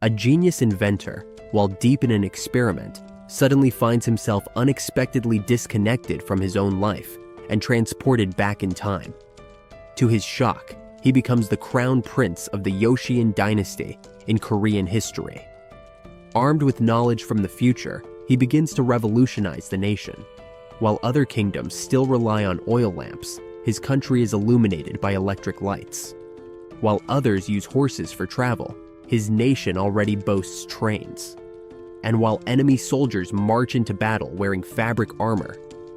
A genius inventor, while deep in an experiment, suddenly finds himself unexpectedly disconnected from his own life and transported back in time. To his shock, he becomes the crown prince of the Joseon dynasty in Korean history. Armed with knowledge from the future, he begins to revolutionize the nation. While other kingdoms still rely on oil lamps, his country is illuminated by electric lights. While others use horses for travel, his nation already boasts trains. And while enemy soldiers march into battle wearing fabric armor,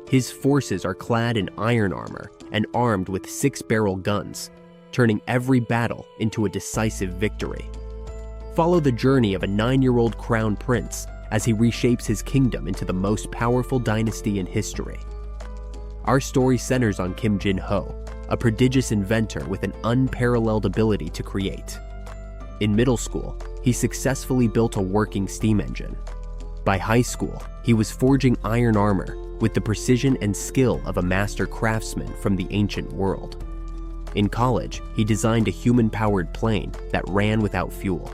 his forces are clad in iron armor and armed with 6-barrel guns, turning every battle into a decisive victory. Follow the journey of a 9-year-old crown prince as he reshapes his kingdom into the most powerful dynasty in history. Our story centers on Kim Jin-ho, a prodigious inventor with an unparalleled ability to create. In middle school, he successfully built a working steam engine. By high school, he was forging iron armor with the precision and skill of a master craftsman from the ancient world. In college, he designed a human-powered plane that ran without fuel.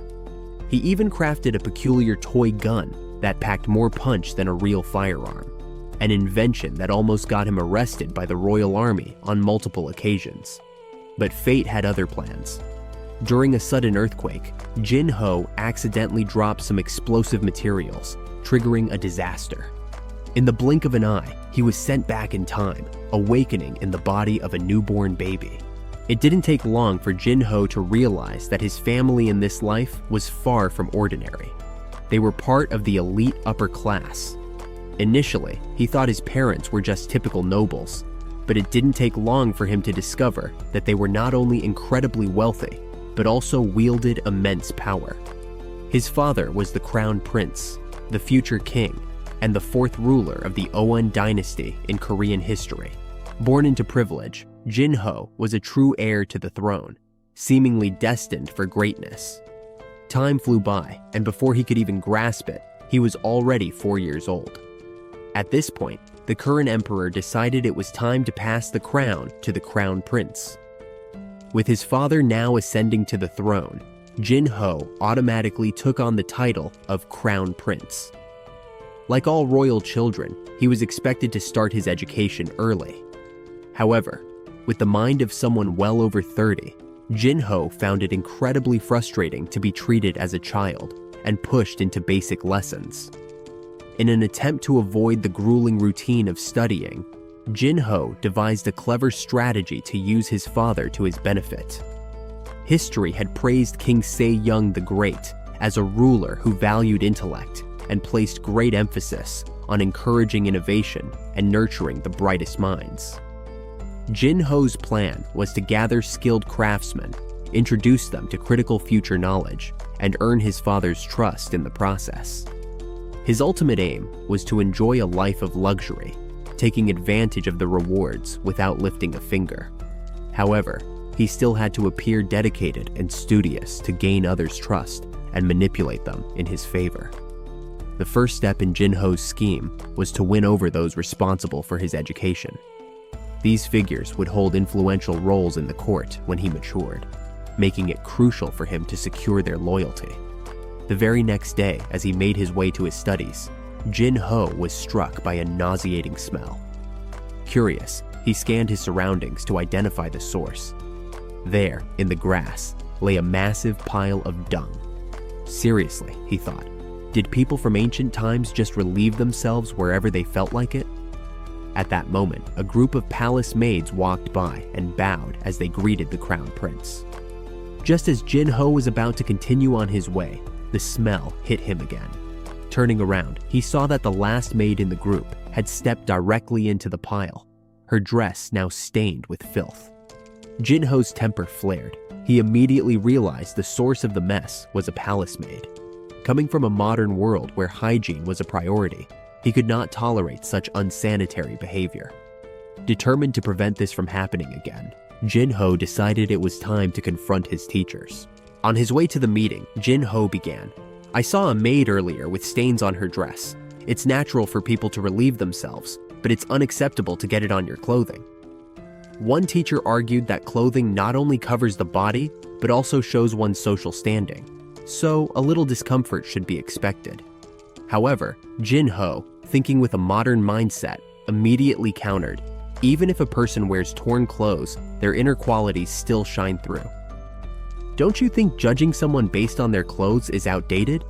He even crafted a peculiar toy gun that packed more punch than a real firearm, an invention that almost got him arrested by the Royal Army on multiple occasions. But fate had other plans. During a sudden earthquake, Jin-ho accidentally dropped some explosive materials, triggering a disaster. In the blink of an eye, he was sent back in time, awakening in the body of a newborn baby. It didn't take long for Jin-ho to realize that his family in this life was far from ordinary. They were part of the elite upper class. Initially, he thought his parents were just typical nobles, but it didn't take long for him to discover that they were not only incredibly wealthy, but also wielded immense power. His father was the crown prince, the future king, and the 4th ruler of the Oan dynasty in Korean history. Born into privilege, Jin-ho was a true heir to the throne, seemingly destined for greatness. Time flew by, and before he could even grasp it, he was already 4 years old. At this point, the current emperor decided it was time to pass the crown to the crown prince. With his father now ascending to the throne, Jin-ho automatically took on the title of crown prince. Like all royal children, he was expected to start his education early. However, with the mind of someone well over 30, Jin-ho found it incredibly frustrating to be treated as a child and pushed into basic lessons. In an attempt to avoid the grueling routine of studying, Jin-ho devised a clever strategy to use his father to his benefit. History had praised King Se-young the Great as a ruler who valued intellect and placed great emphasis on encouraging innovation and nurturing the brightest minds. Jin-ho's plan was to gather skilled craftsmen, introduce them to critical future knowledge, and earn his father's trust in the process. His ultimate aim was to enjoy a life of luxury, taking advantage of the rewards without lifting a finger. However, he still had to appear dedicated and studious to gain others' trust and manipulate them in his favor. The first step in Jin-ho's scheme was to win over those responsible for his education. These figures would hold influential roles in the court when he matured, making it crucial for him to secure their loyalty. The very next day, as he made his way to his studies, Jin-ho was struck by a nauseating smell. Curious, he scanned his surroundings to identify the source. There, in the grass, lay a massive pile of dung. Seriously, he thought, did people from ancient times just relieve themselves wherever they felt like it? At that moment, a group of palace maids walked by and bowed as they greeted the crown prince. Just as Jin-ho was about to continue on his way, the smell hit him again. Turning around, he saw that the last maid in the group had stepped directly into the pile, her dress now stained with filth. Jin-ho's temper flared. He immediately realized the source of the mess was a palace maid. Coming from a modern world where hygiene was a priority, he could not tolerate such unsanitary behavior. Determined to prevent this from happening again, Jin-ho decided it was time to confront his teachers. On his way to the meeting, Jin-ho began, "I saw a maid earlier with stains on her dress. It's natural for people to relieve themselves, but it's unacceptable to get it on your clothing." One teacher argued that clothing not only covers the body, but also shows one's social standing. so a little discomfort should be expected. However, Jin-ho, thinking with a modern mindset, immediately countered, even if a person wears torn clothes, their inner qualities still shine through. Don't you think judging someone based on their clothes is outdated?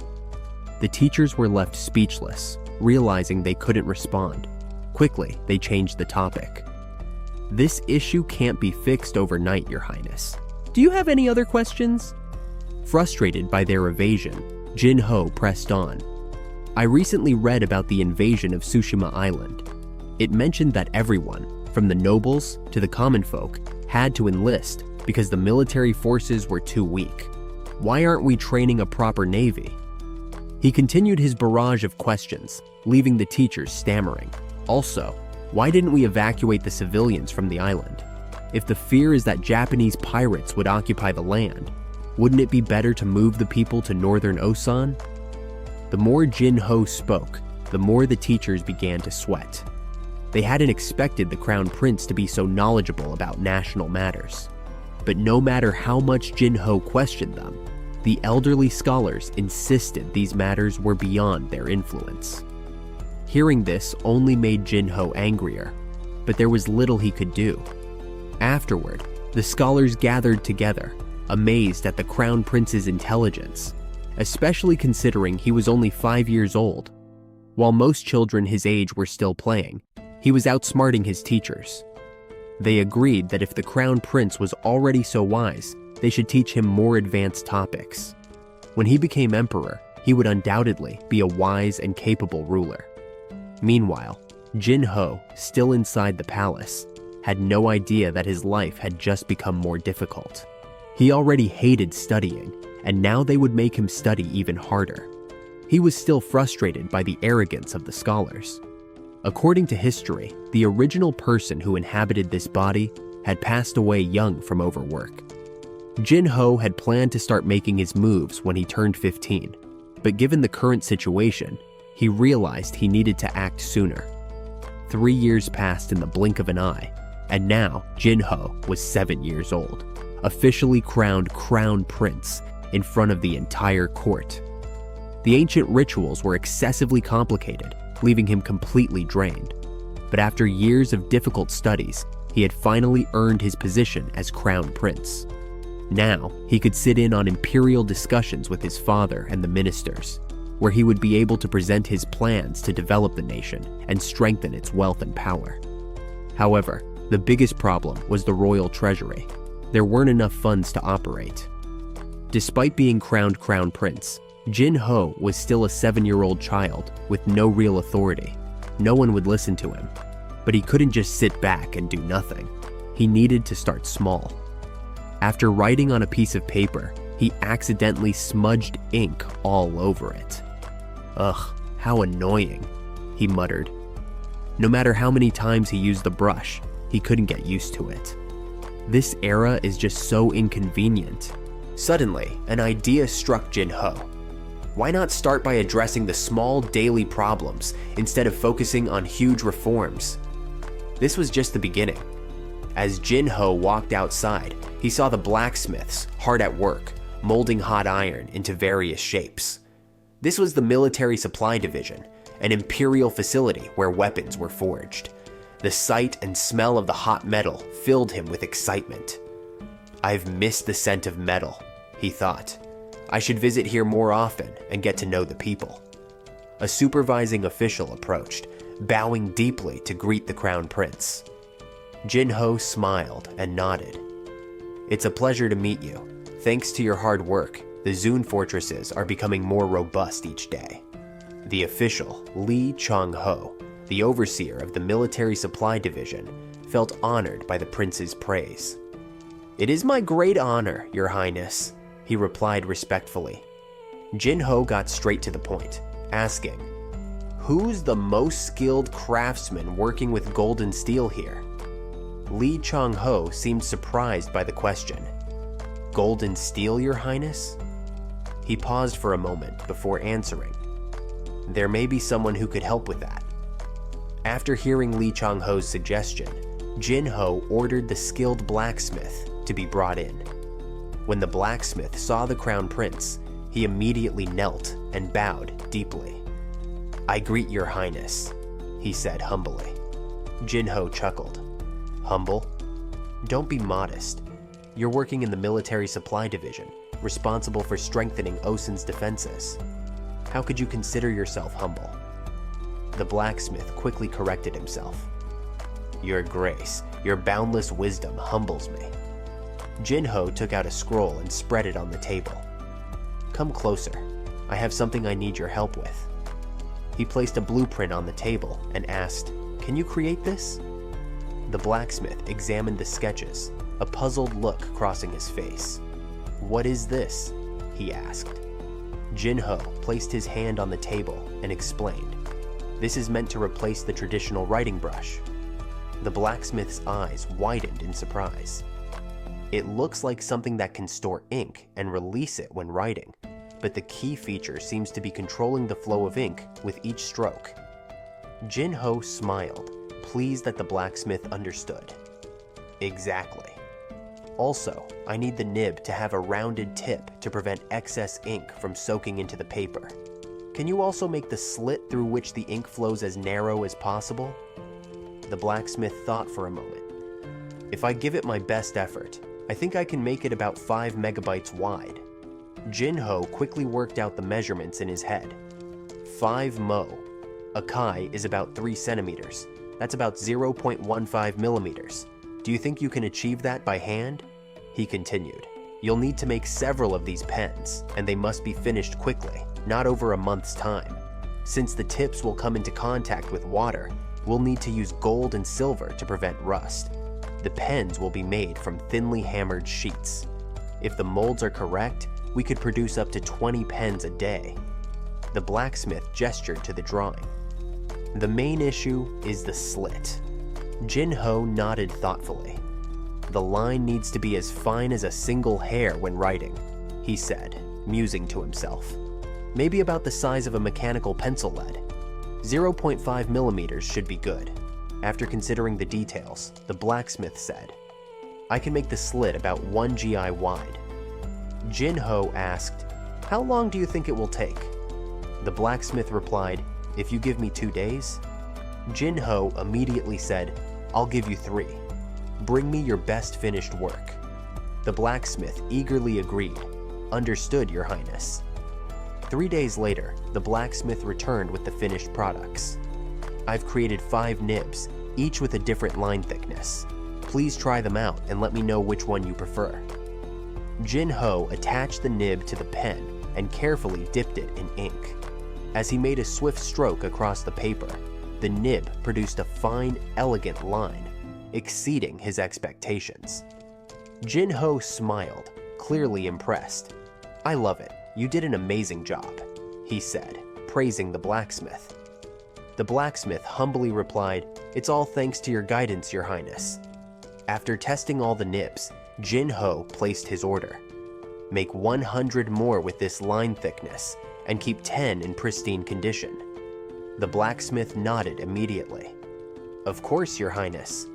The teachers were left speechless, realizing they couldn't respond. Quickly, they changed the topic. This issue can't be fixed overnight, Your Highness. Do you have any other questions? Frustrated by their evasion, Jin-ho pressed on. I recently read about the invasion of Tsushima Island. It mentioned that everyone, from the nobles to the common folk, had to enlist because the military forces were too weak. Why aren't we training a proper navy? He continued his barrage of questions, leaving the teachers stammering. Also, why didn't we evacuate the civilians from the island? If the fear is that Japanese pirates would occupy the land, wouldn't it be better to move the people to northern Osan? The more Jin-ho spoke, the more the teachers began to sweat. They hadn't expected the Crown Prince to be so knowledgeable about national matters. But no matter how much Jin-ho questioned them, the elderly scholars insisted these matters were beyond their influence. Hearing this only made Jin-ho angrier, but there was little he could do. Afterward, the scholars gathered together, amazed at the Crown Prince's intelligence, especially considering he was only 5 years old. While most children his age were still playing, he was outsmarting his teachers. They agreed that if the Crown Prince was already so wise, they should teach him more advanced topics. When he became emperor, he would undoubtedly be a wise and capable ruler. Meanwhile, Jin-ho, still inside the palace, had no idea that his life had just become more difficult. He already hated studying, and now they would make him study even harder. He was still frustrated by the arrogance of the scholars. According to history, the original person who inhabited this body had passed away young from overwork. Jin-ho had planned to start making his moves when he turned 15, but given the current situation, he realized he needed to act sooner. 3 years passed in the blink of an eye, and now Jin-ho was 7 years old, officially crowned Crown Prince in front of the entire court. The ancient rituals were excessively complicated, leaving him completely drained. But after years of difficult studies, he had finally earned his position as Crown Prince. Now, he could sit in on imperial discussions with his father and the ministers, where he would be able to present his plans to develop the nation and strengthen its wealth and power. However, the biggest problem was the royal treasury. There weren't enough funds to operate. Despite being crowned Crown Prince, Jin-ho was still a 7-year-old child with no real authority. No one would listen to him. But he couldn't just sit back and do nothing. He needed to start small. After writing on a piece of paper, he accidentally smudged ink all over it. Ugh, how annoying, he muttered. No matter how many times he used the brush, he couldn't get used to it. This era is just so inconvenient. Suddenly, an idea struck Jin-ho. Why not start by addressing the small daily problems instead of focusing on huge reforms? This was just the beginning. As Jin-ho walked outside, he saw the blacksmiths hard at work, molding hot iron into various shapes. This was the military supply division, an imperial facility where weapons were forged. The sight and smell of the hot metal filled him with excitement. I've missed the scent of metal, he thought. I should visit here more often and get to know the people. A supervising official approached, bowing deeply to greet the Crown Prince. Jin-ho smiled and nodded. It's a pleasure to meet you. Thanks to your hard work, the Zun fortresses are becoming more robust each day. The official, Lee Chong-ho, the overseer of the military supply division, felt honored by the prince's praise. It is my great honor, Your Highness, he replied respectfully. Jin-ho got straight to the point, asking, Who's the most skilled craftsman working with golden steel here? Lee Chong-ho seemed surprised by the question. Golden steel, Your Highness? He paused for a moment before answering. There may be someone who could help with that. After hearing Lee Chong-ho's suggestion, Jin-ho ordered the skilled blacksmith to be brought in. When the blacksmith saw the Crown Prince, He immediately knelt and bowed deeply. "I greet your highness," he said humbly. Jinho chuckled. "Humble? Don't be modest. You're working in the military supply division, responsible for strengthening Osun's defenses. How could you consider yourself humble?" The blacksmith quickly corrected himself. "Your grace, your boundless wisdom humbles me." Jinho took out a scroll and spread it on the table. "Come closer. I have something I need your help with." He placed a blueprint on the table and asked, "Can you create this?" The blacksmith examined the sketches, a puzzled look crossing his face. "What is this?" he asked. Jinho placed his hand on the table and explained, "This is meant to replace the traditional writing brush." The blacksmith's eyes widened in surprise. "It looks like something that can store ink and release it when writing, but the key feature seems to be controlling the flow of ink with each stroke." Jinho smiled, pleased that the blacksmith understood. "Exactly. Also, I need the nib to have a rounded tip to prevent excess ink from soaking into the paper. Can you also make the slit through which the ink flows as narrow as possible?" The blacksmith thought for a moment. "If I give it my best effort, I think I can make it about 5 megabytes wide." Jinho quickly worked out the measurements in his head. 5 mo. A kai is about 3 centimeters. That's about 0.15 millimeters. Do you think you can achieve that by hand? He continued. "You'll need to make several of these pens, and they must be finished quickly, not over a month's time. Since the tips will come into contact with water, we'll need to use gold and silver to prevent rust. The pens will be made from thinly hammered sheets. If the molds are correct, we could produce up to 20 pens a day." The blacksmith gestured to the drawing. "The main issue is the slit." Jinho nodded thoughtfully. "The line needs to be as fine as a single hair when writing," he said, musing to himself. "Maybe about the size of a mechanical pencil lead. 0.5 millimeters should be good." After considering the details, the blacksmith said, "I can make the slit about 1 GI wide." Jinho asked, "How long do you think it will take?" The blacksmith replied, "If you give me 2 days." Jinho immediately said, "I'll give you 3. Bring me your best finished work." The blacksmith eagerly agreed. "Understood, Your Highness." 3 days later, the blacksmith returned with the finished products. "I've created 5 nibs, each with a different line thickness. Please try them out and let me know which one you prefer." Jinho attached the nib to the pen and carefully dipped it in ink. As he made a swift stroke across the paper, the nib produced a fine, elegant line, exceeding his expectations. Jinho smiled, clearly impressed. "I love it. You did an amazing job," he said, praising the blacksmith. The blacksmith humbly replied, "It's all thanks to your guidance, Your Highness." After testing all the nibs, Jinho placed his order. "Make 100 more with this line thickness, and keep 10 in pristine condition." The blacksmith nodded immediately. "Of course, Your Highness."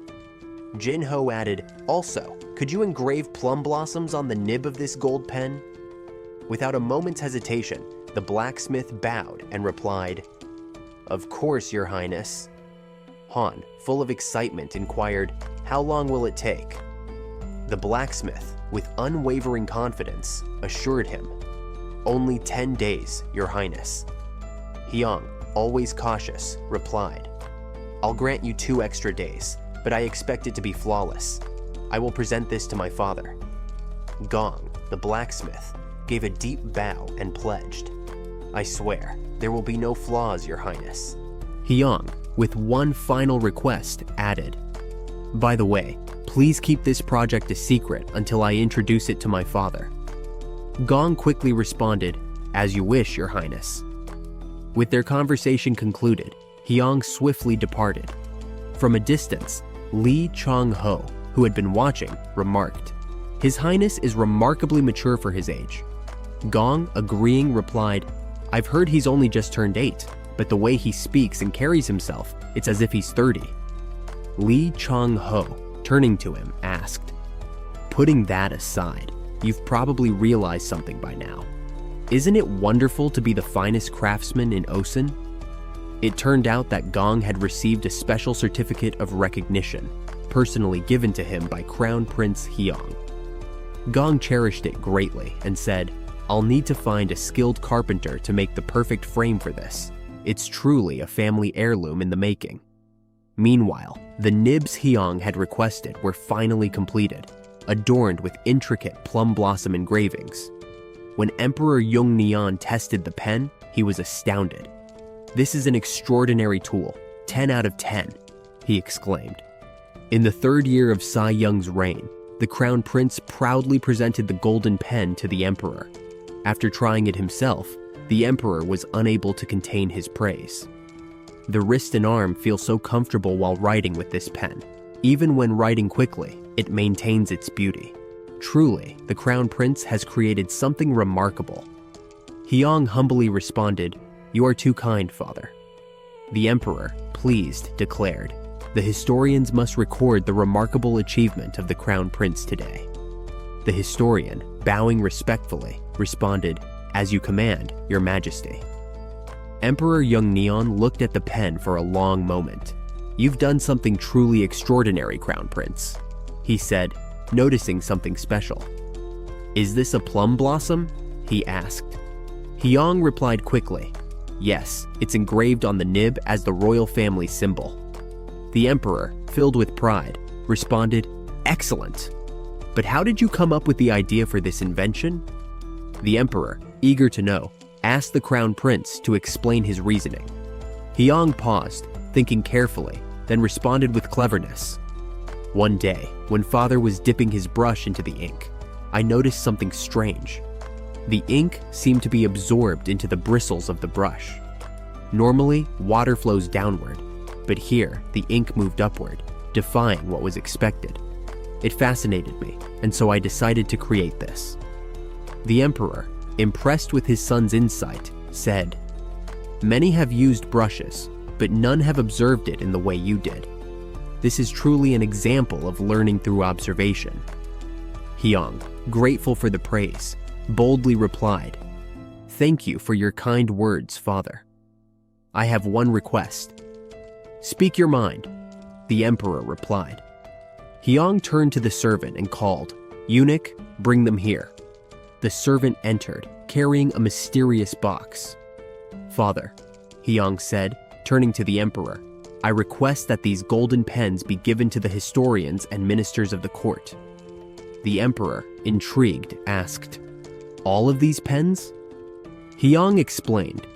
Jinho added, "Also, could you engrave plum blossoms on the nib of this gold pen?" Without a moment's hesitation, the blacksmith bowed and replied, "Of course, Your Highness." Han, full of excitement, inquired, "How long will it take?" The blacksmith, with unwavering confidence, assured him, "Only 10 days, Your Highness." Hyung, always cautious, replied, "I'll grant you 2 extra days, but I expect it to be flawless. I will present this to my father." Gong, the blacksmith, gave a deep bow and pledged, "I swear, there will be no flaws, Your Highness." Hyung, with one final request, added, "By the way, please keep this project a secret until I introduce it to my father." Gong quickly responded, "As you wish, Your Highness." With their conversation concluded, Hyung swiftly departed. From a distance, Lee Chong-ho, who had been watching, remarked, "His Highness is remarkably mature for his age." Gong, agreeing, replied, "I've heard he's only just turned 8, but the way he speaks and carries himself, it's as if he's 30. Lee Chong-ho, turning to him, asked, "Putting that aside, you've probably realized something by now." Isn't it wonderful to be the finest craftsman in Osun? It turned out that Gong had received a special certificate of recognition, personally given to him by Crown Prince Hyang. Gong cherished it greatly and said, "I'll need to find a skilled carpenter to make the perfect frame for this. It's truly a family heirloom in the making." Meanwhile, the nibs Hyang had requested were finally completed, adorned with intricate plum blossom engravings. When Emperor Yongnian tested the pen, he was astounded. "This is an extraordinary tool, 10 out of 10, he exclaimed. In the third year of Sai Yung's reign, the Crown Prince proudly presented the golden pen to the Emperor. After trying it himself, the Emperor was unable to contain his praise. "The wrist and arm feel so comfortable while writing with this pen. Even when writing quickly, it maintains its beauty. Truly, the Crown Prince has created something remarkable." Hyang humbly responded, "You are too kind, father." The Emperor, pleased, declared, "The historians must record the remarkable achievement of the Crown Prince today." The historian, bowing respectfully, responded, "As you command, Your Majesty." Emperor Yongnian looked at the pen for a long moment. "You've done something truly extraordinary, Crown Prince," he said, noticing something special. "Is this a plum blossom?" he asked. Hyang replied quickly, "Yes, it's engraved on the nib as the royal family symbol." The Emperor, filled with pride, responded, "Excellent! But how did you come up with the idea for this invention?" The Emperor, eager to know, asked the Crown Prince to explain his reasoning. Hyang paused, thinking carefully, then responded with cleverness. "One day, when father was dipping his brush into the ink, I noticed something strange. The ink seemed to be absorbed into the bristles of the brush. Normally, water flows downward, but here the ink moved upward, defying what was expected. It fascinated me, and so I decided to create this." The Emperor, impressed with his son's insight, said, "Many have used brushes, but none have observed it in the way you did. This is truly an example of learning through observation." Hyang, grateful for the praise, boldly replied, "Thank you for your kind words, father. I have one request." "Speak your mind," the Emperor replied. Hyang turned to the servant and called, "Eunuch, bring them here." The servant entered, carrying a mysterious box. "Father," Hyang said, turning to the Emperor, "I request that these golden pens be given to the historians and ministers of the court." The Emperor, intrigued, asked, "All of these pens?" Hyang explained,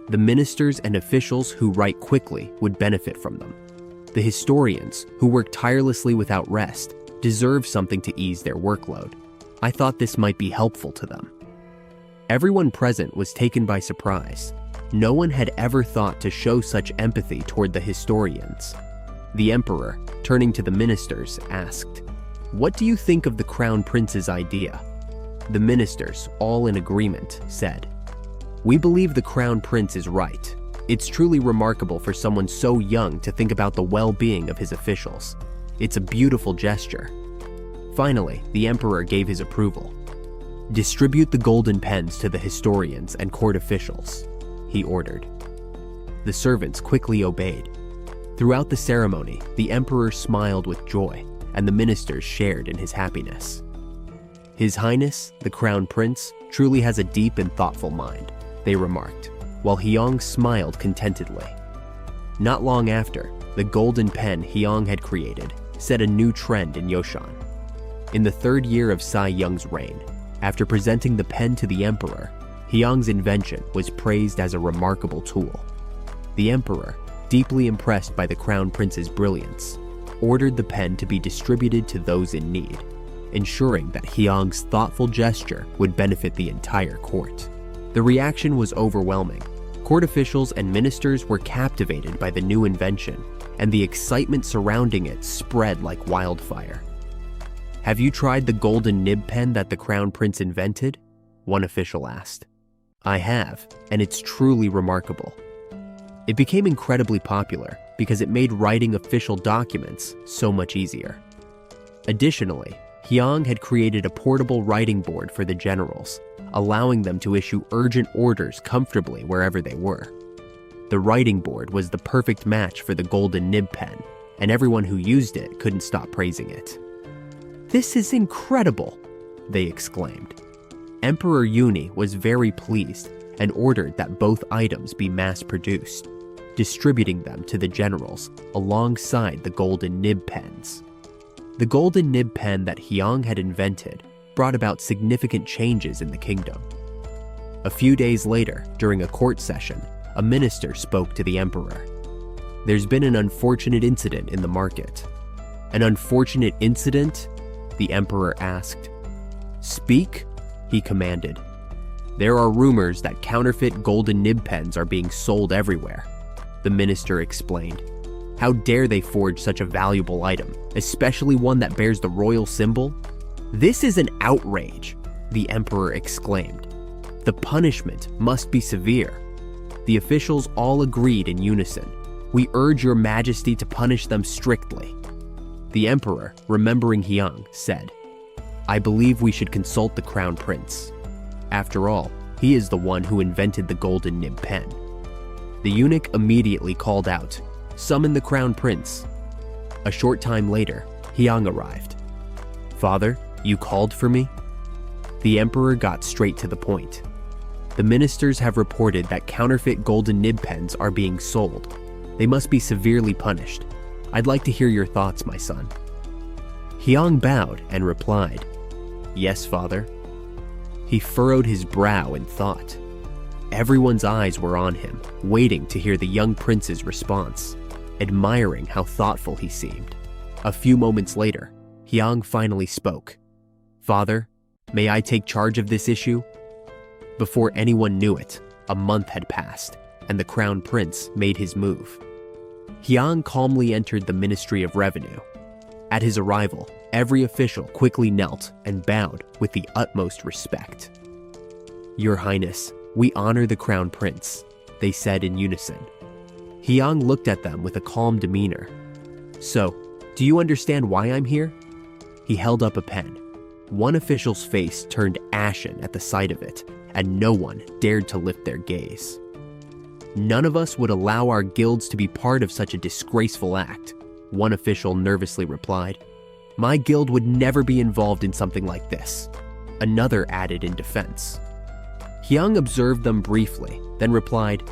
"The ministers and officials who write quickly would benefit from them. The historians, who work tirelessly without rest, deserve something to ease their workload. I thought this might be helpful to them." Everyone present was taken by surprise. No one had ever thought to show such empathy toward the historians. The Emperor, turning to the ministers, asked, "What do you think of the Crown Prince's idea?" The ministers, all in agreement, said, "We believe the Crown Prince is right. It's truly remarkable for someone so young to think about the well-being of his officials. It's a beautiful gesture." Finally, the Emperor gave his approval. "Distribute the golden pens to the historians and court officials," he ordered. The servants quickly obeyed. Throughout the ceremony, the Emperor smiled with joy, and the ministers shared in his happiness. "His Highness, the Crown Prince, truly has a deep and thoughtful mind," they remarked, while Hyang smiled contentedly. Not long after, the golden pen Hyang had created set a new trend in Yoshan. In the third year of Sai Yung's reign, after presenting the pen to the Emperor, Hyang's invention was praised as a remarkable tool. The Emperor, deeply impressed by the Crown Prince's brilliance, ordered the pen to be distributed to those in need, ensuring that Hyang's thoughtful gesture would benefit the entire court. The reaction was overwhelming. Court officials and ministers were captivated by the new invention, and the excitement surrounding it spread like wildfire. "Have you tried the golden nib pen that the Crown Prince invented?" one official asked. "I have, and it's truly remarkable." It became incredibly popular because it made writing official documents so much easier. Additionally, Hyang had created a portable writing board for the generals, allowing them to issue urgent orders comfortably wherever they were. The writing board was the perfect match for the golden nib pen, and everyone who used it couldn't stop praising it. "This is incredible!" they exclaimed. Emperor Uni was very pleased and ordered that both items be mass-produced, distributing them to the generals alongside the golden nib pens. The golden nib pen that Hyang had invented brought about significant changes in the kingdom. A few days later, during a court session, a minister spoke to the emperor. "There's been an unfortunate incident in the market." "An unfortunate incident?" the emperor asked. "Speak," he commanded. "There are rumors that counterfeit golden nib pens are being sold everywhere," the minister explained. "How dare they forge such a valuable item, especially one that bears the royal symbol?" "This is an outrage," the emperor exclaimed. "The punishment must be severe." The officials all agreed in unison. "We urge your majesty to punish them strictly." The emperor, remembering Hyang, said, "I believe we should consult the crown prince. After all, he is the one who invented the golden nib pen." The eunuch immediately called out, "Summon the crown prince." A short time later, Hyang arrived. "Father, you called for me?" The emperor got straight to the point. "The ministers have reported that counterfeit golden nib pens are being sold. They must be severely punished. I'd like to hear your thoughts, my son." Hyang bowed and replied, "Yes, father." He furrowed his brow in thought. Everyone's eyes were on him, waiting to hear the young prince's response, admiring how thoughtful he seemed. A few moments later, Hyang finally spoke. "Father, may I take charge of this issue?" Before anyone knew it, a month had passed, and the crown prince made his move. Hyang calmly entered the Ministry of Revenue. At his arrival, every official quickly knelt and bowed with the utmost respect. "Your Highness, we honor the crown prince," they said in unison. Hyang looked at them with a calm demeanor. "So, do you understand why I'm here?" He held up a pen. One official's face turned ashen at the sight of it, and no one dared to lift their gaze. "None of us would allow our guilds to be part of such a disgraceful act," one official nervously replied. "My guild would never be involved in something like this," another added in defense. Hyang observed them briefly, then replied,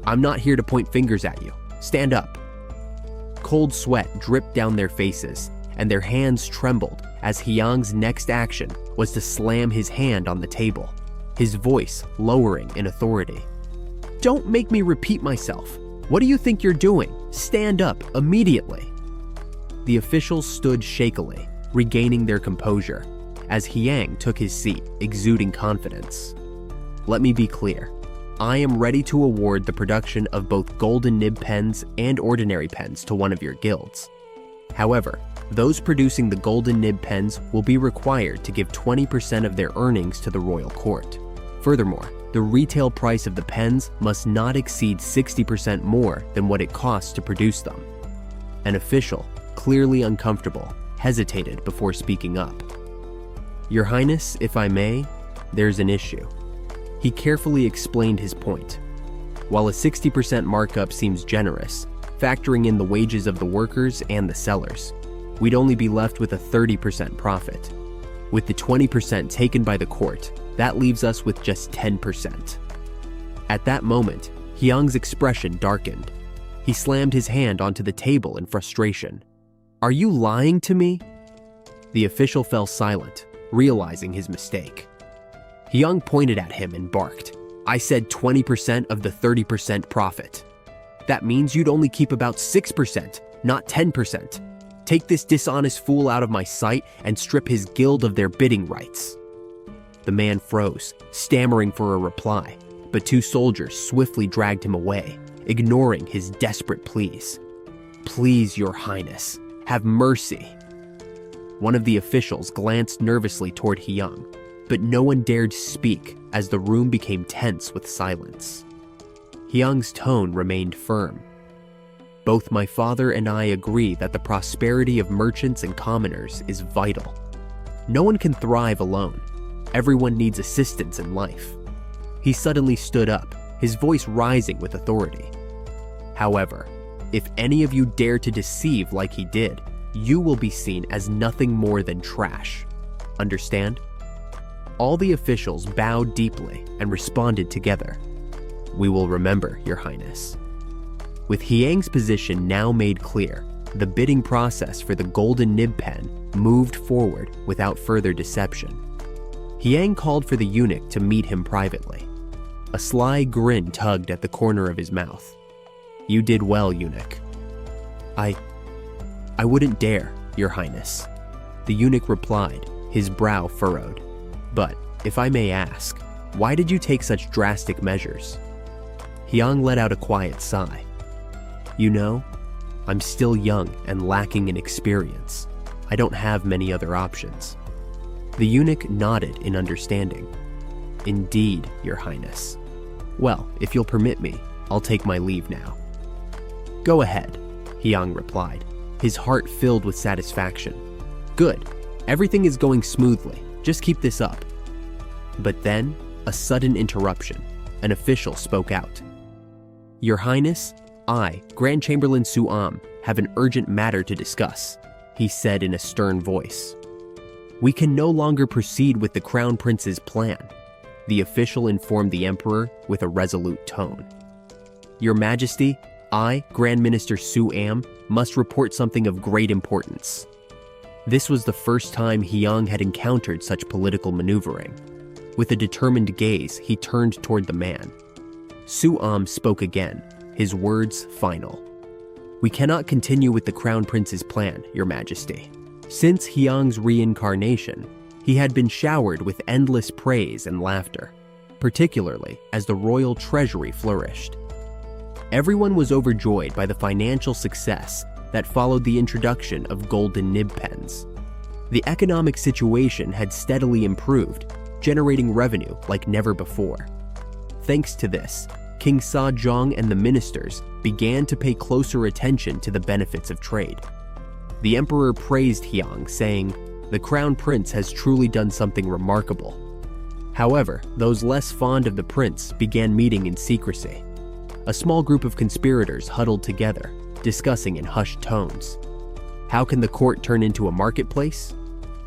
"I'm not here to point fingers at you. Stand up." Cold sweat dripped down their faces, and their hands trembled as Hyang's next action was to slam his hand on the table, his voice lowering in authority. "Don't make me repeat myself. What do you think you're doing? Stand up immediately." The officials stood shakily, regaining their composure, as Hyang took his seat, exuding confidence. "Let me be clear. I am ready to award the production of both golden nib pens and ordinary pens to one of your guilds. However, those producing the golden nib pens will be required to give 20% of their earnings to the royal court. Furthermore, the retail price of the pens must not exceed 60% more than what it costs to produce them." An official, clearly uncomfortable, hesitated before speaking up. "Your Highness, if I may, there's an issue." He carefully explained his point. While a 60% markup seems generous, factoring in the wages of the workers and the sellers, we'd only be left with a 30% profit. With the 20% taken by the court, that leaves us with just 10%. At that moment, Hyang's expression darkened. He slammed his hand onto the table in frustration. "Are you lying to me?" The official fell silent, realizing his mistake. Hyang pointed at him and barked, "I said 20% of the 30% profit. That means you'd only keep about 6%, not 10%. Take this dishonest fool out of my sight and strip his guild of their bidding rights." The man froze, stammering for a reply, but two soldiers swiftly dragged him away, ignoring his desperate pleas. "Please, Your Highness, have mercy." One of the officials glanced nervously toward Hyang, but no one dared speak as the room became tense with silence. Hyang's tone remained firm. "Both my father and I agree that the prosperity of merchants and commoners is vital. No one can thrive alone. Everyone needs assistance in life." He suddenly stood up, his voice rising with authority. "However, if any of you dare to deceive like he did, you will be seen as nothing more than trash. Understand?" All the officials bowed deeply and responded together. "We will remember, Your Highness." With Hyang's position now made clear, the bidding process for the Golden Nib Pen moved forward without further deception. Hyang called for the eunuch to meet him privately. A sly grin tugged at the corner of his mouth. "You did well, eunuch." I wouldn't dare, Your Highness," the eunuch replied, his brow furrowed. "But, if I may ask, why did you take such drastic measures?" Hyang let out a quiet sigh. "You know, I'm still young and lacking in experience. I don't have many other options." The eunuch nodded in understanding. "Indeed, Your Highness. Well, if you'll permit me, I'll take my leave now." "Go ahead," Hyang replied, his heart filled with satisfaction. "Good. Everything is going smoothly. Just keep this up." But then, a sudden interruption. An official spoke out. "Your Highness, I, Grand Chamberlain Su-am, have an urgent matter to discuss," he said in a stern voice. "We can no longer proceed with the Crown Prince's plan," the official informed the Emperor with a resolute tone. "Your Majesty, I, Grand Minister Su-am, must report something of great importance." This was the first time Hyang had encountered such political maneuvering. With a determined gaze, he turned toward the man. Su-am spoke again, his words final. "We cannot continue with the Crown Prince's plan, Your Majesty." Since Hyang's reincarnation, he had been showered with endless praise and laughter, particularly as the royal treasury flourished. Everyone was overjoyed by the financial success that followed the introduction of golden nib pens. The economic situation had steadily improved, generating revenue like never before. Thanks to this, King Sejong and the ministers began to pay closer attention to the benefits of trade. The emperor praised Hyang, saying, "The crown prince has truly done something remarkable." However, those less fond of the prince began meeting in secrecy. A small group of conspirators huddled together, discussing in hushed tones. How can the court turn into a marketplace?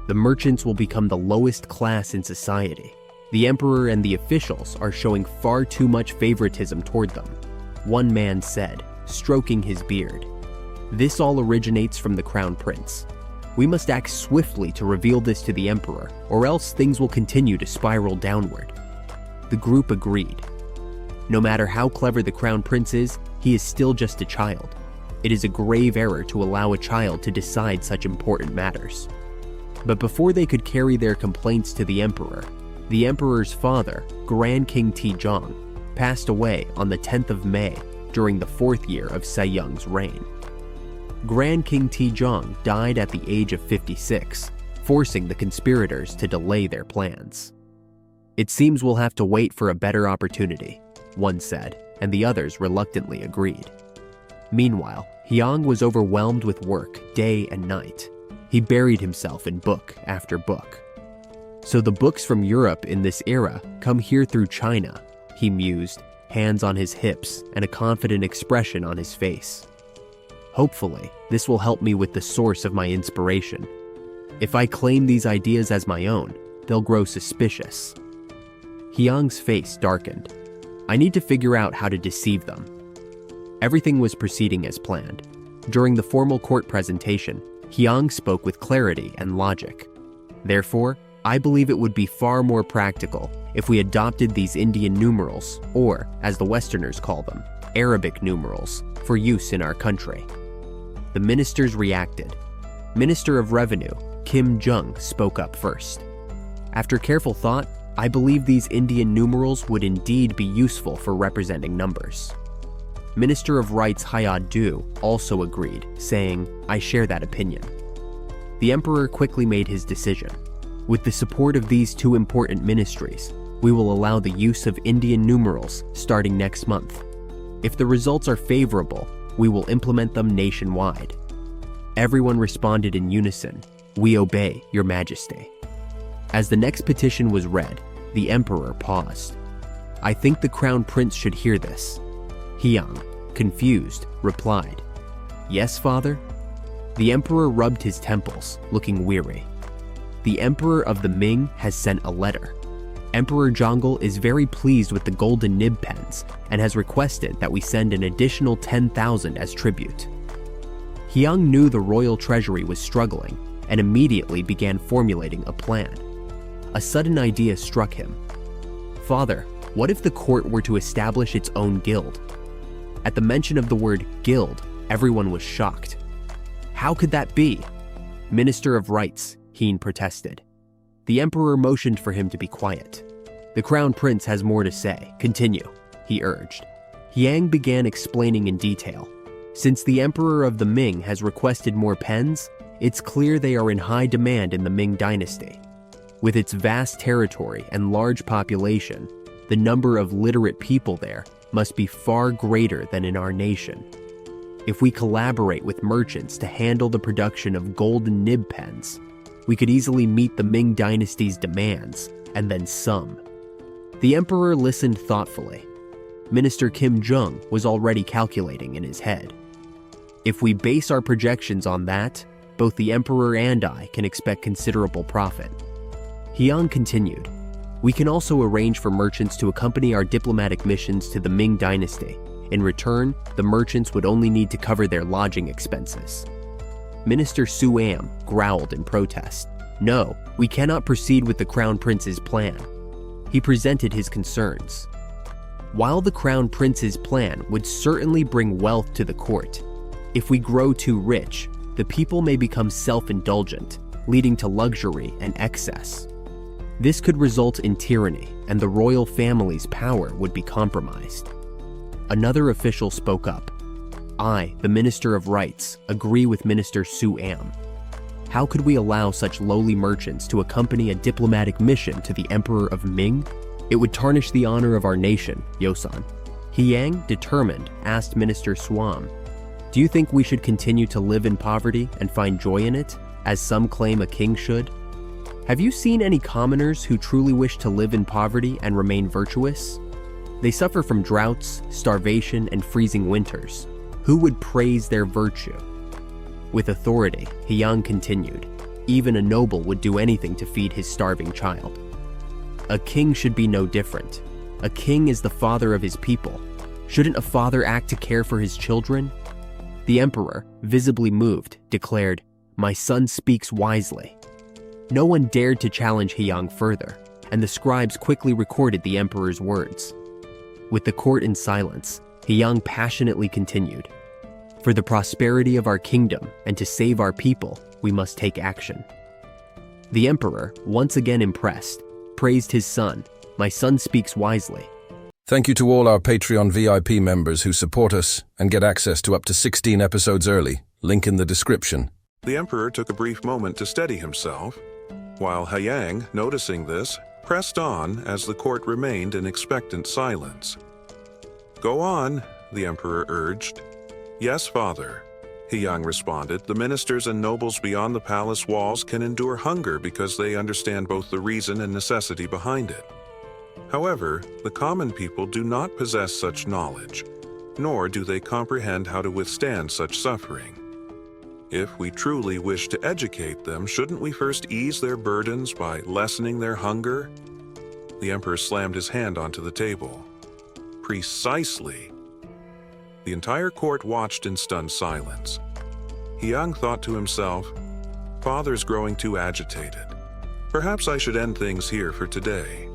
The merchants will become the lowest class in society. The emperor and the officials are showing far too much favoritism toward them, one man said, stroking his beard. This all originates from the crown prince. We must act swiftly to reveal this to the emperor, or else things will continue to spiral downward. The group agreed. No matter how clever the crown prince is, he is still just a child. It is a grave error to allow a child to decide such important matters. But before they could carry their complaints to the emperor's father, Grand King Taejong, passed away on the 10th of May during the 4th year of Sejong's reign. Grand King Taejong died at the age of 56, forcing the conspirators to delay their plans. "It seems we'll have to wait for a better opportunity," one said, and the others reluctantly agreed. Meanwhile, Hyang was overwhelmed with work day and night. He buried himself in book after book. "So the books from Europe in this era come here through China," he mused, hands on his hips and a confident expression on his face. "Hopefully, this will help me with the source of my inspiration. If I claim these ideas as my own, they'll grow suspicious." Hyang's face darkened. "I need to figure out how to deceive them." Everything was proceeding as planned. During the formal court presentation, Hyang spoke with clarity and logic. "Therefore, I believe it would be far more practical if we adopted these Indian numerals, or, as the Westerners call them, Arabic numerals, for use in our country." The ministers reacted. Minister of Revenue, Kim Jung, spoke up first. "After careful thought, I believe these Indian numerals would indeed be useful for representing numbers." Minister of Rights Hayadu also agreed, saying, "I share that opinion." The emperor quickly made his decision. "With the support of these two important ministries, we will allow the use of Indian numerals starting next month. If the results are favorable, we will implement them nationwide." Everyone responded in unison, "We obey, Your Majesty." As the next petition was read, the emperor paused. "I think the crown prince should hear this." Hyang, confused, replied, "Yes, father?" The emperor rubbed his temples, looking weary. "The emperor of the Ming has sent a letter. Emperor Zhonggle is very pleased with the golden nib pens and has requested that we send an additional 10,000 as tribute." Hyang knew the royal treasury was struggling and immediately began formulating a plan. A sudden idea struck him. "Father, what if the court were to establish its own guild?" At the mention of the word guild, everyone was shocked. "How could that be?" "Minister of Rights," Heen protested. The emperor motioned for him to be quiet. "The crown prince has more to say. Continue," he urged. Hyang began explaining in detail. Since the emperor of the Ming has requested more pens, it's clear they are in high demand in the Ming dynasty. With its vast territory and large population, the number of literate people there must be far greater than in our nation. If we collaborate with merchants to handle the production of golden nib pens, we could easily meet the Ming dynasty's demands, and then some. The emperor listened thoughtfully. Minister Kim Jung was already calculating in his head. If we base our projections on that, both the emperor and I can expect considerable profit. Hyang continued, "We can also arrange for merchants to accompany our diplomatic missions to the Ming dynasty. In return, the merchants would only need to cover their lodging expenses." Minister Su Am growled in protest. "No, we cannot proceed with the crown prince's plan." He presented his concerns. While the crown prince's plan would certainly bring wealth to the court, if we grow too rich, the people may become self-indulgent, leading to luxury and excess. This could result in tyranny, and the royal family's power would be compromised. Another official spoke up. "I, the Minister of Rights, agree with Minister Su Am. How could we allow such lowly merchants to accompany a diplomatic mission to the Emperor of Ming? It would tarnish the honor of our nation, Yosan." Hyang, determined, asked Minister Swam, "Do you think we should continue to live in poverty and find joy in it, as some claim a king should? Have you seen any commoners who truly wish to live in poverty and remain virtuous? They suffer from droughts, starvation, and freezing winters. Who would praise their virtue?" With authority, Hyang continued, "Even a noble would do anything to feed his starving child. A king should be no different. A king is the father of his people. Shouldn't a father act to care for his children?" The emperor, visibly moved, declared, "My son speaks wisely." No one dared to challenge Hyang further, and the scribes quickly recorded the emperor's words. With the court in silence, Hyang passionately continued, "For the prosperity of our kingdom and to save our people, we must take action." The emperor, once again impressed, praised his son. "My son speaks wisely." Thank you to all our Patreon VIP members who support us and get access to up to 16 episodes early. Link in the description. The emperor took a brief moment to steady himself, while Hyang, noticing this, pressed on as the court remained in expectant silence. "Go on," the emperor urged. "Yes, father," Hyang responded. "The ministers and nobles beyond the palace walls can endure hunger because they understand both the reason and necessity behind it. However, the common people do not possess such knowledge, nor do they comprehend how to withstand such suffering. If we truly wish to educate them, shouldn't we first ease their burdens by lessening their hunger?" The emperor slammed his hand onto the table. "Precisely." The entire court watched in stunned silence. Hyang thought to himself, "Father's growing too agitated. Perhaps I should end things here for today."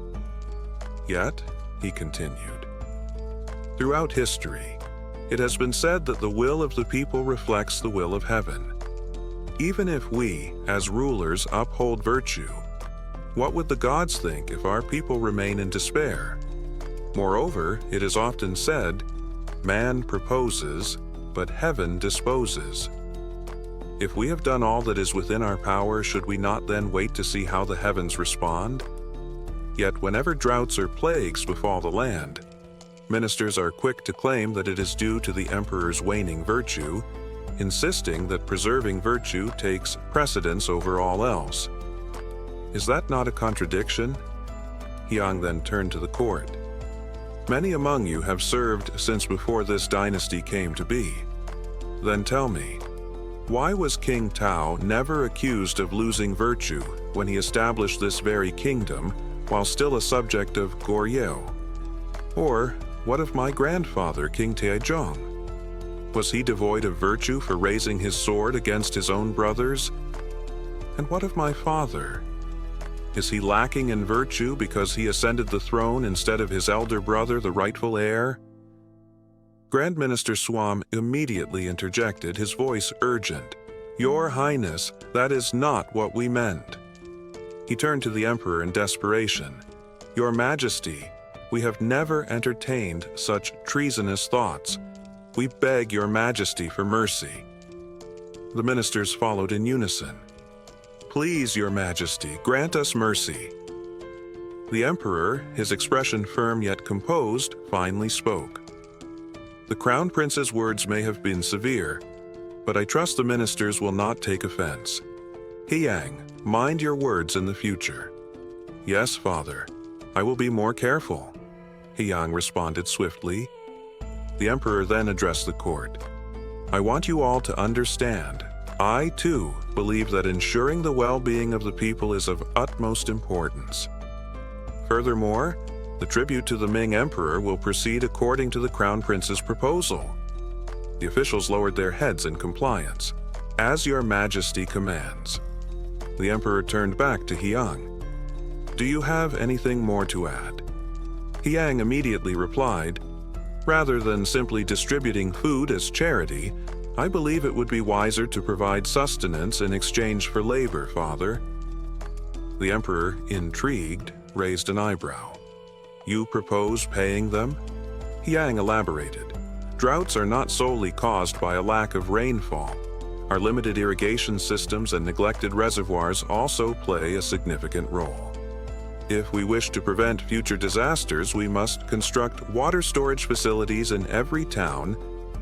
Yet, he continued, "Throughout history, it has been said that the will of the people reflects the will of heaven. Even if we, as rulers, uphold virtue, what would the gods think if our people remain in despair? Moreover, it is often said, man proposes, but heaven disposes. If we have done all that is within our power, should we not then wait to see how the heavens respond? Yet whenever droughts or plagues befall the land, ministers are quick to claim that it is due to the emperor's waning virtue, insisting that preserving virtue takes precedence over all else. Is that not a contradiction? Hyang then turned to the court. Many among you have served since before this dynasty came to be. Then tell me, why was King Tao never accused of losing virtue when he established this very kingdom while still a subject of Goryeo? Or what of my grandfather, King Taejong? Was he devoid of virtue for raising his sword against his own brothers? And what of my father? Is he lacking in virtue because he ascended the throne instead of his elder brother, the rightful heir? Grand Minister Swam immediately interjected, his voice urgent. Your Highness, that is not what we meant. He turned to the Emperor in desperation. Your Majesty, we have never entertained such treasonous thoughts. We beg your Majesty for mercy. The ministers followed in unison. Please, your Majesty, grant us mercy. The Emperor, his expression firm yet composed, finally spoke. The Crown Prince's words may have been severe, but I trust the ministers will not take offense. Hyang, mind your words in the future. Yes, Father, I will be more careful, Hyang responded swiftly. The Emperor then addressed the court. I want you all to understand, I, too, believe that ensuring the well-being of the people is of utmost importance. Furthermore, the tribute to the Ming Emperor will proceed according to the Crown Prince's proposal. The officials lowered their heads in compliance. As your Majesty commands. The Emperor turned back to Hyang. Do you have anything more to add? Hyang immediately replied, rather than simply distributing food as charity, I believe it would be wiser to provide sustenance in exchange for labor, Father. The Emperor, intrigued, raised an eyebrow. You propose paying them? Hyang elaborated. Droughts are not solely caused by a lack of rainfall. Our limited irrigation systems and neglected reservoirs also play a significant role. If we wish to prevent future disasters, we must construct water storage facilities in every town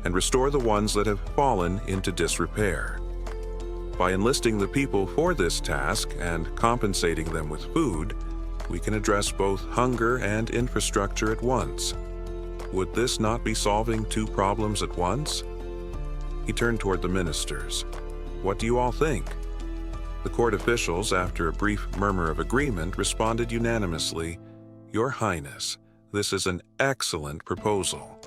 and restore the ones that have fallen into disrepair. By enlisting the people for this task and compensating them with food, we can address both hunger and infrastructure at once. Would this not be solving two problems at once? He turned toward the ministers. What do you all think? The court officials, after a brief murmur of agreement, responded unanimously, Your Highness, this is an excellent proposal.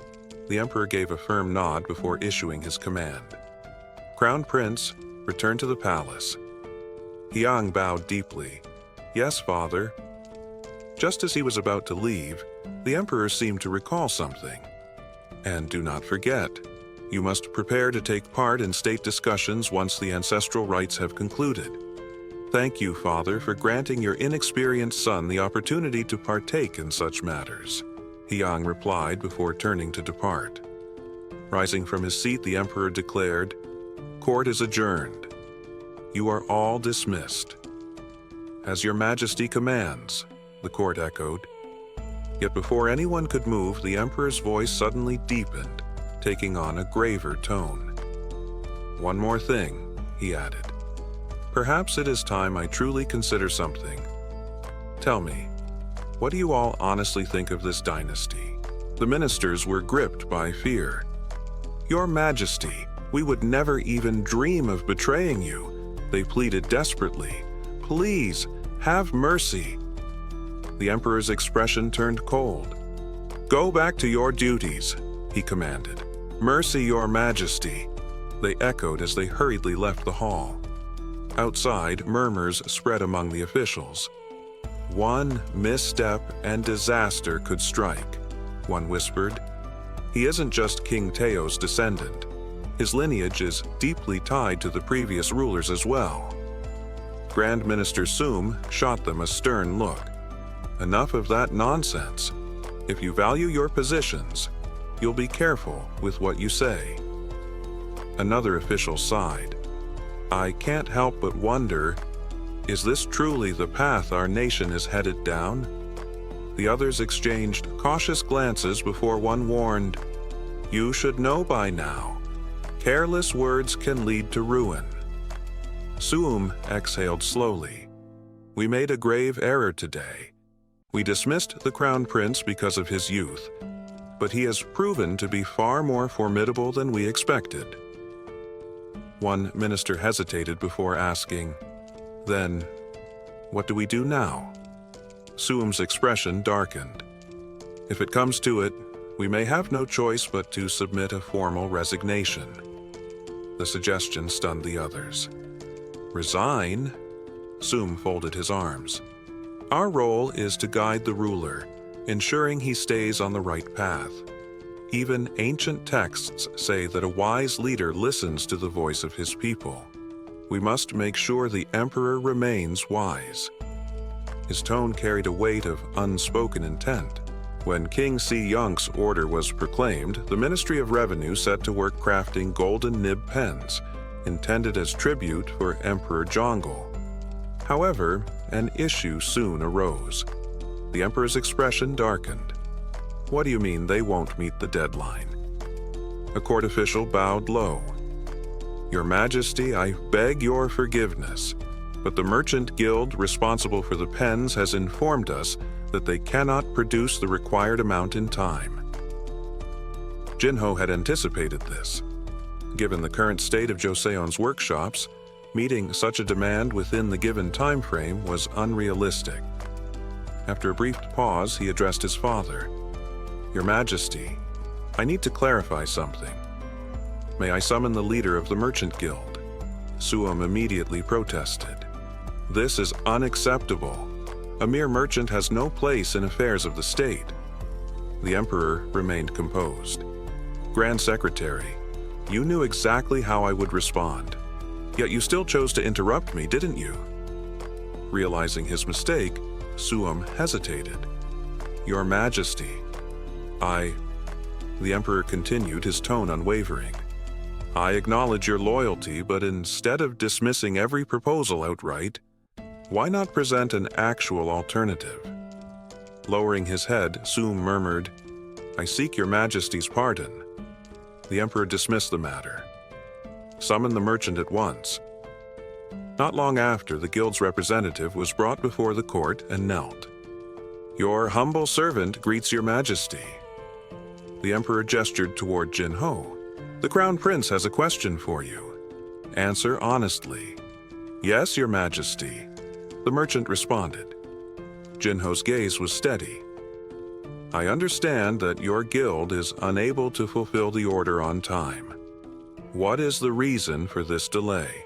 The Emperor gave a firm nod before issuing his command. Crown Prince, return to the palace. Hyang bowed deeply. Yes, Father. Just as he was about to leave, the Emperor seemed to recall something. And do not forget, you must prepare to take part in state discussions once the ancestral rites have concluded. Thank you, Father, for granting your inexperienced son the opportunity to partake in such matters, Hyang replied before turning to depart. Rising from his seat, the Emperor declared, Court is adjourned. You are all dismissed. As your Majesty commands, the court echoed. Yet before anyone could move, the Emperor's voice suddenly deepened, taking on a graver tone. One more thing, he added. Perhaps it is time I truly consider something. Tell me, what do you all honestly think of this dynasty? The ministers were gripped by fear. Your Majesty, we would never even dream of betraying you, they pleaded desperately. Please, have mercy. The Emperor's expression turned cold. Go back to your duties, he commanded. Mercy, your Majesty, they echoed as they hurriedly left the hall. Outside, murmurs spread among the officials. One misstep and disaster could strike, one whispered. He isn't just King Tao's descendant. His lineage is deeply tied to the previous rulers as well. Grand Minister Sum shot them a stern look. Enough of that nonsense. If you value your positions, you'll be careful with what you say. Another official sighed. I can't help but wonder, is this truly the path our nation is headed down? The others exchanged cautious glances before one warned, You should know by now. Careless words can lead to ruin. Suum exhaled slowly. We made a grave error today. We dismissed the Crown Prince because of his youth, but he has proven to be far more formidable than we expected." One minister hesitated before asking, "Then, what do we do now?" Suum's expression darkened. "If it comes to it, we may have no choice but to submit a formal resignation." The suggestion stunned the others. "Resign?" Suum folded his arms. "Our role is to guide the ruler, ensuring he stays on the right path. Even ancient texts say that a wise leader listens to the voice of his people. We must make sure the emperor remains wise." His tone carried a weight of unspoken intent. When King Si-Yunk's order was proclaimed, the Ministry of Revenue set to work crafting golden nib pens, intended as tribute for Emperor Jongle. However, an issue soon arose. The emperor's expression darkened. "What do you mean they won't meet the deadline?" A court official bowed low. "Your Majesty, I beg your forgiveness, but the Merchant Guild responsible for the pens has informed us that they cannot produce the required amount in time." Jinho had anticipated this. Given the current state of Joseon's workshops, meeting such a demand within the given time frame was unrealistic. After a brief pause, he addressed his father. "Your Majesty, I need to clarify something. May I summon the leader of the Merchant Guild?" Suum immediately protested. "This is unacceptable. A mere merchant has no place in affairs of the state." The emperor remained composed. "Grand Secretary, you knew exactly how I would respond. Yet you still chose to interrupt me, didn't you?" Realizing his mistake, Suum hesitated. "Your Majesty, The emperor continued, his tone unwavering. "I acknowledge your loyalty, but instead of dismissing every proposal outright, why not present an actual alternative?" Lowering his head, Suum murmured, "I seek your Majesty's pardon." The emperor dismissed the matter. "Summon the merchant at once." Not long after, the guild's representative was brought before the court and knelt. "Your humble servant greets your Majesty." The emperor gestured toward Jinho. "The Crown Prince has a question for you. Answer honestly." "Yes, your Majesty," the merchant responded. Jinho's gaze was steady. "I understand that your guild is unable to fulfill the order on time. What is the reason for this delay?"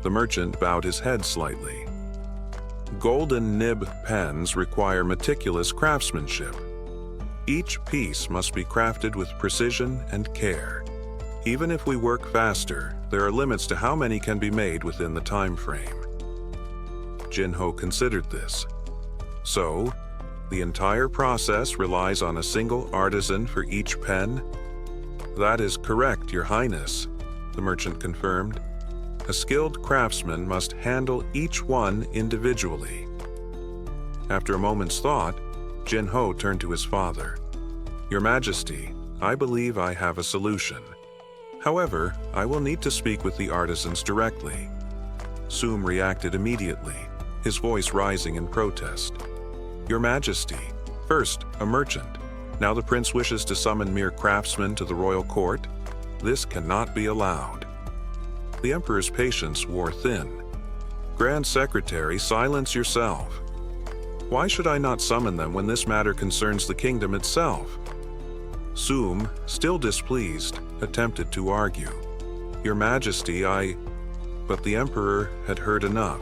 The merchant bowed his head slightly. "Golden nib pens require meticulous craftsmanship. Each piece must be crafted with precision and care. Even if we work faster, there are limits to how many can be made within the time frame." Jinho considered this. "So, the entire process relies on a single artisan for each pen?" "That is correct, Your Highness," the merchant confirmed. "A skilled craftsman must handle each one individually." After a moment's thought, Jinho turned to his father. "Your Majesty, I believe I have a solution. However, I will need to speak with the artisans directly." Suum reacted immediately, his voice rising in protest. "Your Majesty, first a merchant. Now the prince wishes to summon mere craftsmen to the royal court? This cannot be allowed." The emperor's patience wore thin. "Grand Secretary, silence yourself. Why should I not summon them when this matter concerns the kingdom itself?" Suum, still displeased, attempted to argue. "Your Majesty, But the emperor had heard enough.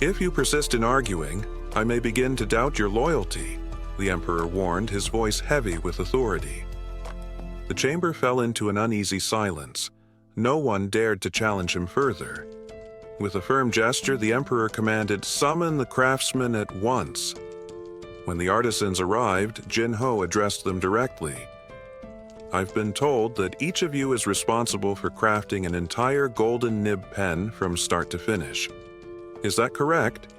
"If you persist in arguing, I may begin to doubt your loyalty," the emperor warned, his voice heavy with authority. The chamber fell into an uneasy silence. No one dared to challenge him further. With a firm gesture, the emperor commanded, "Summon the craftsmen at once." When the artisans arrived, Jinho addressed them directly. "I've been told that each of you is responsible for crafting an entire golden nib pen from start to finish. Is that correct?"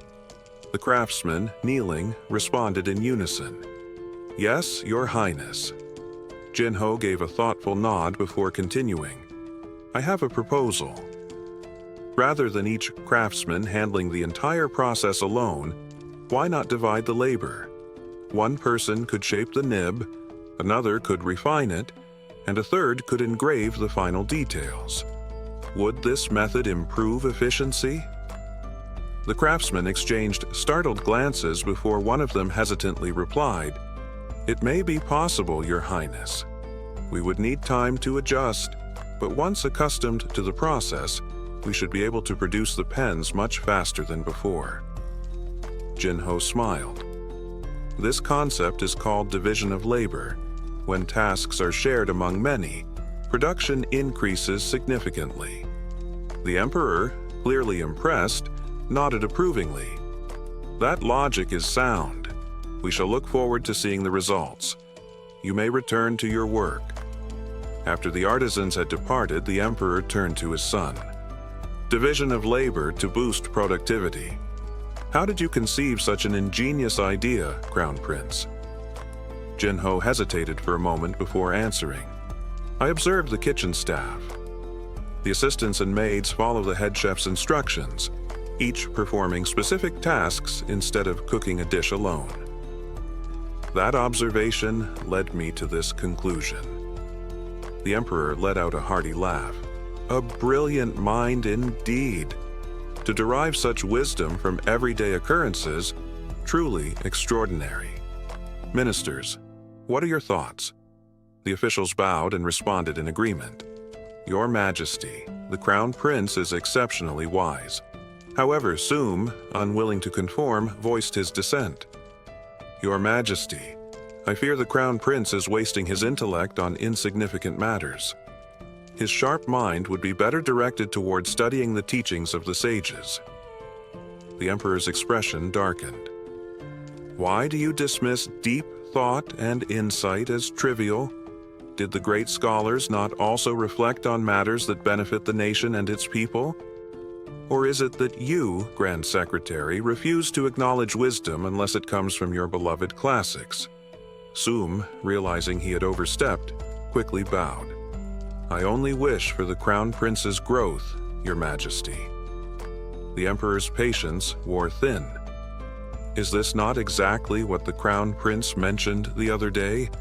The craftsmen, kneeling, responded in unison. "Yes, Your Highness." Jinho gave a thoughtful nod before continuing. "I have a proposal. Rather than each craftsman handling the entire process alone, why not divide the labor? One person could shape the nib, another could refine it, and a third could engrave the final details. Would this method improve efficiency? The craftsmen exchanged startled glances before one of them hesitantly replied, "It may be possible, Your Highness. We would need time to adjust, but once accustomed to the process, we should be able to produce the pens much faster than before." Jinho smiled. This concept is called division of labor. When tasks are shared among many, production increases significantly. The Emperor, clearly impressed, nodded approvingly. That logic is sound. We shall look forward to seeing the results. You may return to your work. After the artisans had departed, the Emperor turned to his son. Division of labor to boost productivity. How did you conceive such an ingenious idea, Crown Prince? Jinho hesitated for a moment before answering. I observed the kitchen staff. The assistants and maids follow the head chef's instructions, each performing specific tasks instead of cooking a dish alone. That observation led me to this conclusion. The Emperor let out a hearty laugh. A brilliant mind indeed. To derive such wisdom from everyday occurrences, truly extraordinary. Ministers, what are your thoughts? The officials bowed and responded in agreement. Your Majesty, the Crown Prince is exceptionally wise. However, Soom, unwilling to conform, voiced his dissent. Your Majesty, I fear the Crown Prince is wasting his intellect on insignificant matters. His sharp mind would be better directed toward studying the teachings of the sages. The Emperor's expression darkened. Why do you dismiss deep thought and insight as trivial? Did the great scholars not also reflect on matters that benefit the nation and its people? Or is it that you, Grand Secretary, refuse to acknowledge wisdom unless it comes from your beloved classics? Soom, realizing he had overstepped, quickly bowed. I only wish for the Crown Prince's growth, Your Majesty. The Emperor's patience wore thin. Is this not exactly what the Crown Prince mentioned the other day?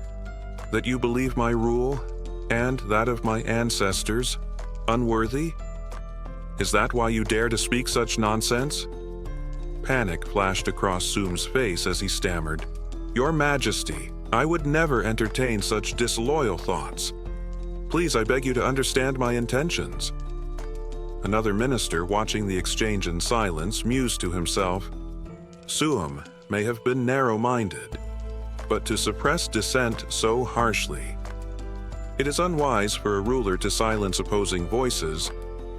That you believe my rule, and that of my ancestors, unworthy? Is that why you dare to speak such nonsense? Panic flashed across Soom's face as he stammered, Your Majesty, I would never entertain such disloyal thoughts. Please, I beg you to understand my intentions. Another minister, watching the exchange in silence, mused to himself, Soom may have been narrow-minded, but to suppress dissent so harshly. It is unwise for a ruler to silence opposing voices,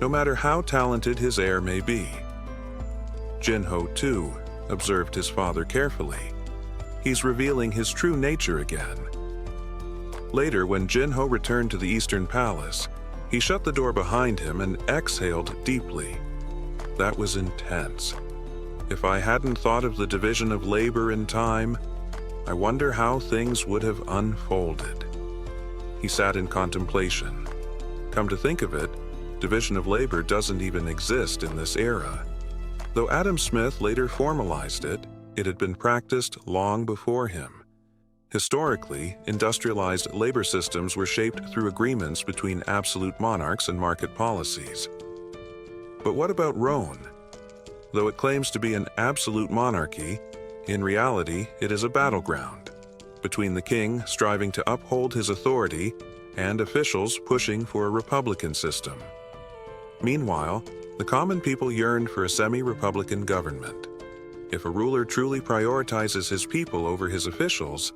no matter how talented his heir may be. Jinho, too, observed his father carefully. He's revealing his true nature again. Later, when Jinho returned to the Eastern Palace, he shut the door behind him and exhaled deeply. That was intense. If I hadn't thought of the division of labor in time, I wonder how things would have unfolded. He sat in contemplation. Come to think of it, division of labor doesn't even exist in this era. Though Adam Smith later formalized it, it had been practiced long before him. Historically, industrialized labor systems were shaped through agreements between absolute monarchs and market policies. But what about Rhone? Though it claims to be an absolute monarchy, in reality it is a battleground, between the king striving to uphold his authority and officials pushing for a republican system. Meanwhile, the common people yearned for a semi-republican government. If a ruler truly prioritizes his people over his officials,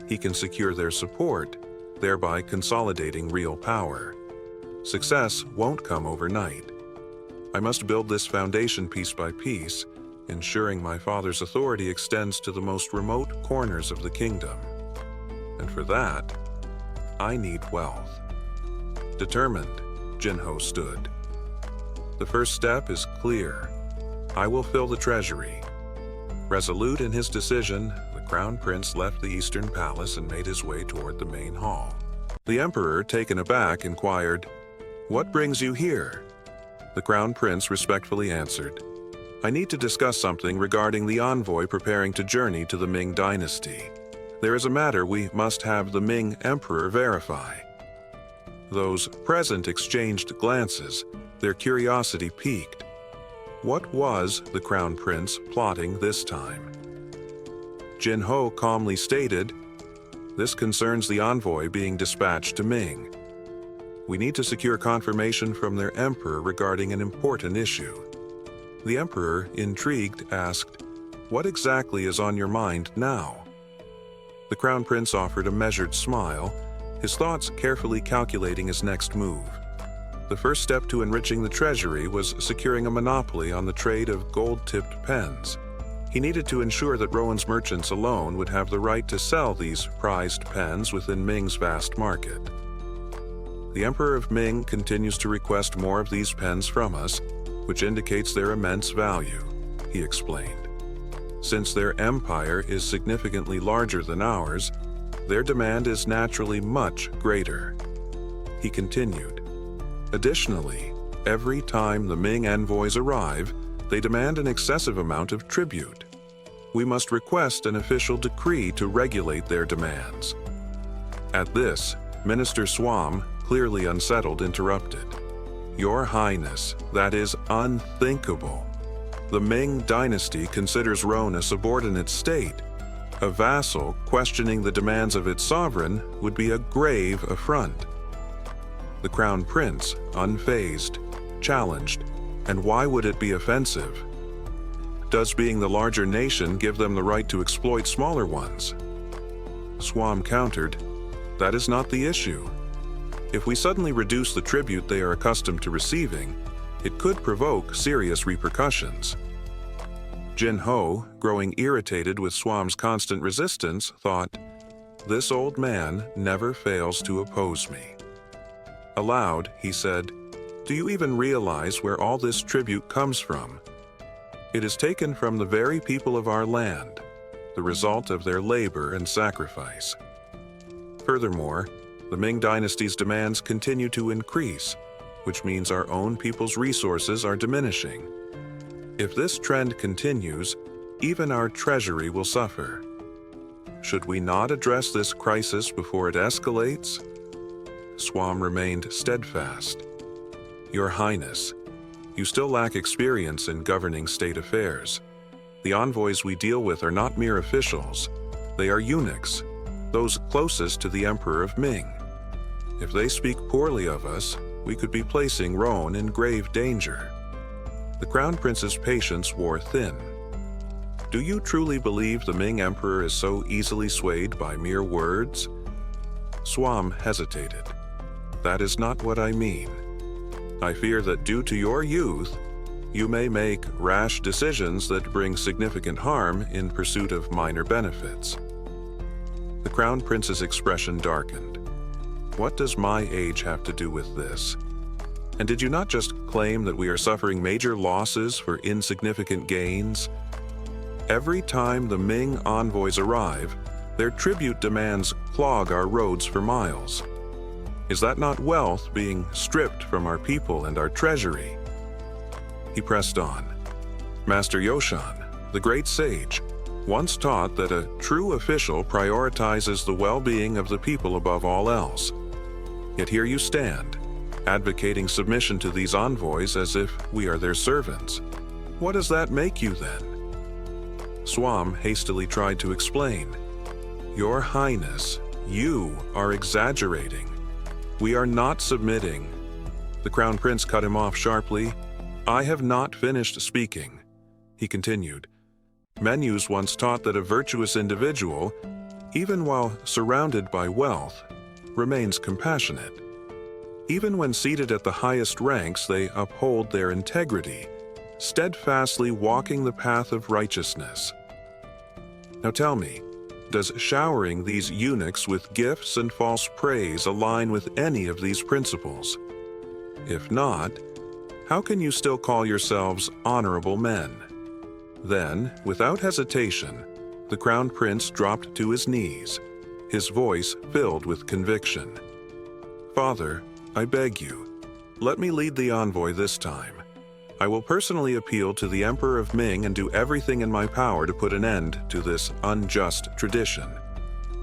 he can secure their support, thereby consolidating real power. Success won't come overnight. I must build this foundation piece by piece, ensuring my father's authority extends to the most remote corners of the kingdom. And for that, I need wealth. Determined, Jinho stood. The first step is clear. I will fill the treasury. Resolute in his decision, the Crown Prince left the Eastern Palace and made his way toward the main hall. The Emperor, taken aback, inquired, What brings you here? The Crown Prince respectfully answered, "I need to discuss something regarding the envoy preparing to journey to the Ming Dynasty. There is a matter we must have the Ming Emperor verify." Those present exchanged glances, their curiosity piqued. What was the Crown Prince plotting this time? Jin Ho calmly stated, "This concerns the envoy being dispatched to Ming. We need to secure confirmation from their emperor regarding an important issue." The emperor, intrigued, asked, "What exactly is on your mind now?" The Crown Prince offered a measured smile, his thoughts carefully calculating his next move. The first step to enriching the treasury was securing a monopoly on the trade of gold-tipped pens. He needed to ensure that Rowan's merchants alone would have the right to sell these prized pens within Ming's vast market. "The Emperor of Ming continues to request more of these pens from us, which indicates their immense value," he explained. "Since their empire is significantly larger than ours, their demand is naturally much greater." He continued, "Additionally, every time the Ming envoys arrive, they demand an excessive amount of tribute. We must request an official decree to regulate their demands." At this, Minister Swam, clearly unsettled, interrupted. "Your Highness, that is unthinkable. The Ming Dynasty considers Rhone a subordinate state. A vassal questioning the demands of its sovereign would be a grave affront." The Crown Prince, unfazed, challenged, "And why would it be offensive? Does being the larger nation give them the right to exploit smaller ones?" Swam countered, "That is not the issue. If we suddenly reduce the tribute they are accustomed to receiving, it could provoke serious repercussions." Jin Ho, growing irritated with Swam's constant resistance, thought, "This old man never fails to oppose me." Aloud, he said, "Do you even realize where all this tribute comes from? It is taken from the very people of our land, the result of their labor and sacrifice. Furthermore, the Ming Dynasty's demands continue to increase, which means our own people's resources are diminishing. If this trend continues, even our treasury will suffer. Should we not address this crisis before it escalates?" Swam remained steadfast. "Your Highness, you still lack experience in governing state affairs. The envoys we deal with are not mere officials. They are eunuchs, those closest to the Emperor of Ming. If they speak poorly of us, we could be placing Rhone in grave danger." The Crown Prince's patience wore thin. "Do you truly believe the Ming Emperor is so easily swayed by mere words?" Swam hesitated. "That is not what I mean. I fear that due to your youth, you may make rash decisions that bring significant harm in pursuit of minor benefits." The Crown Prince's expression darkened. "What does my age have to do with this? And did you not just claim that we are suffering major losses for insignificant gains? Every time the Ming envoys arrive, their tribute demands clog our roads for miles. Is that not wealth being stripped from our people and our treasury?" He pressed on. "Master Yoshan, the great sage, once taught that a true official prioritizes the well-being of the people above all else. Yet here you stand, advocating submission to these envoys as if we are their servants. What does that make you then?" Swam hastily tried to explain. "Your Highness, you are exaggerating. We are not submitting." The Crown Prince cut him off sharply. "I have not finished speaking." He continued, "Menus once taught that a virtuous individual, even while surrounded by wealth, remains compassionate. Even when seated at the highest ranks, they uphold their integrity, steadfastly walking the path of righteousness. Now tell me, does showering these eunuchs with gifts and false praise align with any of these principles? If not, how can you still call yourselves honorable men?" Then, without hesitation, the Crown Prince dropped to his knees, his voice filled with conviction. "Father, I beg you, let me lead the envoy this time. I will personally appeal to the Emperor of Ming and do everything in my power to put an end to this unjust tradition.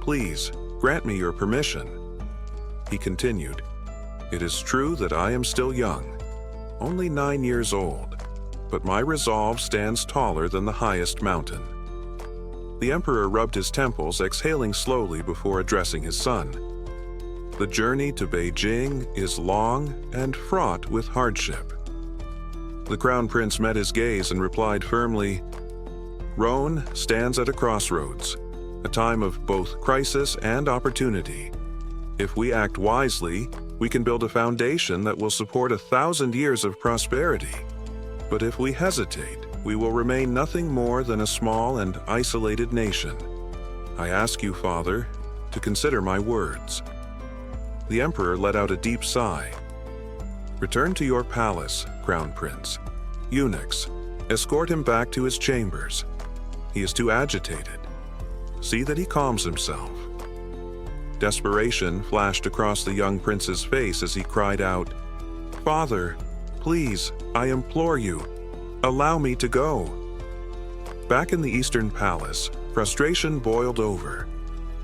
Please, grant me your permission." He continued, "It is true that I am still young, only 9 years old, but my resolve stands taller than the highest mountain." The Emperor rubbed his temples, exhaling slowly before addressing his son. "The journey to Beijing is long and fraught with hardship." The Crown Prince met his gaze and replied firmly, "Rhone stands at a crossroads, a time of both crisis and opportunity. If we act wisely, we can build a foundation that will support 1,000 years of prosperity. But if we hesitate, we will remain nothing more than a small and isolated nation. I ask you, Father, to consider my words." The Emperor let out a deep sigh. "Return to your palace, Crown Prince. Eunuchs, escort him back to his chambers. He is too agitated. See that he calms himself." Desperation flashed across the young prince's face as he cried out, "Father, please, I implore you, allow me to go." Back in the Eastern Palace, frustration boiled over.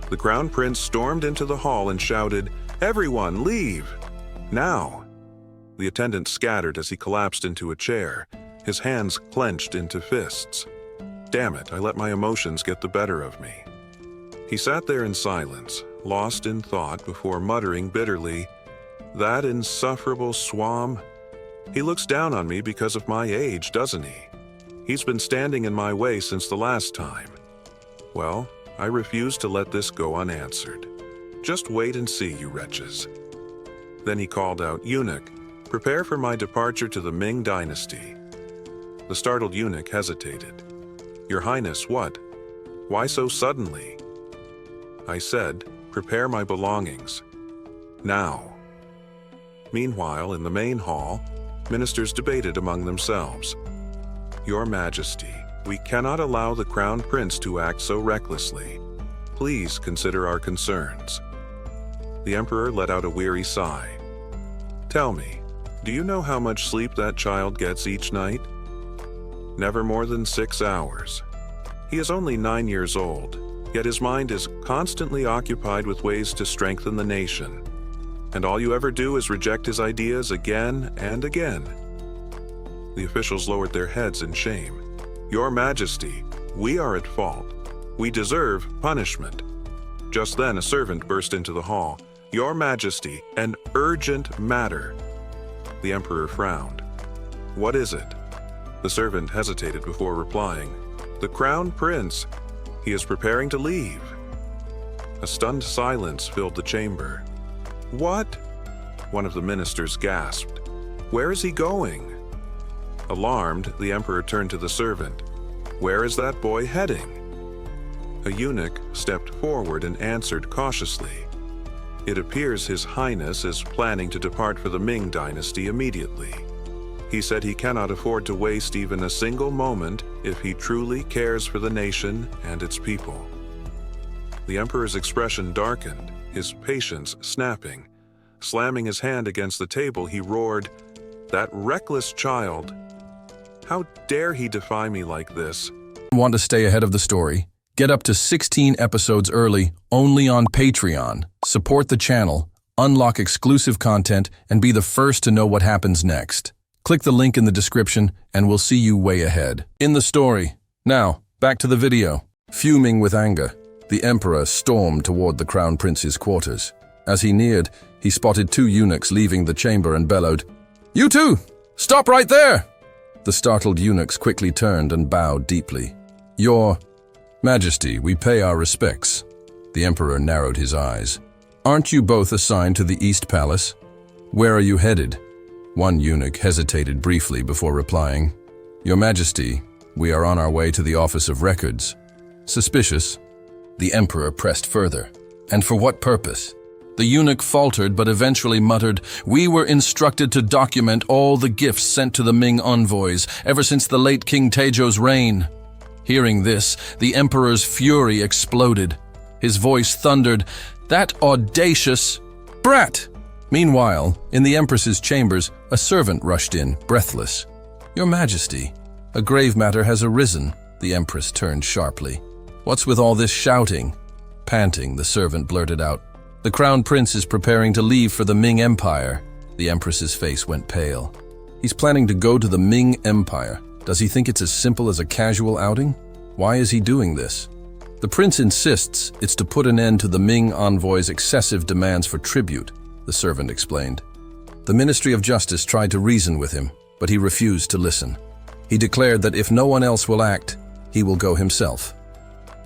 The Crown Prince stormed into the hall and shouted, "Everyone, leave! Now!" The attendants scattered as he collapsed into a chair, his hands clenched into fists. Damn it, I let my emotions get the better of me. He sat there in silence, lost in thought before muttering bitterly, "That insufferable swam. He looks down on me because of my age, doesn't he? He's been standing in my way since the last time. Well, I refuse to let this go unanswered. Just wait and see, you wretches." Then he called out, "Eunuch, prepare for my departure to the Ming Dynasty." The startled eunuch hesitated. "Your Highness, what? Why so suddenly?" I said, "Prepare my belongings. Now." Meanwhile, in the main hall, ministers debated among themselves. "Your Majesty, we cannot allow the Crown Prince to act so recklessly. Please consider our concerns." The Emperor let out a weary sigh. "Tell me, do you know how much sleep that child gets each night? Never more than 6 hours. He is only 9 years old, yet his mind is constantly occupied with ways to strengthen the nation. And all you ever do is reject his ideas again and again." The officials lowered their heads in shame. "Your Majesty, we are at fault. We deserve punishment." Just then a servant burst into the hall. "Your Majesty, an urgent matter." The Emperor frowned. "What is it?" The servant hesitated before replying. "The Crown Prince. He is preparing to leave." A stunned silence filled the chamber. "What?" One of the ministers gasped. "Where is he going?" Alarmed, the Emperor turned to the servant. "Where is that boy heading?" A eunuch stepped forward and answered cautiously. "It appears His Highness is planning to depart for the Ming Dynasty immediately. He said he cannot afford to waste even a single moment if he truly cares for the nation and its people." The Emperor's expression darkened, his patience snapping. Slamming his hand against the table, he roared, "That reckless child! How dare he defy me like this?" Want to stay ahead of the story? Get up to 16 episodes early only on Patreon. Support the channel, unlock exclusive content, and be the first to know what happens next. Click the link in the description and we'll see you way ahead. In the story. Now, back to the video. Fuming with anger, the Emperor stormed toward the Crown Prince's quarters. As he neared, he spotted 2 eunuchs leaving the chamber and bellowed, "You two! Stop right there!" The startled eunuchs quickly turned and bowed deeply. "Your Majesty, we pay our respects." The Emperor narrowed his eyes. "Aren't you both assigned to the East Palace? Where are you headed?" One eunuch hesitated briefly before replying, "Your Majesty, we are on our way to the Office of Records." Suspicious. The Emperor pressed further. "And for what purpose?" The eunuch faltered but eventually muttered, "We were instructed to document all the gifts sent to the Ming envoys ever since the late King Taejo's reign." Hearing this, the Emperor's fury exploded. His voice thundered, "That audacious brat!" Meanwhile, in the Empress's chambers, a servant rushed in, breathless. "Your Majesty, a grave matter has arisen," the Empress turned sharply. "What's with all this shouting?" Panting, the servant blurted out, "The Crown Prince is preparing to leave for the Ming Empire." The Empress's face went pale. "He's planning to go to the Ming Empire. Does he think it's as simple as a casual outing? Why is he doing this?" "The prince insists it's to put an end to the Ming envoy's excessive demands for tribute," the servant explained. "The Ministry of Justice tried to reason with him, but he refused to listen. He declared that if no one else will act, he will go himself."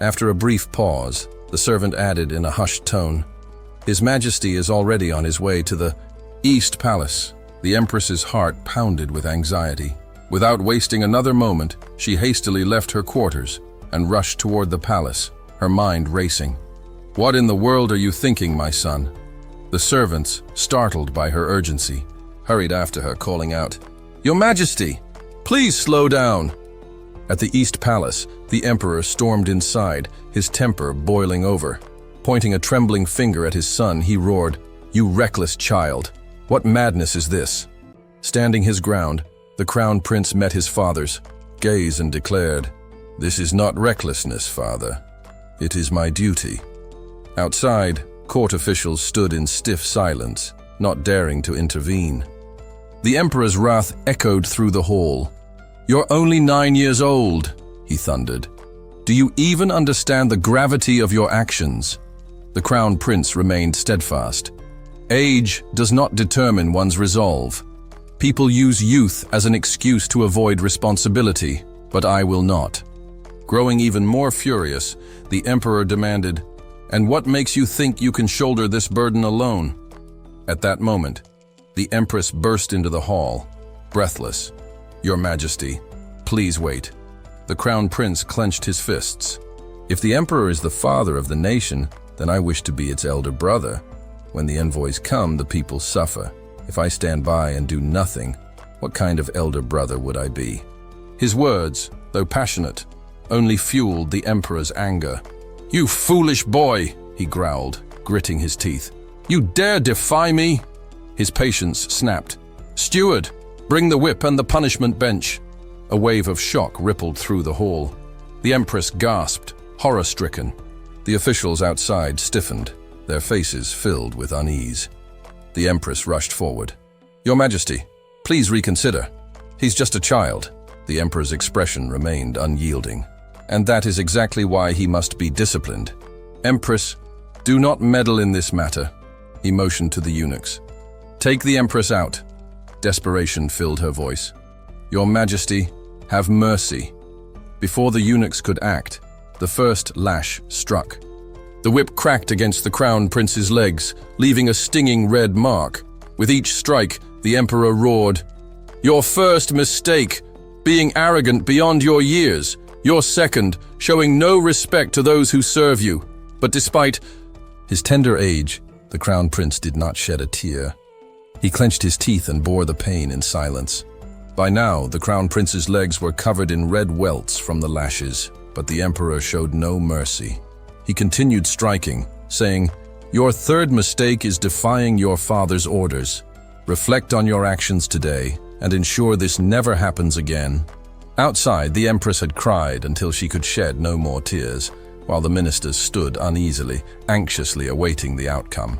After a brief pause, the servant added in a hushed tone, "His Majesty is already on his way to the East Palace." The Empress's heart pounded with anxiety. Without wasting another moment, she hastily left her quarters and rushed toward the palace, her mind racing. "What in the world are you thinking, my son?" The servants, startled by her urgency, hurried after her, calling out, "Your Majesty, please slow down." At the East Palace, the Emperor stormed inside, his temper boiling over. Pointing a trembling finger at his son, he roared, "You reckless child! What madness is this?" Standing his ground, the Crown Prince met his father's gaze and declared, "This is not recklessness, father. It is my duty." Outside, court officials stood in stiff silence, not daring to intervene. The Emperor's wrath echoed through the hall. "You're only 9 years old," he thundered. "Do you even understand the gravity of your actions?" The Crown Prince remained steadfast. "Age does not determine one's resolve. People use youth as an excuse to avoid responsibility, but I will not." Growing even more furious, the Emperor demanded, "And what makes you think you can shoulder this burden alone?" At that moment, the Empress burst into the hall, breathless. "Your Majesty, please wait." The Crown Prince clenched his fists. "If the Emperor is the father of the nation, then I wish to be its elder brother. When the envoys come, the people suffer. If I stand by and do nothing, what kind of elder brother would I be?" His words, though passionate, only fueled the Emperor's anger. "You foolish boy," he growled, gritting his teeth. "You dare defy me?" His patience snapped. "Steward, bring the whip and the punishment bench." A wave of shock rippled through the hall. The Empress gasped, horror-stricken. The officials outside stiffened, their faces filled with unease. The Empress rushed forward. "Your Majesty, please reconsider. He's just a child." The Emperor's expression remained unyielding. "And that is exactly why he must be disciplined. Empress, do not meddle in this matter." He motioned to the eunuchs. "Take the Empress out." Desperation filled her voice. "Your Majesty, have mercy." Before the eunuchs could act, the first lash struck. The whip cracked against the Crown Prince's legs, leaving a stinging red mark. With each strike, the Emperor roared, "Your first mistake, being arrogant beyond your years. Your second, showing no respect to those who serve you." But despite his tender age, the Crown Prince did not shed a tear. He clenched his teeth and bore the pain in silence. By now, the Crown Prince's legs were covered in red welts from the lashes, but the Emperor showed no mercy. He continued striking, saying, "Your third mistake is defying your father's orders. Reflect on your actions today and ensure this never happens again." Outside, the Empress had cried until she could shed no more tears, while the ministers stood uneasily, anxiously awaiting the outcome.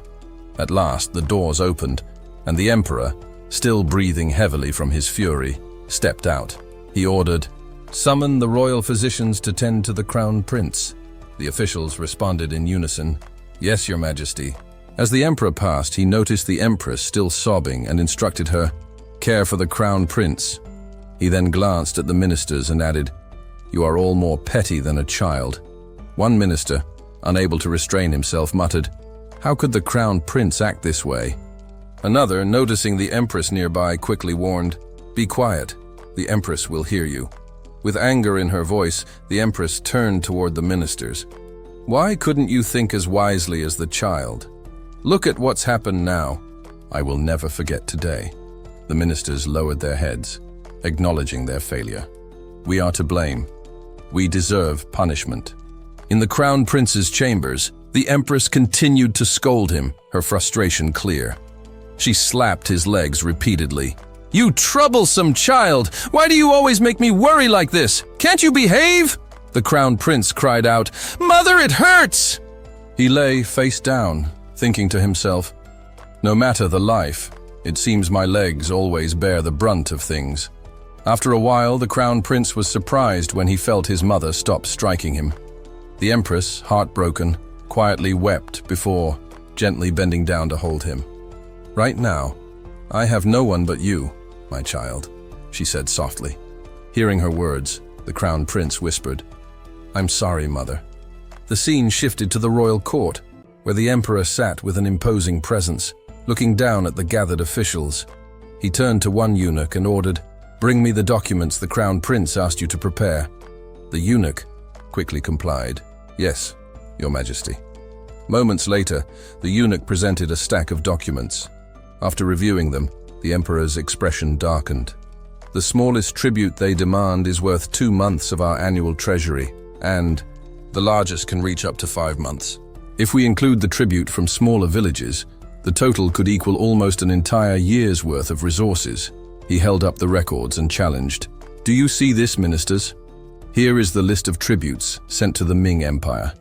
At last, the doors opened, and the Emperor, still breathing heavily from his fury, stepped out. He ordered, "Summon the royal physicians to tend to the Crown Prince." The officials responded in unison, "Yes, Your Majesty." As the Emperor passed, he noticed the Empress still sobbing and instructed her, "Care for the Crown Prince." He then glanced at the ministers and added, "You are all more petty than a child." One minister, unable to restrain himself, muttered, "How could the Crown Prince act this way?" Another, noticing the Empress nearby, quickly warned, "Be quiet. The Empress will hear you." With anger in her voice, the Empress turned toward the ministers. "Why couldn't you think as wisely as the child? Look at what's happened now." "I will never forget today." The ministers lowered their heads, acknowledging their failure. "We are to blame. We deserve punishment." In the Crown Prince's chambers, the Empress continued to scold him, her frustration clear. She slapped his legs repeatedly. "You troublesome child! Why do you always make me worry like this? Can't you behave?" The Crown Prince cried out, "Mother, it hurts!" He lay face down, thinking to himself, "No matter the life, it seems my legs always bear the brunt of things." After a while, the Crown Prince was surprised when he felt his mother stop striking him. The Empress, heartbroken, quietly wept before gently bending down to hold him. "Right now, I have no one but you, my child," she said softly. Hearing her words, the Crown Prince whispered, "I'm sorry, Mother." The scene shifted to the royal court, where the Emperor sat with an imposing presence, looking down at the gathered officials. He turned to one eunuch and ordered, "Bring me the documents the Crown Prince asked you to prepare." The eunuch quickly complied, "Yes, Your Majesty." Moments later, the eunuch presented a stack of documents. After reviewing them, the Emperor's expression darkened. "The smallest tribute they demand is worth 2 months of our annual treasury, and the largest can reach up to 5 months. If we include the tribute from smaller villages, the total could equal almost an entire year's worth of resources." He held up the records and challenged, "Do you see this, ministers? Here is the list of tributes sent to the Ming Empire.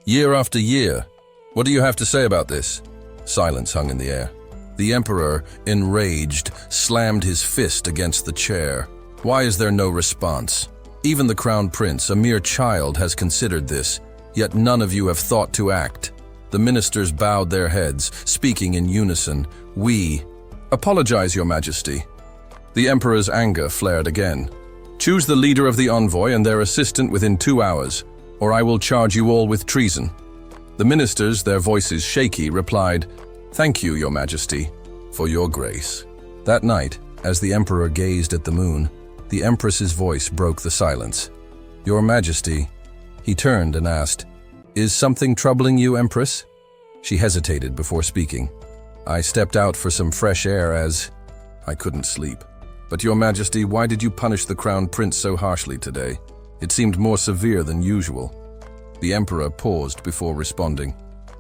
Year after year. What do you have to say about this?" Silence hung in the air. The Emperor, enraged, slammed his fist against the chair. "Why is there no response? Even the Crown Prince, a mere child, has considered this, yet none of you have thought to act." The ministers bowed their heads, speaking in unison, "We apologize, Your Majesty." The Emperor's anger flared again. "Choose the leader of the envoy and their assistant within 2 hours, or I will charge you all with treason." The ministers, their voices shaky, replied, "Thank you, Your Majesty, for your grace." That night, as the Emperor gazed at the moon, the Empress's voice broke the silence. "Your Majesty," he turned and asked, "Is something troubling you, Empress?" She hesitated before speaking. "I stepped out for some fresh air as I couldn't sleep." "But Your Majesty, why did you punish the Crown Prince so harshly today? It seemed more severe than usual." The Emperor paused before responding.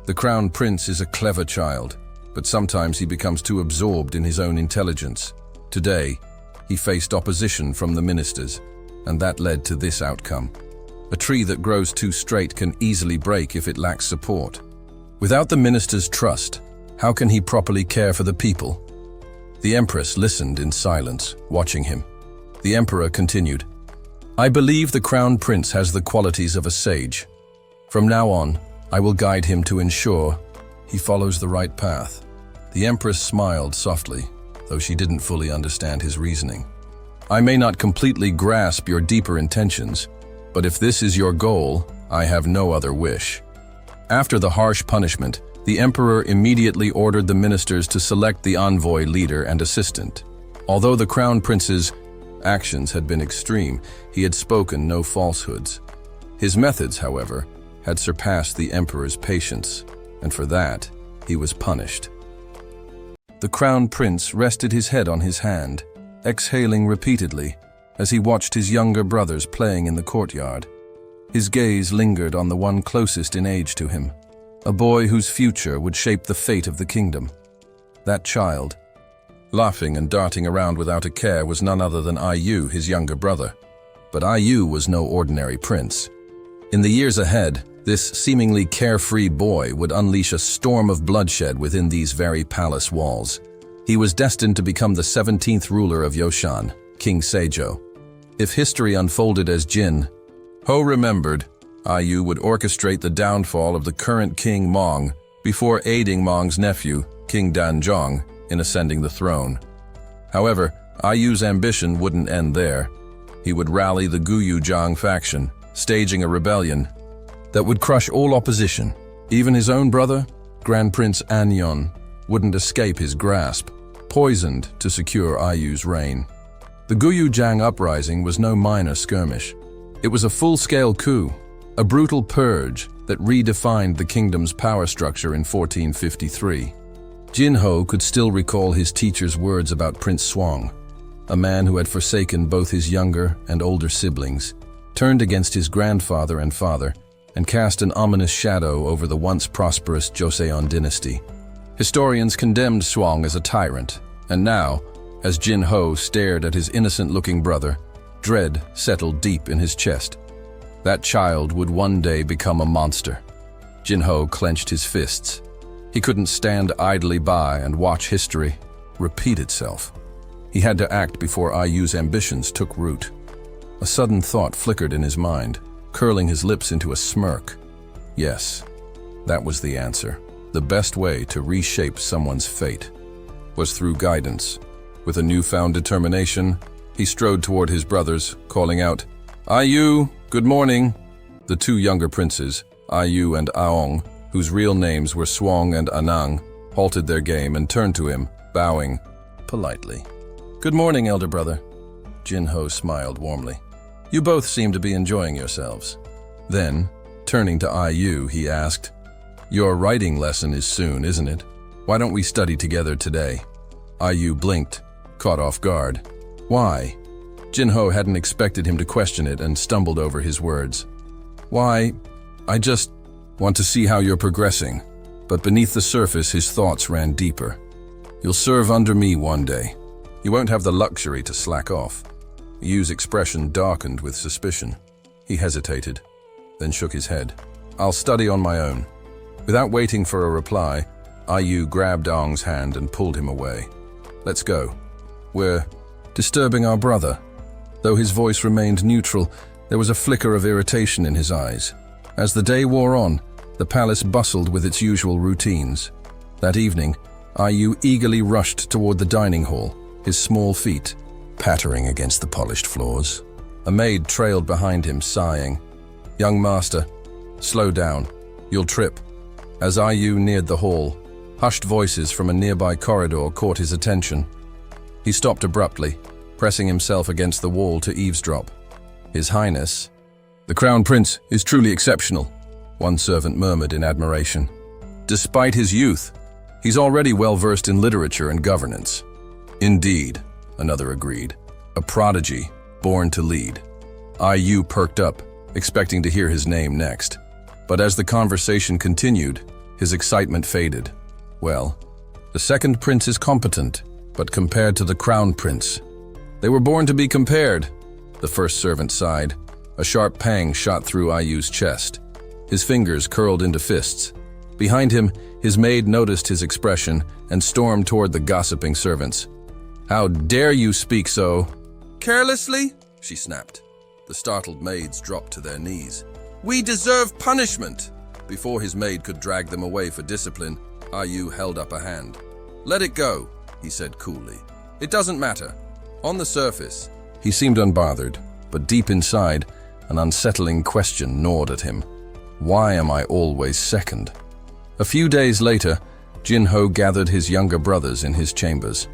"The Crown Prince is a clever child, but sometimes he becomes too absorbed in his own intelligence. Today, he faced opposition from the ministers, and that led to this outcome. A tree that grows too straight can easily break if it lacks support. Without the ministers' trust, how can he properly care for the people?" The Empress listened in silence, watching him. The Emperor continued, "I believe the Crown Prince has the qualities of a sage. From now on, I will guide him to ensure he follows the right path." The Empress smiled softly, though she didn't fully understand his reasoning. "I may not completely grasp your deeper intentions, but if this is your goal, I have no other wish." After the harsh punishment, the Emperor immediately ordered the ministers to select the envoy leader and assistant. Although the Crown Prince's actions had been extreme, he had spoken no falsehoods. His methods, however, had surpassed the Emperor's patience, and for that, he was punished. The Crown Prince rested his head on his hand, exhaling repeatedly as he watched his younger brothers playing in the courtyard. His gaze lingered on the one closest in age to him, a boy whose future would shape the fate of the kingdom. That child, laughing and darting around without a care, was none other than Iu, his younger brother. But Iu was no ordinary prince. In the years ahead, this seemingly carefree boy would unleash a storm of bloodshed within these very palace walls. He was destined to become the 17th ruler of Yoshan, King Seijo. If history unfolded as Jin Ho remembered, Iu would orchestrate the downfall of the current King Mong before aiding Mong's nephew, King Danzhong, in ascending the throne. However, Iu's ambition wouldn't end there. He would rally the Guyujiang faction, staging a rebellion that would crush all opposition. Even his own brother, Grand Prince Anyon, wouldn't escape his grasp, poisoned to secure Iu's reign. The Guyujiang uprising was no minor skirmish. It was a full-scale coup, a brutal purge that redefined the kingdom's power structure in 1453. Jinho could still recall his teacher's words about Prince Shuang, a man who had forsaken both his younger and older siblings, turned against his grandfather and father, and cast an ominous shadow over the once prosperous Joseon dynasty. Historians condemned Shuang as a tyrant, and now, As Jin-ho stared at his innocent-looking brother, dread settled deep in his chest. That child would one day become a monster. Jin-ho clenched his fists. He couldn't stand idly by and watch history repeat itself. He had to act before IU's ambitions took root. A sudden thought flickered in his mind, curling his lips into a smirk. Yes, that was the answer. The best way to reshape someone's fate was through guidance. With a newfound determination, he strode toward his brothers, calling out, "IU, good morning." The two younger princes, IU and Aong, whose real names were Swong and Anang, halted their game and turned to him, bowing politely. "Good morning, elder brother." Jin-ho smiled warmly. "You both seem to be enjoying yourselves." Then, turning to IU, he asked, "Your writing lesson is soon, isn't it? Why don't we study together today?" IU blinked, caught off guard. "Why?" Jin-ho hadn't expected him to question it and stumbled over his words. "Why, I just want to see how you're progressing." But beneath the surface, his thoughts ran deeper. "You'll serve under me one day. You won't have the luxury to slack off." Yu's expression darkened with suspicion. He hesitated, then shook his head. "I'll study on my own." Without waiting for a reply, IU grabbed Aong's hand and pulled him away. "Let's go. We're disturbing our brother." Though his voice remained neutral, there was a flicker of irritation in his eyes. As the day wore on, the palace bustled with its usual routines. That evening, IU eagerly rushed toward the dining hall, his small feet pattering against the polished floors. A maid trailed behind him, sighing. "Young master, slow down. You'll trip." As IU neared the hall, hushed voices from a nearby corridor caught his attention. He stopped abruptly, pressing himself against the wall to eavesdrop. "His Highness." "The Crown Prince is truly exceptional," one servant murmured in admiration. "Despite his youth, he's already well-versed in literature and governance." "Indeed," another agreed. "A prodigy, born to lead." IU perked up, expecting to hear his name next. But as the conversation continued, his excitement faded. "Well, the second prince is competent, but compared to the Crown Prince, they were born to be compared," the first servant sighed. A sharp pang shot through IU's chest. His fingers curled into fists. Behind him, his maid noticed his expression and stormed toward the gossiping servants. "How dare you speak so?" "Carelessly?" she snapped. The startled maids dropped to their knees. "We deserve punishment!" Before his maid could drag them away for discipline, IU held up a hand. "Let it go," he said coolly. "It doesn't matter." On the surface, he seemed unbothered, but deep inside, an unsettling question gnawed at him. Why am I always second? A few days later, Jin-ho gathered his younger brothers in his chambers.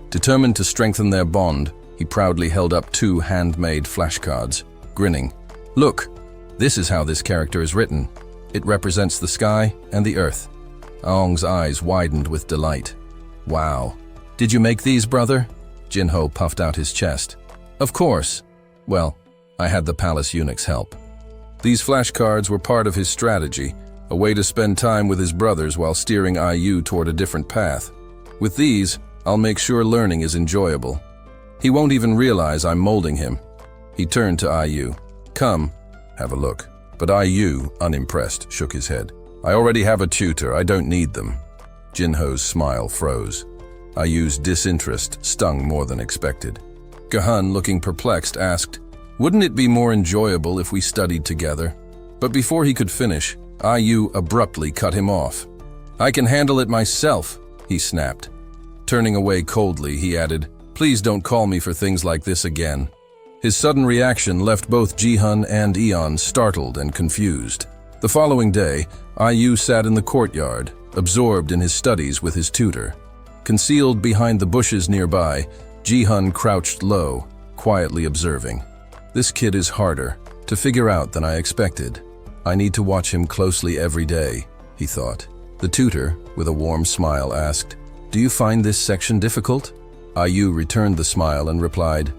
Determined to strengthen their bond, he proudly held up 2 handmade flashcards, grinning. "Look, this is how this character is written. It represents the sky and the earth." Aong's eyes widened with delight. "Wow. Did you make these, brother?" Jin-ho puffed out his chest. "Of course. Well, I had the palace eunuch's help." These flashcards were part of his strategy, a way to spend time with his brothers while steering IU toward a different path. "With these, I'll make sure learning is enjoyable. He won't even realize I'm molding him." He turned to IU. "Come, have a look." But IU, unimpressed, shook his head. "I already have a tutor, I don't need them." Jin-ho's smile froze. IU's disinterest stung more than expected. Gahan, looking perplexed, asked, "Wouldn't it be more enjoyable if we studied together?" But before he could finish, IU abruptly cut him off. "I can handle it myself," he snapped. Turning away coldly, he added, "Please don't call me for things like this again." His sudden reaction left both Jihan and Eon startled and confused. The following day, IU sat in the courtyard, absorbed in his studies with his tutor. Concealed behind the bushes nearby, Jihan crouched low, quietly observing. "This kid is harder to figure out than I expected. I need to watch him closely every day," he thought. The tutor, with a warm smile, asked, "Do you find this section difficult?" IU returned the smile and replied,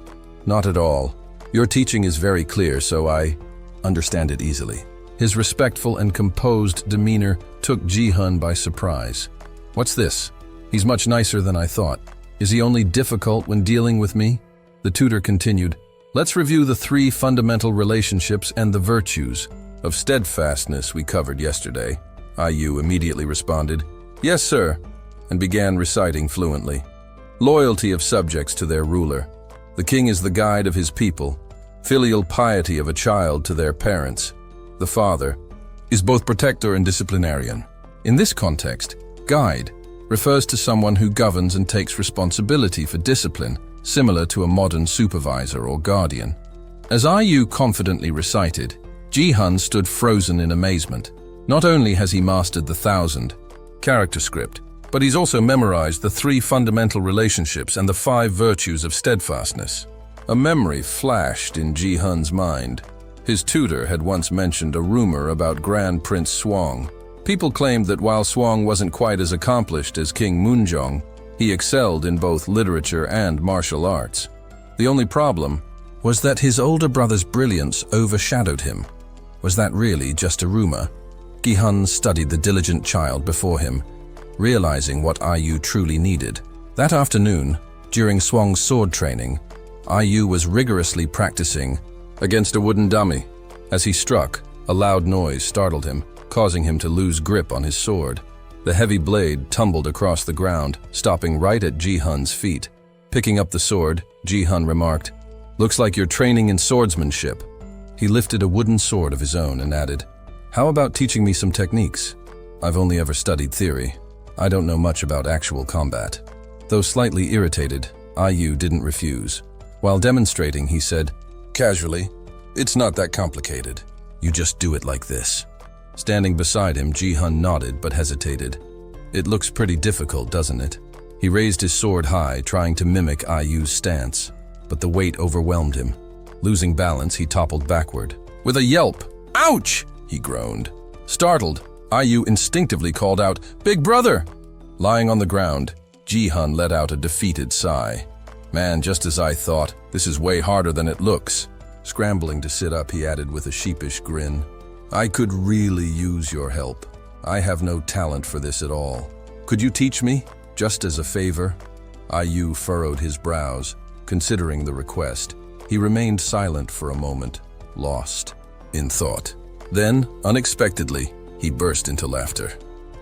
"Not at all. Your teaching is very clear, so I understand it easily." His respectful and composed demeanor took Jihan by surprise. "What's this? He's much nicer than I thought." Is he only difficult when dealing with me? The tutor continued, let's review the 3 fundamental relationships and the virtues of steadfastness we covered yesterday. IU immediately responded, yes, sir, and began reciting fluently. Loyalty of subjects to their ruler. The king is the guide of his people. Filial piety of a child to their parents. The father is both protector and disciplinarian. In this context, guide refers to someone who governs and takes responsibility for discipline, similar to a modern supervisor or guardian. As IU confidently recited, Ji-hun stood frozen in amazement. Not only has he mastered the 1,000-character script, but he's also memorized the 3 fundamental relationships and the 5 virtues of steadfastness. A memory flashed in Ji-hun's mind. His tutor had once mentioned a rumor about Grand Prince Swang. People claimed that while Swang wasn't quite as accomplished as King Moonjong, he excelled in both literature and martial arts. The only problem was that his older brother's brilliance overshadowed him. Was that really just a rumor? Gi-hun studied the diligent child before him, realizing what IU truly needed. That afternoon, during Swang's sword training, IU was rigorously practicing against a wooden dummy. As he struck, a loud noise startled him, causing him to lose grip on his sword. The heavy blade tumbled across the ground, stopping right at Ji-hun's feet. Picking up the sword, Ji-hun remarked, looks like you're training in swordsmanship. He lifted a wooden sword of his own and added, how about teaching me some techniques? I've only ever studied theory. I don't know much about actual combat. Though slightly irritated, IU didn't refuse. While demonstrating, he said, casually, it's not that complicated. You just do it like this. Standing beside him, Ji-hun nodded but hesitated. It looks pretty difficult, doesn't it? He raised his sword high, trying to mimic IU's stance, but the weight overwhelmed him. Losing balance, he toppled backward. With a yelp, ouch! He groaned. Startled, IU instinctively called out, big brother! Lying on the ground, Ji-hun let out a defeated sigh. Man, just as I thought, this is way harder than it looks. Scrambling to sit up, he added with a sheepish grin, I could really use your help. I have no talent for this at all. Could you teach me, just as a favor? IU furrowed his brows, considering the request. He remained silent for a moment, lost in thought. Then, unexpectedly, he burst into laughter.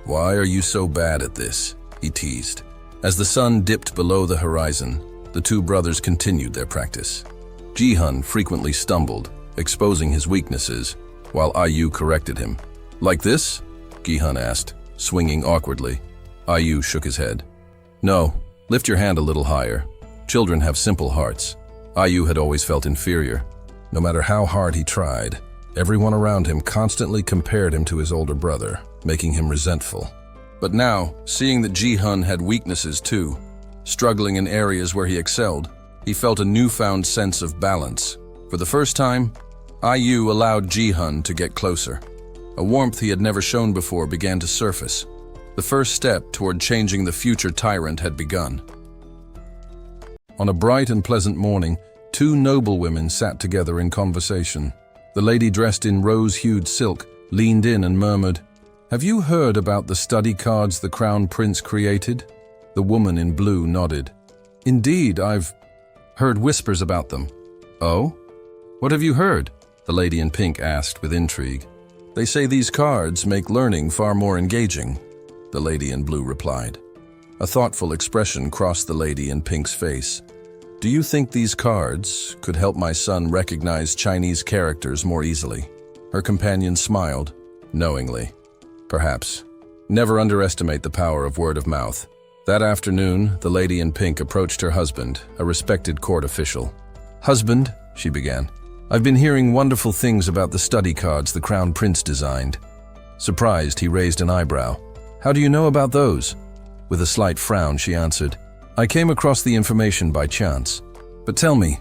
Why are you so bad at this? He teased. As the sun dipped below the horizon, the 2 brothers continued their practice. Ji-hun frequently stumbled, exposing his weaknesses, while IU corrected him. Like this? Gi-hun asked, swinging awkwardly. IU shook his head. No, lift your hand a little higher. Children have simple hearts. IU had always felt inferior. No matter how hard he tried, everyone around him constantly compared him to his older brother, making him resentful. But now, seeing that Ji-hun had weaknesses too, struggling in areas where he excelled, he felt a newfound sense of balance. For the first time, IU allowed Ji-hun to get closer. A warmth he had never shown before began to surface. The first step toward changing the future tyrant had begun. On a bright and pleasant morning, 2 noblewomen sat together in conversation. The lady dressed in rose-hued silk leaned in and murmured, have you heard about the study cards the Crown Prince created? The woman in blue nodded. Indeed, I've heard whispers about them. Oh? What have you heard? The lady in pink asked with intrigue. They say these cards make learning far more engaging, the lady in blue replied. A thoughtful expression crossed the lady in pink's face. Do you think these cards could help my son recognize Chinese characters more easily? Her companion smiled, knowingly. Perhaps. Never underestimate the power of word of mouth. That afternoon, the lady in pink approached her husband, a respected court official. Husband, she began, I've been hearing wonderful things about the study cards the Crown Prince designed. Surprised, he raised an eyebrow. How do you know about those? With a slight frown, she answered, I came across the information by chance. But tell me,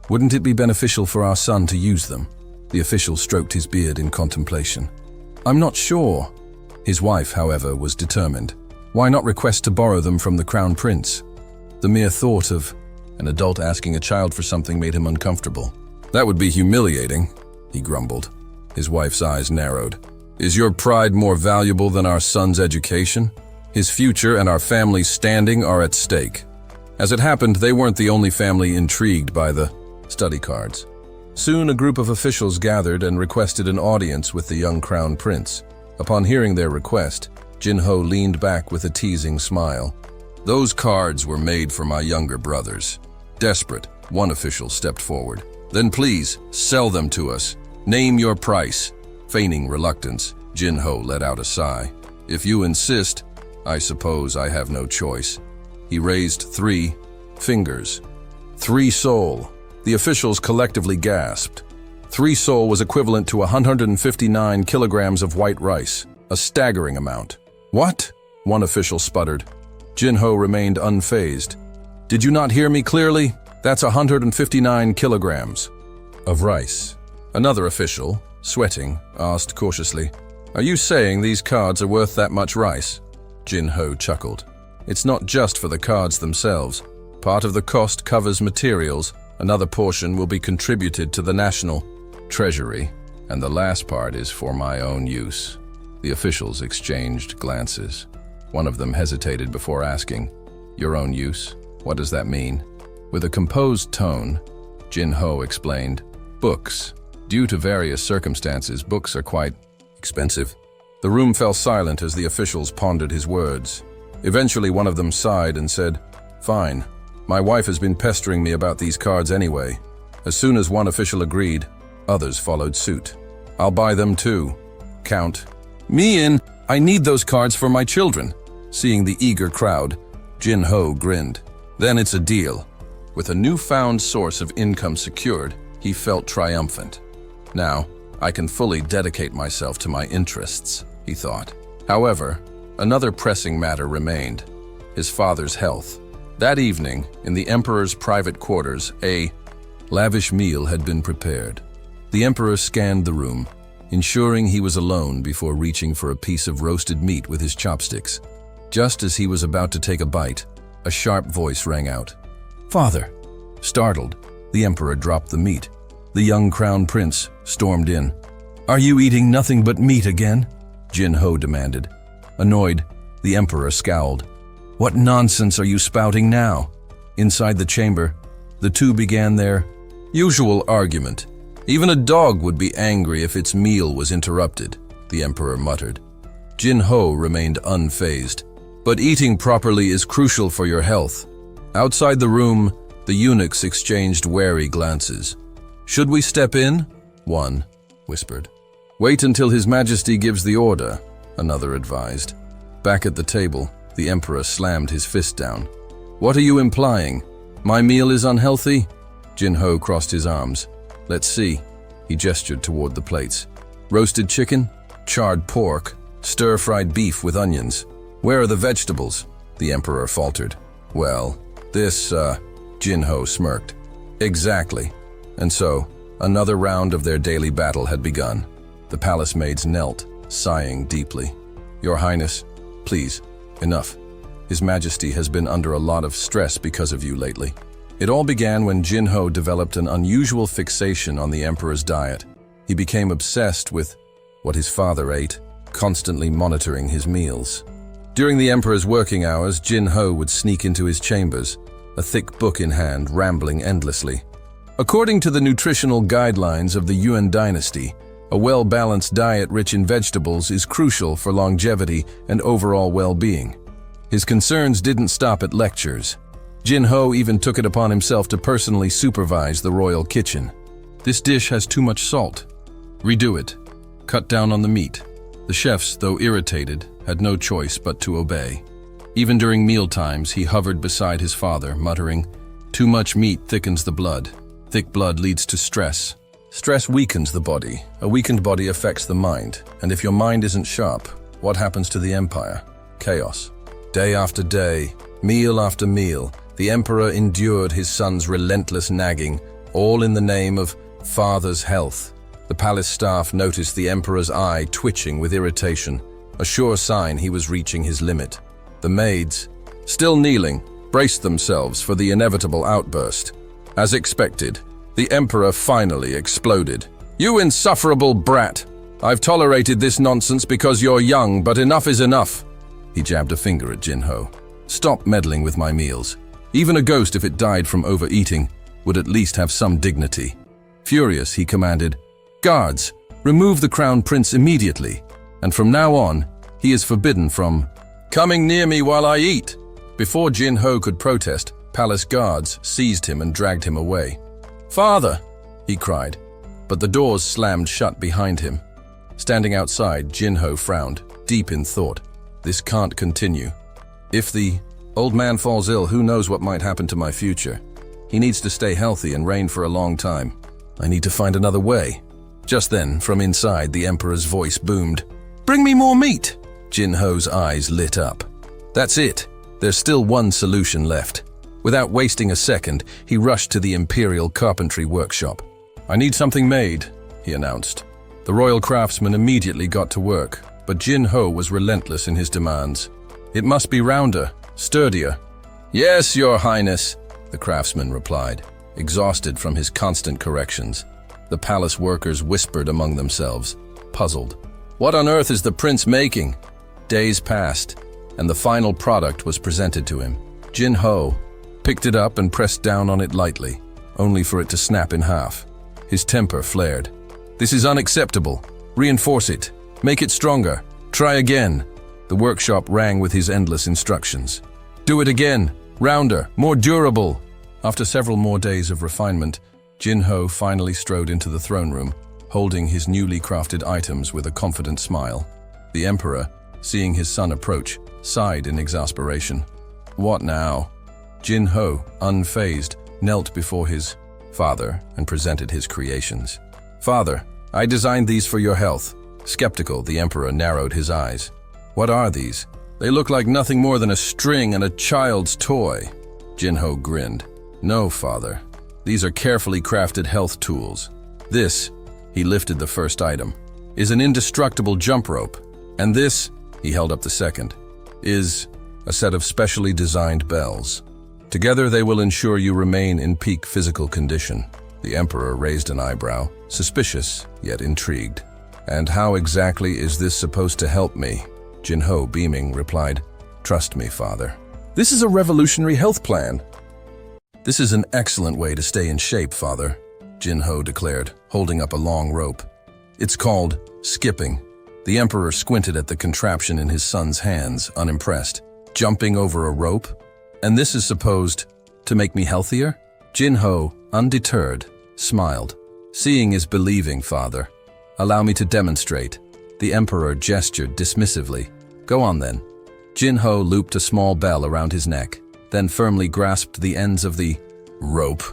wouldn't it be beneficial for our son to use them? The official stroked his beard in contemplation. I'm not sure. His wife, however, was determined. Why not request to borrow them from the Crown Prince? The mere thought of an adult asking a child for something made him uncomfortable. That would be humiliating, he grumbled. His wife's eyes narrowed. Is your pride more valuable than our son's education? His future and our family's standing are at stake. As it happened, they weren't the only family intrigued by the study cards. Soon a group of officials gathered and requested an audience with the young crown prince. Upon hearing their request, Jin-ho leaned back with a teasing smile. "Those cards were made for my younger brothers." Desperate, one official stepped forward. "Then please, sell them to us. Name your price." Feigning reluctance, Jin-ho let out a sigh. "If you insist, I suppose I have no choice." He raised 3 fingers. 3 sol. The officials collectively gasped. 3 sol was equivalent to 159 kilograms of white rice, a staggering amount. "What?" one official sputtered. Jin-ho remained unfazed. "Did you not hear me clearly? That's 159 kilograms of rice." Another official, sweating, asked cautiously, "Are you saying these cards are worth that much rice?" Jin-ho chuckled. "It's not just for the cards themselves. Part of the cost covers materials, another portion will be contributed to the national treasury, and the last part is for my own use." The officials exchanged glances. One of them hesitated before asking, "Your own use? What does that mean?" With a composed tone, Jin-ho explained, "Books. Due to various circumstances, books are quite expensive." The room fell silent as the officials pondered his words. Eventually, one of them sighed and said, "Fine. My wife has been pestering me about these cards anyway." As soon as one official agreed, others followed suit. "I'll buy them too." "Count me in. I need those cards for my children." Seeing the eager crowd, Jin-ho grinned. "Then it's a deal." With a newfound source of income secured, he felt triumphant. "Now, I can fully dedicate myself to my interests," he thought. However, another pressing matter remained: his father's health. That evening, in the emperor's private quarters, a lavish meal had been prepared. The emperor scanned the room, ensuring he was alone before reaching for a piece of roasted meat with his chopsticks. Just as he was about to take a bite, a sharp voice rang out. "Father!" Startled, the emperor dropped the meat. The young crown prince stormed in. "Are you eating nothing but meat again?" Jin-ho demanded. Annoyed, the emperor scowled. "What nonsense are you spouting now?" Inside the chamber, the two began their usual argument. "Even a dog would be angry if its meal was interrupted," the emperor muttered. Jin-ho remained unfazed. "But eating properly is crucial for your health." Outside the room, the eunuchs exchanged wary glances. "Should we step in?" one whispered. "Wait until His Majesty gives the order," another advised. Back at the table, the emperor slammed his fist down. "What are you implying? My meal is unhealthy?" Jin-ho crossed his arms. "Let's see." He gestured toward the plates. "Roasted chicken, charred pork, stir-fried beef with onions. Where are the vegetables?" the emperor faltered. "Well, this, Jin-ho smirked. "Exactly." And so, another round of their daily battle had begun. The palace maids knelt, sighing deeply. "Your Highness, please, enough. His Majesty has been under a lot of stress because of you lately." It all began when Jin-ho developed an unusual fixation on the emperor's diet. He became obsessed with what his father ate, constantly monitoring his meals. During the emperor's working hours, Jin-ho would sneak into his chambers, a thick book in hand, rambling endlessly. According to the nutritional guidelines of the Yuan dynasty, a well-balanced diet rich in vegetables is crucial for longevity and overall well-being. His concerns didn't stop at lectures. Jin-ho even took it upon himself to personally supervise the royal kitchen. "This dish has too much salt. Redo it. Cut down on the meat." The chefs, though irritated, had no choice but to obey. Even during mealtimes, he hovered beside his father, muttering, "Too much meat thickens the blood. Thick blood leads to stress. Stress weakens the body. A weakened body affects the mind. And if your mind isn't sharp, what happens to the empire? Chaos." Day after day, meal after meal, the emperor endured his son's relentless nagging, all in the name of father's health. The palace staff noticed the emperor's eye twitching with irritation, a sure sign he was reaching his limit. The maids, still kneeling, braced themselves for the inevitable outburst. As expected, the emperor finally exploded. "You insufferable brat! I've tolerated this nonsense because you're young, but enough is enough." He jabbed a finger at Jin-ho. "Stop meddling with my meals. Even a ghost, if it died from overeating, would at least have some dignity. Furious, he commanded, "Guards, remove the crown prince immediately, and from now on, he is forbidden from coming near me while I eat." Before Jin-ho could protest, palace guards seized him and dragged him away. "Father!" he cried, but the doors slammed shut behind him. Standing outside, Jin-ho frowned, deep in thought. This can't continue. If the old man falls ill, who knows what might happen to my future? He needs to stay healthy and reign for a long time. I need to find another way. Just then, from inside, the emperor's voice boomed. "Bring me more meat!" Jin-ho's eyes lit up. That's it. There's still one solution left. Without wasting a second, he rushed to the imperial carpentry workshop. "I need something made," he announced. The royal craftsman immediately got to work, but Jin-ho was relentless in his demands. "It must be rounder, sturdier." "Yes, your highness," the craftsman replied, exhausted from his constant corrections. The palace workers whispered among themselves, puzzled. What on earth is the prince making? Days passed, and the final product was presented to him. Jin-ho picked it up and pressed down on it lightly, only for it to snap in half. His temper flared. "This is unacceptable. Reinforce it. Make it stronger. Try again." The workshop rang with his endless instructions. "Do it again. Rounder. More durable." After several more days of refinement, Jin-ho finally strode into the throne room, holding his newly crafted items with a confident smile. The emperor, seeing his son approach, sighed in exasperation. "What now?" Jin-ho, unfazed, knelt before his father and presented his creations. "Father, I designed these for your health." Skeptical, the emperor narrowed his eyes. "What are these? They look like nothing more than a string and a child's toy." Jin-ho grinned. "No, father. These are carefully crafted health tools. This," he lifted the first item, "is an indestructible jump rope. And this," he held up the second, "is a set of specially designed bells. Together they will ensure you remain in peak physical condition." The emperor raised an eyebrow, suspicious yet intrigued. "And how exactly is this supposed to help me?" Jin-ho, beaming, replied, "Trust me, father. This is a revolutionary health plan." "This is an excellent way to stay in shape, father," Jin-ho declared, holding up a long rope. "It's called skipping." The emperor squinted at the contraption in his son's hands, unimpressed. "Jumping over a rope? And this is supposed to make me healthier?" Jin-ho, undeterred, smiled. "Seeing is believing, father. Allow me to demonstrate." The emperor gestured dismissively. "Go on then." Jin-ho looped a small bell around his neck, then firmly grasped the ends of the rope.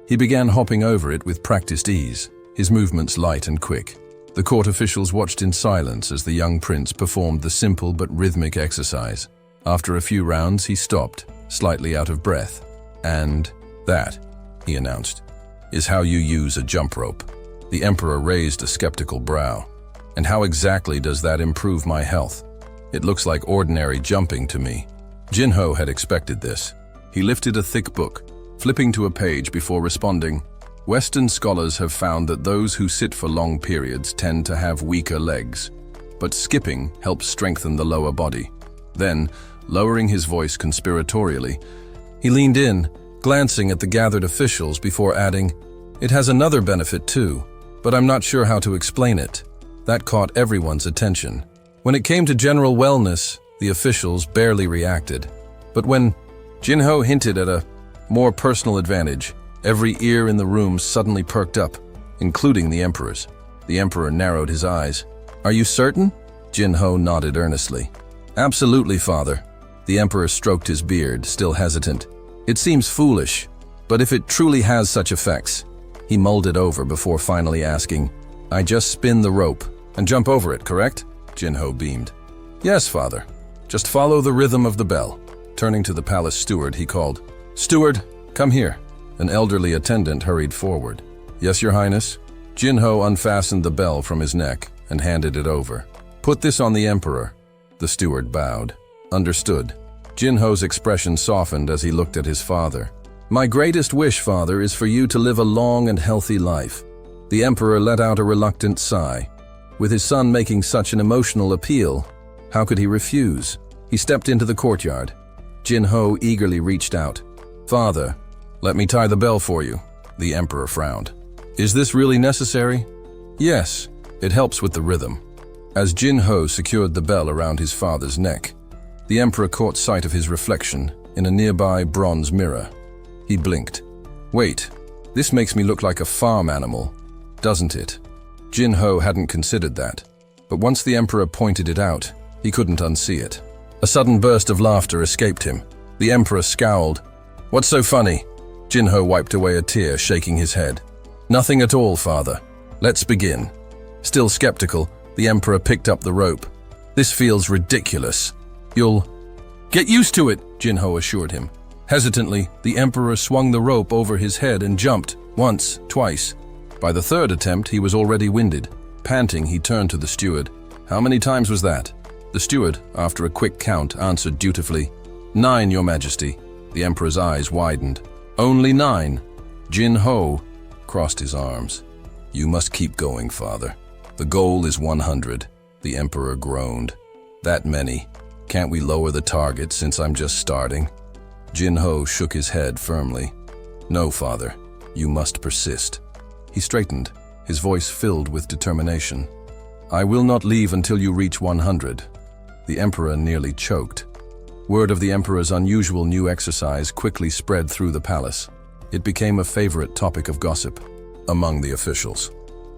He began hopping over it with practiced ease, his movements light and quick. The court officials watched in silence as the young prince performed the simple but rhythmic exercise. After a few rounds, he stopped, slightly out of breath. "And that," he announced, "is how you use a jump rope." The emperor raised a skeptical brow. "And how exactly does that improve my health? It looks like ordinary jumping to me." Jin-ho had expected this. He lifted a thick book, flipping to a page before responding. "Western scholars have found that those who sit for long periods tend to have weaker legs, but skipping helps strengthen the lower body." Then, lowering his voice conspiratorially, he leaned in, glancing at the gathered officials before adding, "It has another benefit too, but I'm not sure how to explain it." That caught everyone's attention. When it came to general wellness, the officials barely reacted. But when Jin-ho hinted at a more personal advantage, every ear in the room suddenly perked up, including the emperor's. The emperor narrowed his eyes. "Are you certain?" Jin-ho nodded earnestly. "Absolutely, father." The emperor stroked his beard, still hesitant. "It seems foolish, but if it truly has such effects." He mulled it over before finally asking, "I just spin the rope and jump over it, correct?" Jin-ho beamed. "Yes, father. Just follow the rhythm of the bell." Turning to the palace steward, he called, "Steward, come here." An elderly attendant hurried forward. "Yes, your highness." Jin-ho unfastened the bell from his neck and handed it over. "Put this on the emperor." The steward bowed. "Understood." Jin-ho's expression softened as he looked at his father. "My greatest wish, father, is for you to live a long and healthy life." The emperor let out a reluctant sigh. With his son making such an emotional appeal, how could he refuse? He stepped into the courtyard. Jin-ho eagerly reached out. Father, let me tie the bell for you, the emperor frowned. Is this really necessary? Yes, it helps with the rhythm. As Jin-ho secured the bell around his father's neck, the emperor caught sight of his reflection in a nearby bronze mirror. He blinked. Wait, this makes me look like a farm animal, doesn't it? Jin-ho hadn't considered that, but once the emperor pointed it out, he couldn't unsee it. A sudden burst of laughter escaped him. The emperor scowled. What's so funny? Jin-ho wiped away a tear, shaking his head. Nothing at all, father. Let's begin. Still skeptical, the emperor picked up the rope. This feels ridiculous. You'll get used to it, Jin-ho assured him. Hesitantly, the emperor swung the rope over his head and jumped, once, twice. By the third attempt, he was already winded. Panting, he turned to the steward. How many times was that? The steward, after a quick count, answered dutifully. 9, Your Majesty. The emperor's eyes widened. Only 9. Jin-ho crossed his arms. You must keep going, father. The goal is 100. The emperor groaned. That many. Can't we lower the target since I'm just starting? Jin-ho shook his head firmly. No, father. You must persist. He straightened, his voice filled with determination. I will not leave until you reach 100. The emperor nearly choked. Word of the emperor's unusual new exercise quickly spread through the palace. It became a favorite topic of gossip among the officials.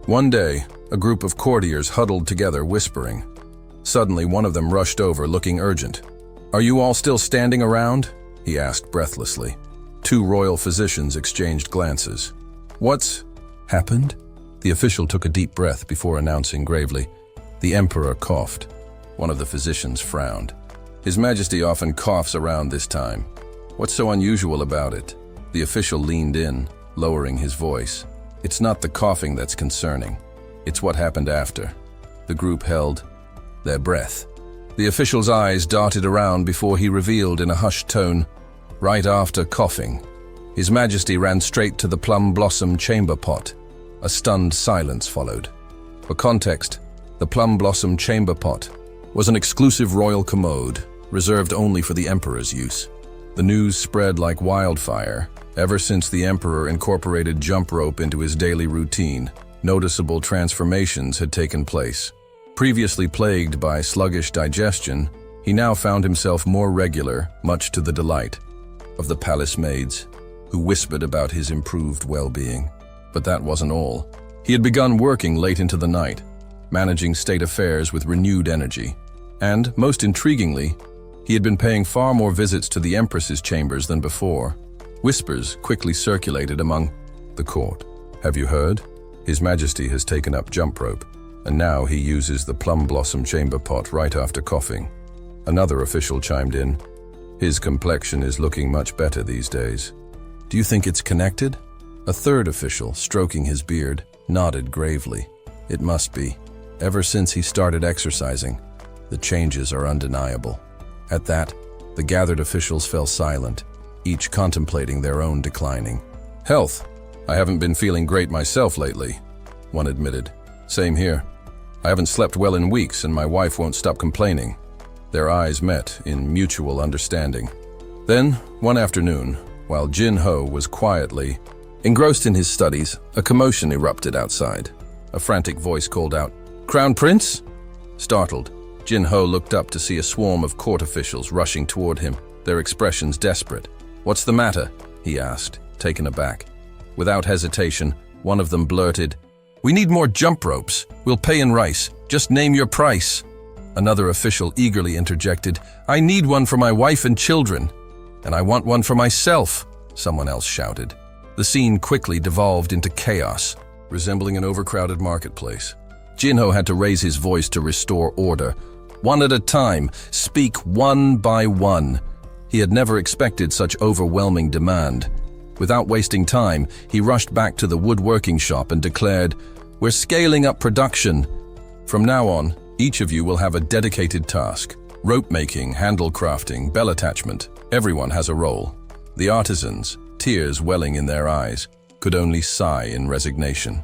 One day, a group of courtiers huddled together, whispering. Suddenly, one of them rushed over, looking urgent. Are you all still standing around? He asked breathlessly. 2 royal physicians exchanged glances. What's happened? The official took a deep breath before announcing gravely. The emperor coughed. One of the physicians frowned. His Majesty often coughs around this time. What's so unusual about it? The official leaned in, lowering his voice. It's not the coughing that's concerning. It's what happened after. The group held their breath. The official's eyes darted around before he revealed in a hushed tone, right after coughing. His Majesty ran straight to the plum blossom chamber pot. A stunned silence followed. For context, the plum blossom chamber pot was an exclusive royal commode, reserved only for the emperor's use. The news spread like wildfire. Ever since the emperor incorporated jump rope into his daily routine, noticeable transformations had taken place. Previously plagued by sluggish digestion, he now found himself more regular, much to the delight of the palace maids, who whispered about his improved well-being. But that wasn't all. He had begun working late into the night, managing state affairs with renewed energy. And, most intriguingly, he had been paying far more visits to the Empress's chambers than before. Whispers quickly circulated among the court. Have you heard? His Majesty has taken up jump rope, and now he uses the plum blossom chamber pot right after coughing. Another official chimed in. His complexion is looking much better these days. Do you think it's connected? A third official, stroking his beard, nodded gravely. It must be. Ever since he started exercising, the changes are undeniable. At that, the gathered officials fell silent, each contemplating their own declining health. I haven't been feeling great myself lately, one admitted. Same here. I haven't slept well in weeks and my wife won't stop complaining. Their eyes met in mutual understanding. Then, one afternoon, while Jin-ho was quietly engrossed in his studies, a commotion erupted outside. A frantic voice called out, "Crown Prince?" Startled, Jin-ho looked up to see a swarm of court officials rushing toward him, their expressions desperate. "What's the matter?" he asked, taken aback. Without hesitation, one of them blurted, "We need more jump ropes. We'll pay in rice. Just name your price." Another official eagerly interjected, "I need one for my wife and children." "And I want one for myself," someone else shouted. The scene quickly devolved into chaos, resembling an overcrowded marketplace. Jin-ho had to raise his voice to restore order. One at a time, speak one by one. He had never expected such overwhelming demand. Without wasting time, he rushed back to the woodworking shop and declared, "We're scaling up production. From now on, each of you will have a dedicated task. Rope making, handle crafting, bell attachment. Everyone has a role." The artisans, tears welling in their eyes, could only sigh in resignation.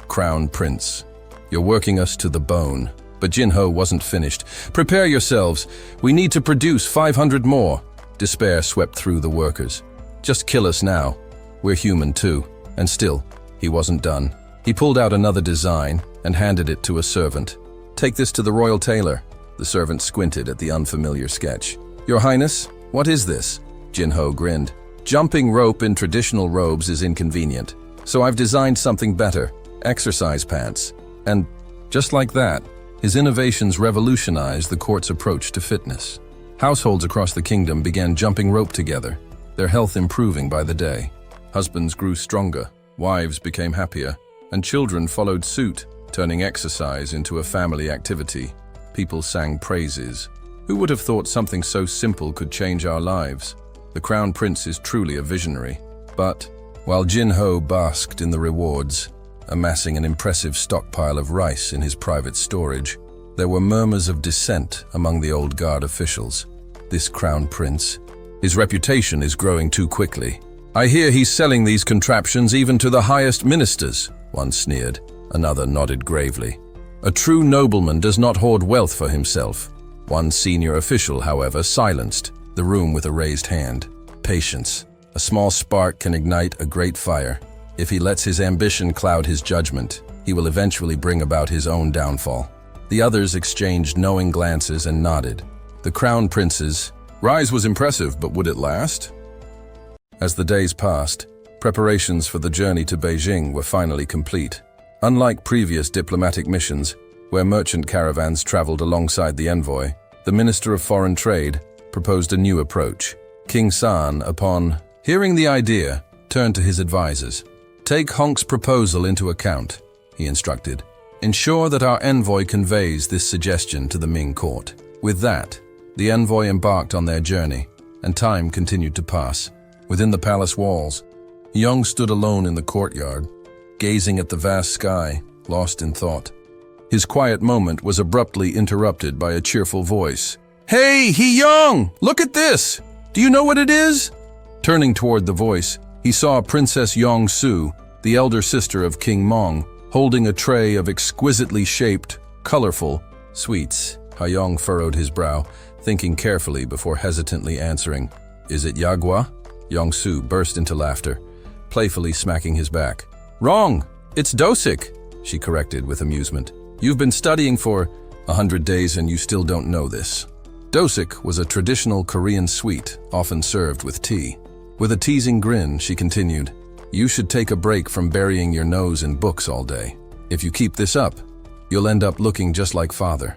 "Crown Prince, you're working us to the bone." But Jin-ho wasn't finished. "Prepare yourselves. We need to produce 500 more." Despair swept through the workers. Just kill us now. We're human too. And still, he wasn't done. He pulled out another design and handed it to a servant. Take this to the royal tailor. The servant squinted at the unfamiliar sketch. Your Highness, what is this? Jinho grinned. Jumping rope in traditional robes is inconvenient, so I've designed something better, exercise pants. And just like that, his innovations revolutionized the court's approach to fitness. Households across the kingdom began jumping rope together, their health improving by the day. Husbands grew stronger, wives became happier, and children followed suit, turning exercise into a family activity. People sang praises. Who would have thought something so simple could change our lives? The Crown Prince is truly a visionary. But while Jinho basked in the rewards, amassing an impressive stockpile of rice in his private storage, there were murmurs of dissent among the old guard officials. This Crown Prince, his reputation is growing too quickly. I hear he's selling these contraptions even to the highest ministers, one sneered. Another nodded gravely. A true nobleman does not hoard wealth for himself. One senior official, however, silenced the room with a raised hand. Patience. A small spark can ignite a great fire. If he lets his ambition cloud his judgment, he will eventually bring about his own downfall. The others exchanged knowing glances and nodded. The Crown Prince's rise was impressive, but would it last? As the days passed, preparations for the journey to Beijing were finally complete. Unlike previous diplomatic missions, where merchant caravans traveled alongside the envoy, the Minister of Foreign Trade proposed a new approach. King San, upon hearing the idea, turned to his advisors. Take Honk's proposal into account, he instructed. Ensure that our envoy conveys this suggestion to the Ming court. With that, the envoy embarked on their journey, and time continued to pass. Within the palace walls, Young stood alone in the courtyard, gazing at the vast sky, lost in thought. His quiet moment was abruptly interrupted by a cheerful voice. Hey, Young! Look at this! Do you know what it is? Turning toward the voice, he saw Princess Yong-su, the elder sister of King Mong, holding a tray of exquisitely shaped, colorful sweets. Hyong furrowed his brow, thinking carefully before hesitantly answering. Is it Yagua? Yong-su burst into laughter, playfully smacking his back. Wrong! It's dosik, she corrected with amusement. You've been studying for 100 days and you still don't know this. Dosik was a traditional Korean sweet, often served with tea. With a teasing grin, she continued, You should take a break from burying your nose in books all day. If you keep this up, you'll end up looking just like father.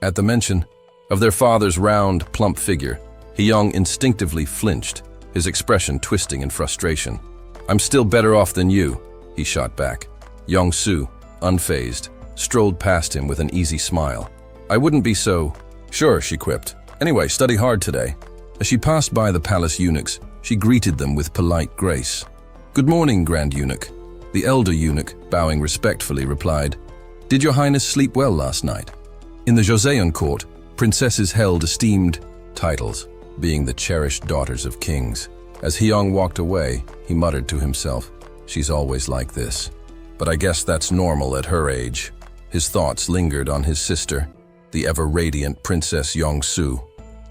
At the mention of their father's round, plump figure, Hyung instinctively flinched, his expression twisting in frustration. I'm still better off than you, he shot back. Yong-su, unfazed, strolled past him with an easy smile. I wouldn't be so... Sure, she quipped. Anyway, study hard today. As she passed by the palace eunuchs, she greeted them with polite grace. Good morning, Grand Eunuch. The elder eunuch, bowing respectfully, replied, Did your highness sleep well last night? In the Joseon court, princesses held esteemed titles, being the cherished daughters of kings. As Hyung walked away, he muttered to himself, She's always like this. But I guess that's normal at her age. His thoughts lingered on his sister, the ever-radiant Princess Yong-su.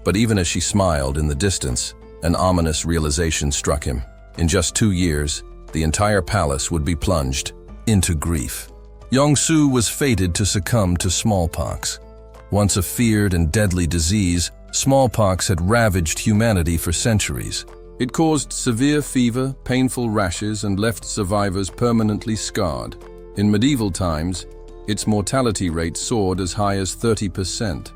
But even as she smiled in the distance, an ominous realization struck him. In just 2 years, the entire palace would be plunged into grief. Yong-su was fated to succumb to smallpox. Once a feared and deadly disease, smallpox had ravaged humanity for centuries. It caused severe fever, painful rashes, and left survivors permanently scarred. In medieval times, its mortality rate soared as high as 30%.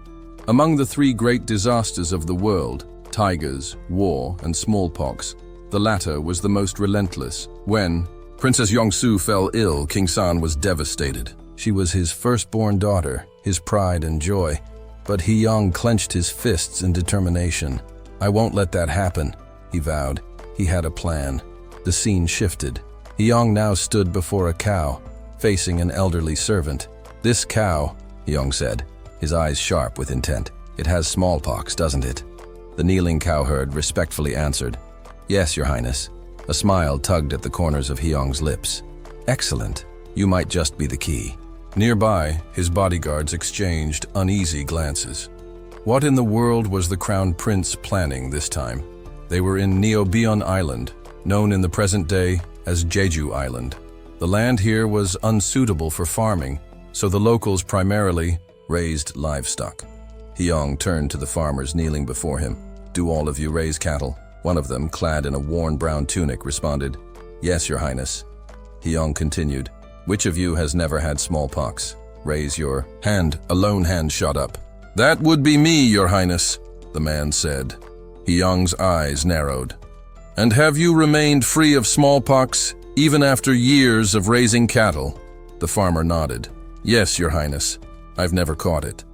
Among the 3 great disasters of the world, tigers, war, and smallpox, the latter was the most relentless. When Princess Yong-su fell ill, King San was devastated. She was his firstborn daughter, his pride and joy. But Hyung clenched his fists in determination. I won't let that happen, he vowed. He had a plan. The scene shifted. Hyung now stood before a cow, facing an elderly servant. This cow, Hyung said, his eyes sharp with intent. It has smallpox, doesn't it? The kneeling cowherd respectfully answered, Yes, your highness. A smile tugged at the corners of Hyung's lips. Excellent. You might just be the key. Nearby, his bodyguards exchanged uneasy glances. What in the world was the Crown Prince planning this time? They were in Neobion Island, known in the present day as Jeju Island. The land here was unsuitable for farming, so the locals primarily raised livestock. Hyang turned to the farmers kneeling before him. "Do all of you raise cattle?" One of them, clad in a worn brown tunic, responded, "Yes, Your Highness." Hyang continued, "Which of you has never had smallpox? Raise your hand." A lone hand shot up. "That would be me, Your Highness," the man said. Hyang's eyes narrowed. "And have you remained free of smallpox even after years of raising cattle?" The farmer nodded. "Yes, Your Highness. I've never caught it."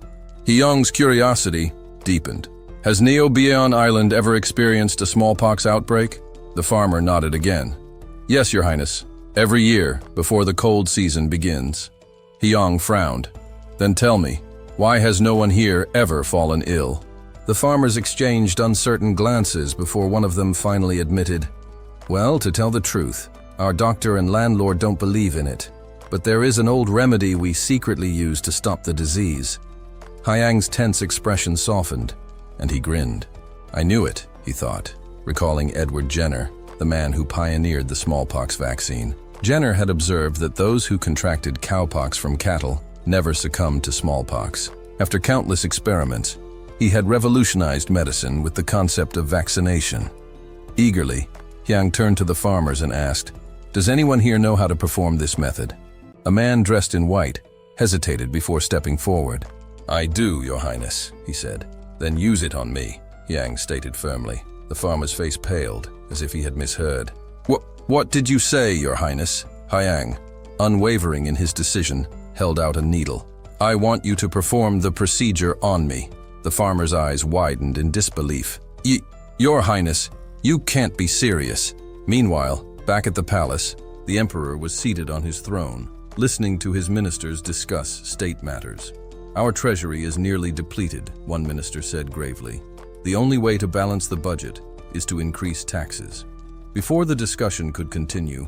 Hyang's curiosity deepened. "Has Neo-Beon Island ever experienced a smallpox outbreak?" The farmer nodded again. "Yes, Your Highness. Every year, before the cold season begins." Hyang frowned. "Then tell me, why has no one here ever fallen ill?" The farmers exchanged uncertain glances before one of them finally admitted, "Well, to tell the truth, our doctor and landlord don't believe in it, but there is an old remedy we secretly use to stop the disease." Hyang's tense expression softened, and he grinned. "I knew it," he thought, recalling Edward Jenner, the man who pioneered the smallpox vaccine. Jenner had observed that those who contracted cowpox from cattle never succumbed to smallpox. After countless experiments, he had revolutionized medicine with the concept of vaccination. Eagerly, Hyang turned to the farmers and asked, "Does anyone here know how to perform this method?" A man dressed in white hesitated before stepping forward. "I do, Your Highness," he said. "Then use it on me," Hyang stated firmly. The farmer's face paled, as if he had misheard. What did you say, Your Highness?" Hyang, unwavering in his decision, held out a needle. "I want you to perform the procedure on me." The farmer's eyes widened in disbelief. Your Highness, you can't be serious." Meanwhile, back at the palace, the emperor was seated on his throne, listening to his ministers discuss state matters. "Our treasury is nearly depleted," one minister said gravely. "The only way to balance the budget is to increase taxes." Before the discussion could continue,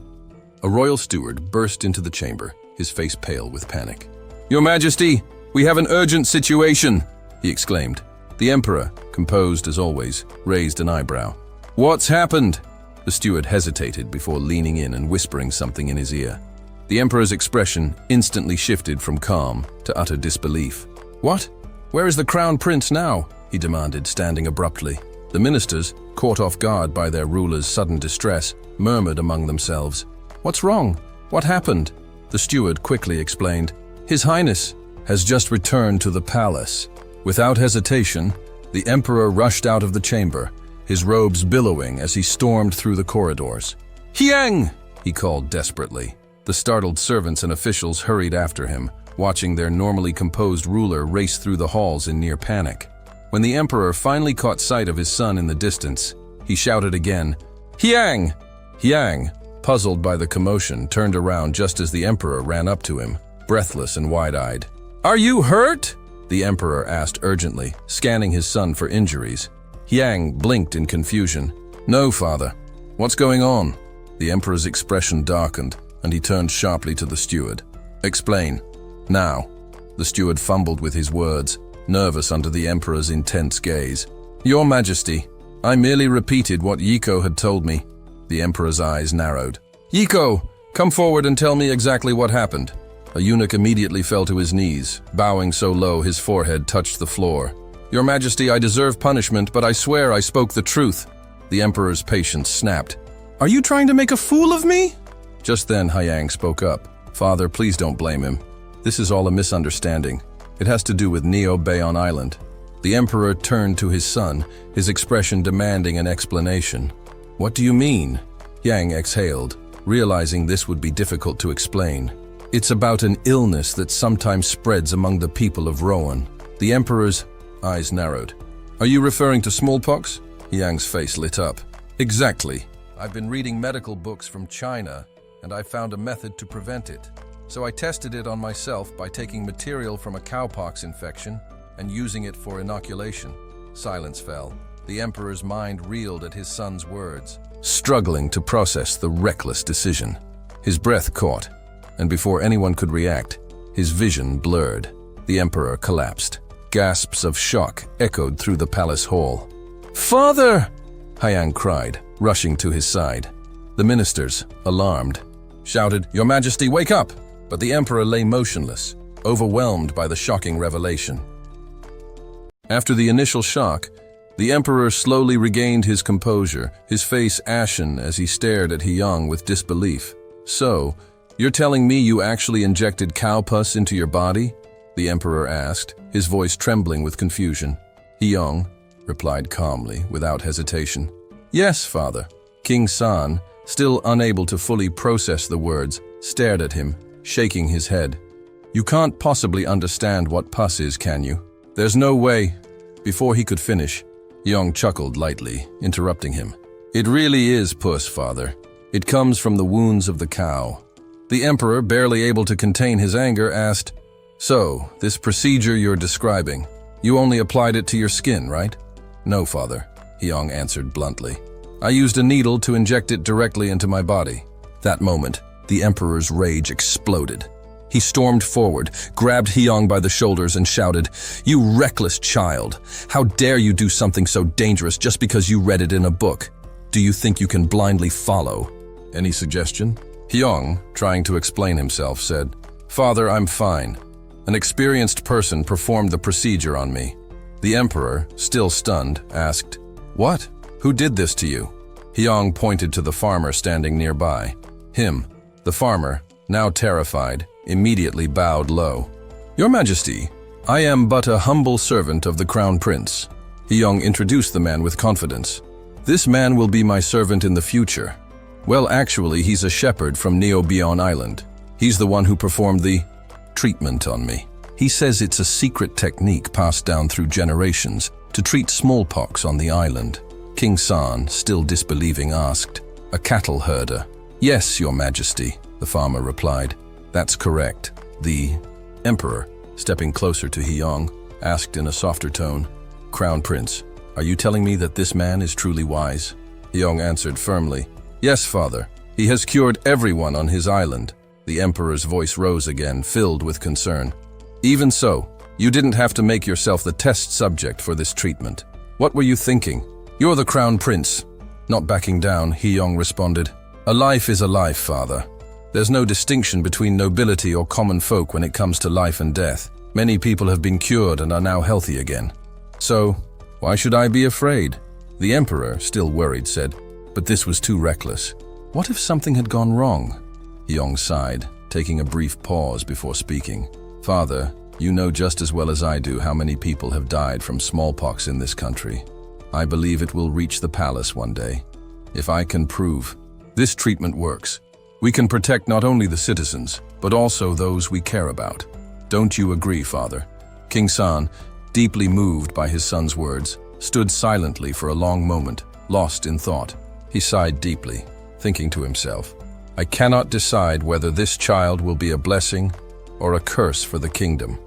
a royal steward burst into the chamber, his face pale with panic. "Your Majesty, we have an urgent situation!" he exclaimed. The emperor, composed as always, raised an eyebrow. "What's happened?" The steward hesitated before leaning in and whispering something in his ear. The emperor's expression instantly shifted from calm to utter disbelief. "What? Where is the crown prince now?" he demanded, standing abruptly. The ministers, caught off guard by their ruler's sudden distress, murmured among themselves. "What's wrong? What happened?" The steward quickly explained. "His Highness has just returned to the palace." Without hesitation, the emperor rushed out of the chamber, his robes billowing as he stormed through the corridors. "Hyang!" he called desperately. The startled servants and officials hurried after him, watching their normally composed ruler race through the halls in near panic. When the emperor finally caught sight of his son in the distance, he shouted again, "Hyang!" Hyang, puzzled by the commotion, turned around just as the emperor ran up to him, breathless and wide-eyed. "Are you hurt?" the emperor asked urgently, scanning his son for injuries. Hyang blinked in confusion. "No, father. What's going on?" The emperor's expression darkened, and he turned sharply to the steward. "Explain. Now." The steward fumbled with his words, nervous under the emperor's intense gaze. "Your Majesty, I merely repeated what Yiko had told me." The emperor's eyes narrowed. "Yiko, come forward and tell me exactly what happened." A eunuch immediately fell to his knees, bowing so low his forehead touched the floor. "Your Majesty, I deserve punishment, but I swear I spoke the truth." The emperor's patience snapped. "Are you trying to make a fool of me?" Just then Hyang spoke up. "Father, please don't blame him. This is all a misunderstanding. It has to do with Neo-Beon Island." The emperor turned to his son, his expression demanding an explanation. "What do you mean?" Hyang exhaled, realizing this would be difficult to explain. "It's about an illness that sometimes spreads among the people of Rowan." The emperor's eyes narrowed. "Are you referring to smallpox?" Hyang's face lit up. "Exactly. I've been reading medical books from China, and I found a method to prevent it. So I tested it on myself by taking material from a cowpox infection and using it for inoculation." Silence fell. The emperor's mind reeled at his son's words, struggling to process the reckless decision. His breath caught, and before anyone could react, his vision blurred. The emperor collapsed. Gasps of shock echoed through the palace hall. "Father!" Hyang cried, rushing to his side. The ministers, alarmed, shouted, "Your Majesty, wake up!" But the emperor lay motionless, overwhelmed by the shocking revelation. After the initial shock, the emperor slowly regained his composure, his face ashen as he stared at Hyang with disbelief. "So, you're telling me you actually injected cow pus into your body?" the emperor asked, his voice trembling with confusion. Hyang replied calmly, without hesitation. "Yes, father." King San, still unable to fully process the words, stared at him, shaking his head. "You can't possibly understand what pus is, can you? There's no way." Before he could finish, Hyang chuckled lightly, interrupting him. "It really is pus, father. It comes from the wounds of the cow." The emperor, barely able to contain his anger, asked, "So, this procedure you're describing, you only applied it to your skin, right?" "No, father," Hyang answered bluntly. "I used a needle to inject it directly into my body." That moment, the emperor's rage exploded. He stormed forward, grabbed Hyang by the shoulders and shouted, "You reckless child! How dare you do something so dangerous just because you read it in a book? Do you think you can blindly follow?" "Any suggestion?" Hyang, trying to explain himself, said, "Father, I'm fine. An experienced person performed the procedure on me." The emperor, still stunned, asked, "What? Who did this to you?" Hyang pointed to the farmer standing nearby. Him, the farmer, now terrified, immediately bowed low. "Your Majesty, I am but a humble servant of the Crown Prince." Hyang introduced the man with confidence. "This man will be my servant in the future. Well, actually, he's a shepherd from Neobion Island. He's the one who performed the treatment on me. He says it's a secret technique passed down through generations to treat smallpox on the island." King San, still disbelieving, asked, "A cattle herder?" "Yes, Your Majesty," the farmer replied. "That's correct." The emperor, stepping closer to Hyang, asked in a softer tone, "Crown Prince, are you telling me that this man is truly wise?" Hyang answered firmly, "Yes, father. He has cured everyone on his island." The emperor's voice rose again, filled with concern. "Even so, you didn't have to make yourself the test subject for this treatment. What were you thinking? You're the Crown Prince." Not backing down, Hyang responded, "A life is a life, father. There's no distinction between nobility or common folk when it comes to life and death. Many people have been cured and are now healthy again. So, why should I be afraid?" The emperor, still worried, said, "But this was too reckless. What if something had gone wrong?" Hyang sighed, taking a brief pause before speaking. "Father, you know just as well as I do how many people have died from smallpox in this country. I believe it will reach the palace one day. If I can prove this treatment works, we can protect not only the citizens, but also those we care about. Don't you agree, father?" King San, deeply moved by his son's words, stood silently for a long moment, lost in thought. He sighed deeply, thinking to himself, "I cannot decide whether this child will be a blessing or a curse for the kingdom."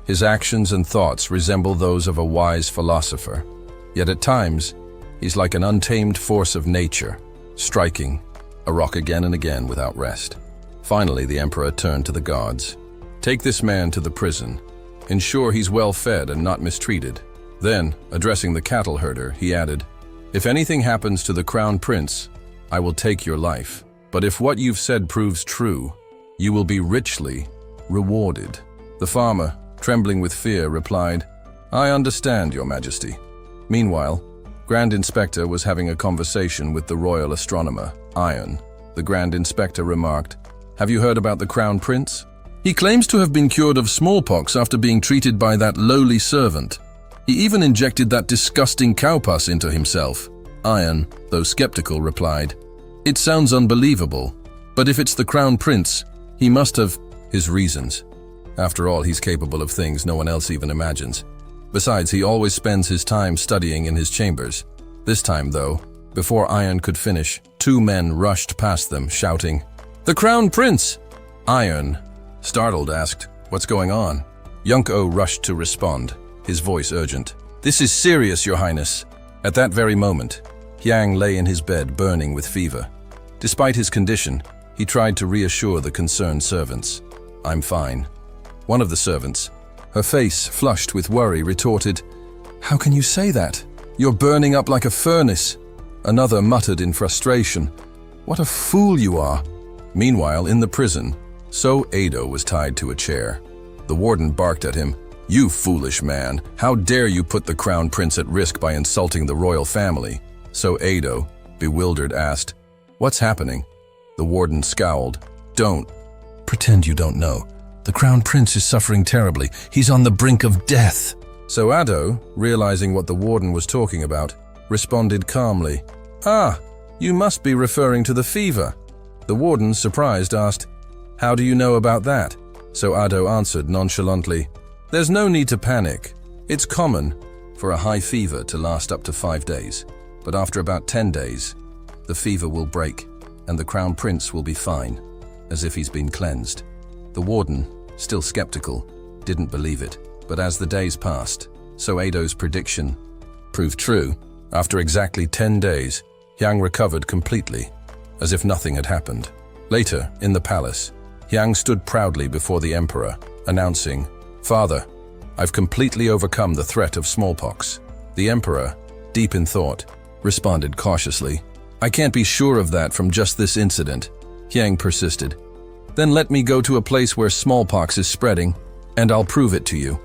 His actions and thoughts resemble those of a wise philosopher. Yet at times, he's like an untamed force of nature, striking a rock again and again without rest. Finally, the emperor turned to the guards. "Take this man to the prison. Ensure he's well fed and not mistreated." Then, addressing the cattle herder, he added, "If anything happens to the Crown Prince, I will take your life. But if what you've said proves true, you will be richly rewarded." The farmer, trembling with fear, replied, "I understand, Your Majesty." Meanwhile, Grand Inspector was having a conversation with the royal astronomer, Iron. The Grand Inspector remarked, "Have you heard about the Crown Prince? He claims to have been cured of smallpox after being treated by that lowly servant. He even injected that disgusting cowpus into himself." Iron, though skeptical, replied, "It sounds unbelievable, but if it's the Crown Prince, he must have his reasons. After all, he's capable of things no one else even imagines. Besides, he always spends his time studying in his chambers." This time, though, before Iron could finish, two men rushed past them, shouting, "The Crown Prince!" Iron, startled, asked, "What's going on?" Yunko rushed to respond, his voice urgent. "This is serious, Your Highness." At that very moment, Hyang lay in his bed, burning with fever. Despite his condition, he tried to reassure the concerned servants. "I'm fine." One of the servants, her face flushed with worry, retorted, "How can you say that? You're burning up like a furnace." Another muttered in frustration, What a fool you are! Meanwhile, in the prison, So Ado was tied to a chair. The warden barked at him, "You foolish man, how dare you put the crown prince at risk by insulting the royal family?" So Ado, bewildered, asked, "What's happening?" The warden scowled, "Don't pretend you don't know. The crown prince is suffering terribly. He's on the brink of death." So Ado, realizing what the warden was talking about, responded calmly, "Ah, you must be referring to the fever." The warden, surprised, asked, "How do you know about that?" So Ado answered nonchalantly, "There's no need to panic. It's common for a high fever to last up to 5 days. But after about 10 days, the fever will break and the crown prince will be fine, as if he's been cleansed." The warden, still skeptical, didn't believe it. But as the days passed, So Ado's prediction proved true. After exactly 10 days, Hyang recovered completely, as if nothing had happened. Later, in the palace, Hyang stood proudly before the emperor, announcing, "Father, I've completely overcome the threat of smallpox." The emperor, deep in thought, responded cautiously, "I can't be sure of that from just this incident." Hyang persisted, "Then let me go to a place where smallpox is spreading, and I'll prove it to you."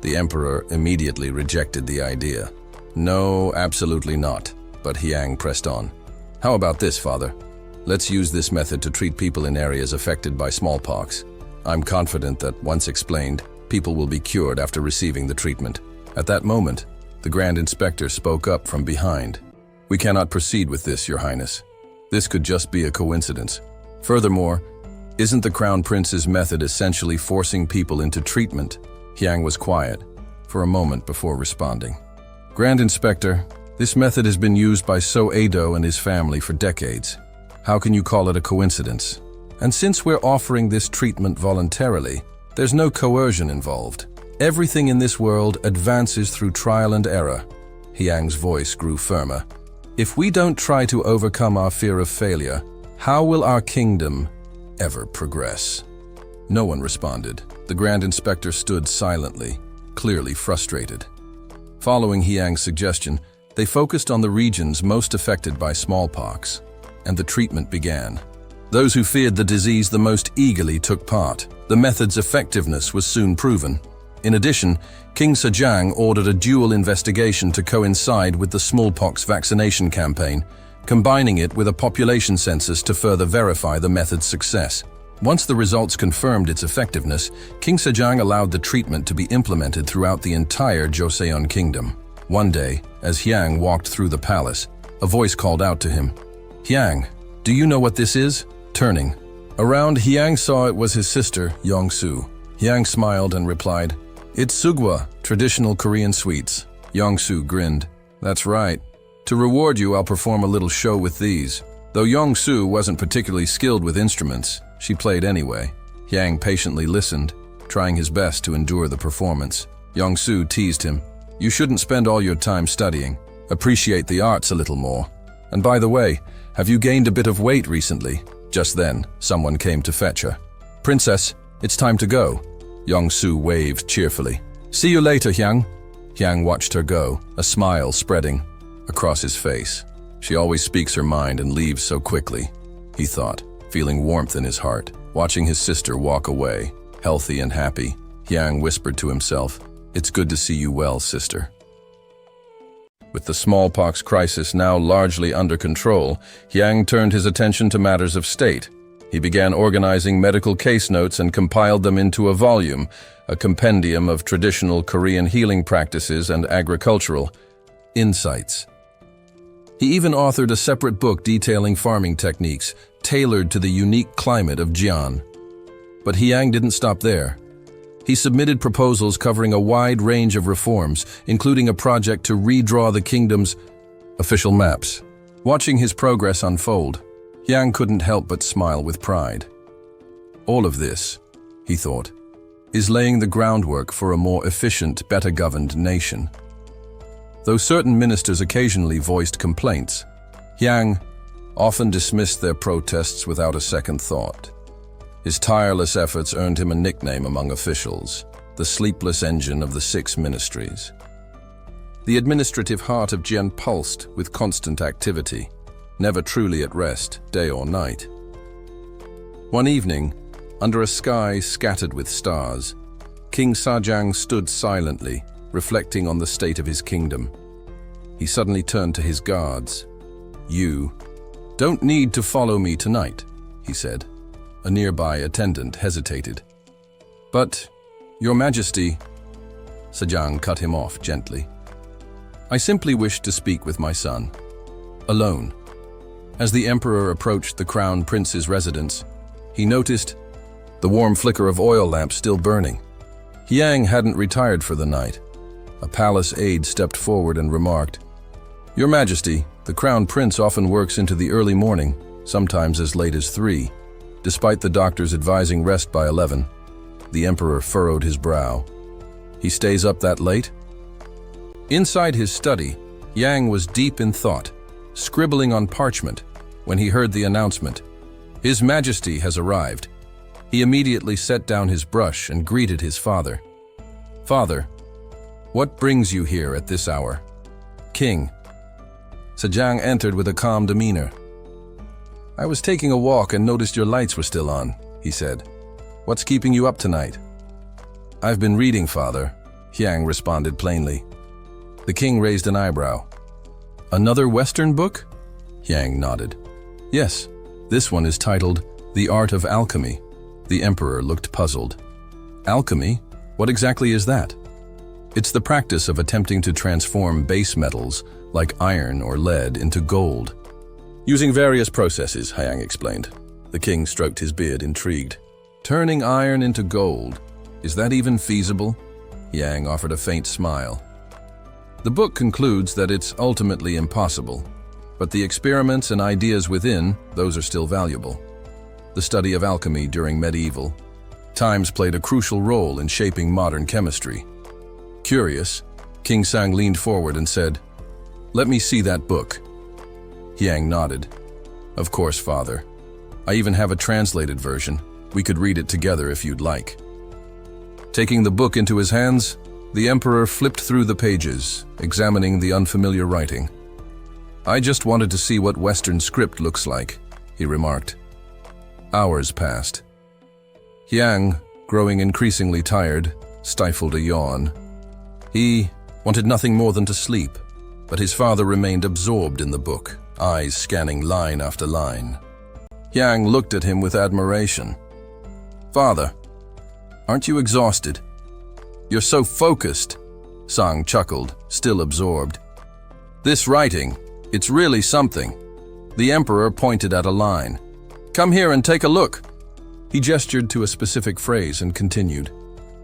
The emperor immediately rejected the idea. "No, absolutely not." But Hyang pressed on. "How about this, father? Let's use this method to treat people in areas affected by smallpox. I'm confident that once explained, people will be cured after receiving the treatment." At that moment, the Grand Inspector spoke up from behind. "We cannot proceed with this, Your Highness. This could just be a coincidence. Furthermore, isn't the Crown Prince's method essentially forcing people into treatment?" Hyang was quiet for a moment before responding. "Grand Inspector, this method has been used by So Ado and his family for decades. How can you call it a coincidence? And since we're offering this treatment voluntarily, there's no coercion involved. Everything in this world advances through trial and error." Hyang's voice grew firmer. "If we don't try to overcome our fear of failure, how will our kingdom ever progress?" No one responded. The Grand Inspector stood silently, clearly frustrated. Following Hyang's suggestion, they focused on the regions most affected by smallpox, and the treatment began. Those who feared the disease the most eagerly took part. The method's effectiveness was soon proven. In addition, King Sejong ordered a dual investigation to coincide with the smallpox vaccination campaign, combining it with a population census to further verify the method's success. Once the results confirmed its effectiveness, King Sejong allowed the treatment to be implemented throughout the entire Joseon kingdom. One day, as Hyang walked through the palace, a voice called out to him, "Hyang, do you know what this is?" Turning around, Hyang saw it was his sister, Yongsu. Hyang smiled and replied, "It's sugwa, traditional Korean sweets." Yongsu grinned. "That's right. To reward you, I'll perform a little show with these." Though Yongsu wasn't particularly skilled with instruments, she played anyway. Hyang patiently listened, trying his best to endure the performance. Yongsu teased him, "You shouldn't spend all your time studying. Appreciate the arts a little more. And by the way, have you gained a bit of weight recently?" Just then, someone came to fetch her. "Princess, it's time to go." Yongsu waved cheerfully. "See you later, Hyang." Hyang watched her go, a smile spreading across his face. She always speaks her mind and leaves so quickly, he thought, feeling warmth in his heart. Watching his sister walk away, healthy and happy, Hyang whispered to himself, "It's good to see you well, sister." With the smallpox crisis now largely under control, Hyang turned his attention to matters of state. He began organizing medical case notes and compiled them into a volume, a compendium of traditional Korean healing practices and agricultural insights. He even authored a separate book detailing farming techniques, tailored to the unique climate of Jian. But Hyang didn't stop there. He submitted proposals covering a wide range of reforms, including a project to redraw the kingdom's official maps. Watching his progress unfold, Hyang couldn't help but smile with pride. All of this, he thought, is laying the groundwork for a more efficient, better-governed nation. Though certain ministers occasionally voiced complaints, Hyang often dismissed their protests without a second thought. His tireless efforts earned him a nickname among officials, the sleepless engine of the 6 ministries. The administrative heart of Jian pulsed with constant activity. never truly at rest, day or night. One evening, under a sky scattered with stars, King Sajang stood silently, reflecting on the state of his kingdom. He suddenly turned to his guards. "You don't need to follow me tonight," he said. A nearby attendant hesitated. "But, Your Majesty," Sajang cut him off gently. "I simply wish to speak with my son. Alone." As the emperor approached the crown prince's residence, he noticed the warm flicker of oil lamps still burning. Yang hadn't retired for the night. A palace aide stepped forward and remarked, "Your Majesty, the crown prince often works into the early morning, sometimes as late as 3, despite the doctors advising rest by 11. The emperor furrowed his brow. "He stays up that late?" Inside his study, Yang was deep in thought, scribbling on parchment, when he heard the announcement, "His Majesty has arrived." He immediately set down his brush and greeted his father. "Father, what brings you here at this hour?" "King." Sajang entered with a calm demeanor. "I was taking a walk and noticed your lights were still on," he said. "What's keeping you up tonight?" "I've been reading, Father," Yang responded plainly. The king raised an eyebrow. "Another Western book?" Yang nodded. "Yes, this one is titled The Art of Alchemy." The emperor looked puzzled. "Alchemy? What exactly is that?" "It's the practice of attempting to transform base metals, like iron or lead, into gold, using various processes," Yang explained. The king stroked his beard, intrigued. "Turning iron into gold, is that even feasible?" Yang offered a faint smile. "The book concludes that it's ultimately impossible, but the experiments and ideas within, those are still valuable. The study of alchemy during medieval times played a crucial role in shaping modern chemistry." Curious, King Sang leaned forward and said, "Let me see that book." Yang nodded. "Of course, Father. I even have a translated version. We could read it together if you'd like." Taking the book into his hands, the emperor flipped through the pages, examining the unfamiliar writing. "I just wanted to see what Western script looks like," he remarked. Hours passed. Yang, growing increasingly tired, stifled a yawn. He wanted nothing more than to sleep, but his father remained absorbed in the book, eyes scanning line after line. Yang looked at him with admiration. "Father, aren't you exhausted? You're so focused." Sang chuckled, still absorbed. "This writing, it's really something." The emperor pointed at a line. "Come here and take a look." He gestured to a specific phrase and continued.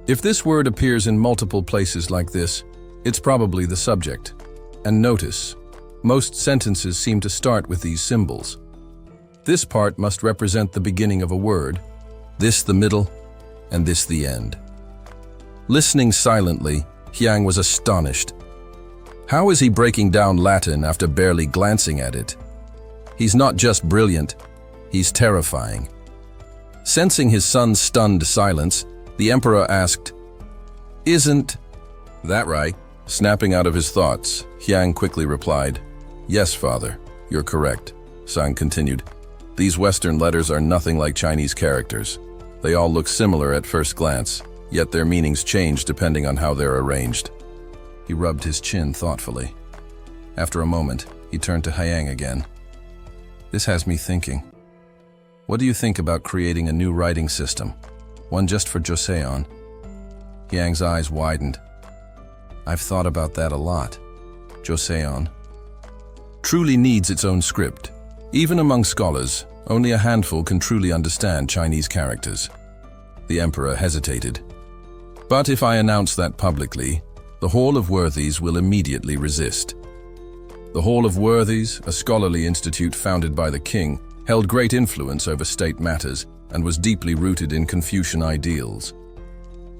"If this word appears in multiple places like this, it's probably the subject. And notice, most sentences seem to start with these symbols. This part must represent the beginning of a word, this the middle, and this the end." Listening silently, Yang was astonished. How is he breaking down Latin after barely glancing at it? He's not just brilliant, he's terrifying. Sensing his son's stunned silence, the emperor asked, "Isn't that right?" Snapping out of his thoughts, Yang quickly replied, "Yes, father, you're correct." Sang continued, "These Western letters are nothing like Chinese characters. They all look similar at first glance, yet their meanings change depending on how they're arranged." He rubbed his chin thoughtfully. After a moment, he turned to Hyang again. "This has me thinking. What do you think about creating a new writing system? One just for Joseon?" Hyang's eyes widened. "I've thought about that a lot. Joseon truly needs its own script. Even among scholars, only a handful can truly understand Chinese characters." The emperor hesitated. "But if I announce that publicly, the Hall of Worthies will immediately resist." The Hall of Worthies, a scholarly institute founded by the king, held great influence over state matters and was deeply rooted in Confucian ideals.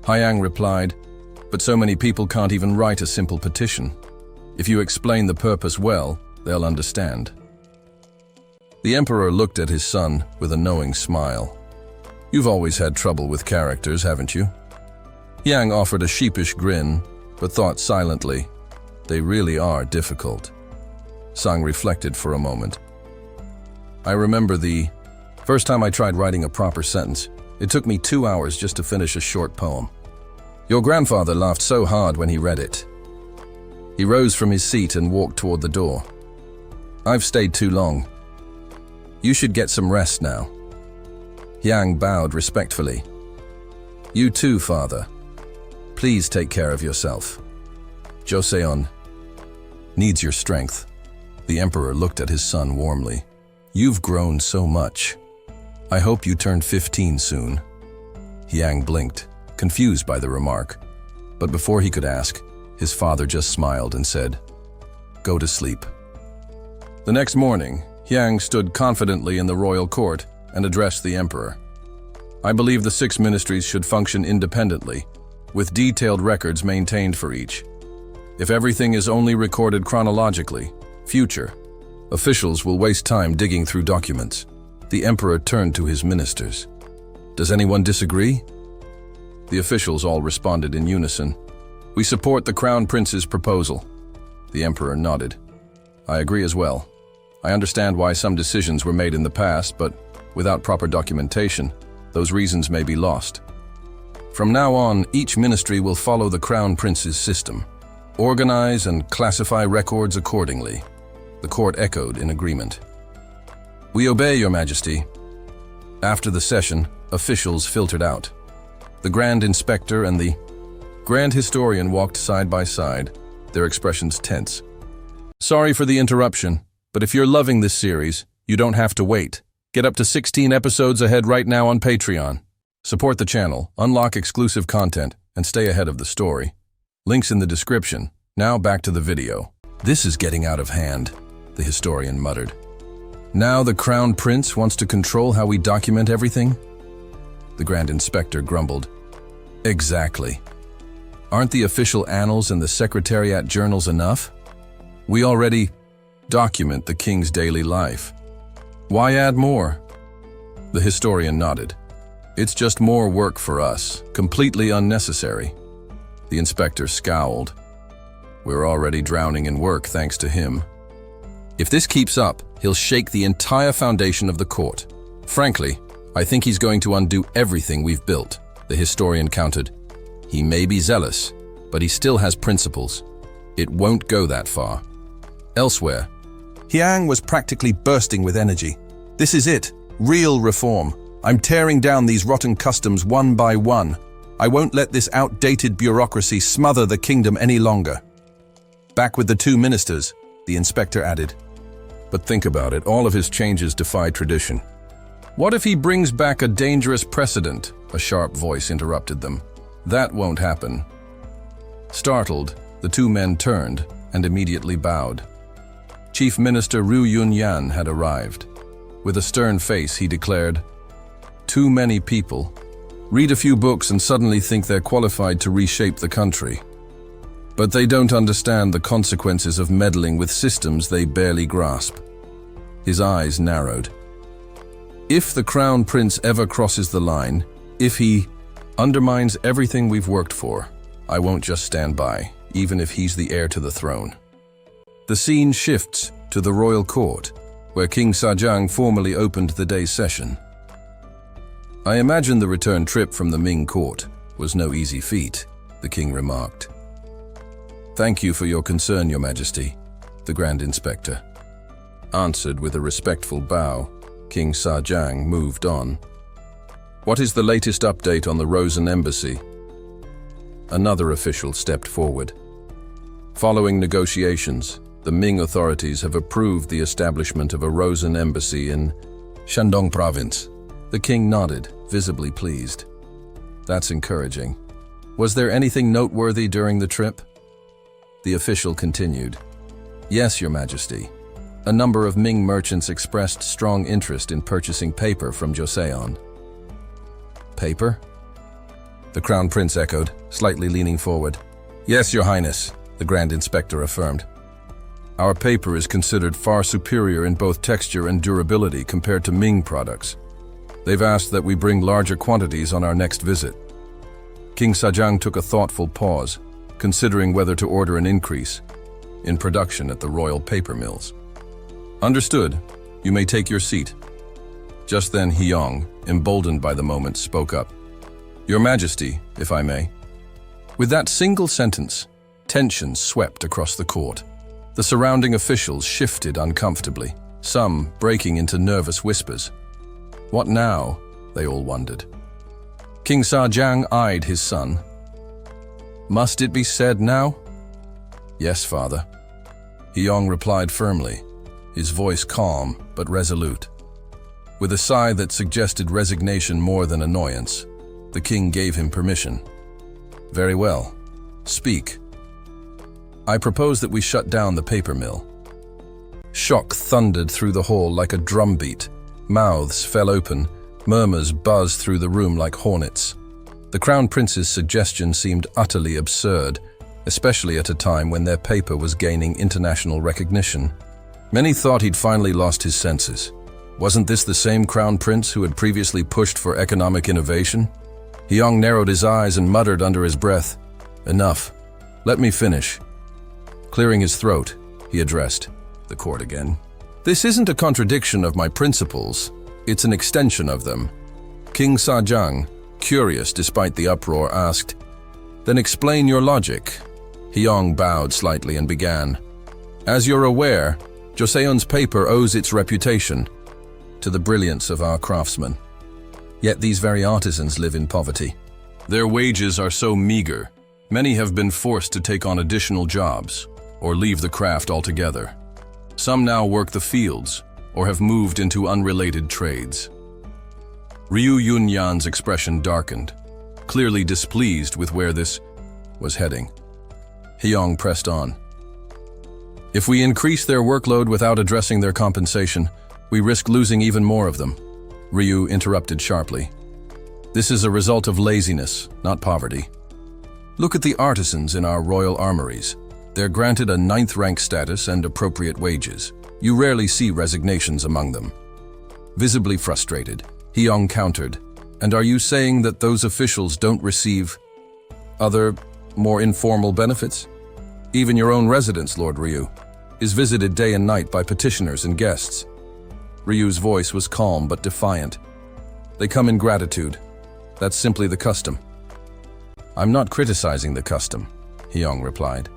Hyang replied, "But so many people can't even write a simple petition. If you explain the purpose well, they'll understand." The emperor looked at his son with a knowing smile. "You've always had trouble with characters, haven't you?" Yang offered a sheepish grin, but thought silently, "They really are difficult." Sang reflected for a moment. I remember the first time I tried writing a proper sentence. It took me 2 hours just to finish a short poem. Your grandfather laughed so hard when he read it. He rose from his seat and walked toward the door. I've stayed too long. You should get some rest now. Yang bowed respectfully. You too, father. Please take care of yourself. Joseon needs your strength. The emperor looked at his son warmly. You've grown so much. I hope you turn 15 soon. Yang blinked, confused by the remark. But before he could ask, his father just smiled and said, "Go to sleep." The next morning, Yang stood confidently in the royal court and addressed the emperor. I believe the 6 ministries should function independently, with detailed records maintained for each. If everything is only recorded chronologically, future officials will waste time digging through documents. The emperor turned to his ministers. Does anyone disagree? The officials all responded in unison. We support the crown prince's proposal. The emperor nodded. I agree as well. I understand why some decisions were made in the past, but without proper documentation, those reasons may be lost. From now on, each ministry will follow the crown prince's system. Organize and classify records accordingly. The court echoed in agreement. We obey, Your Majesty. After the session, officials filtered out. The Grand Inspector and the Grand Historian walked side by side, their expressions tense. Sorry for the interruption, but if you're loving this series, you don't have to wait. Get up to 16 episodes ahead right now on Patreon. Support the channel, unlock exclusive content, and stay ahead of the story. Links in the description. Now back to the video. This is getting out of hand, the historian muttered. Now the Crown Prince wants to control how we document everything? The Grand Inspector grumbled. Exactly. Aren't the official annals and the Secretariat journals enough? We already document the king's daily life. Why add more? The historian nodded. It's just more work for us, completely unnecessary. The inspector scowled. We're already drowning in work thanks to him. If this keeps up, he'll shake the entire foundation of the court. Frankly, I think he's going to undo everything we've built, the historian countered. He may be zealous, but he still has principles. It won't go that far. Elsewhere, Yang was practically bursting with energy. This is it, real reform. I'm tearing down these rotten customs one by one. I won't let this outdated bureaucracy smother the kingdom any longer. Back with the 2 ministers, the inspector added. But think about it, all of his changes defy tradition. What if he brings back a dangerous precedent? A sharp voice interrupted them. That won't happen. Startled, the 2 men turned and immediately bowed. Chief Minister Ru Yunyan had arrived. With a stern face, he declared, "Too many people read a few books and suddenly think they're qualified to reshape the country. But they don't understand the consequences of meddling with systems they barely grasp." His eyes narrowed. If the Crown Prince ever crosses the line, if he undermines everything we've worked for, I won't just stand by, even if he's the heir to the throne. The scene shifts to the royal court, where King Sajang formally opened the day's session. I imagine the return trip from the Ming court was no easy feat, the king remarked. Thank you for your concern, Your Majesty, the Grand Inspector answered with a respectful bow. King Sajang moved on. What is the latest update on the Rosen embassy? Another official stepped forward. Following negotiations, the Ming authorities have approved the establishment of a Rosen embassy in Shandong province. The king nodded, visibly pleased. That's encouraging. Was there anything noteworthy during the trip? The official continued. Yes, Your Majesty. A number of Ming merchants expressed strong interest in purchasing paper from Joseon. Paper? The Crown Prince echoed, slightly leaning forward. Yes, Your Highness, the Grand Inspector affirmed. Our paper is considered far superior in both texture and durability compared to Ming products. They've asked that we bring larger quantities on our next visit. King Sajang took a thoughtful pause, considering whether to order an increase in production at the royal paper mills. Understood. You may take your seat." Just then Hyong, emboldened by the moment, spoke up. "Your Majesty, if I may." With that single sentence, tension swept across the court. The surrounding officials shifted uncomfortably, some breaking into nervous whispers. What now? They all wondered. King Sajang eyed his son. "Must it be said now?" "Yes, father." Hyong replied firmly, his voice calm but resolute. With a sigh that suggested resignation more than annoyance, the king gave him permission. "Very well. Speak." "I propose that we shut down the paper mill." Shock thundered through the hall like a drumbeat. Mouths fell open, murmurs buzzed through the room like hornets. The Crown Prince's suggestion seemed utterly absurd, especially at a time when their paper was gaining international recognition. Many thought he'd finally lost his senses. Wasn't this the same Crown Prince who had previously pushed for economic innovation? Hyong narrowed his eyes and muttered under his breath, "Enough. Let me finish." Clearing his throat, he addressed the court again. "This isn't a contradiction of my principles. It's an extension of them." King Sajang, curious despite the uproar, asked, "Then explain your logic." Hyong bowed slightly and began. "As you're aware, Joseon's paper owes its reputation to the brilliance of our craftsmen. Yet these very artisans live in poverty. Their wages are so meager, many have been forced to take on additional jobs or leave the craft altogether. Some now work the fields or have moved into unrelated trades." Ryu Yunyan's expression darkened, clearly displeased with where this was heading. Hyong pressed on. "If we increase their workload without addressing their compensation, we risk losing even more of them." Ryu interrupted sharply. "This is a result of laziness, not poverty. Look at the artisans in our royal armories. They're granted a 9th rank status and appropriate wages. You rarely see resignations among them." Visibly frustrated, Hyong countered, "And are you saying that those officials don't receive other, more informal benefits? Even your own residence, Lord Ryu, is visited day and night by petitioners and guests." Ryu's voice was calm but defiant. "They come in gratitude. That's simply the custom." "I'm not criticizing the custom," Hyong replied.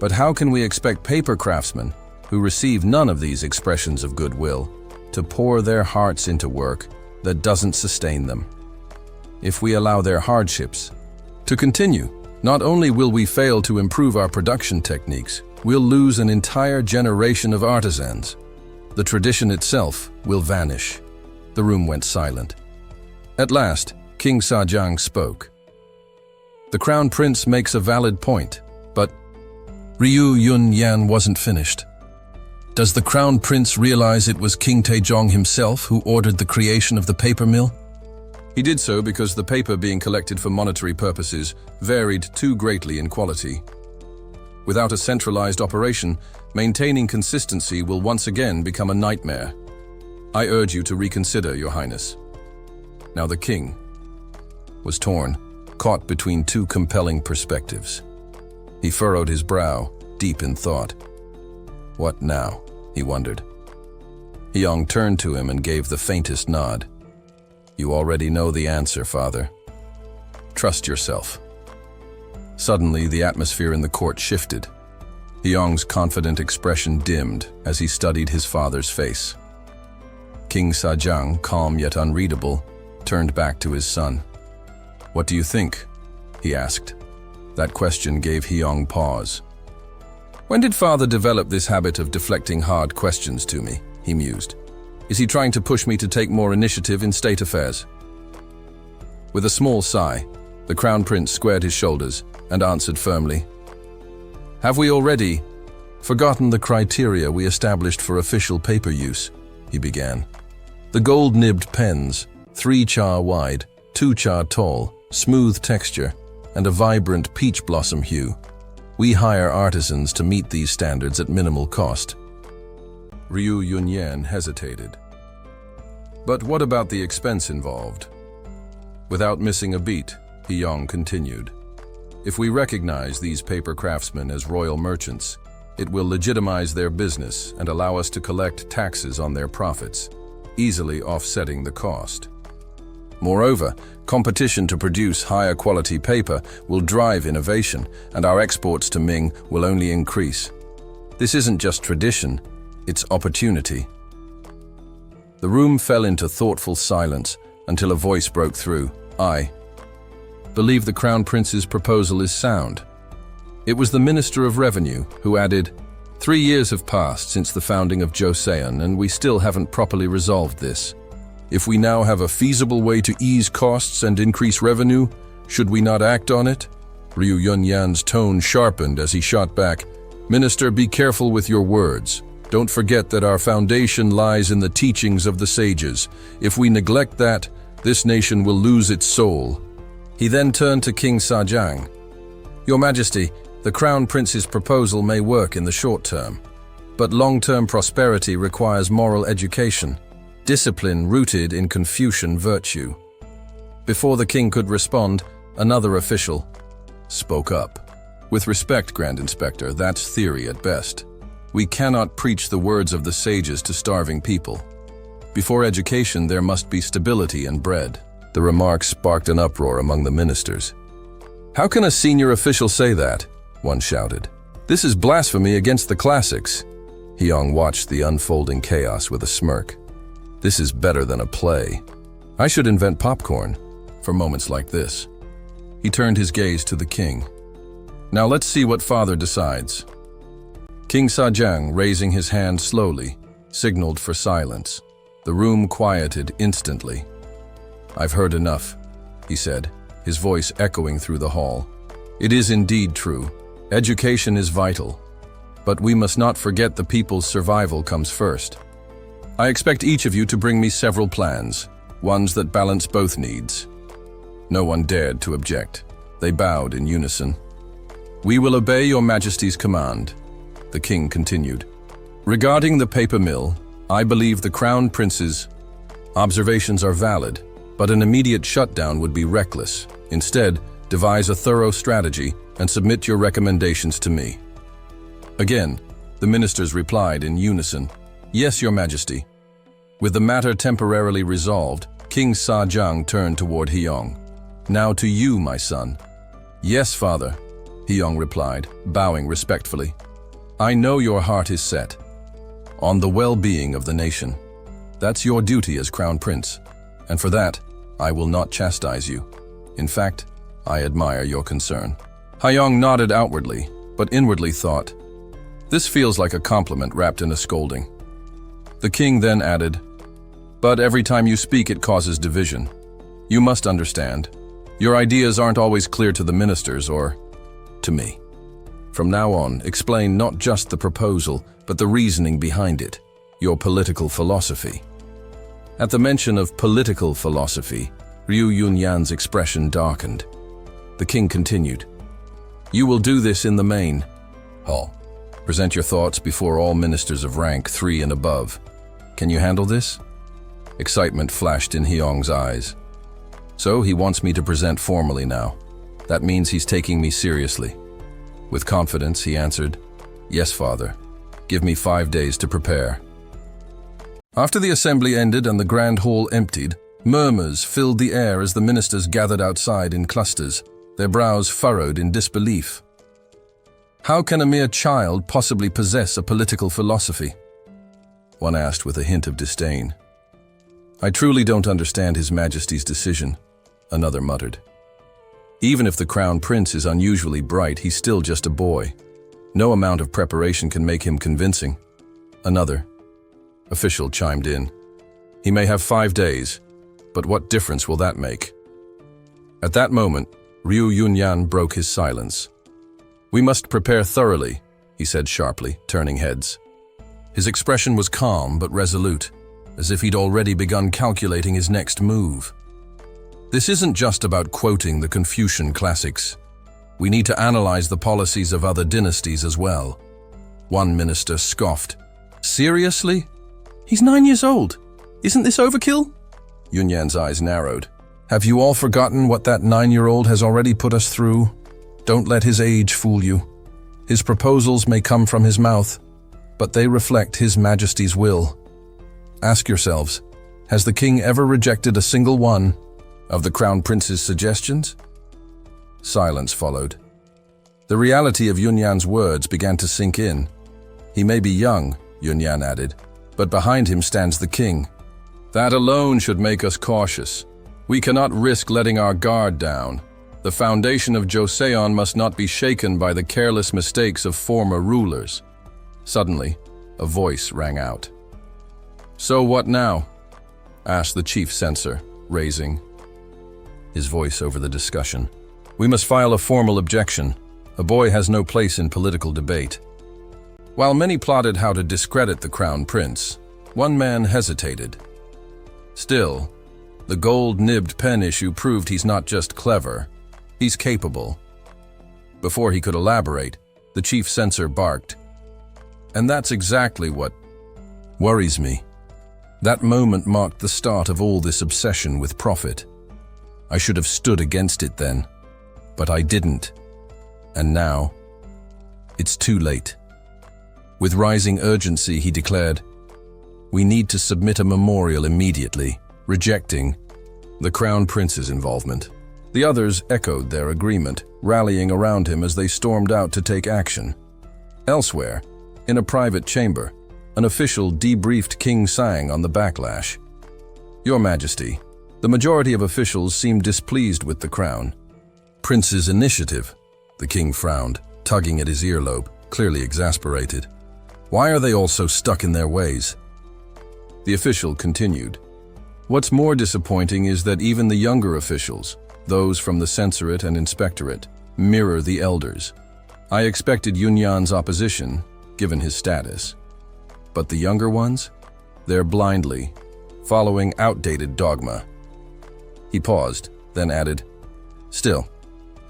"But how can we expect paper craftsmen, who receive none of these expressions of goodwill, to pour their hearts into work that doesn't sustain them? If we allow their hardships to continue, not only will we fail to improve our production techniques, we'll lose an entire generation of artisans. The tradition itself will vanish." The room went silent. At last, King Sajang spoke. "The Crown Prince makes a valid point, but..." Ryu Yunyan wasn't finished. "Does the Crown Prince realize it was King Taejong himself who ordered the creation of the paper mill?" "He did so because the paper being collected for monetary purposes varied too greatly in quality. Without a centralized operation, maintaining consistency will once again become a nightmare. I urge you to reconsider, Your Highness." Now the king was torn, caught between two compelling perspectives. He furrowed his brow, deep in thought. What now? He wondered. Hyong turned to him and gave the faintest nod. "You already know the answer, father. Trust yourself." Suddenly, the atmosphere in the court shifted. Hyong's confident expression dimmed as he studied his father's face. King Sajang, calm yet unreadable, turned back to his son. "What do you think?" he asked. That question gave Hyong pause. "When did father develop this habit of deflecting hard questions to me?" he mused. "Is he trying to push me to take more initiative in state affairs?" With a small sigh, the Crown Prince squared his shoulders and answered firmly. "Have we already forgotten the criteria we established for official paper use?" he began. "The gold-nibbed pens, 3 cha wide, 2 cha tall, smooth texture, and a vibrant peach blossom hue. We hire artisans to meet these standards at minimal cost." Ryu Yunyan hesitated. "But what about the expense involved?" Without missing a beat, Hyong continued. "If we recognize these paper craftsmen as royal merchants, It will legitimize their business and allow us to collect taxes on their profits, easily offsetting the cost. Moreover, competition to produce higher quality paper will drive innovation, and our exports to Ming will only increase. This isn't just tradition, it's opportunity. The room fell into thoughtful silence until a voice broke through. I believe the Crown Prince's proposal is sound. It was the Minister of Revenue who added, 3 years have passed since the founding of Joseon, and we still haven't properly resolved this. If we now have a feasible way to ease costs and increase revenue, should we not act on it? Ryu Yunyan's tone sharpened as he shot back, Minister, be careful with your words. Don't forget that our foundation lies in the teachings of the sages. If we neglect that, this nation will lose its soul. He then turned to King Sajang. Your Majesty, the Crown Prince's proposal may work in the short term, but long-term prosperity requires moral education, discipline rooted in Confucian virtue. Before the king could respond, another official spoke up. With respect, Grand Inspector, that's theory at best. We cannot preach the words of the sages to starving people. Before education, there must be stability and bread. The remarks sparked an uproar among the ministers. How can a senior official say that? One shouted. This is blasphemy against the classics. Hyung watched the unfolding chaos with a smirk. This is better than a play. I should invent popcorn for moments like this. He turned his gaze to the king. Now let's see what father decides. King Sajang, raising his hand slowly, signaled for silence. The room quieted instantly. I've heard enough, he said, his voice echoing through the hall. It is indeed true. Education is vital. But we must not forget the people's survival comes first. I expect each of you to bring me several plans, ones that balance both needs. No one dared to object. They bowed in unison. We will obey your Majesty's command, the king continued. Regarding the paper mill, I believe the Crown Prince's observations are valid, but an immediate shutdown would be reckless. Instead, devise a thorough strategy and submit your recommendations to me. Again, the ministers replied in unison, Yes, Your Majesty. With the matter temporarily resolved, King Sajang turned toward Hyung. Now to you, my son. Yes, father, Hyung replied, bowing respectfully. I know your heart is set on the well-being of the nation. That's your duty as Crown Prince, and for that, I will not chastise you. In fact, I admire your concern. Hyung nodded outwardly, but inwardly thought, this feels like a compliment wrapped in a scolding. The king then added, but every time you speak it causes division. You must understand, your ideas aren't always clear to the ministers or to me. From now on, explain not just the proposal, but the reasoning behind it, your political philosophy. At the mention of political philosophy, Ryu Yunyan's expression darkened. The king continued, You will do this in the main hall. Present your thoughts before all ministers of rank 3 and above. Can you handle this? Excitement flashed in Hyung's eyes. So he wants me to present formally now. That means he's taking me seriously. With confidence, he answered, Yes, father. Give me 5 days to prepare. After the assembly ended and the grand hall emptied, murmurs filled the air as the ministers gathered outside in clusters, their brows furrowed in disbelief. How can a mere child possibly possess a political philosophy? One asked with a hint of disdain. I truly don't understand His Majesty's decision, another muttered. Even if the Crown Prince is unusually bright, he's still just a boy. No amount of preparation can make him convincing. Another official chimed in. He may have 5 days, but what difference will that make? At that moment, Ryu Yunyan broke his silence. We must prepare thoroughly, he said sharply, turning heads. His expression was calm but resolute, as if he'd already begun calculating his next move. This isn't just about quoting the Confucian classics. We need to analyze the policies of other dynasties as well. One minister scoffed. Seriously? He's 9 years old. Isn't this overkill? Yunyan's eyes narrowed. Have you all forgotten what that 9-year-old has already put us through? Don't let his age fool you. His proposals may come from his mouth, but they reflect His Majesty's will. Ask yourselves, has the king ever rejected a single one of the Crown Prince's suggestions? Silence followed. The reality of Yunyan's words began to sink in. He may be young, Yunyan added, but behind him stands the king. That alone should make us cautious. We cannot risk letting our guard down. The foundation of Joseon must not be shaken by the careless mistakes of former rulers. Suddenly, a voice rang out. So what now? Asked the chief censor, raising his voice over the discussion. We must file a formal objection. A boy has no place in political debate. While many plotted how to discredit the Crown Prince, one man hesitated. Still, the gold-nibbed pen issue proved he's not just clever, he's capable. Before he could elaborate, the chief censor barked. And that's exactly what worries me. That moment marked the start of all this obsession with profit. I should have stood against it then, but I didn't. And now, it's too late. With rising urgency, he declared, "We need to submit a memorial immediately, rejecting the Crown Prince's involvement." The others echoed their agreement, rallying around him as they stormed out to take action. Elsewhere, in a private chamber, an official debriefed King Sang on the backlash. "Your Majesty, the majority of officials seem displeased with the Crown Prince's initiative." The king frowned, tugging at his earlobe, clearly exasperated. "Why are they all so stuck in their ways?" The official continued. "What's more disappointing is that even the younger officials, those from the censorate and inspectorate, mirror the elders. I expected Yunyan's opposition, given his status. But the younger ones? They're blindly following outdated dogma." He paused, then added, "Still,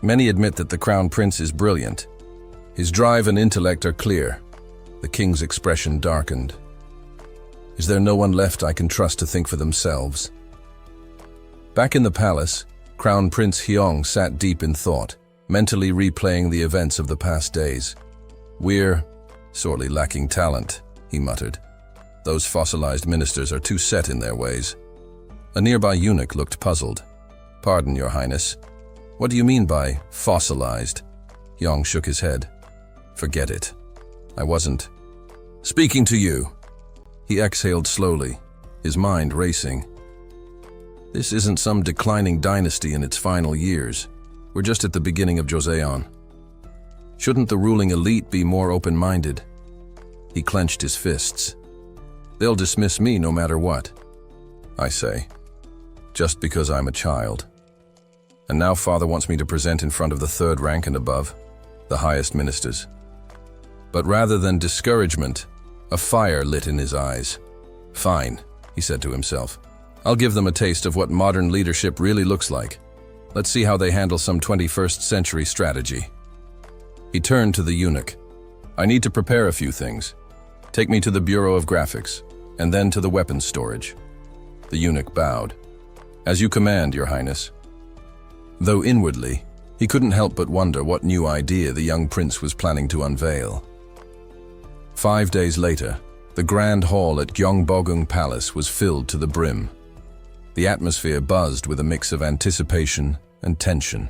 many admit that the Crown Prince is brilliant. His drive and intellect are clear." The king's expression darkened. "Is there no one left I can trust to think for themselves?" Back in the palace, Crown Prince Hyong sat deep in thought, mentally replaying the events of the past days. "We're sorely lacking talent," he muttered. "Those fossilized ministers are too set in their ways." A nearby eunuch looked puzzled. "Pardon, Your Highness. What do you mean by fossilized?" Hyong shook his head. "Forget it. I wasn't speaking to you." He exhaled slowly, his mind racing. "This isn't some declining dynasty in its final years. We're just at the beginning of Joseon. Shouldn't the ruling elite be more open-minded?" He clenched his fists. "They'll dismiss me no matter what. I say, just because I'm a child. And now Father wants me to present in front of the third rank and above, the highest ministers." But rather than discouragement, a fire lit in his eyes. "Fine," he said to himself. "I'll give them a taste of what modern leadership really looks like. Let's see how they handle some 21st century strategy." He turned to the eunuch. "I need to prepare a few things. Take me to the Bureau of Graphics, and then to the weapons storage." The eunuch bowed. "As you command, Your Highness." Though inwardly, he couldn't help but wonder what new idea the young prince was planning to unveil. 5 days later, the grand hall at Gyeongbokgung Palace was filled to the brim. The atmosphere buzzed with a mix of anticipation and tension.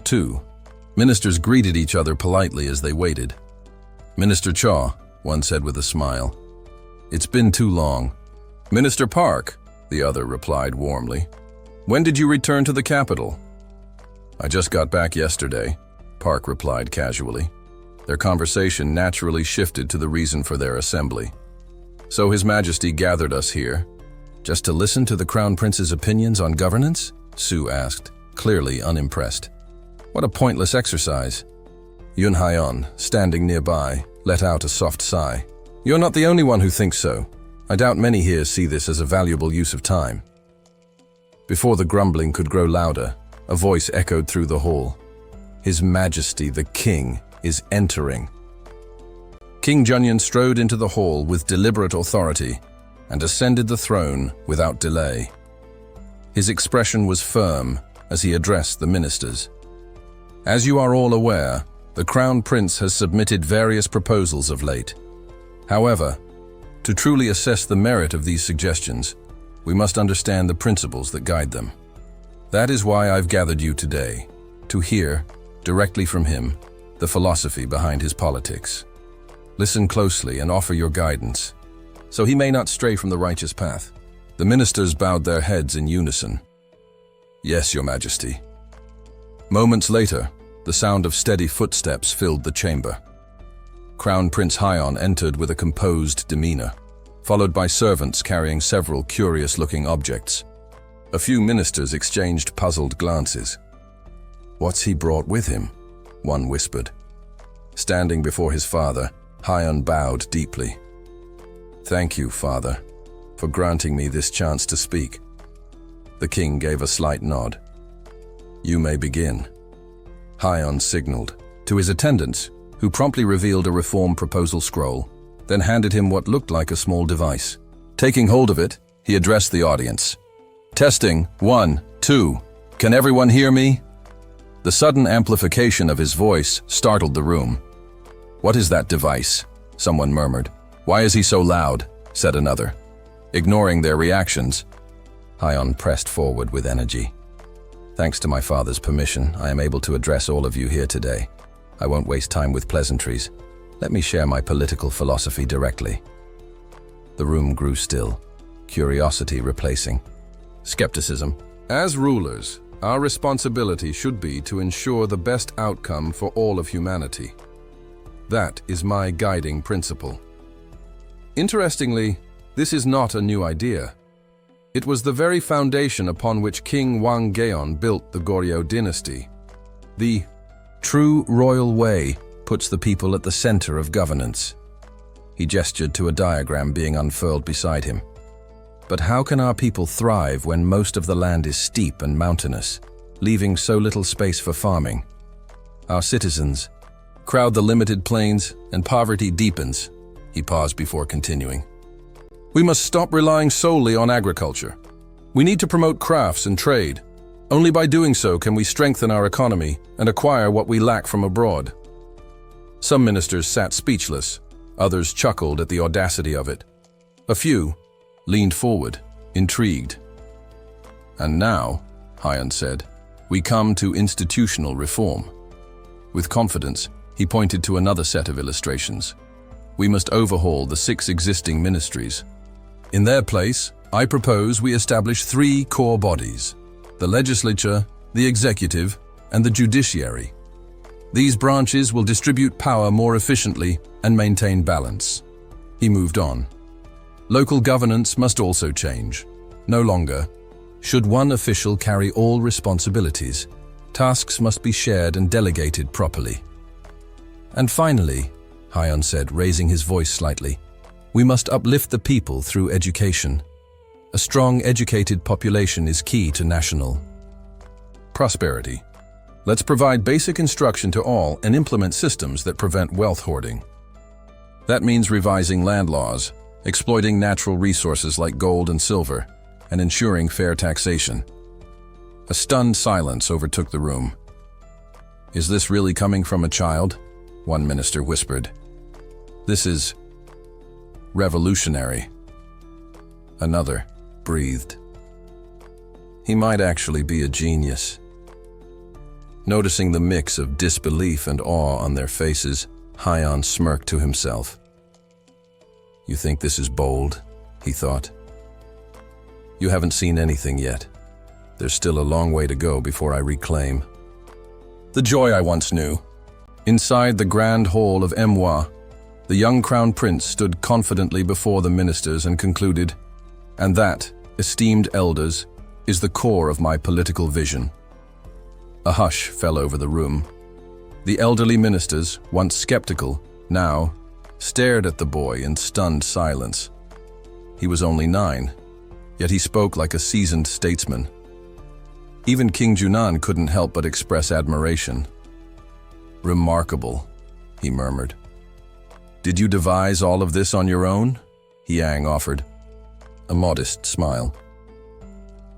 2. Ministers greeted each other politely as they waited. "Minister Cha," one said with a smile. "It's been too long." "Minister Park," the other replied warmly. "When did you return to the capital?" "I just got back yesterday," Park replied casually. Their conversation naturally shifted to the reason for their assembly. "So His Majesty gathered us here, just to listen to the Crown Prince's opinions on governance?" Sue asked, clearly unimpressed. "What a pointless exercise." Yun Hyeon, standing nearby, let out a soft sigh. "You're not the only one who thinks so. I doubt many here see this as a valuable use of time." Before the grumbling could grow louder, a voice echoed through the hall. "His Majesty the King is entering." King Junyan strode into the hall with deliberate authority and ascended the throne without delay. His expression was firm as he addressed the ministers. "As you are all aware, The Crown Prince has submitted various proposals of late. However, to truly assess the merit of these suggestions, we must understand the principles that guide them. That is why I've gathered you today, to hear, directly from him, the philosophy behind his politics. Listen closely and offer your guidance, so he may not stray from the righteous path. The ministers bowed their heads in unison. Yes, Your Majesty. Moments later, the sound of steady footsteps filled the chamber. Crown Prince Hyon entered with a composed demeanor, followed by servants carrying several curious-looking objects. A few ministers exchanged puzzled glances. "What's he brought with him?" one whispered. Standing before his father, Hyon bowed deeply. "Thank you, Father, for granting me this chance to speak." The king gave a slight nod. "You may begin." Hyon signaled to his attendants, who promptly revealed a reform proposal scroll, then handed him what looked like a small device. Taking hold of it, he addressed the audience. "Testing, 1, 2. Can everyone hear me?" The sudden amplification of his voice startled the room. "What is that device?" someone murmured. "Why is he so loud?" said another. Ignoring their reactions, Hyon pressed forward with energy. "Thanks to my father's permission, I am able to address all of you here today. I won't waste time with pleasantries. Let me share my political philosophy directly." The room grew still, curiosity replacing skepticism. As rulers, our responsibility should be to ensure the best outcome for all of humanity. That is my guiding principle. Interestingly, this is not a new idea. It was the very foundation upon which King Hwanggeon built the Goryeo dynasty. The true royal way puts the people at the center of governance. He gestured to a diagram being unfurled beside him. But how can our people thrive when most of the land is steep and mountainous, leaving so little space for farming? Our citizens crowd the limited plains and poverty deepens. He paused before continuing. We must stop relying solely on agriculture. We need to promote crafts and trade. Only by doing so can we strengthen our economy and acquire what we lack from abroad. Some ministers sat speechless, others chuckled at the audacity of it. A few leaned forward, intrigued. "And now," Hyon said, "we come to institutional reform." With confidence, he pointed to another set of illustrations. "We must overhaul the 6 existing ministries. In their place, I propose we establish 3 core bodies: the legislature, the executive, and the judiciary. These branches will distribute power more efficiently and maintain balance." He moved on. Local governance must also change. No longer should one official carry all responsibilities. Tasks must be shared and delegated properly. "And finally," Hyon said, raising his voice slightly, "we must uplift the people through education. A strong, educated population is key to national prosperity. Let's provide basic instruction to all and implement systems that prevent wealth hoarding. That means revising land laws, exploiting natural resources like gold and silver, and ensuring fair taxation." A stunned silence overtook the room. "Is this really coming from a child?" one minister whispered. "This is revolutionary," another breathed. "He might actually be a genius." Noticing the mix of disbelief and awe on their faces, Hyon smirked to himself. "You think this is bold?" he thought. "You haven't seen anything yet. There's still a long way to go before I reclaim the joy I once knew." Inside the grand hall of Manhwa, the young crown prince stood confidently before the ministers and concluded, "And that, esteemed elders, is the core of my political vision." A hush fell over the room. The elderly ministers, once skeptical, now stared at the boy in stunned silence. He was only 9, yet he spoke like a seasoned statesman. Even King Junan couldn't help but express admiration. "Remarkable," he murmured. "Did you devise all of this on your own?" Yang offered. A modest smile.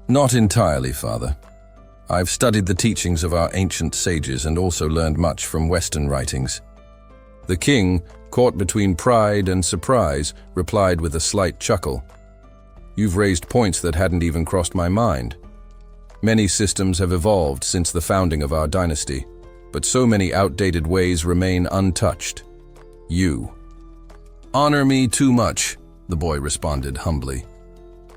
"Not entirely, Father. I've studied the teachings of our ancient sages and also learned much from Western writings. The king, caught between pride and surprise, replied with a slight chuckle. You've raised points that hadn't even crossed my mind. Many systems have evolved since the founding of our dynasty, but so many outdated ways remain untouched. You honor me too much, the boy responded humbly.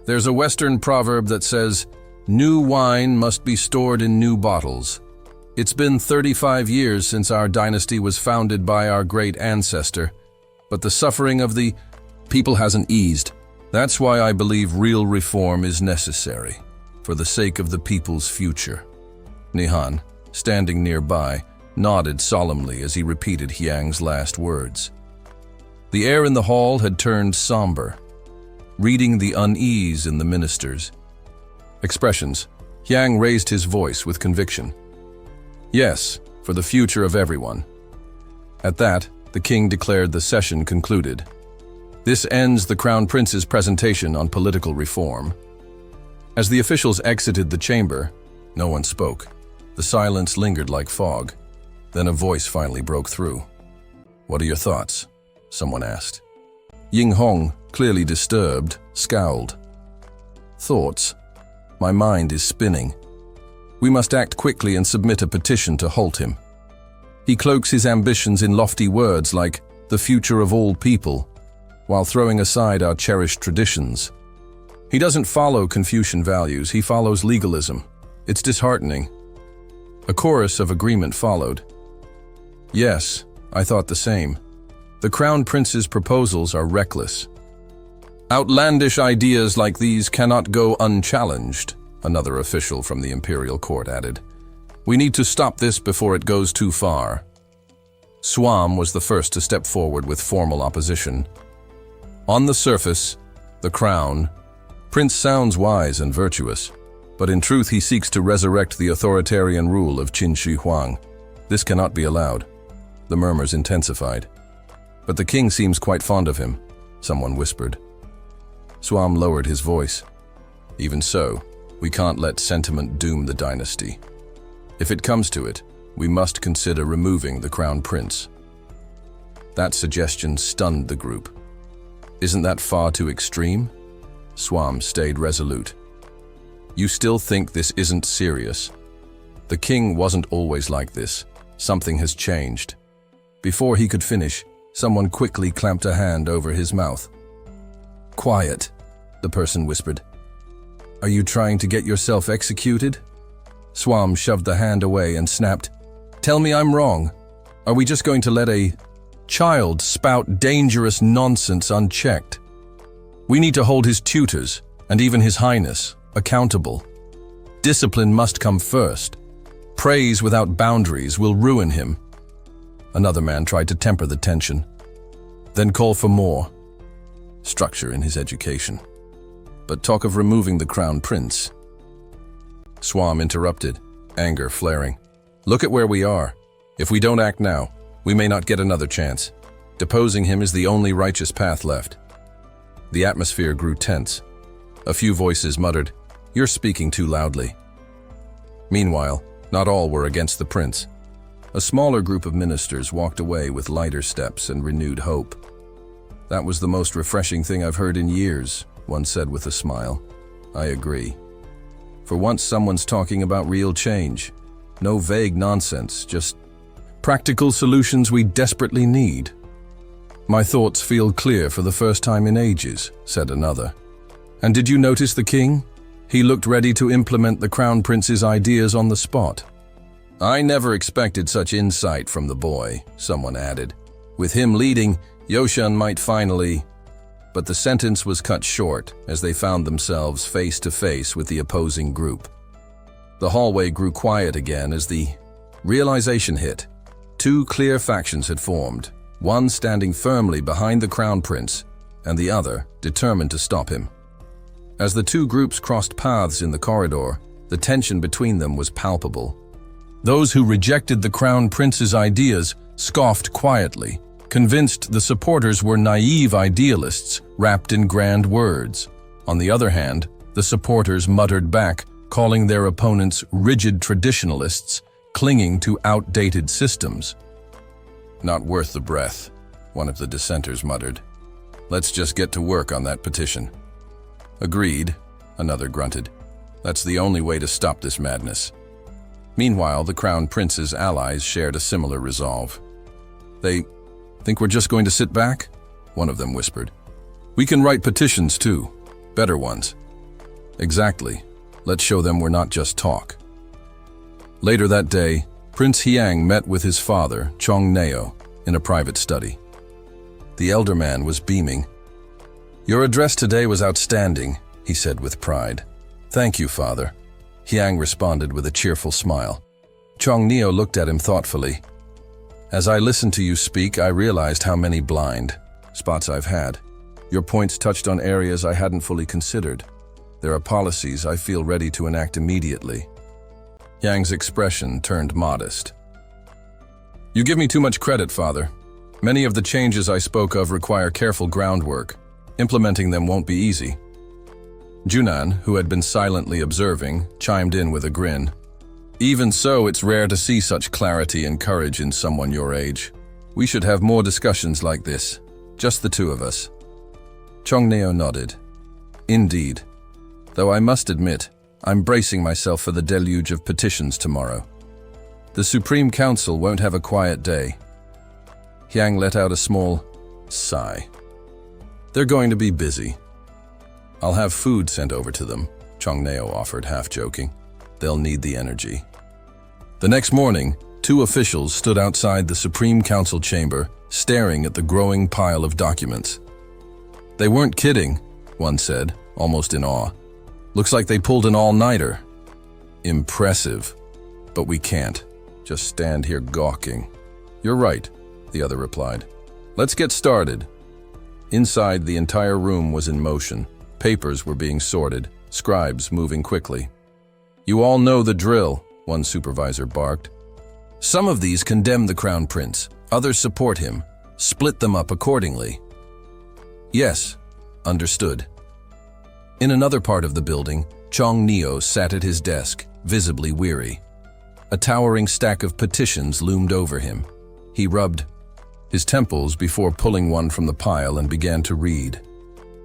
There's a Western proverb that says, new wine must be stored in new bottles. It's been 35 years since our dynasty was founded by our great ancestor, but the suffering of the people hasn't eased. That's why I believe real reform is necessary, for the sake of the people's future. Nihan, standing nearby, nodded solemnly as he repeated Hyang's last words. The air in the hall had turned somber, reading the unease in the ministers. Expressions. Hyang raised his voice with conviction. Yes, for the future of everyone. At that, the king declared the session concluded. This ends the Crown Prince's presentation on political reform. As the officials exited the chamber, no one spoke. The silence lingered like fog. Then a voice finally broke through. What are your thoughts? Someone asked. Ying Hong, clearly disturbed, scowled. Thoughts? My mind is spinning. We must act quickly and submit a petition to halt him. He cloaks his ambitions in lofty words like the future of all people, while throwing aside our cherished traditions. He doesn't follow Confucian values, he follows legalism. It's disheartening. A chorus of agreement followed. Yes, I thought the same. The Crown Prince's proposals are reckless. Outlandish ideas like these cannot go unchallenged, another official from the imperial court added. We need to stop this before it goes too far. Swam was the first to step forward with formal opposition. On the surface, the Crown Prince sounds wise and virtuous, but in truth he seeks to resurrect the authoritarian rule of Qin Shi Huang. This cannot be allowed. The murmurs intensified. But the king seems quite fond of him, someone whispered. Swam lowered his voice. Even so, we can't let sentiment doom the dynasty. If it comes to it, we must consider removing the Crown Prince. That suggestion stunned the group. Isn't that far too extreme? Swam stayed resolute. You still think this isn't serious? The king wasn't always like this. Something has changed. Before he could finish, someone quickly clamped a hand over his mouth. Quiet, the person whispered. Are you trying to get yourself executed? Swam shoved the hand away and snapped. Tell me I'm wrong. Are we just going to let a child spout dangerous nonsense unchecked? We need to hold his tutors, and even his highness, accountable. Discipline must come first. Praise without boundaries will ruin him. Another man tried to temper the tension. Then call for more structure in his education. But talk of removing the Crown Prince. Swam interrupted, anger flaring. Look at where we are. If we don't act now, we may not get another chance. Deposing him is the only righteous path left. The atmosphere grew tense. A few voices muttered, "You're speaking too loudly." Meanwhile, not all were against the prince. A smaller group of ministers walked away with lighter steps and renewed hope. That was the most refreshing thing I've heard in years, one said with a smile. I agree. For once someone's talking about real change. No vague nonsense, just practical solutions we desperately need. My thoughts feel clear for the first time in ages, said another. And did you notice the king? He looked ready to implement the Crown Prince's ideas on the spot. I never expected such insight from the boy, someone added. With him leading, Yoshan might finally... But the sentence was cut short as they found themselves face to face with the opposing group. The hallway grew quiet again as the realization hit. Two clear factions had formed, one standing firmly behind the Crown Prince and the other determined to stop him. As the two groups crossed paths in the corridor, the tension between them was palpable. Those who rejected the Crown Prince's ideas scoffed quietly, convinced the supporters were naive idealists wrapped in grand words. On the other hand, the supporters muttered back, calling their opponents rigid traditionalists clinging to outdated systems. "Not worth the breath," one of the dissenters muttered. "Let's just get to work on that petition." "Agreed," another grunted. "That's the only way to stop this madness." Meanwhile, the Crown Prince's allies shared a similar resolve. "They think we're just going to sit back?" one of them whispered. "We can write petitions too, better ones." "Exactly. Let's show them we're not just talk." Later that day, Prince Hyang met with his father, Chongneo, in a private study. The elder man was beaming. "Your address today was outstanding," he said with pride. "Thank you, father." Hyang responded with a cheerful smile. Chongneo looked at him thoughtfully. "As I listened to you speak, I realized how many blind spots I've had. Your points touched on areas I hadn't fully considered. There are policies I feel ready to enact immediately." Hyang's expression turned modest. "You give me too much credit, father. Many of the changes I spoke of require careful groundwork. Implementing them won't be easy." Junan, who had been silently observing, chimed in with a grin. "Even so, it's rare to see such clarity and courage in someone your age. We should have more discussions like this, just the two of us." Chongneo nodded. "Indeed. Though I must admit, I'm bracing myself for the deluge of petitions tomorrow. The Supreme Council won't have a quiet day." Hyang let out a small sigh. "They're going to be busy." "I'll have food sent over to them," Chongneo offered, half-joking. "They'll need the energy." The next morning, two officials stood outside the Supreme Council chamber, staring at the growing pile of documents. "They weren't kidding," one said, almost in awe. "Looks like they pulled an all-nighter." "Impressive. But we can't just stand here gawking." "You're right," the other replied. "Let's get started." Inside, the entire room was in motion. Papers were being sorted, scribes moving quickly. "You all know the drill," one supervisor barked. "Some of these condemn the Crown Prince, others support him. Split them up accordingly." "Yes, understood." In another part of the building, Chongneo sat at his desk, visibly weary. A towering stack of petitions loomed over him. He rubbed his temples before pulling one from the pile and began to read.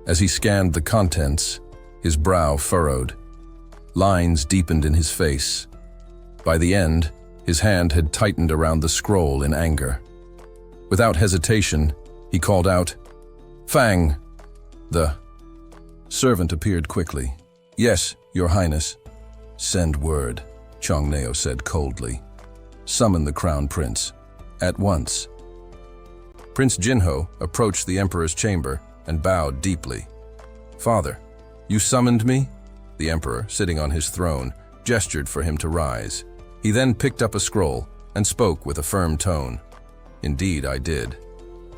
As he scanned the contents, his brow furrowed. Lines deepened in his face. By the end, his hand had tightened around the scroll in anger. Without hesitation, he called out, "Fang!" The servant appeared quickly. "Yes, Your Highness." "Send word," Chongneo said coldly. "Summon the Crown Prince. At once." Prince Jinho approached the Emperor's chamber and bowed deeply. "Father, you summoned me?" The Emperor, sitting on his throne, gestured for him to rise. He then picked up a scroll and spoke with a firm tone. "Indeed, I did.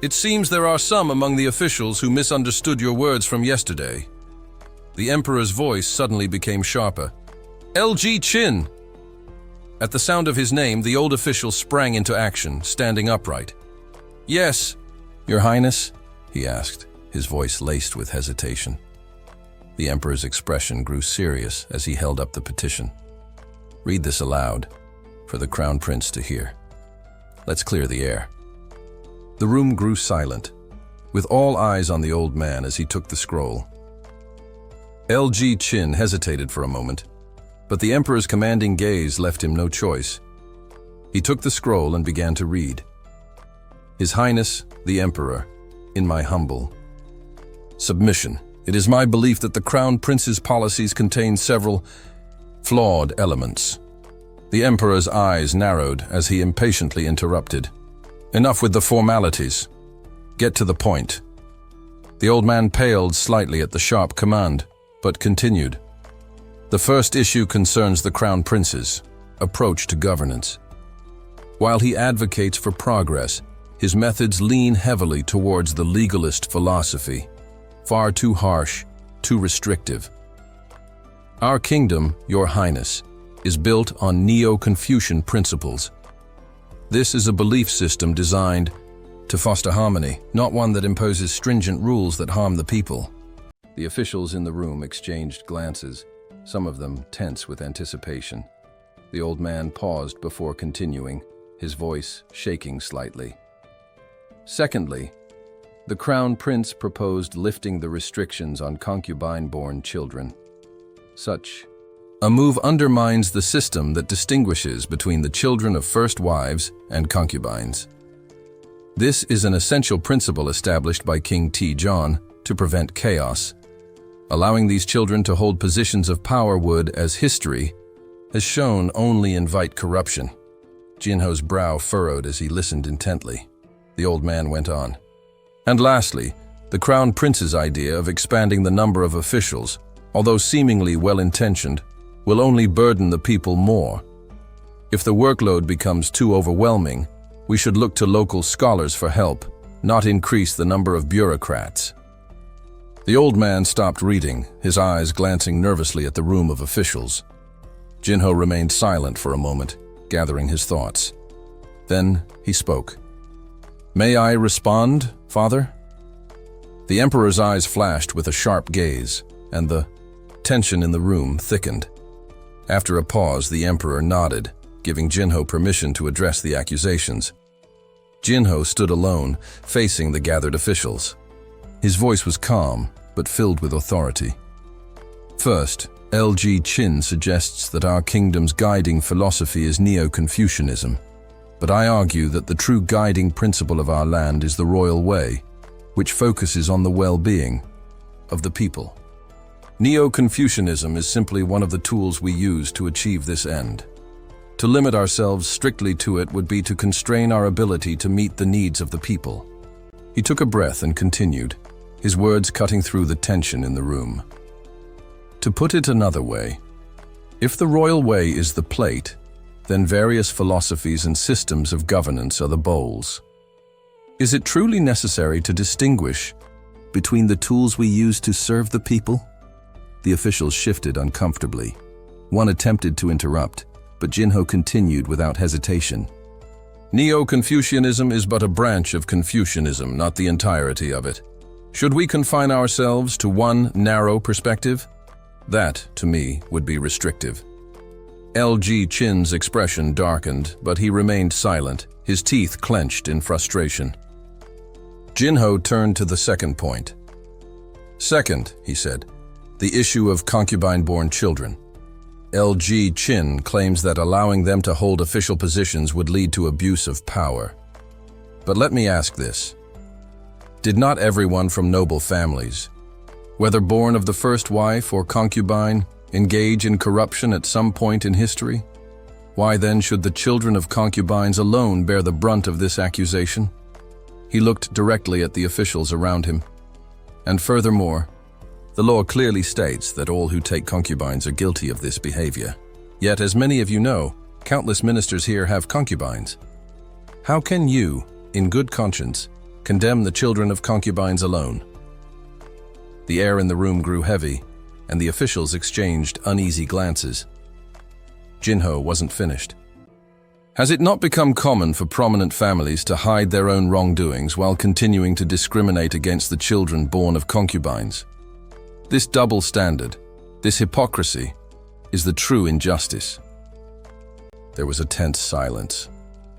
It seems there are some among the officials who misunderstood your words from yesterday." The Emperor's voice suddenly became sharper. "LG Qin!" At the sound of his name, the old official sprang into action, standing upright. "Yes, Your Highness?" he asked, his voice laced with hesitation. The Emperor's expression grew serious as he held up the petition. "Read this aloud, for the Crown Prince to hear. Let's clear the air." The room grew silent, with all eyes on the old man as he took the scroll. LG Qin hesitated for a moment, but the Emperor's commanding gaze left him no choice. He took the scroll and began to read. "His Highness, the Emperor, in my humble submission, it is my belief that the Crown Prince's policies contain several flawed elements." The Emperor's eyes narrowed as he impatiently interrupted. "Enough with the formalities. Get to the point." The old man paled slightly at the sharp command, but continued. "The first issue concerns the Crown Prince's approach to governance. While he advocates for progress, his methods lean heavily towards the legalist philosophy, far too harsh, too restrictive. Our kingdom, Your Highness, is built on Neo-Confucian principles. This is a belief system designed to foster harmony, not one that imposes stringent rules that harm the people." The officials in the room exchanged glances, some of them tense with anticipation. The old man paused before continuing, his voice shaking slightly. Secondly, the Crown Prince proposed lifting the restrictions on concubine-born children. Such a move undermines the system that distinguishes between the children of first wives and concubines. This is an essential principle established by King Taejon to prevent chaos. Allowing these children to hold positions of power would, as history has shown, only invite corruption. Jinho's brow furrowed as he listened intently. The old man went on. And lastly, the Crown Prince's idea of expanding the number of officials, although seemingly well-intentioned, will only burden the people more. If the workload becomes too overwhelming, we should look to local scholars for help, not increase the number of bureaucrats. The old man stopped reading, his eyes glancing nervously at the room of officials. Jinho remained silent for a moment, gathering his thoughts. Then he spoke. "May I respond, Father?" The Emperor's eyes flashed with a sharp gaze, and the tension in the room thickened. After a pause, the Emperor nodded, giving Jinho permission to address the accusations. Jinho stood alone, facing the gathered officials. His voice was calm, but filled with authority. First, LG Qin suggests that our kingdom's guiding philosophy is Neo-Confucianism, but I argue that the true guiding principle of our land is the royal way, which focuses on the well-being of the people. Neo-Confucianism is simply one of the tools we use to achieve this end. To limit ourselves strictly to it would be to constrain our ability to meet the needs of the people. He took a breath and continued, his words cutting through the tension in the room. To put it another way, if the royal way is the plate, then various philosophies and systems of governance are the bowls. Is it truly necessary to distinguish between the tools we use to serve the people? The officials shifted uncomfortably. One attempted to interrupt, but Jinho continued without hesitation. Neo-Confucianism is but a branch of Confucianism, not the entirety of it. Should we confine ourselves to one narrow perspective? That, to me, would be restrictive. LG Qin's expression darkened, but he remained silent, his teeth clenched in frustration. Jinho turned to the second point. Second, he said, the issue of concubine-born children. LG Qin claims that allowing them to hold official positions would lead to abuse of power. But let me ask this. Did not everyone from noble families, whether born of the first wife or concubine, engage in corruption at some point in history? Why then should the children of concubines alone bear the brunt of this accusation? He looked directly at the officials around him. And furthermore, the law clearly states that all who take concubines are guilty of this behavior. Yet, as many of you know, countless ministers here have concubines. How can you, in good conscience, condemn the children of concubines alone? The air in the room grew heavy, and the officials exchanged uneasy glances. Jinho wasn't finished. Has it not become common for prominent families to hide their own wrongdoings while continuing to discriminate against the children born of concubines? This double standard, this hypocrisy, is the true injustice. There was a tense silence.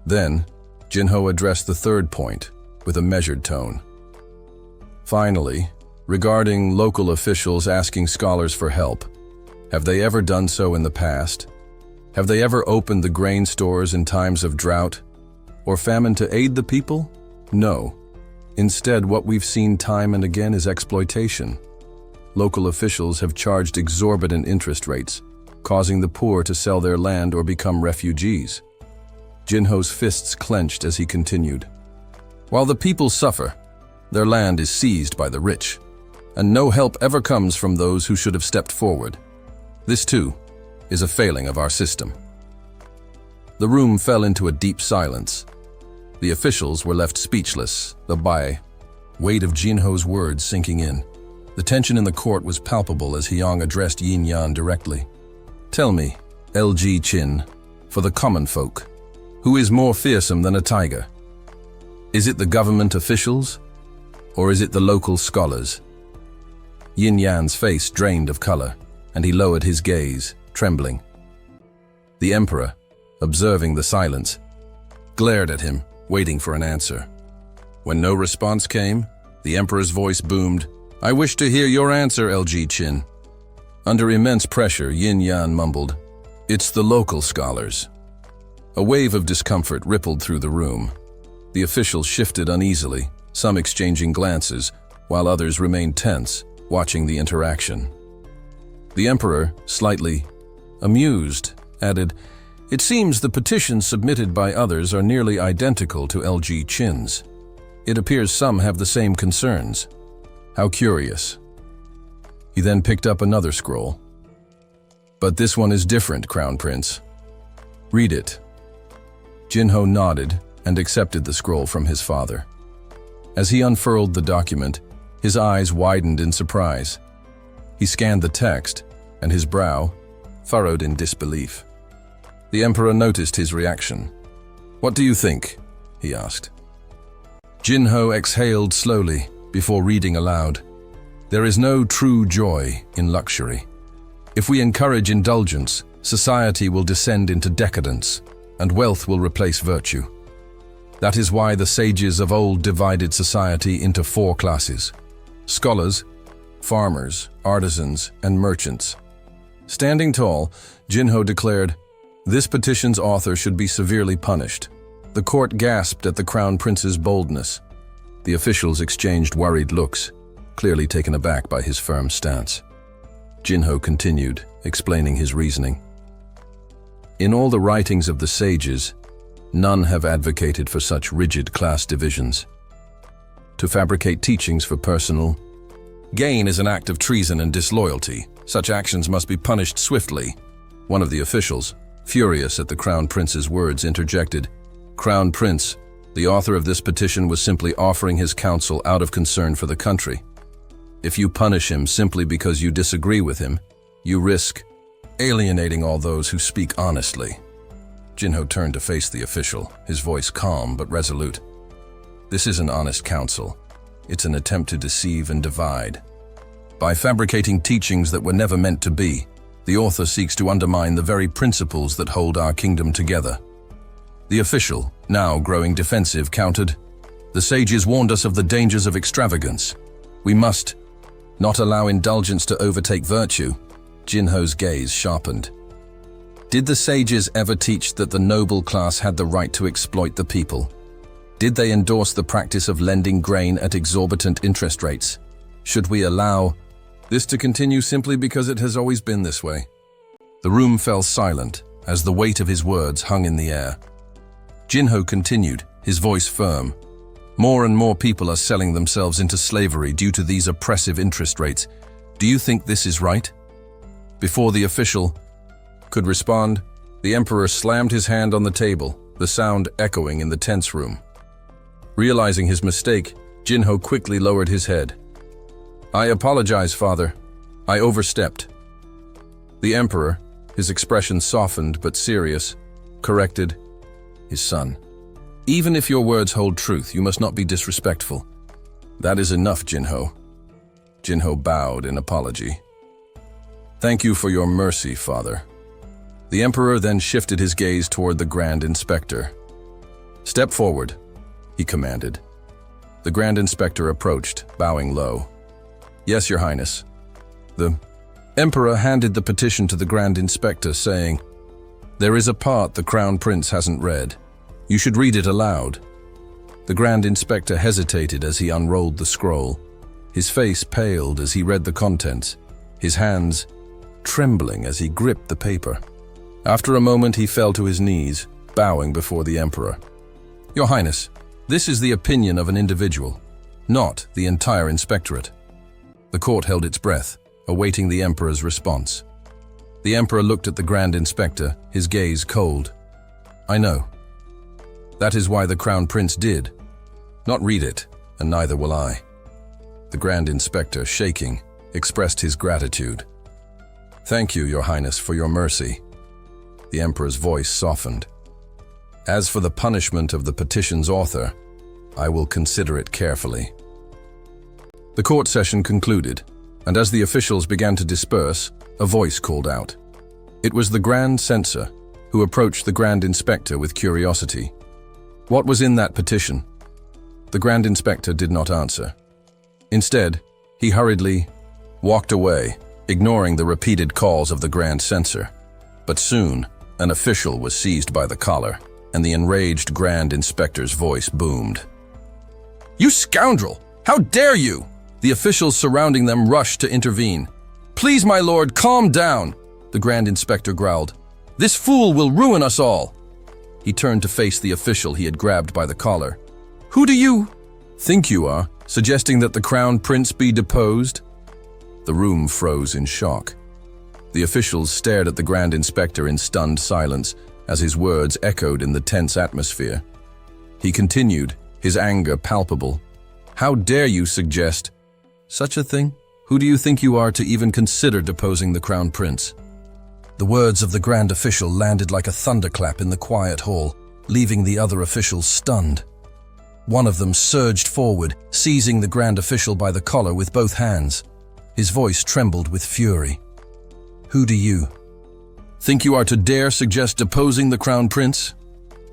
Then, Jinho addressed the third point with a measured tone. Finally, regarding local officials asking scholars for help, have they ever done so in the past? Have they ever opened the grain stores in times of drought or famine to aid the people? No. Instead, what we've seen time and again is exploitation. Local officials have charged exorbitant interest rates, causing the poor to sell their land or become refugees. Jinho's fists clenched as he continued. While the people suffer, their land is seized by the rich, and no help ever comes from those who should have stepped forward. This, too, is a failing of our system. The room fell into a deep silence. The officials were left speechless, the weight of Jinho's words sinking in. The tension in the court was palpable as Hyang addressed Yin Yan directly. Tell me, LG Qin, for the common folk, who is more fearsome than a tiger? Is it the government officials, or is it the local scholars? Yin Yan's face drained of color, and he lowered his gaze, trembling. The emperor, observing the silence, glared at him, waiting for an answer. When no response came, the emperor's voice boomed, "I wish to hear your answer, LG Qin." Under immense pressure, Yin Yan mumbled, "It's the local scholars." A wave of discomfort rippled through the room. The officials shifted uneasily, some exchanging glances, while others remained tense, watching the interaction. The emperor, slightly amused, added, "It seems the petitions submitted by others are nearly identical to LG Qin's. It appears some have the same concerns. How curious." He then picked up another scroll. "But this one is different, Crown Prince. Read it." Jinho nodded and accepted the scroll from his father. As he unfurled the document, his eyes widened in surprise. He scanned the text, and his brow furrowed in disbelief. The emperor noticed his reaction. "What do you think?" he asked. Jinho exhaled slowly before reading aloud. "There is no true joy in luxury. If we encourage indulgence, society will descend into decadence, and wealth will replace virtue. That is why the sages of old divided society into 4 classes: scholars, farmers, artisans, and merchants." Standing tall, Jinho declared, "This petition's author should be severely punished." The court gasped at the crown prince's boldness. The officials exchanged worried looks, clearly taken aback by his firm stance. Jinho continued, explaining his reasoning. "In all the writings of the sages, none have advocated for such rigid class divisions. To fabricate teachings for personal gain is an act of treason and disloyalty. Such actions must be punished swiftly." One of the officials, furious at the Crown Prince's words, interjected, "Crown Prince, the author of this petition was simply offering his counsel out of concern for the country. If you punish him simply because you disagree with him, you risk alienating all those who speak honestly." Jinho turned to face the official, his voice calm but resolute. "This isn't honest counsel. It's an attempt to deceive and divide. By fabricating teachings that were never meant to be, the author seeks to undermine the very principles that hold our kingdom together." The official, now growing defensive, countered, "The sages warned us of the dangers of extravagance. We must not allow indulgence to overtake virtue." Jinho's gaze sharpened. "Did the sages ever teach that the noble class had the right to exploit the people? Did they endorse the practice of lending grain at exorbitant interest rates? Should we allow this to continue simply because it has always been this way?" The room fell silent as the weight of his words hung in the air. Jinho continued, his voice firm. "More and more people are selling themselves into slavery due to these oppressive interest rates. Do you think this is right?" Before the official could respond, the emperor slammed his hand on the table, the sound echoing in the tense room. Realizing his mistake, Jinho quickly lowered his head. "I apologize, father. I overstepped." The emperor, his expression softened but serious, corrected his son. "Even if your words hold truth, you must not be disrespectful." "That is enough, Jinho." Jinho bowed in apology. "Thank you for your mercy, father." The emperor then shifted his gaze toward the Grand Inspector. "Step forward," he commanded. The Grand Inspector approached, bowing low. "Yes, Your Highness." The emperor handed the petition to the Grand Inspector, saying, "There is a part the Crown Prince hasn't read. You should read it aloud." The Grand Inspector hesitated as he unrolled the scroll. His face paled as he read the contents, his hands trembling as he gripped the paper. After a moment, he fell to his knees, bowing before the emperor. "Your Highness, this is the opinion of an individual, not the entire inspectorate." The court held its breath, awaiting the emperor's response. The emperor looked at the Grand Inspector, his gaze cold. "I know. That is why the Crown Prince did not read it, and neither will I." The Grand Inspector, shaking, expressed his gratitude. "Thank you, Your Highness, for your mercy." The emperor's voice softened. "As for the punishment of the petition's author, I will consider it carefully." The court session concluded, and as the officials began to disperse, A voice called out. It was the Grand Censor, who approached the Grand Inspector with curiosity. What was in that petition? The Grand Inspector did not answer. Instead, he hurriedly walked away, ignoring the repeated calls of the Grand Censor. But soon, an official was seized by the collar, and the enraged Grand Inspector's voice boomed. "You scoundrel! How dare you!" The officials surrounding them rushed to intervene. "Please, my lord, calm down," the Grand Inspector growled. "This fool will ruin us all." He turned to face the official he had grabbed by the collar. "Who do you think you are, suggesting that the Crown Prince be deposed?" The room froze in shock. The officials stared at the Grand Inspector in stunned silence as his words echoed in the tense atmosphere. He continued, his anger palpable. "How dare you suggest such a thing? Who do you think you are to even consider deposing the Crown Prince?" The words of the Grand Official landed like a thunderclap in the quiet hall, leaving the other officials stunned. One of them surged forward, seizing the Grand Official by the collar with both hands. His voice trembled with fury. "Who do you think you are to dare suggest deposing the Crown Prince?"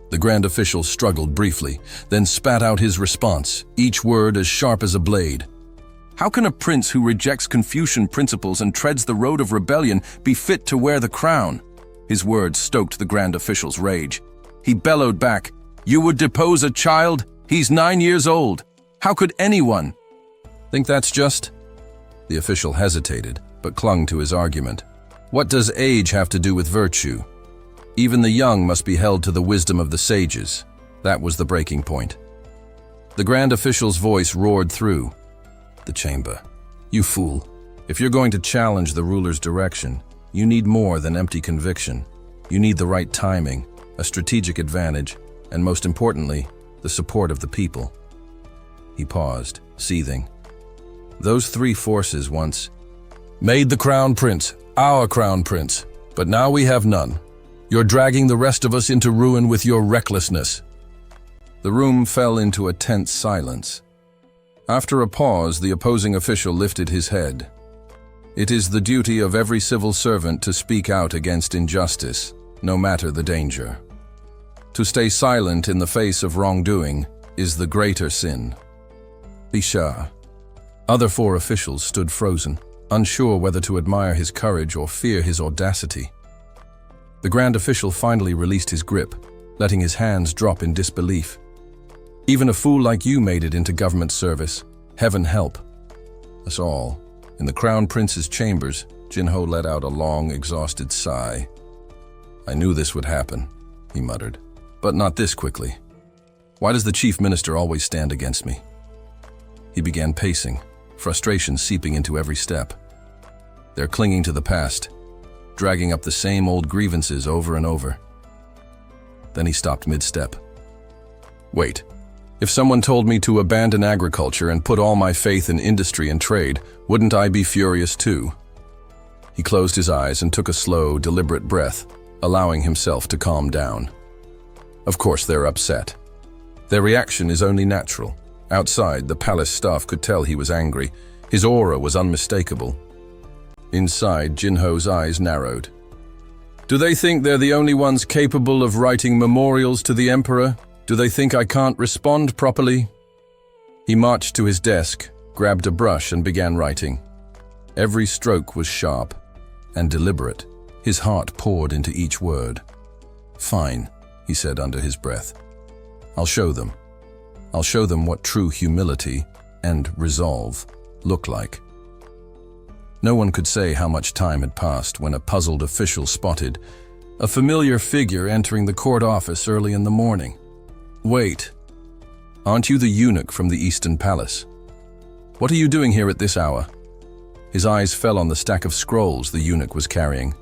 The Grand Official struggled briefly, then spat out his response, each word as sharp as a blade. "How can a prince who rejects Confucian principles and treads the road of rebellion be fit to wear the crown?" His words stoked the Grand Official's rage. He bellowed back, "You would depose a child? He's 9 years old. How could anyone?" "Think that's just?" The official hesitated, but clung to his argument. "What does age have to do with virtue? Even the young must be held to the wisdom of the sages." That was the breaking point. The Grand Official's voice roared through the chamber. "You fool. If you're going to challenge the ruler's direction, you need more than empty conviction. You need the right timing, a strategic advantage, and most importantly, the support of the people." He paused, seething. "Those three forces once made the Crown Prince, our Crown Prince, but now we have none. You're dragging the rest of us into ruin with your recklessness." The room fell into a tense silence. After a pause, the opposing official lifted his head. "It is the duty of every civil servant to speak out against injustice, no matter the danger. To stay silent in the face of wrongdoing is the greater sin." Bisha. Other four officials stood frozen, unsure whether to admire his courage or fear his audacity. The Grand Official finally released his grip, letting his hands drop in disbelief. "Even a fool like you made it into government service. Heaven help us all." In the Crown Prince's chambers, Jinho let out a long, exhausted sigh. "I knew this would happen," he muttered, "but not this quickly. Why does the Chief Minister always stand against me?" He began pacing, frustration seeping into every step. They're clinging to the past, dragging up the same old grievances over and over. Then he stopped mid-step. "Wait. If someone told me to abandon agriculture and put all my faith in industry and trade, wouldn't I be furious too?" He closed his eyes and took a slow, deliberate breath, allowing himself to calm down. Of course they're upset. Their reaction is only natural. Outside, the palace staff could tell he was angry. His aura was unmistakable. Inside, Jinho's eyes narrowed. "Do they think they're the only ones capable of writing memorials to the Emperor? Do they think I can't respond properly?" He marched to his desk, grabbed a brush and began writing. Every stroke was sharp and deliberate. His heart poured into each word. "Fine," he said under his breath. "I'll show them. I'll show them what true humility and resolve look like." No one could say how much time had passed when a puzzled official spotted a familiar figure entering the court office early in the morning. "Wait, aren't you the eunuch from the Eastern Palace? What are you doing here at this hour?" His eyes fell on the stack of scrolls the eunuch was carrying.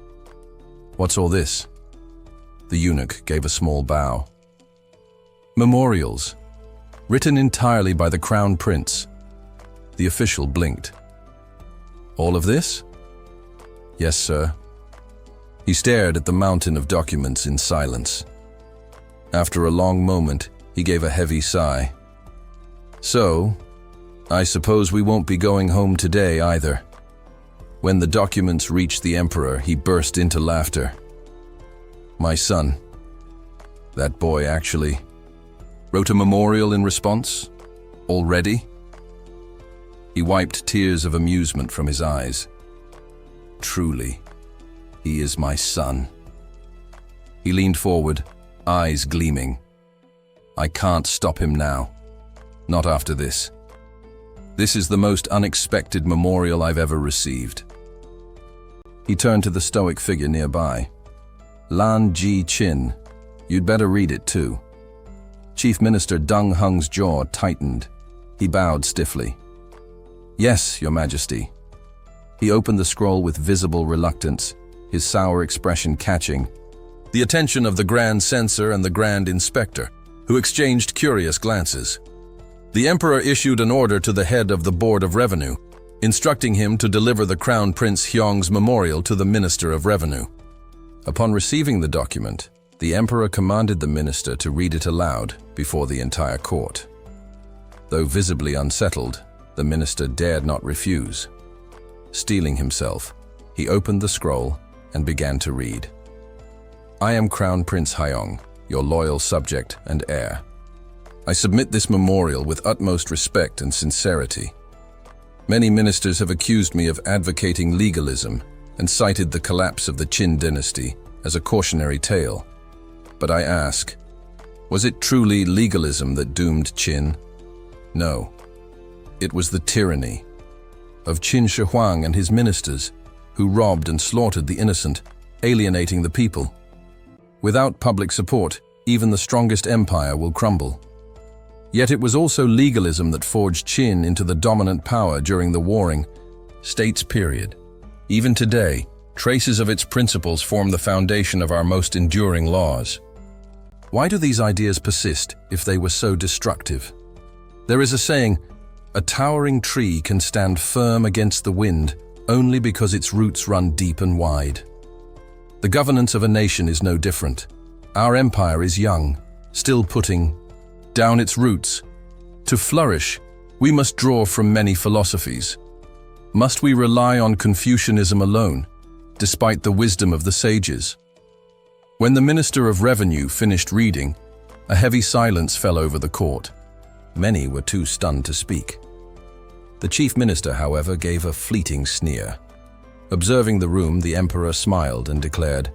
"What's all this?" The eunuch gave a small bow. "Memorials, written entirely by the Crown Prince." The official blinked. "All of this?" "Yes, sir." He stared at the mountain of documents in silence. After a long moment, he gave a heavy sigh. "So, I suppose we won't be going home today either." When the documents reached the emperor, he burst into laughter. My son, that boy actually wrote a memorial in response? Already? He wiped tears of amusement from his eyes. Truly, he is my son. He leaned forward, eyes gleaming. I can't stop him now. Not after this. This is the most unexpected memorial I've ever received. He turned to the stoic figure nearby. Lan Ji Chin, you'd better read it too. Chief Minister Deng Hung's jaw tightened. He bowed stiffly. Yes, Your Majesty. He opened the scroll with visible reluctance, his sour expression catching the attention of the Grand Censor and the Grand Inspector, who exchanged curious glances. The Emperor issued an order to the head of the Board of Revenue, instructing him to deliver the Crown Prince Hyong's memorial to the Minister of Revenue. Upon receiving the document, the Emperor commanded the minister to read it aloud before the entire court. Though visibly unsettled, the minister dared not refuse. Steeling himself, he opened the scroll and began to read. I am Crown Prince Hyong, your loyal subject and heir. I submit this memorial with utmost respect and sincerity. Many ministers have accused me of advocating legalism and cited the collapse of the Qin dynasty as a cautionary tale. But I ask, was it truly legalism that doomed Qin? No. It was the tyranny of Qin Shi Huang and his ministers, who robbed and slaughtered the innocent, alienating the people. Without public support, even the strongest empire will crumble. Yet it was also legalism that forged Qin into the dominant power during the Warring States period. Even today, traces of its principles form the foundation of our most enduring laws. Why do these ideas persist if they were so destructive? There is a saying, a towering tree can stand firm against the wind only because its roots run deep and wide. The governance of a nation is no different. Our empire is young, still putting down its roots. To flourish, we must draw from many philosophies. Must we rely on Confucianism alone, despite the wisdom of the sages? When the Minister of Revenue finished reading, a heavy silence fell over the court. Many were too stunned to speak. The Chief Minister, however, gave a fleeting sneer. Observing the room, the Emperor smiled and declared,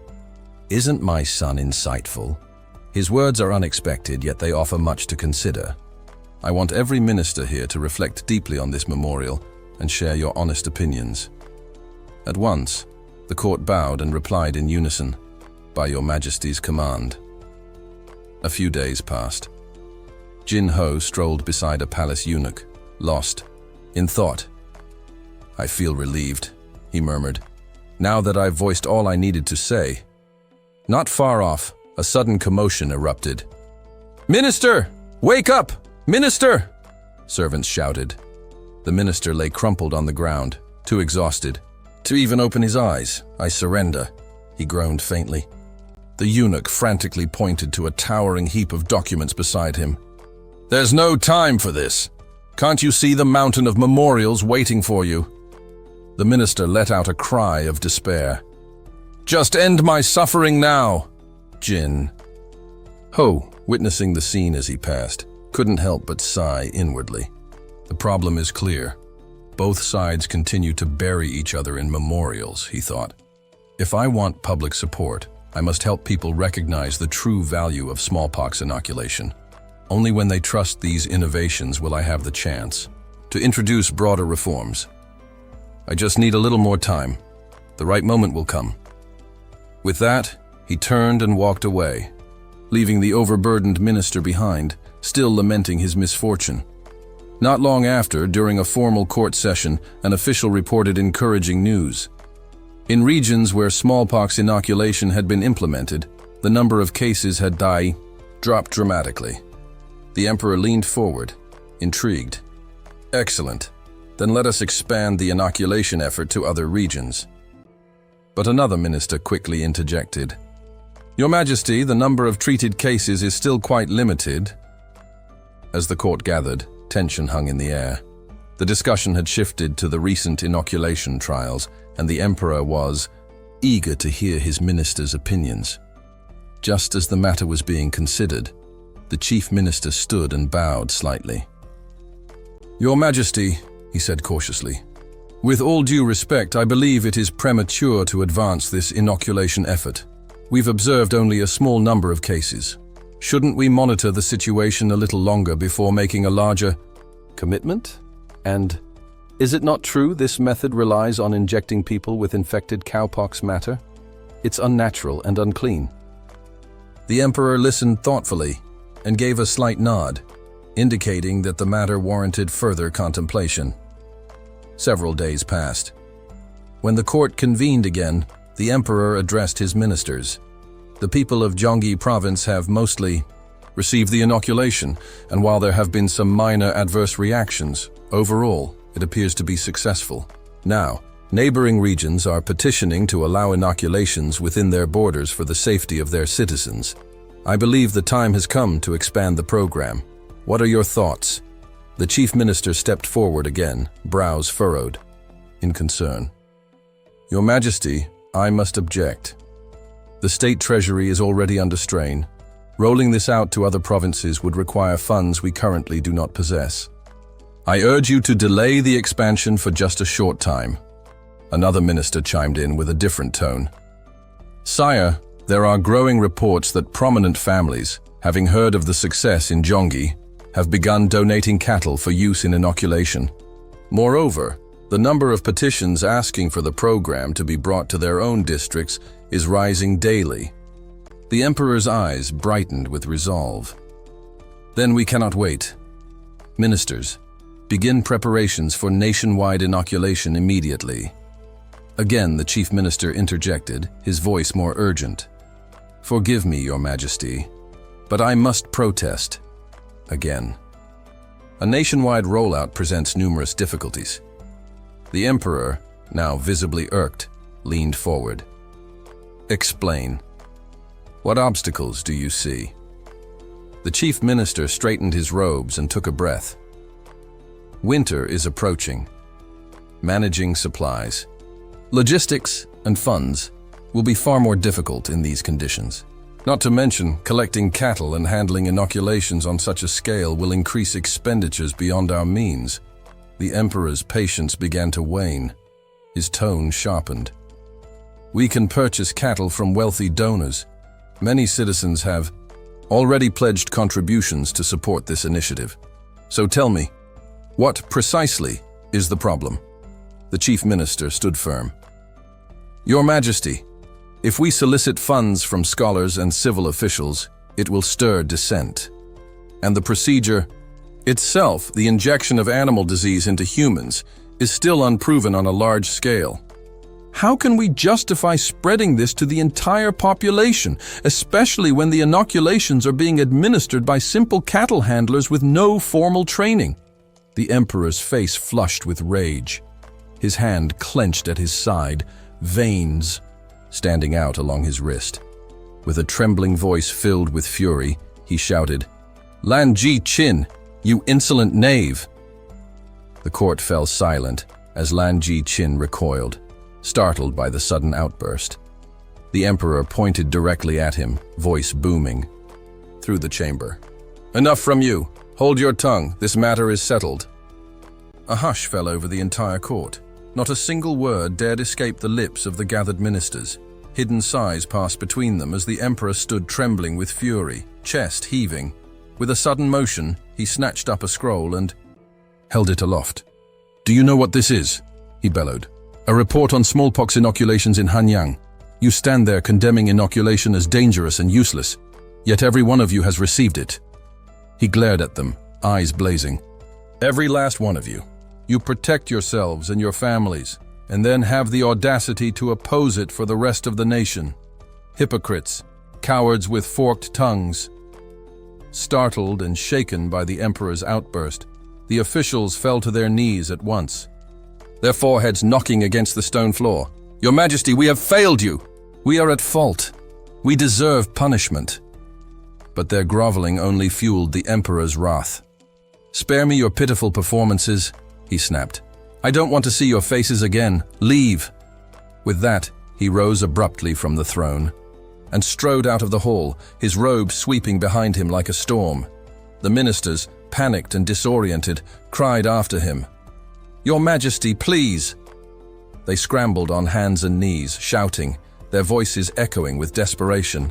"Isn't my son insightful? His words are unexpected, yet they offer much to consider. I want every minister here to reflect deeply on this memorial and share your honest opinions." At once, the court bowed and replied in unison, "By your Majesty's command." A few days passed. Jin Ho strolled beside a palace eunuch, lost in thought. "I feel relieved," he murmured, "now that I've voiced all I needed to say." Not far off, a sudden commotion erupted. "Minister! Wake up! Minister!" servants shouted. The minister lay crumpled on the ground, too exhausted to even open his eyes. "I surrender," he groaned faintly. The eunuch frantically pointed to a towering heap of documents beside him. "There's no time for this. Can't you see the mountain of memorials waiting for you?" The minister let out a cry of despair. "Just end my suffering now!" Jin Ho, witnessing the scene as he passed, couldn't help but sigh inwardly. The problem is clear. Both sides continue to bury each other in memorials, he thought. If I want public support, I must help people recognize the true value of smallpox inoculation. Only when they trust these innovations will I have the chance to introduce broader reforms. I just need a little more time. The right moment will come. With that, he turned and walked away, leaving the overburdened minister behind, still lamenting his misfortune. Not long after, during a formal court session, an official reported encouraging news. In regions where smallpox inoculation had been implemented, the number of cases had dropped dramatically. The emperor leaned forward, intrigued. "Excellent. Then let us expand the inoculation effort to other regions." But another minister quickly interjected. "Your Majesty, the number of treated cases is still quite limited." As the court gathered, tension hung in the air. The discussion had shifted to the recent inoculation trials, and the emperor was eager to hear his minister's opinions. Just as the matter was being considered, the chief minister stood and bowed slightly. "Your Majesty," he said cautiously, "with all due respect, I believe it is premature to advance this inoculation effort. We've observed only a small number of cases. Shouldn't we monitor the situation a little longer before making a larger commitment? And is it not true this method relies on injecting people with infected cowpox matter? It's unnatural and unclean." The emperor listened thoughtfully and gave a slight nod, indicating that the matter warranted further contemplation. Several days passed. When the court convened again, the emperor addressed his ministers. "The people of Gyeonggi province have mostly received the inoculation, and while there have been some minor adverse reactions, overall, it appears to be successful. Now, neighboring regions are petitioning to allow inoculations within their borders for the safety of their citizens. I believe the time has come to expand the program. What are your thoughts?" The chief minister stepped forward again, brows furrowed in concern. "Your Majesty, I must object. The state treasury is already under strain. Rolling this out to other provinces would require funds we currently do not possess. I urge you to delay the expansion for just a short time." Another minister chimed in with a different tone. "Sire, there are growing reports that prominent families, having heard of the success in Gyeonggi, have begun donating cattle for use in inoculation. Moreover, the number of petitions asking for the program to be brought to their own districts is rising daily." The emperor's eyes brightened with resolve. "Then we cannot wait. Ministers, begin preparations for nationwide inoculation immediately." Again, the chief minister interjected, his voice more urgent. "Forgive me, Your Majesty, but I must protest." Again. A nationwide rollout presents numerous difficulties. The emperor, now visibly irked, leaned forward. "Explain. What obstacles do you see?" The chief minister straightened his robes and took a breath. "Winter is approaching. Managing supplies, logistics, and funds will be far more difficult in these conditions. Not to mention, collecting cattle and handling inoculations on such a scale will increase expenditures beyond our means." The emperor's patience began to wane. His tone sharpened. "We can purchase cattle from wealthy donors. Many citizens have already pledged contributions to support this initiative. So tell me, what precisely is the problem?" The chief minister stood firm. "Your Majesty, if we solicit funds from scholars and civil officials, it will stir dissent. And the procedure itself, the injection of animal disease into humans, is still unproven on a large scale. How can we justify spreading this to the entire population, especially when the inoculations are being administered by simple cattle handlers with no formal training?" The emperor's face flushed with rage. His hand clenched at his side, veins standing out along his wrist. With a trembling voice filled with fury, he shouted, "Lan Ji Chin, you insolent knave!" The court fell silent as Lan Ji Chin recoiled, startled by the sudden outburst. The emperor pointed directly at him, voice booming through the chamber. "Enough from you! Hold your tongue, this matter is settled." A hush fell over the entire court. Not a single word dared escape the lips of the gathered ministers. Hidden sighs passed between them as the emperor stood trembling with fury, chest heaving. With a sudden motion, he snatched up a scroll and held it aloft. "Do you know what this is?" he bellowed. "A report on smallpox inoculations in Hanyang. You stand there condemning inoculation as dangerous and useless, yet every one of you has received it." He glared at them, eyes blazing. "Every last one of you. You protect yourselves and your families, and then have the audacity to oppose it for the rest of the nation. Hypocrites, cowards with forked tongues." Startled and shaken by the emperor's outburst, the officials fell to their knees at once, their foreheads knocking against the stone floor. "Your Majesty, we have failed you! We are at fault. We deserve punishment." But their groveling only fueled the emperor's wrath. "Spare me your pitiful performances," he snapped. "I don't want to see your faces again. Leave." With that, he rose abruptly from the throne and strode out of the hall, his robe sweeping behind him like a storm. The ministers, panicked and disoriented, cried after him, "Your Majesty, please!" They scrambled on hands and knees, shouting, their voices echoing with desperation.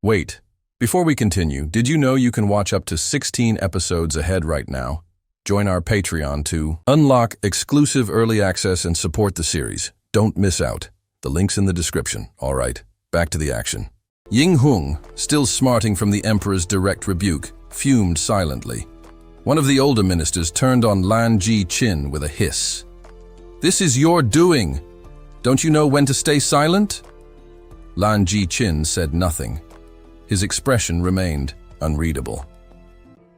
Wait, before we continue, did you know you can watch up to 16 episodes ahead right now? Join our Patreon to unlock exclusive early access and support the series. Don't miss out. The link's in the description. All right, back to the action. Ying Hung, still smarting from the emperor's direct rebuke, fumed silently. One of the older ministers turned on Lan Ji Qin with a hiss. "This is your doing. Don't you know when to stay silent?" Lan Ji Qin said nothing. His expression remained unreadable.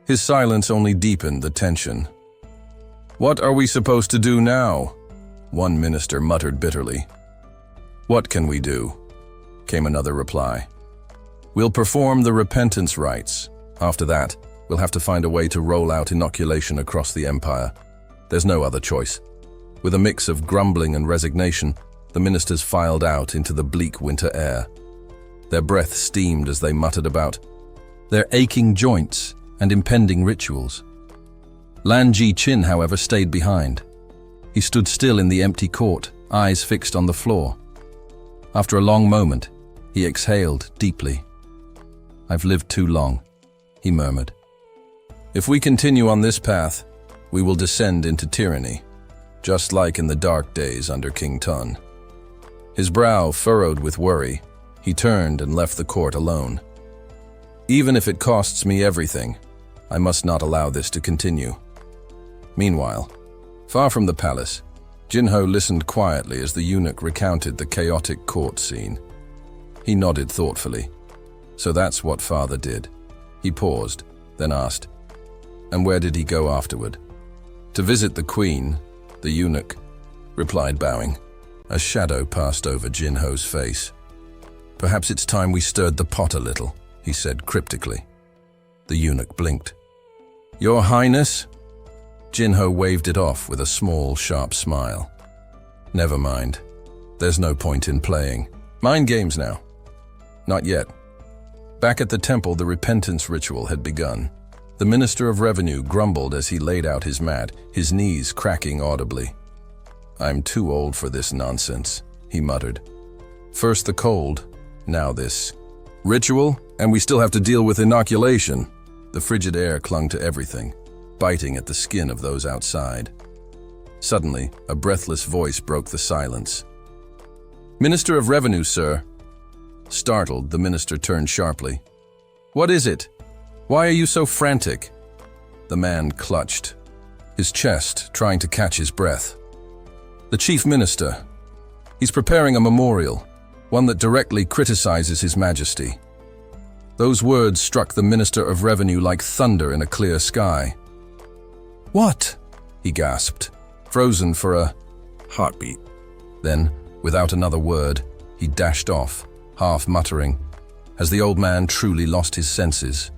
His silence only deepened the tension. "What are we supposed to do now?" one minister muttered bitterly. "What can we do?" came another reply. "We'll perform the repentance rites. After that, we'll have to find a way to roll out inoculation across the empire. There's no other choice." With a mix of grumbling and resignation, the ministers filed out into the bleak winter air. Their breath steamed as they muttered about their aching joints and impending rituals. Lan Ji Qin, however, stayed behind. He stood still in the empty court, eyes fixed on the floor. After a long moment, he exhaled deeply. "I've lived too long," he murmured. "If we continue on this path, we will descend into tyranny, just like in the dark days under King Tun." His brow furrowed with worry, he turned and left the court alone. "Even if it costs me everything, I must not allow this to continue." Meanwhile, far from the palace, Jinho listened quietly as the eunuch recounted the chaotic court scene. He nodded thoughtfully. "So that's what father did." He paused, then asked, "And where did he go afterward?" "To visit the queen," the eunuch replied, bowing. A shadow passed over Jinho's face. "Perhaps it's time we stirred the pot a little," he said cryptically. The eunuch blinked. "Your Highness?" Jinho waved it off with a small, sharp smile. "Never mind. There's no point in playing. Mind games now." "Not yet." Back at the temple, the repentance ritual had begun. The Minister of Revenue grumbled as he laid out his mat, his knees cracking audibly. "I'm too old for this nonsense," he muttered. "First the cold, now this ritual, and we still have to deal with inoculation." The frigid air clung to everything, biting at the skin of those outside. Suddenly, a breathless voice broke the silence. "Minister of Revenue, sir." Startled, the minister turned sharply. "What is it? Why are you so frantic?" The man clutched his chest, trying to catch his breath. "The chief minister. He's preparing a memorial, one that directly criticizes His Majesty." Those words struck the Minister of Revenue like thunder in a clear sky. "What?" he gasped, frozen for a heartbeat. Then, without another word, he dashed off, half muttering, as the old man truly lost his senses.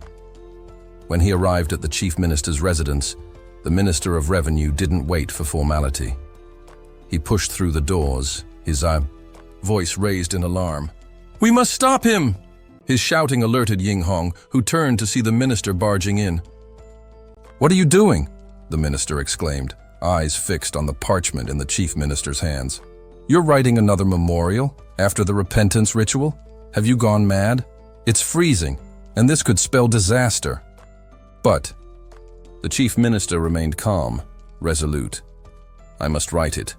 When he arrived at the chief minister's residence, the Minister of Revenue didn't wait for formality. He pushed through the doors, his voice raised in alarm. "We must stop him!" His shouting alerted Ying Hong, who turned to see the minister barging in. "What are you doing?" the minister exclaimed, eyes fixed on the parchment in the chief minister's hands. "You're writing another memorial after the repentance ritual? Have you gone mad? It's freezing, and this could spell disaster." But the chief minister remained calm, resolute. "I must write it.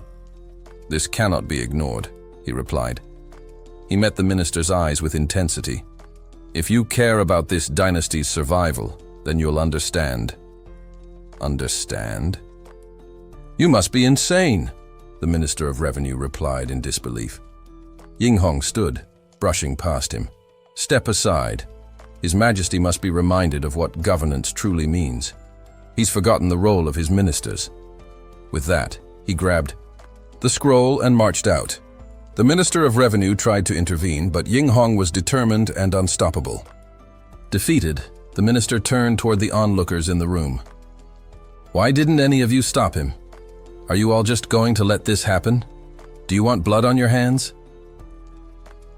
This cannot be ignored," he replied. He met the minister's eyes with intensity. "If you care about this dynasty's survival, then you'll understand." "Understand? You must be insane," the Minister of Revenue replied in disbelief. Ying Hong stood, brushing past him. "Step aside. His Majesty must be reminded of what governance truly means. He's forgotten the role of his ministers." With that, he grabbed the scroll and marched out. The Minister of Revenue tried to intervene, but Ying Hong was determined and unstoppable. Defeated, the minister turned toward the onlookers in the room. "Why didn't any of you stop him? Are you all just going to let this happen? Do you want blood on your hands?"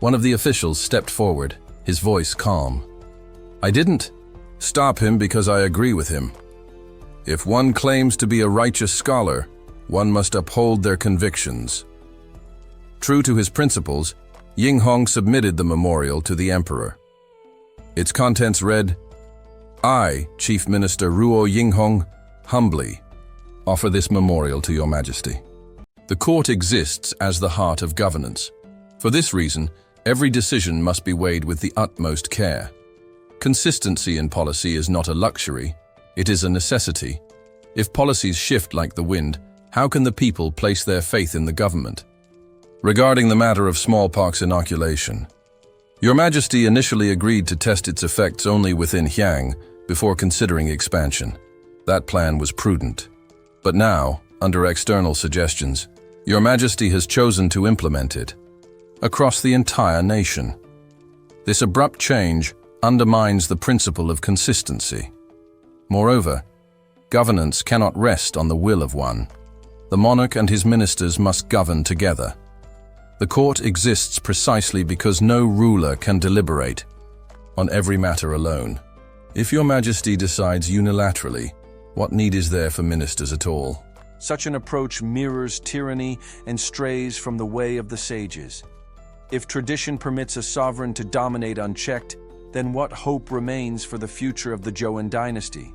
One of the officials stepped forward, his voice calm. I didn't stop him because I agree with him. If one claims to be a righteous scholar, one must uphold their convictions. True to his principles, Yinghong submitted the memorial to the emperor. Its contents read, I, Chief Minister Ruo Yinghong, humbly offer this memorial to your majesty. The court exists as the heart of governance. For this reason, every decision must be weighed with the utmost care. Consistency in policy is not a luxury, it is a necessity. If policies shift like the wind, how can the people place their faith in the government? Regarding the matter of smallpox inoculation, Your Majesty initially agreed to test its effects only within Hyang before considering expansion. That plan was prudent. But now, under external suggestions, Your Majesty has chosen to implement it across the entire nation. This abrupt change undermines the principle of consistency. Moreover, governance cannot rest on the will of one. The monarch and his ministers must govern together. The court exists precisely because no ruler can deliberate on every matter alone. If Your Majesty decides unilaterally, what need is there for ministers at all? Such an approach mirrors tyranny and strays from the way of the sages. If tradition permits a sovereign to dominate unchecked, then what hope remains for the future of the Joseon dynasty?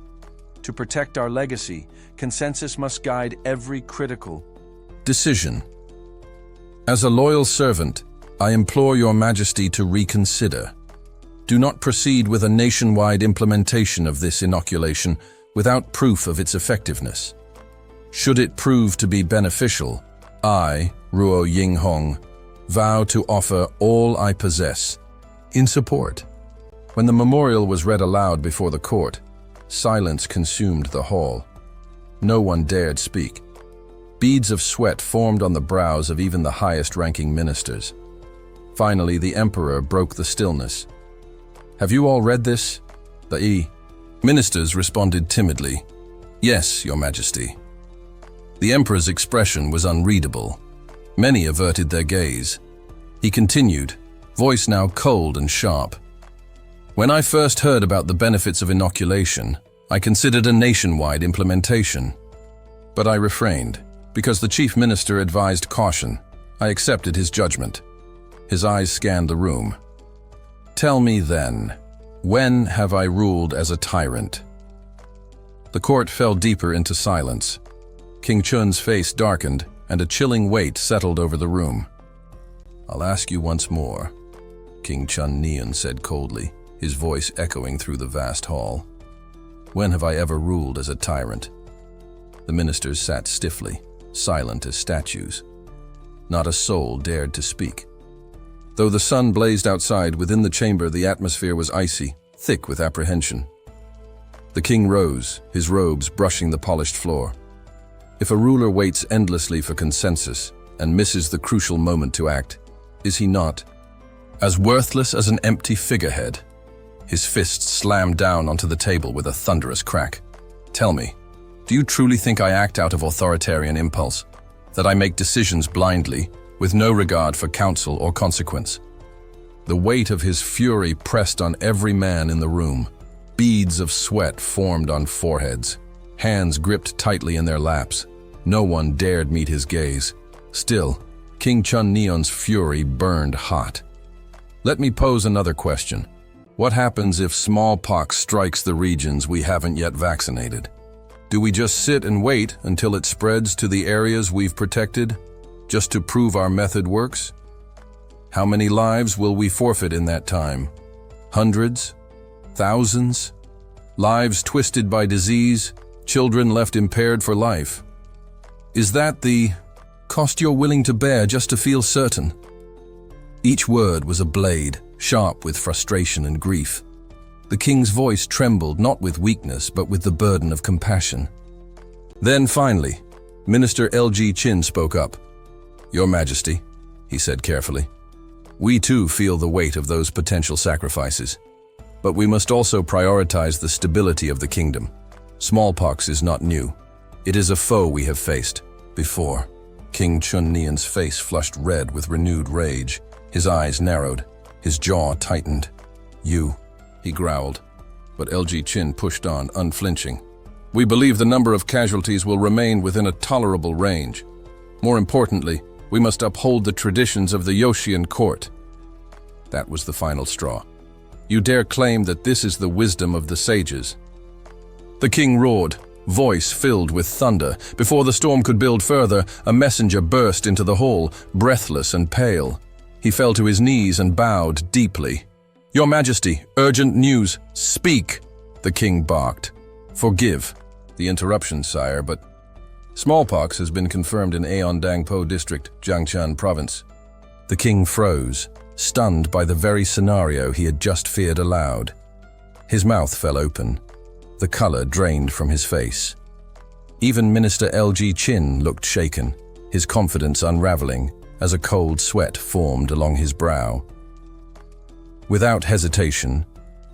To protect our legacy, consensus must guide every critical decision. As a loyal servant, I implore Your Majesty to reconsider. Do not proceed with a nationwide implementation of this inoculation without proof of its effectiveness. Should it prove to be beneficial, I, Ruo Yinghong, vow to offer all I possess in support. When the memorial was read aloud before the court, silence consumed the hall. No one dared speak. Beads of sweat formed on the brows of even the highest-ranking ministers. Finally, the emperor broke the stillness. Have you all read this? The ministers responded timidly. Yes, Your Majesty. The emperor's expression was unreadable. Many averted their gaze. He continued, voice now cold and sharp. When I first heard about the benefits of inoculation, I considered a nationwide implementation. But I refrained. Because the chief minister advised caution, I accepted his judgment. His eyes scanned the room. Tell me then, when have I ruled as a tyrant? The court fell deeper into silence. King Chun's face darkened, and a chilling weight settled over the room. I'll ask you once more, King Chun Neon said coldly, his voice echoing through the vast hall. When have I ever ruled as a tyrant? The ministers sat stiffly, silent as statues. Not a soul dared to speak. Though the sun blazed outside, within the chamber the atmosphere was icy, thick with apprehension. The king rose, his robes brushing the polished floor. If a ruler waits endlessly for consensus and misses the crucial moment to act, is he not as worthless as an empty figurehead? His fist slammed down onto the table with a thunderous crack. Tell me, do you truly think I act out of authoritarian impulse? That I make decisions blindly, with no regard for counsel or consequence? The weight of his fury pressed on every man in the room. Beads of sweat formed on foreheads. Hands gripped tightly in their laps. No one dared meet his gaze. Still, King Chun Neon's fury burned hot. Let me pose another question. What happens if smallpox strikes the regions we haven't yet vaccinated? Do we just sit and wait until it spreads to the areas we've protected, just to prove our method works? How many lives will we forfeit in that time? Hundreds? Thousands? Lives twisted by disease, children left impaired for life. Is that the cost you're willing to bear just to feel certain? Each word was a blade, sharp with frustration and grief. The king's voice trembled not with weakness but with the burden of compassion. Then finally, Minister LG Chin spoke up. Your Majesty, he said carefully, we too feel the weight of those potential sacrifices. But we must also prioritize the stability of the kingdom. Smallpox is not new. It is a foe we have faced before. King Chun Neon's face flushed red with renewed rage. His eyes narrowed, his jaw tightened. "You," he growled, but LG Chin pushed on, unflinching. "We believe the number of casualties will remain within a tolerable range. More importantly, we must uphold the traditions of the Yoshan court." That was the final straw. "You dare claim that this is the wisdom of the sages?" The king roared, voice filled with thunder. Before the storm could build further, a messenger burst into the hall, breathless and pale. He fell to his knees and bowed deeply. "Your Majesty, urgent news. Speak!" the king barked. "Forgive the interruption, sire, but smallpox has been confirmed in Aeondangpo district, Jiangchan province." The king froze, stunned by the very scenario he had just feared aloud. His mouth fell open. The color drained from his face. Even Minister LG Chin looked shaken, his confidence unraveling as a cold sweat formed along his brow. Without hesitation,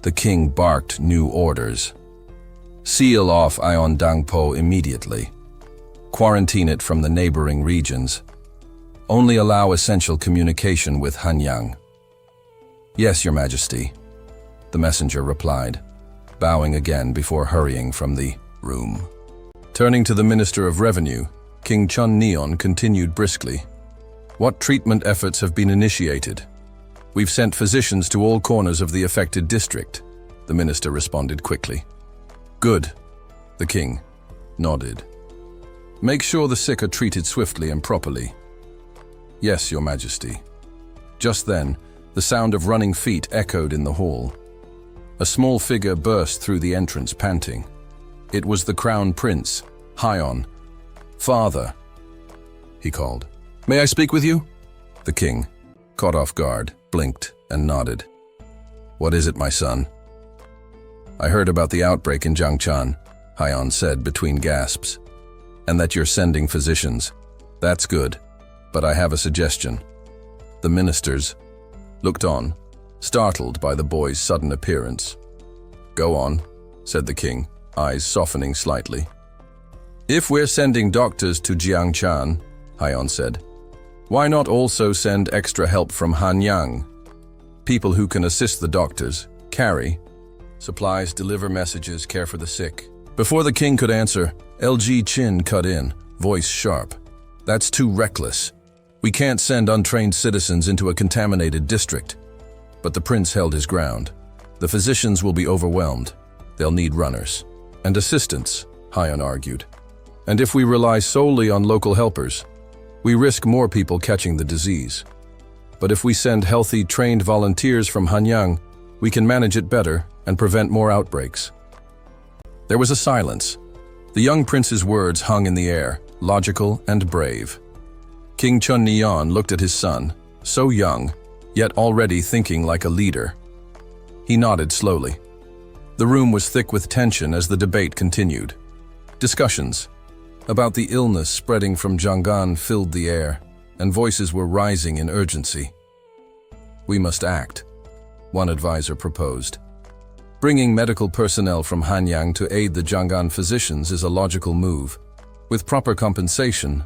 the king barked new orders. "Seal off Aeondangpo immediately. Quarantine it from the neighboring regions. Only allow essential communication with Hanyang." "Yes, Your Majesty," the messenger replied, bowing again before hurrying from the room. Turning to the Minister of Revenue, King Chun Neon continued briskly. "What treatment efforts have been initiated?" "We've sent physicians to all corners of the affected district," the minister responded quickly. "Good," the king nodded. "Make sure the sick are treated swiftly and properly." "Yes, Your Majesty." Just then, the sound of running feet echoed in the hall. A small figure burst through the entrance, panting. It was the Crown Prince, Hyon. "Father," he called. "May I speak with you?" The king, caught off guard, blinked and nodded. "What is it, my son?" "I heard about the outbreak in Jiangchan," Hyon said between gasps. "And that you're sending physicians. That's good, but I have a suggestion." The ministers looked on, startled by the boy's sudden appearance. "Go on," said the king, eyes softening slightly. "If we're sending doctors to Jiangchan," Hyon said, "why not also send extra help from Hanyang? People who can assist the doctors, carry supplies, deliver messages, care for the sick." Before the king could answer, LG Chin cut in, voice sharp. "That's too reckless. We can't send untrained citizens into a contaminated district." But the prince held his ground. "The physicians will be overwhelmed. They'll need runners and assistants," Hyon argued. "And if we rely solely on local helpers, we risk more people catching the disease. But if we send healthy, trained volunteers from Hanyang, we can manage it better and prevent more outbreaks." There was a silence. The young prince's words hung in the air, logical and brave. King Chun Neon looked at his son, so young, yet already thinking like a leader. He nodded slowly. The room was thick with tension as the debate continued. Discussions about the illness spreading from Jianggan filled the air, and voices were rising in urgency. "We must act," one advisor proposed. "Bringing medical personnel from Hanyang to aid the Jianggan physicians is a logical move. With proper compensation,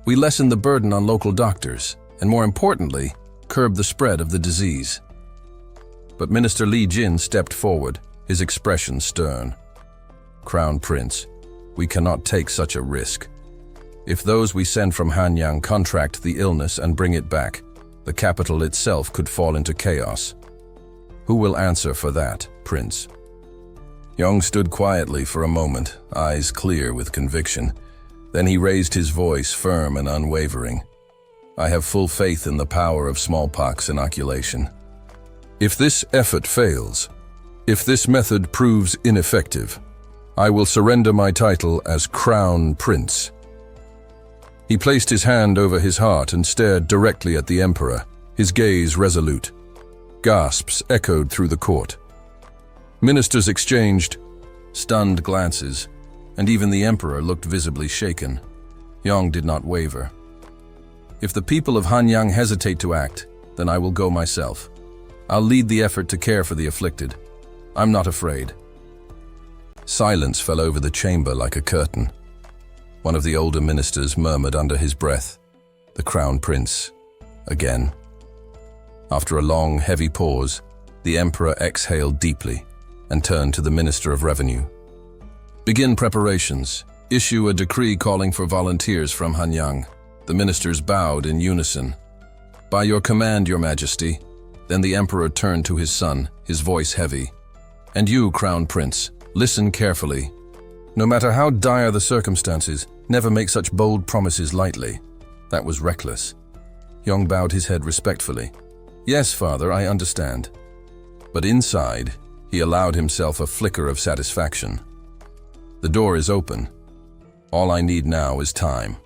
we lessen the burden on local doctors, and more importantly, curb the spread of the disease." But Minister Li Jin stepped forward, his expression stern. "Crown Prince, we cannot take such a risk. If those we send from Hanyang contract the illness and bring it back, the capital itself could fall into chaos. Who will answer for that, Prince?" Yong stood quietly for a moment, eyes clear with conviction. Then he raised his voice, firm and unwavering. "I have full faith in the power of smallpox inoculation. If this effort fails, if this method proves ineffective, I will surrender my title as Crown Prince." He placed his hand over his heart and stared directly at the emperor, his gaze resolute. Gasps echoed through the court. Ministers exchanged stunned glances, and even the emperor looked visibly shaken. Yong did not waver. "If the people of Hanyang hesitate to act, then I will go myself. I'll lead the effort to care for the afflicted. I'm not afraid." Silence fell over the chamber like a curtain. One of the older ministers murmured under his breath, "The Crown Prince, again." After a long, heavy pause, the emperor exhaled deeply and turned to the Minister of Revenue. Begin preparations. Issue a decree calling for volunteers from Hanyang. The ministers bowed in unison. By your command, Your Majesty. Then the emperor turned to his son, his voice heavy. And you, Crown Prince, listen carefully. No matter how dire the circumstances, never make such bold promises lightly. That was reckless. Yong bowed his head respectfully. Yes, father, I understand. But inside, he allowed himself a flicker of satisfaction. The door is open. All I need now is time.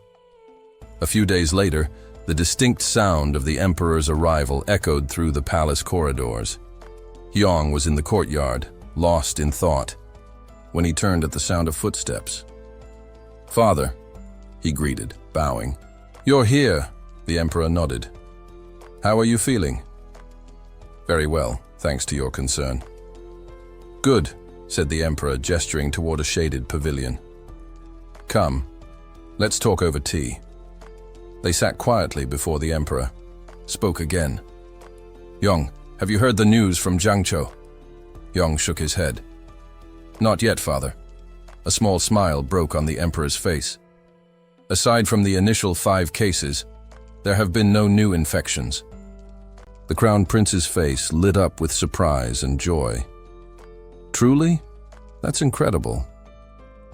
A few days later, the distinct sound of the emperor's arrival echoed through the palace corridors. Yong was in the courtyard, lost in thought, when he turned at the sound of footsteps. Father, he greeted, bowing. You're here, the emperor nodded. How are you feeling? Very well, thanks to your concern. Good, said the emperor, gesturing toward a shaded pavilion. Come, let's talk over tea. They sat quietly before the emperor, spoke again. Yong, have you heard the news from Jiangzhou? Yong shook his head. Not yet, father. A small smile broke on the emperor's face. Aside from the initial 5 cases, there have been no new infections. The crown prince's face lit up with surprise and joy. Truly? That's incredible.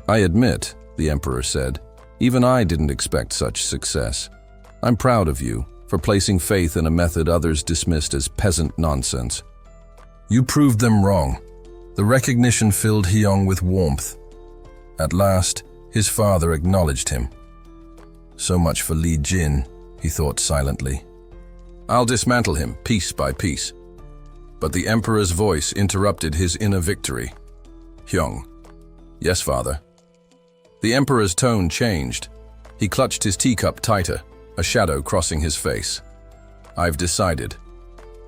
I admit, the emperor said, even I didn't expect such success. I'm proud of you for placing faith in a method others dismissed as peasant nonsense. You proved them wrong. The recognition filled Hyong with warmth. At last, his father acknowledged him. So much for Li Jin, he thought silently. I'll dismantle him piece by piece. But the emperor's voice interrupted his inner victory. Hyong. Yes, father. The emperor's tone changed. He clutched his teacup tighter, a shadow crossing his face. I've decided.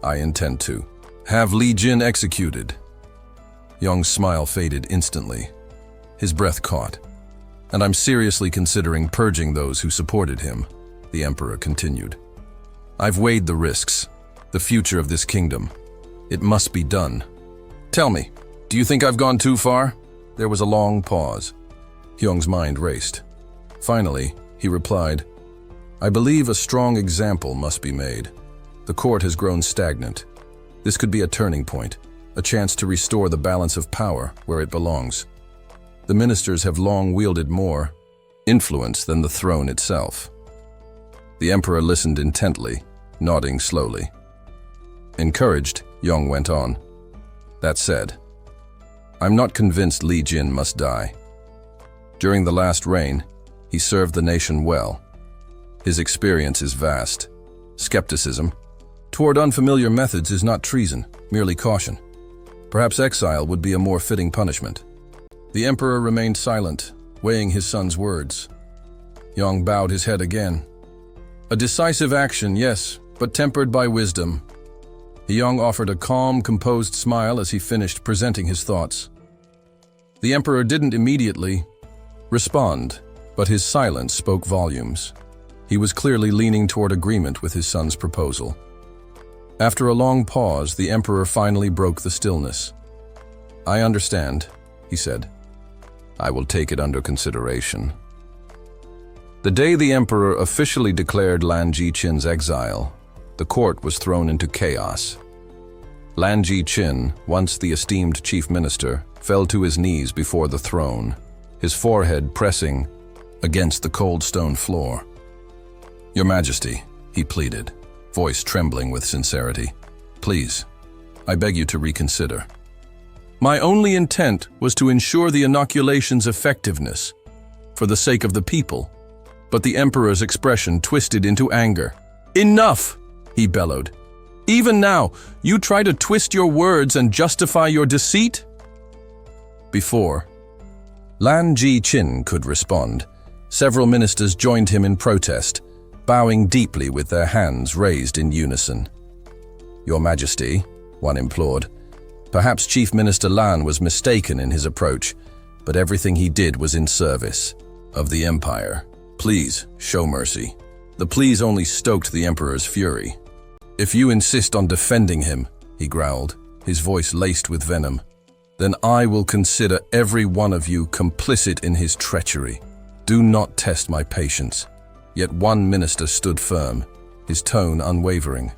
I intend to have Li Jin executed. Yong's smile faded instantly. His breath caught. And I'm seriously considering purging those who supported him, the emperor continued. I've weighed the risks, the future of this kingdom. It must be done. Tell me, do you think I've gone too far? There was a long pause. Hyung's mind raced. Finally, he replied, I believe a strong example must be made. The court has grown stagnant. This could be a turning point, a chance to restore the balance of power where it belongs. The ministers have long wielded more influence than the throne itself. The emperor listened intently, nodding slowly. Encouraged, Yong went on. That said, I'm not convinced Li Jin must die. During the last reign, he served the nation well. His experience is vast. Skepticism toward unfamiliar methods is not treason, merely caution. Perhaps exile would be a more fitting punishment. The emperor remained silent, weighing his son's words. Yong bowed his head again. A decisive action, yes, but tempered by wisdom. Hyung offered a calm, composed smile as he finished presenting his thoughts. The emperor didn't immediately respond, but his silence spoke volumes. He was clearly leaning toward agreement with his son's proposal. After a long pause, the emperor finally broke the stillness. I understand, he said. I will take it under consideration. The day the emperor officially declared Lan Ji-chin's exile, the court was thrown into chaos. Lan Ji-chin, once the esteemed chief minister, fell to his knees before the throne, his forehead pressing against the cold stone floor. Your Majesty, he pleaded, voice trembling with sincerity. Please, I beg you to reconsider. My only intent was to ensure the inoculation's effectiveness, for the sake of the people. But the emperor's expression twisted into anger. Enough, he bellowed. Even now, you try to twist your words and justify your deceit? Before Lan Ji-chin could respond, several ministers joined him in protest, bowing deeply with their hands raised in unison. Your Majesty, one implored, perhaps Chief Minister Lan was mistaken in his approach, but everything he did was in service of the empire. Please, show mercy. The pleas only stoked the emperor's fury. "If you insist on defending him," he growled, his voice laced with venom, "then I will consider every one of you complicit in his treachery. Do not test my patience." Yet one minister stood firm, his tone unwavering.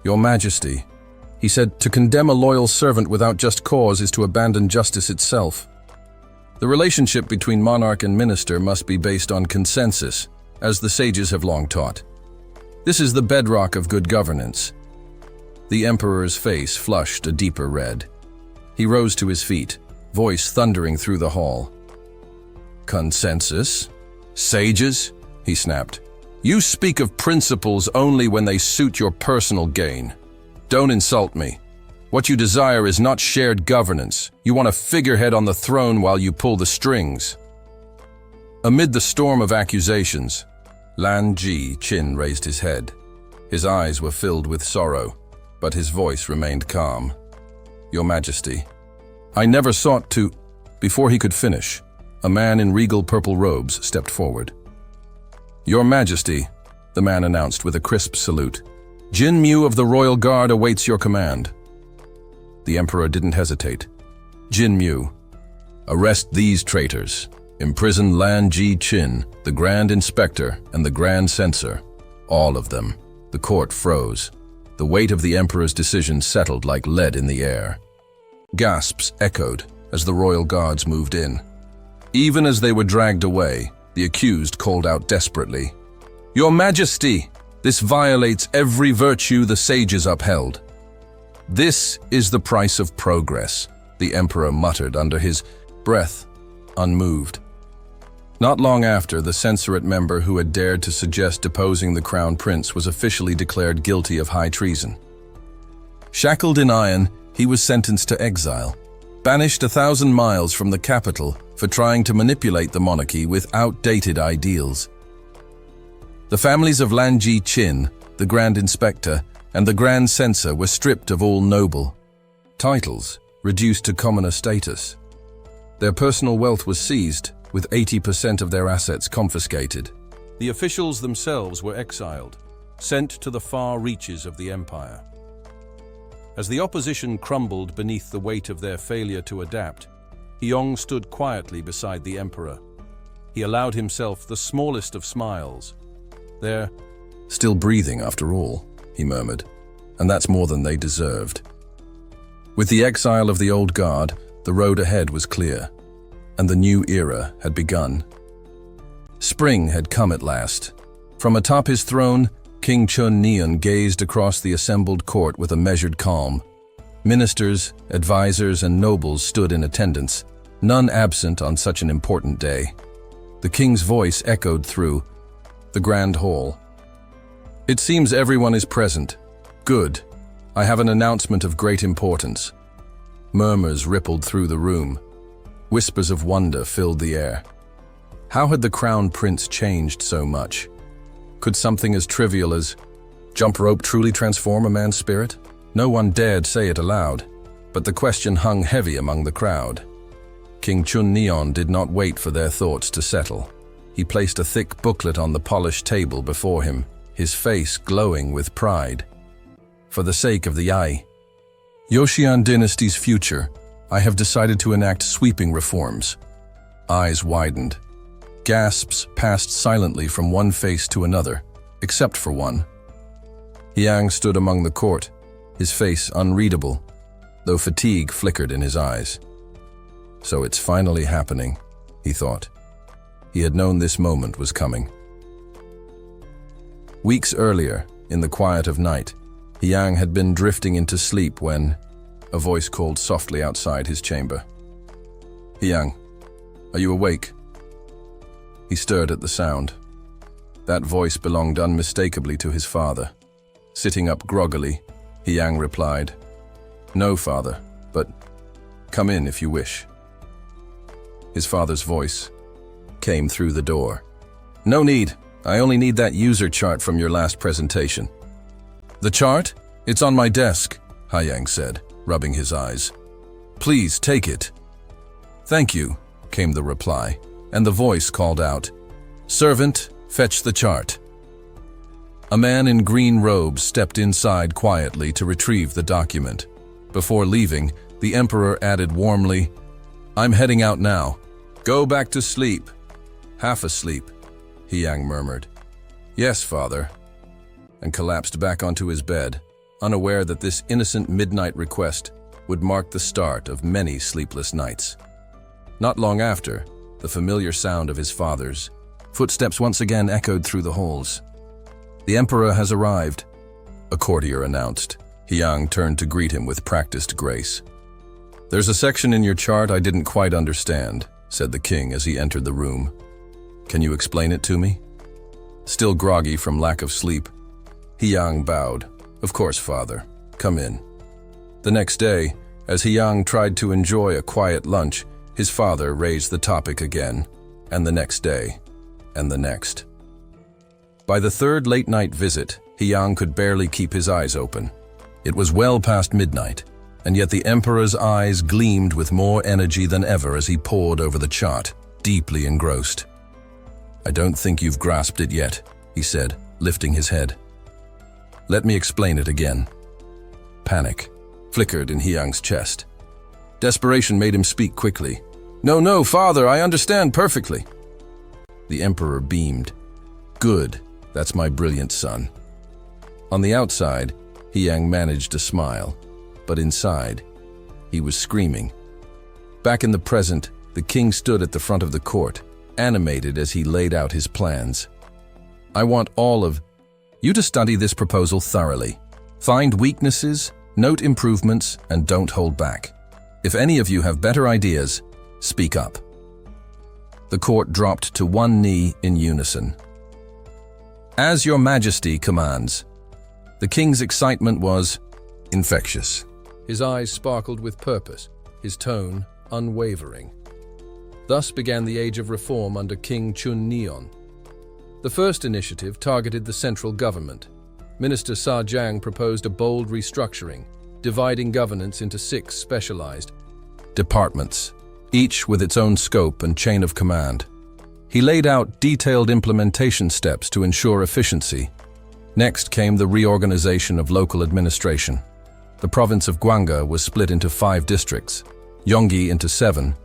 "Your Majesty," he said, "to condemn a loyal servant without just cause is to abandon justice itself. The relationship between monarch and minister must be based on consensus, as the sages have long taught. This is the bedrock of good governance." The emperor's face flushed a deeper red. He rose to his feet, voice thundering through the hall. "Consensus? Sages?" he snapped. "You speak of principles only when they suit your personal gain. Don't insult me. What you desire is not shared governance. You want a figurehead on the throne while you pull the strings." Amid the storm of accusations, Lan Ji-chin raised his head. His eyes were filled with sorrow, but his voice remained calm. "Your Majesty, I never sought to—" Before he could finish, a man in regal purple robes stepped forward. "Your Majesty," the man announced with a crisp salute, "Jin Mu of the Royal Guard awaits your command." The emperor didn't hesitate. "Jin Mu, arrest these traitors. Imprison Lan Ji-chin, the Grand Inspector, and the Grand Censor. All of them." The court froze. The weight of the emperor's decision settled like lead in the air. Gasps echoed as the royal guards moved in. Even as they were dragged away, the accused called out desperately, "Your Majesty, this violates every virtue the sages upheld." "This is the price of progress," the emperor muttered under his breath, unmoved. Not long after, the censorate member who had dared to suggest deposing the crown prince was officially declared guilty of high treason. Shackled in iron, he was sentenced to exile, banished 1,000 miles from the capital for trying to manipulate the monarchy with outdated ideals. The families of Lan Ji-chin, the Grand Inspector, and the Grand Censor were stripped of all noble titles, reduced to commoner status. Their personal wealth was seized, with 80% of their assets confiscated. The officials themselves were exiled, sent to the far reaches of the empire. As the opposition crumbled beneath the weight of their failure to adapt, Hyong stood quietly beside the emperor. He allowed himself the smallest of smiles. "They're still breathing after all," he murmured, "and that's more than they deserved." With the exile of the old guard, the road ahead was clear, and the new era had begun. Spring had come at last. From atop his throne, King Chun-neon gazed across the assembled court with a measured calm. Ministers, advisors, and nobles stood in attendance, none absent on such an important day. The king's voice echoed through the grand hall. "It seems everyone is present. Good. I have an announcement of great importance." Murmurs rippled through the room. Whispers of wonder filled the air. How had the crown prince changed so much? Could something as trivial as jump rope truly transform a man's spirit? No one dared say it aloud, but the question hung heavy among the crowd. King Chun-neon did not wait for their thoughts to settle. He placed a thick booklet on the polished table before him, his face glowing with pride. "For the sake of the Yoshan dynasty's future, I have decided to enact sweeping reforms." Eyes widened. Gasps passed silently from one face to another, except for one. Hyang stood among the court, his face unreadable, though fatigue flickered in his eyes. So it's finally happening, he thought. He had known this moment was coming. Weeks earlier, in the quiet of night, Hyang had been drifting into sleep when a voice called softly outside his chamber. "Hyang, are you awake?" He stirred at the sound. That voice belonged unmistakably to his father. Sitting up groggily, Hyang replied, "No, father, but come in if you wish." His father's voice came through the door. "No need. I only need that user chart from your last presentation." "The chart? It's on my desk," Hyang said, rubbing his eyes. "Please take it." "Thank you," came the reply, and the voice called out, "Servant, fetch the chart." A man in green robes stepped inside quietly to retrieve the document. Before leaving, the emperor added warmly, "I'm heading out now. Go back to sleep." "Half asleep," Hyang murmured. "Yes, father," and collapsed back onto his bed, unaware that this innocent midnight request would mark the start of many sleepless nights. Not long after, the familiar sound of his father's footsteps once again echoed through the halls. "The emperor has arrived," a courtier announced. Hyang turned to greet him with practiced grace. "There's a section in your chart I didn't quite understand," said the king as he entered the room. "Can you explain it to me?" Still groggy from lack of sleep, Hyang bowed. "Of course, father. Come in." The next day, as Hyang tried to enjoy a quiet lunch, his father raised the topic again, and the next day, and the next. By the third late-night visit, Hyang could barely keep his eyes open. It was well past midnight, and yet the emperor's eyes gleamed with more energy than ever as he pored over the chart, deeply engrossed. "I don't think you've grasped it yet," he said, lifting his head. "Let me explain it again." Panic flickered in Hyang's chest. Desperation made him speak quickly. No, father, I understand perfectly." The emperor beamed. "Good, that's my brilliant son." On the outside, Hyang managed to smile, but inside, he was screaming. Back in the present, the king stood at the front of the court, animated as he laid out his plans. "I want all of you to study this proposal thoroughly. Find weaknesses, note improvements, and don't hold back. If any of you have better ideas, speak up." The court dropped to one knee in unison. "As your majesty commands." The king's excitement was infectious. His eyes sparkled with purpose, his tone unwavering. Thus began the age of reform under King Chun-neon. The first initiative targeted the central government. Minister Sa Jiang proposed a bold restructuring, dividing governance into 6 specialized departments, each with its own scope and chain of command. He laid out detailed implementation steps to ensure efficiency. Next came the reorganization of local administration. The province of Gwanga was split into 5 districts, Yonggi into 7,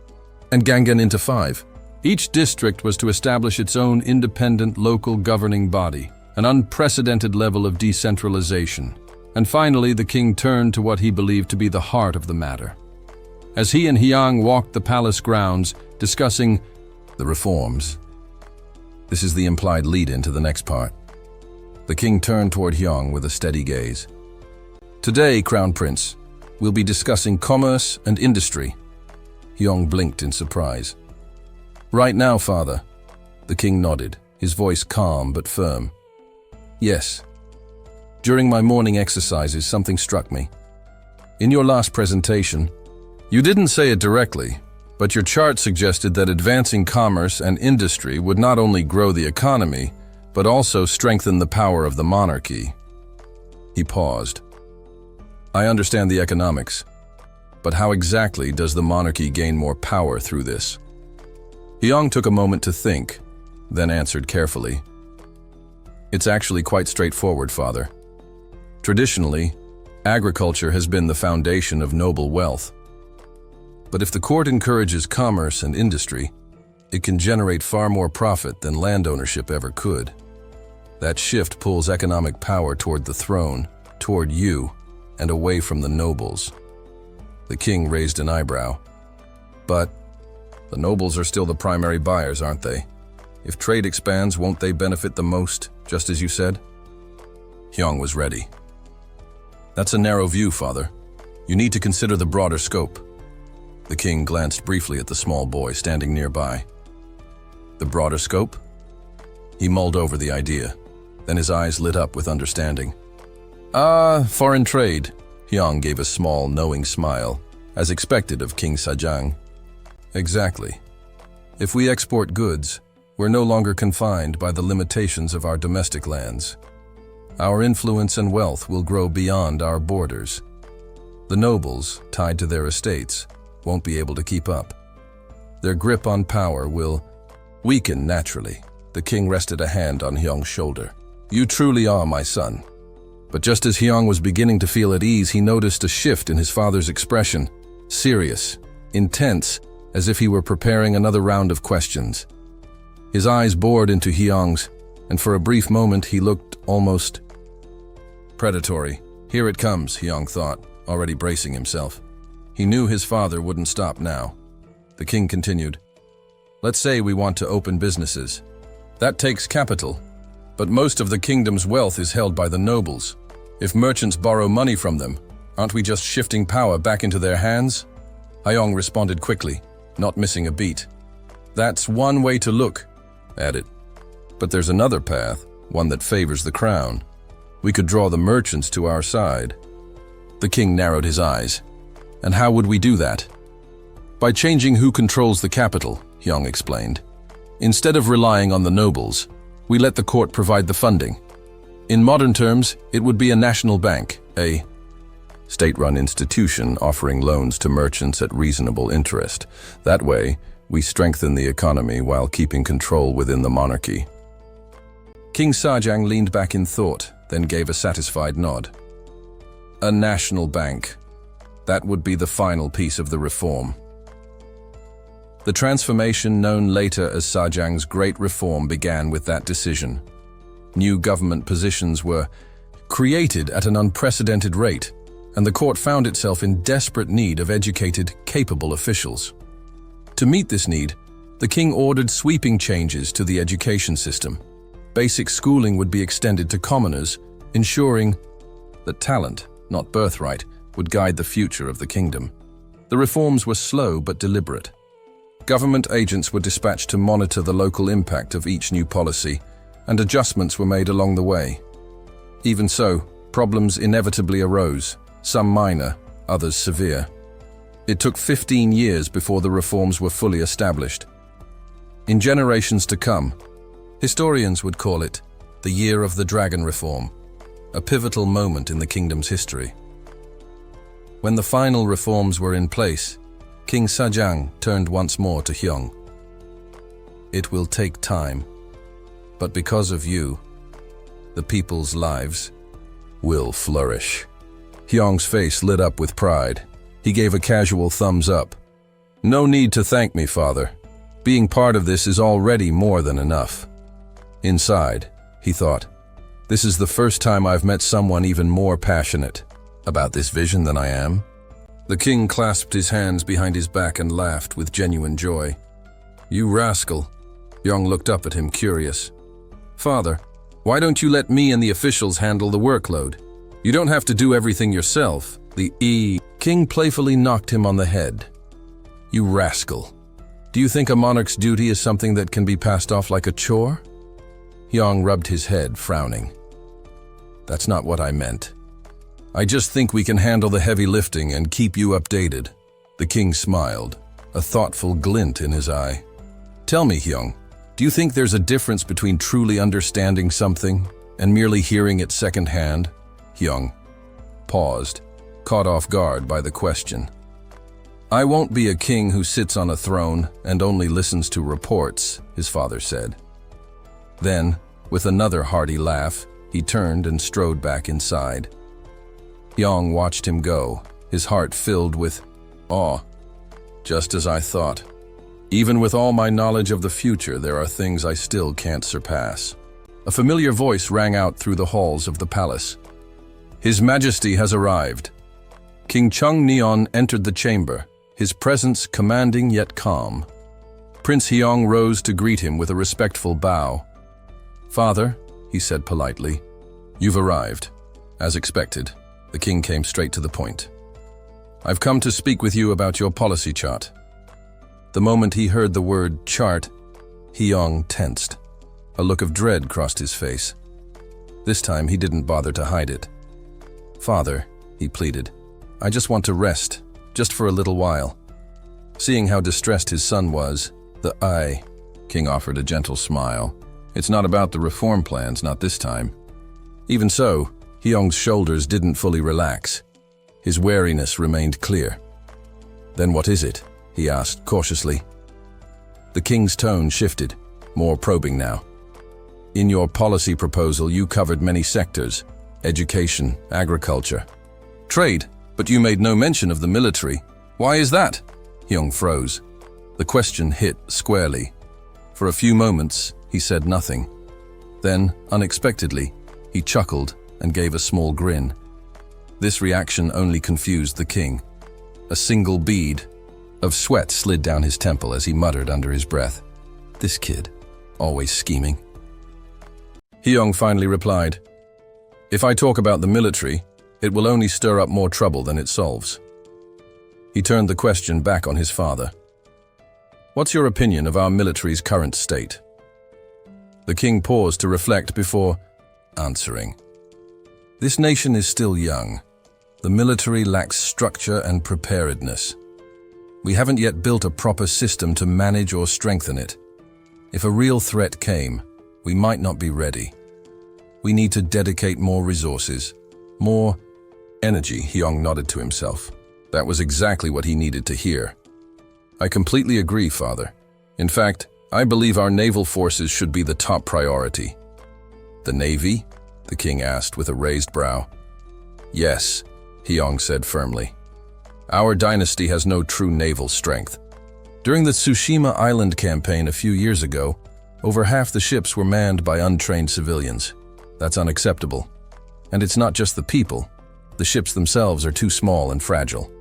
and Gangan into 5. Each district was to establish its own independent local governing body, an unprecedented level of decentralization. And finally, the king turned to what he believed to be the heart of the matter. As he and Hyang walked the palace grounds, discussing the reforms. This is the implied lead-in to the next part. The king turned toward Hyang with a steady gaze. "Today, Crown Prince, we'll be discussing commerce and industry." Hyang blinked in surprise. "Right now, father." The king nodded, his voice calm but firm. "Yes. During my morning exercises, something struck me. In your last presentation, you didn't say it directly, but your chart suggested that advancing commerce and industry would not only grow the economy, but also strengthen the power of the monarchy." He paused. "I understand the economics, but how exactly does the monarchy gain more power through this?" Hyang took a moment to think, then answered carefully. "It's actually quite straightforward, father. Traditionally, agriculture has been the foundation of noble wealth. But if the court encourages commerce and industry, it can generate far more profit than land ownership ever could. That shift pulls economic power toward the throne, toward you, and away from the nobles." The king raised an eyebrow. "But the nobles are still the primary buyers, aren't they? If trade expands, won't they benefit the most, just as you said?" Hyang was ready. "That's a narrow view, father. You need to consider the broader scope." The king glanced briefly at the small boy standing nearby. "The broader scope?" He mulled over the idea. Then his eyes lit up with understanding. Foreign trade." Hyang gave a small, knowing smile, as expected of King Sajang. "Exactly. If we export goods, we're no longer confined by the limitations of our domestic lands. Our influence and wealth will grow beyond our borders. The nobles, tied to their estates, won't be able to keep up. Their grip on power will weaken naturally." The king rested a hand on Hyang's shoulder. You truly are my son. But just as Hyung was beginning to feel at ease, he noticed a shift in his father's expression. Serious, intense, as if he were preparing another round of questions. His eyes bored into Hyung's, and for a brief moment he looked almost predatory. Here it comes, Hyung thought, already bracing himself. He knew his father wouldn't stop now. The king continued. Let's say we want to open businesses. That takes capital, but most of the kingdom's wealth is held by the nobles. If merchants borrow money from them, aren't we just shifting power back into their hands? Hyung responded quickly, not missing a beat. That's one way to look at it. But there's another path, one that favors the crown. We could draw the merchants to our side. The king narrowed his eyes. And how would we do that? By changing who controls the capital, Hyung explained. Instead of relying on the nobles, we let the court provide the funding. In modern terms, it would be a national bank, a state-run institution offering loans to merchants at reasonable interest. That way, we strengthen the economy while keeping control within the monarchy. King Sajang leaned back in thought, then gave a satisfied nod. A national bank. That would be the final piece of the reform. The transformation known later as Sajang's Great Reform began with that decision. New government positions were created at an unprecedented rate, and the court found itself in desperate need of educated, capable officials. To meet this need, the king ordered sweeping changes to the education system. Basic schooling would be extended to commoners, ensuring that talent, not birthright, would guide the future of the kingdom. The reforms were slow but deliberate. Government agents were dispatched to monitor the local impact of each new policy, and adjustments were made along the way. Even so, problems inevitably arose, some minor, others severe. It took 15 years before the reforms were fully established. In generations to come, historians would call it the Year of the Dragon Reform, a pivotal moment in the kingdom's history. When the final reforms were in place, King Sajang turned once more to Hyung. It will take time, but because of you, the people's lives will flourish. Hyung's face lit up with pride. He gave a casual thumbs up. No need to thank me, father. Being part of this is already more than enough. Inside, he thought, this is the first time I've met someone even more passionate about this vision than I am. The king clasped his hands behind his back and laughed with genuine joy. You rascal. Hyung looked up at him, curious. Father, why don't you let me and the officials handle the workload? You don't have to do everything yourself. The king playfully knocked him on the head. You rascal. Do you think a monarch's duty is something that can be passed off like a chore? Hyung rubbed his head, frowning. That's not what I meant. I just think we can handle the heavy lifting and keep you updated. The king smiled, a thoughtful glint in his eye. Tell me, Hyung, do you think there's a difference between truly understanding something and merely hearing it secondhand? Hyung paused, caught off guard by the question. I won't be a king who sits on a throne and only listens to reports, his father said. Then, with another hearty laugh, he turned and strode back inside. Hyung watched him go, his heart filled with awe. Just as I thought. Even with all my knowledge of the future, there are things I still can't surpass. A familiar voice rang out through the halls of the palace. His Majesty has arrived. King Chung Neon entered the chamber, his presence commanding yet calm. Prince Hyung rose to greet him with a respectful bow. Father, he said politely, you've arrived. As expected, the king came straight to the point. I've come to speak with you about your policy chart. The moment he heard the word chart, Hyung tensed. A look of dread crossed his face. This time he didn't bother to hide it. Father, he pleaded, I just want to rest, just for a little while. Seeing how distressed his son was, King offered a gentle smile. It's not about the reform plans, not this time. Even so, Hyung's shoulders didn't fully relax. His wariness remained clear. Then what is it? He asked cautiously. The king's tone shifted, more probing now. In your policy proposal, you covered many sectors: education, agriculture, trade, but you made no mention of the military. Why is that? Hyung froze. The question hit squarely. For a few moments, he said nothing. Then, unexpectedly, he chuckled and gave a small grin. This reaction only confused the king. A single bead of sweat slid down his temple as he muttered under his breath, "This kid, always scheming." Hyung finally replied, "If I talk about the military, it will only stir up more trouble than it solves." He turned the question back on his father. "What's your opinion of our military's current state?" The king paused to reflect before answering. "This nation is still young. The military lacks structure and preparedness. We haven't yet built a proper system to manage or strengthen it. If a real threat came, we might not be ready. We need to dedicate more resources, more energy." Hyung nodded to himself. That was exactly what he needed to hear. "I completely agree, Father. In fact, I believe our naval forces should be the top priority." "The Navy?" the king asked with a raised brow. "Yes," Hyung said firmly. "Our dynasty has no true naval strength. During the Tsushima Island campaign a few years ago, over half the ships were manned by untrained civilians. That's unacceptable. And it's not just the people. The ships themselves are too small and fragile.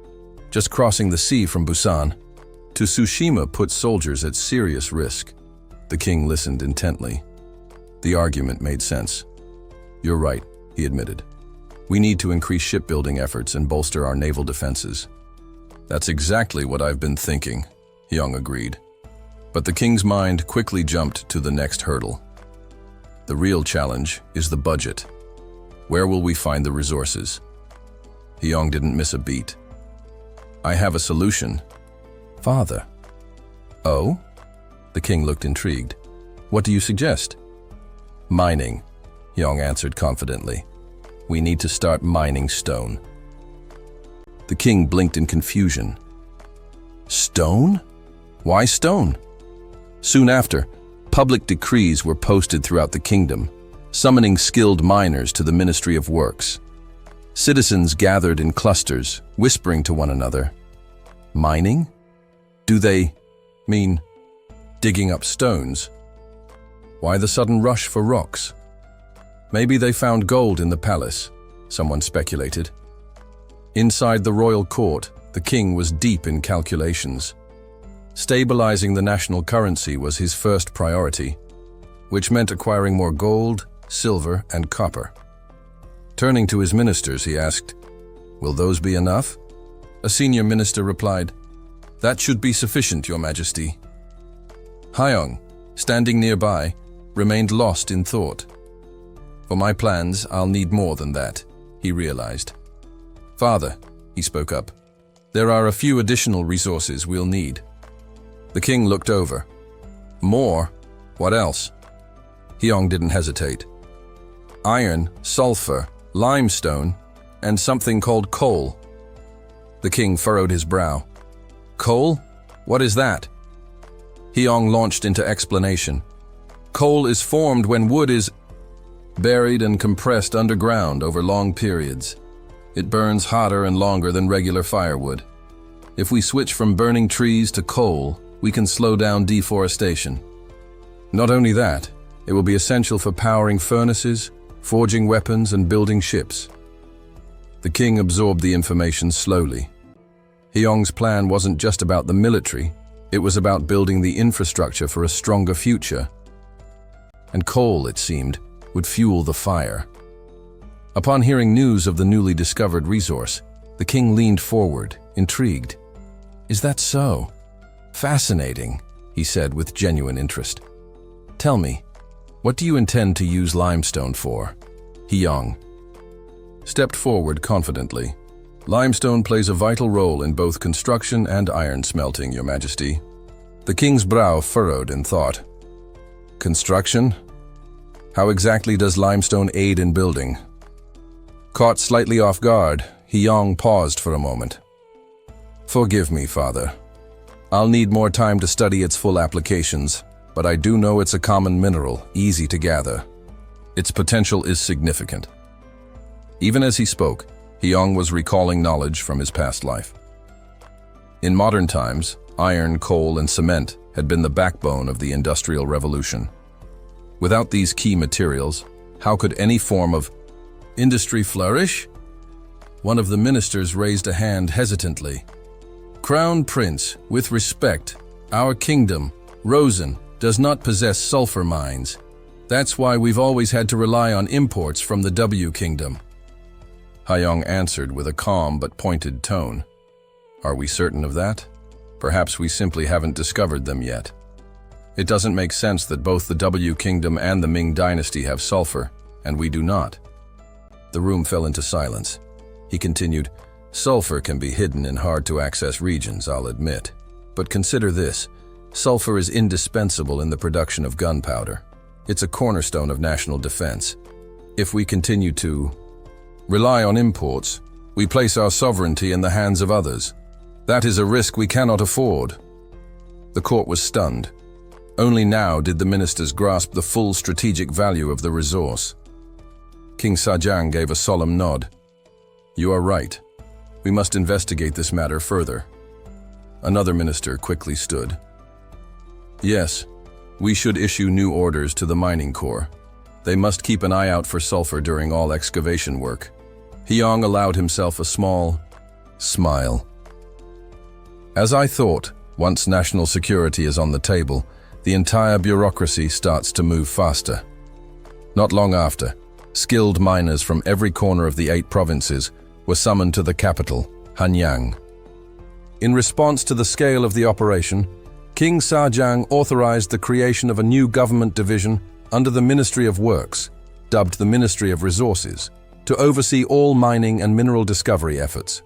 Just crossing the sea from Busan to Tsushima puts soldiers at serious risk." The king listened intently. The argument made sense. "You're right," he admitted. "We need to increase shipbuilding efforts and bolster our naval defenses." "That's exactly what I've been thinking," Hyung agreed. But the king's mind quickly jumped to the next hurdle. The real challenge is the budget. Where will we find the resources? Hyung didn't miss a beat. "I have a solution." "Father." "Oh?" The king looked intrigued. "What do you suggest?" "Mining," Hyung answered confidently. "We need to start mining stone." The king blinked in confusion. "Stone? Why stone?" Soon after, public decrees were posted throughout the kingdom, summoning skilled miners to the Ministry of Works. Citizens gathered in clusters, whispering to one another. Mining? Do they mean digging up stones? Why the sudden rush for rocks? Maybe they found gold in the palace, someone speculated. Inside the royal court, the king was deep in calculations. Stabilizing the national currency was his first priority, which meant acquiring more gold, silver, and copper. Turning to his ministers, he asked, "Will those be enough?" A senior minister replied, "That should be sufficient, Your Majesty." Hyung, standing nearby, remained lost in thought. "For my plans, I'll need more than that," he realized. "Father," he spoke up, "there are a few additional resources we'll need." The king looked over. "More? What else?" Hyung didn't hesitate. "Iron, sulfur, limestone, and something called coal." The king furrowed his brow. "Coal? What is that?" Hyung launched into explanation. "Coal is formed when wood is buried and compressed underground over long periods. It burns hotter and longer than regular firewood. If we switch from burning trees to coal, we can slow down deforestation. Not only that, it will be essential for powering furnaces, forging weapons, and building ships." The king absorbed the information slowly. Hyung's plan wasn't just about the military, it was about building the infrastructure for a stronger future. And coal, it seemed, would fuel the fire. Upon hearing news of the newly discovered resource, the king leaned forward, intrigued. "Is that so? Fascinating," he said with genuine interest. "Tell me, what do you intend to use limestone for?" Hyung stepped forward confidently. "Limestone plays a vital role in both construction and iron smelting, Your Majesty." The king's brow furrowed in thought. "Construction? How exactly does limestone aid in building?" Caught slightly off guard, Hyung paused for a moment. "Forgive me, Father. I'll need more time to study its full applications. but I do know it's a common mineral, easy to gather. Its potential is significant. Even as he spoke, Hyong was recalling knowledge from his past life. In modern times, iron, coal, and cement had been the backbone of the Industrial Revolution. Without these key materials, how could any form of industry flourish? One of the ministers raised a hand hesitantly. Crown Prince, with respect, our kingdom, Rosen, does not possess sulfur mines. That's why we've always had to rely on imports from the W Kingdom. Hyong answered with a calm but pointed tone. Are we certain of that? Perhaps we simply haven't discovered them yet. It doesn't make sense that both the W Kingdom and the Ming Dynasty have sulfur, and we do not. The room fell into silence. He continued, sulfur can be hidden in hard-to-access regions, I'll admit. But consider this. Sulfur is indispensable in the production of gunpowder. It's a cornerstone of national defense. If we continue to rely on imports, we place our sovereignty in the hands of others. That is a risk we cannot afford. The court was stunned. Only now did the ministers grasp the full strategic value of the resource. King Sajang gave a solemn nod. You are right. We must investigate this matter further. Another minister quickly stood. Yes, we should issue new orders to the mining corps. They must keep an eye out for sulfur during all excavation work. Hyong allowed himself a small smile. As I thought, once national security is on the table, the entire bureaucracy starts to move faster. Not long after, skilled miners from every corner of the 8 provinces were summoned to the capital, Hanyang. In response to the scale of the operation, King Sajang authorized the creation of a new government division under the Ministry of Works, dubbed the Ministry of Resources, to oversee all mining and mineral discovery efforts.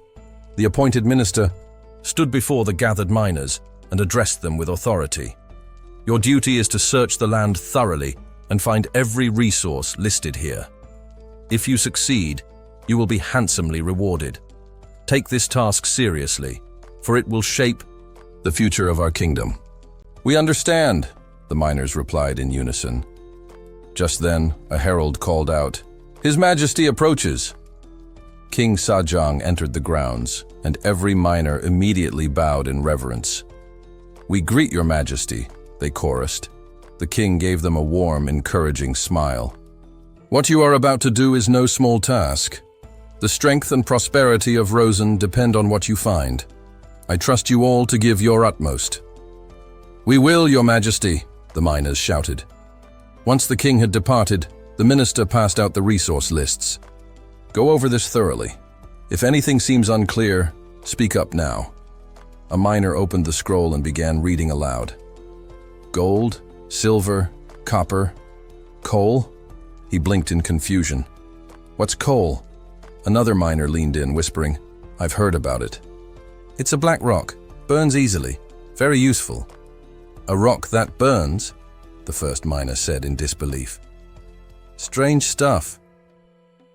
The appointed minister stood before the gathered miners and addressed them with authority. Your duty is to search the land thoroughly and find every resource listed here. If you succeed, you will be handsomely rewarded. Take this task seriously, for it will shape the future of our kingdom. We understand, the miners replied in unison. Just then, a herald called out, His Majesty approaches. King Sajang entered the grounds, and every miner immediately bowed in reverence. We greet your Majesty, they chorused. The king gave them a warm, encouraging smile. What you are about to do is no small task. The strength and prosperity of Rosen depend on what you find. I trust you all to give your utmost. We will, your Majesty, the miners shouted. Once the king had departed, the minister passed out the resource lists. Go over this thoroughly. If anything seems unclear, speak up now. A miner opened the scroll and began reading aloud. Gold, silver, copper, coal? He blinked in confusion. What's coal? Another miner leaned in, whispering, I've heard about it. It's a black rock, burns easily, very useful. A rock that burns? The first miner said in disbelief. Strange stuff.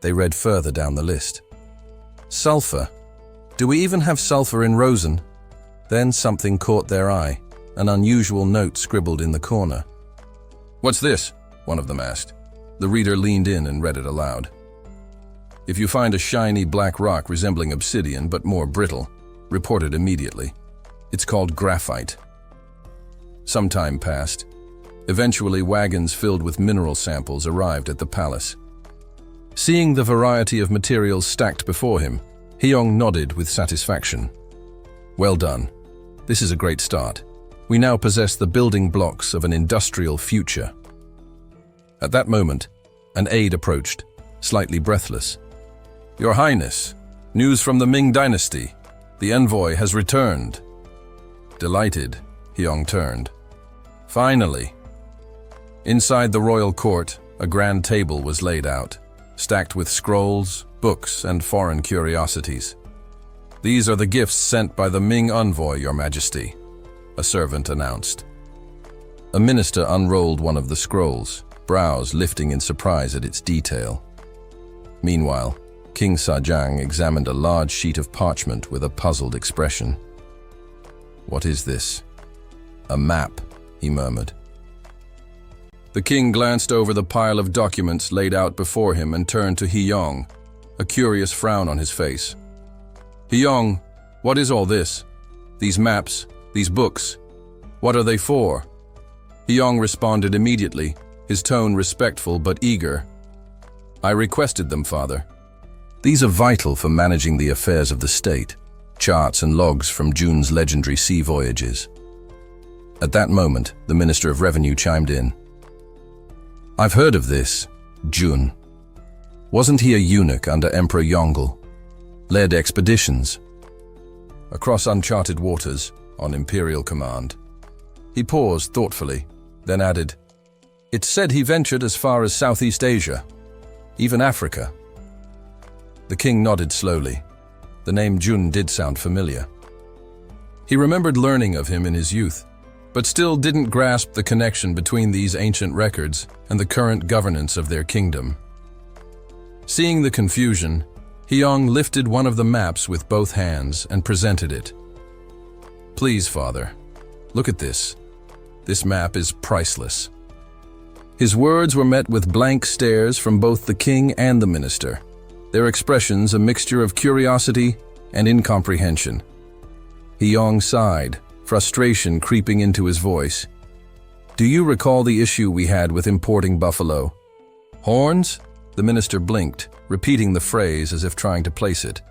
They read further down the list. Sulfur. Do we even have sulfur in Rosen? Then something caught their eye, an unusual note scribbled in the corner. What's this? One of them asked. The reader leaned in and read it aloud. If you find a shiny black rock resembling obsidian but more brittle, report it immediately. It's called graphite. Some time passed. Eventually, wagons filled with mineral samples arrived at the palace. Seeing the variety of materials stacked before him, Hyong nodded with satisfaction. Well done. This is a great start. We now possess the building blocks of an industrial future. At that moment, an aide approached, slightly breathless. Your Highness, news from the Ming Dynasty. The envoy has returned. Delighted, Hyong turned. Finally. Inside the royal court, a grand table was laid out, stacked with scrolls, books, and foreign curiosities. These are the gifts sent by the Ming envoy, Your Majesty, a servant announced. A minister unrolled one of the scrolls, brows lifting in surprise at its detail. Meanwhile, King Sajang examined a large sheet of parchment with a puzzled expression. What is this? A map, he murmured. The king glanced over the pile of documents laid out before him and turned to Hiyong, a curious frown on his face. Hiyong, what is all this? These maps, these books, what are they for? Hiyong responded immediately, his tone respectful but eager. I requested them, father. These are vital for managing the affairs of the state, charts and logs from Jun's legendary sea voyages. At that moment, the Minister of Revenue chimed in. I've heard of this, Jun. Wasn't he a eunuch under Emperor Yongle? Led expeditions across uncharted waters on imperial command. He paused thoughtfully, then added, It's said he ventured as far as Southeast Asia, even Africa. The king nodded slowly. The name Jun did sound familiar. He remembered learning of him in his youth, but still didn't grasp the connection between these ancient records and the current governance of their kingdom. Seeing the confusion, Hiyong lifted one of the maps with both hands and presented it. Please, father, look at this. This map is priceless. His words were met with blank stares from both the king and the minister, their expressions a mixture of curiosity and incomprehension. Hiyong sighed, frustration creeping into his voice. Do you recall the issue we had with importing buffalo? Horns? The minister blinked, repeating the phrase as if trying to place it.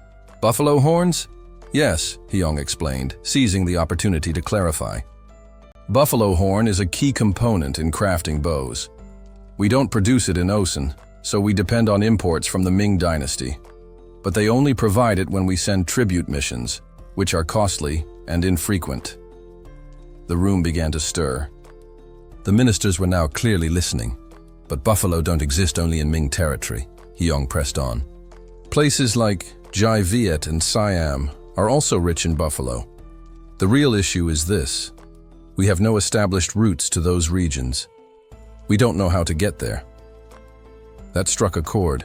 Buffalo horns? Yes, Hiyong explained, seizing the opportunity to clarify. Buffalo horn is a key component in crafting bows. We don't produce it in Osen, so we depend on imports from the Ming Dynasty. But they only provide it when we send tribute missions, which are costly and infrequent. The room began to stir. The ministers were now clearly listening, but buffalo don't exist only in Ming territory, Hiyong pressed on. Places like Jai Viet and Siam are also rich in buffalo. The real issue is this. We have no established routes to those regions. We don't know how to get there. That struck a chord.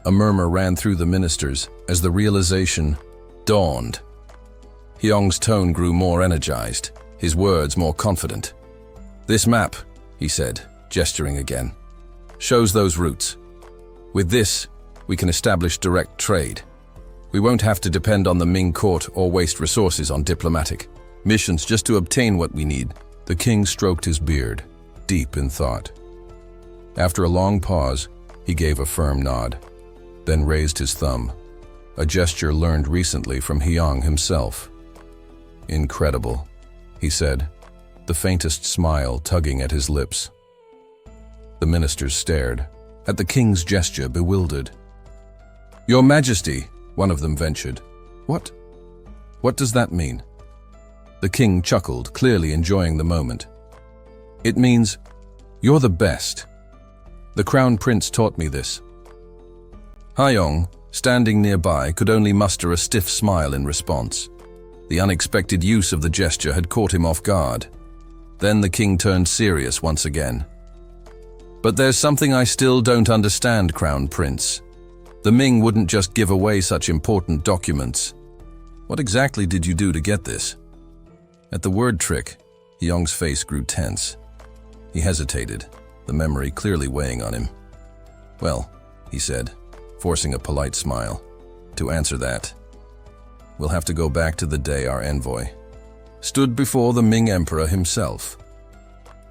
A murmur ran through the ministers as the realization dawned. Hyong's tone grew more energized, his words more confident. This map, he said, gesturing again, shows those routes. With this, we can establish direct trade. We won't have to depend on the Ming court or waste resources on diplomatic missions just to obtain what we need. The king stroked his beard, deep in thought. After a long pause, he gave a firm nod, then raised his thumb, a gesture learned recently from Hiyong himself. Incredible, he said, the faintest smile tugging at his lips. The ministers stared, at the king's gesture bewildered. Your Majesty, one of them ventured. What? What does that mean? The king chuckled, clearly enjoying the moment. It means, you're the best. The crown prince taught me this. Hyong, standing nearby, could only muster a stiff smile in response. The unexpected use of the gesture had caught him off guard. Then the king turned serious once again. But there's something I still don't understand, Crown Prince. The Ming wouldn't just give away such important documents. What exactly did you do to get this? At the word trick, Hyong's face grew tense. He hesitated, the memory clearly weighing on him. Well, he said, forcing a polite smile. To answer that, we'll have to go back to the day our envoy stood before the Ming Emperor himself.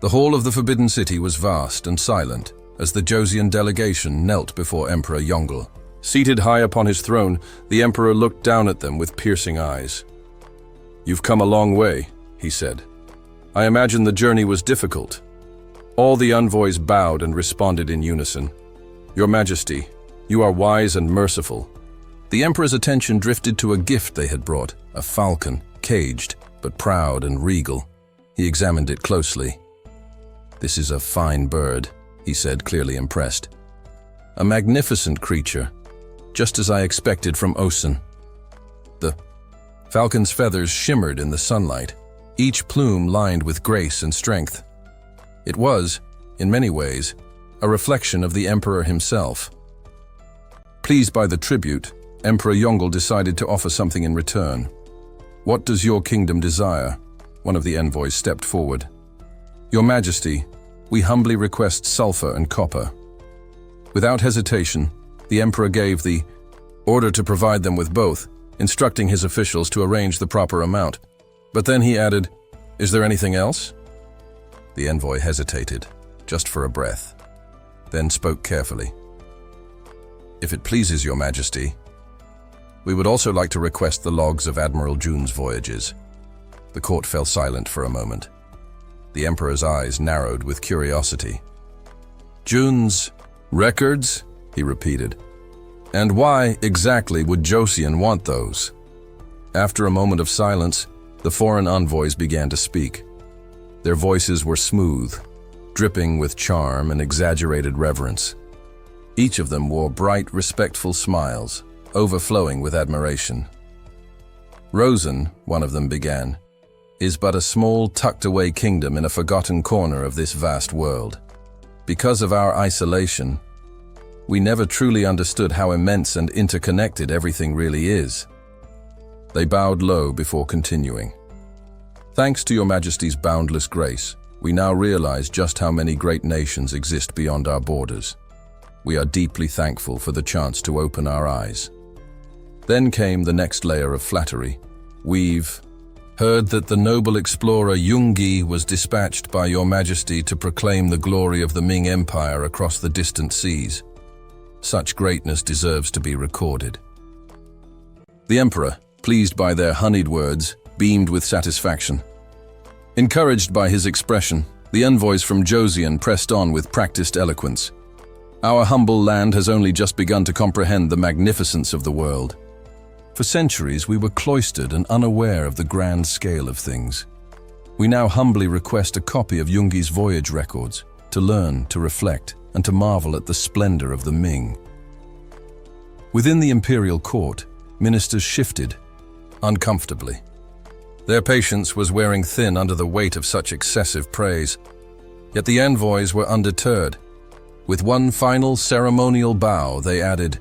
The hall of the Forbidden City was vast and silent as the Joseon delegation knelt before Emperor Yongle. Seated high upon his throne, the emperor looked down at them with piercing eyes. You've come a long way, he said. I imagine the journey was difficult. All the envoys bowed and responded in unison. Your Majesty, you are wise and merciful. The emperor's attention drifted to a gift they had brought, a falcon, caged, but proud and regal. He examined it closely. This is a fine bird, he said, clearly impressed. A magnificent creature, just as I expected from Osen. The falcon's feathers shimmered in the sunlight, each plume lined with grace and strength. It was, in many ways, a reflection of the emperor himself. Pleased by the tribute, Emperor Yongle decided to offer something in return. What does your kingdom desire? One of the envoys stepped forward. Your Majesty, We humbly request sulfur and copper." Without hesitation, the emperor gave the order to provide them with both, instructing his officials to arrange the proper amount. But then he added, "Is there anything else?" The envoy hesitated, just for a breath, then spoke carefully. "If it pleases your majesty, we would also like to request the logs of Admiral Jun's voyages." The court fell silent for a moment. The emperor's eyes narrowed with curiosity. "Jun's records?" he repeated. "And why exactly would Joseon want those?" After a moment of silence, the foreign envoys began to speak. Their voices were smooth, dripping with charm and exaggerated reverence. Each of them wore bright, respectful smiles, overflowing with admiration. "Rosen," one of them began, "is but a small, tucked-away kingdom in a forgotten corner of this vast world. Because of our isolation, we never truly understood how immense and interconnected everything really is." They bowed low before continuing. "Thanks to your majesty's boundless grace, we now realize just how many great nations exist beyond our borders. We are deeply thankful for the chance to open our eyes." Then came the next layer of flattery. "We've heard that the noble explorer Yungi was dispatched by your majesty to proclaim the glory of the Ming Empire across the distant seas. Such greatness deserves to be recorded." The emperor, pleased by their honeyed words, beamed with satisfaction. Encouraged by his expression, the envoys from Joseon pressed on with practiced eloquence. "Our humble land has only just begun to comprehend the magnificence of the world. For centuries we were cloistered and unaware of the grand scale of things. We now humbly request a copy of Yungi's voyage records, to learn, to reflect, and to marvel at the splendor of the Ming." Within the imperial court, ministers shifted, uncomfortably. Their patience was wearing thin under the weight of such excessive praise. Yet the envoys were undeterred. With one final ceremonial bow, they added,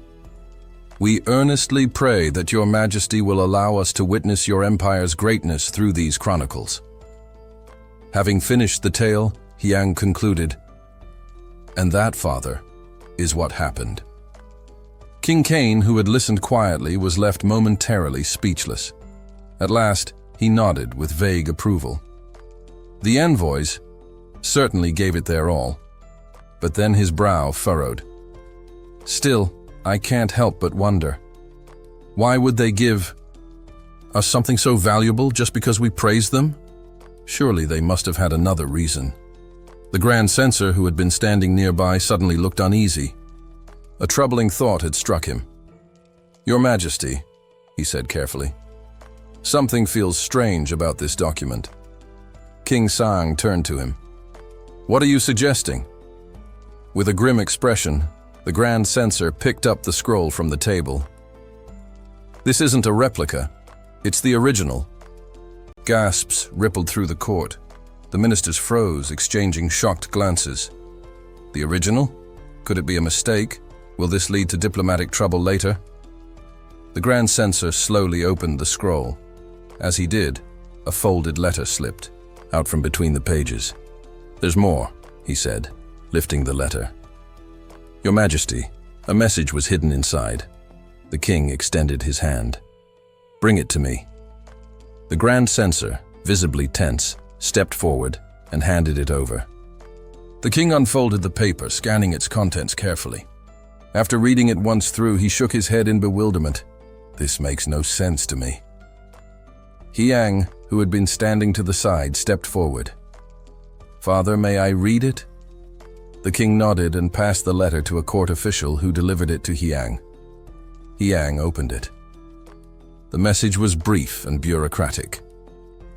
"We earnestly pray that your majesty will allow us to witness your empire's greatness through these chronicles." Having finished the tale, Hyang concluded, "And that, father, is what happened." King Kane, who had listened quietly, was left momentarily speechless. At last, he nodded with vague approval. The envoys certainly gave it their all, but then his brow furrowed. "Still, I can't help but wonder. Why would they give us something so valuable just because we praised them? Surely they must have had another reason." The Grand Censor, who had been standing nearby, suddenly looked uneasy. A troubling thought had struck him. "Your Majesty," he said carefully, "something feels strange about this document." King Sang turned to him. "What are you suggesting?" With a grim expression, the Grand Censor picked up the scroll from the table. "This isn't a replica. It's the original." Gasps rippled through the court. The ministers froze, exchanging shocked glances. The original? Could it be a mistake? Will this lead to diplomatic trouble later? The Grand Censor slowly opened the scroll. As he did, a folded letter slipped out from between the pages. "There's more," he said, lifting the letter. "Your Majesty, a message was hidden inside." The king extended his hand. "Bring it to me." The Grand Censor, visibly tense, stepped forward and handed it over. The king unfolded the paper, scanning its contents carefully. After reading it once through, he shook his head in bewilderment. "This makes no sense to me." Hyang, who had been standing to the side, stepped forward. "Father, may I read it?" The king nodded and passed the letter to a court official who delivered it to Hyang. Hyang opened it. The message was brief and bureaucratic.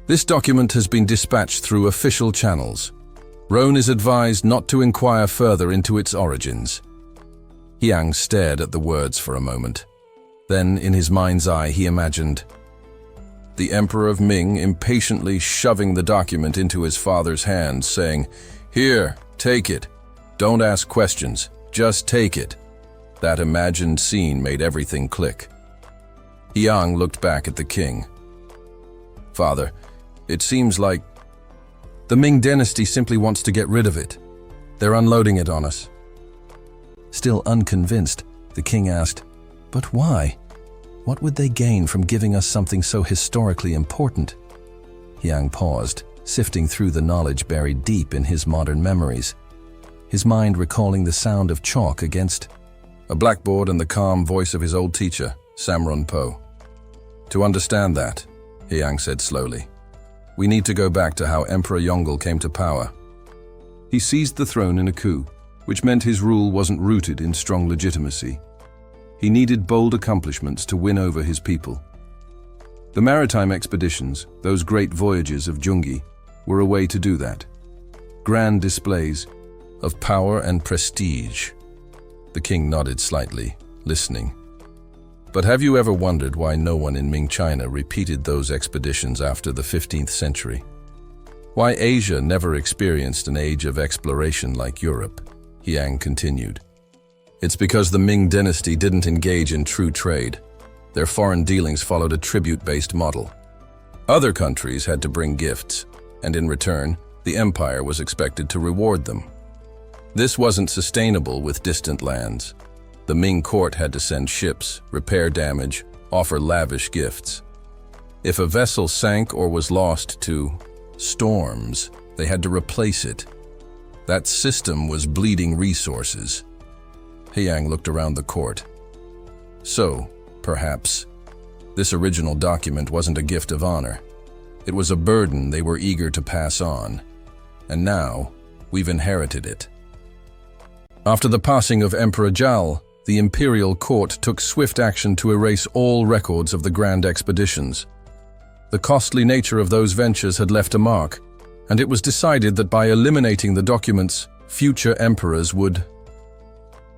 "This document has been dispatched through official channels. Roan is advised not to inquire further into its origins." Hyang stared at the words for a moment. Then, in his mind's eye, he imagined the Emperor of Ming impatiently shoving the document into his father's hands, saying, "Here, take it. Don't ask questions. Just take it." That imagined scene made everything click. Hyang looked back at the king. "Father, it seems like the Ming Dynasty simply wants to get rid of it. They're unloading it on us. Still unconvinced, the king asked, "But why? What would they gain from giving us something so historically important?" Yang paused, sifting through the knowledge buried deep in his modern memories, his mind recalling the sound of chalk against a blackboard and the calm voice of his old teacher, Samron Po. "To understand that," Yang said slowly, "we need to go back to how Emperor Yongle came to power. He seized the throne in a coup, which meant his rule wasn't rooted in strong legitimacy. He needed bold accomplishments to win over his people. The maritime expeditions, those great voyages of Jungi, were a way to do that. Grand displays of power and prestige." The king nodded slightly, listening. "But have you ever wondered why no one in Ming China repeated those expeditions after the 15th century? Why Asia never experienced an age of exploration like Europe?" Yang continued. "It's because the Ming dynasty didn't engage in true trade. Their foreign dealings followed a tribute-based model. Other countries had to bring gifts, and in return, the empire was expected to reward them. This wasn't sustainable with distant lands. The Ming court had to send ships, repair damage, offer lavish gifts. If a vessel sank or was lost to storms, they had to replace it. That system was bleeding resources." Yang looked around the court. "So, perhaps, this original document wasn't a gift of honor. It was a burden they were eager to pass on. And now, we've inherited it." After the passing of Emperor Zhao, the imperial court took swift action to erase all records of the grand expeditions. The costly nature of those ventures had left a mark, and it was decided that by eliminating the documents, future emperors would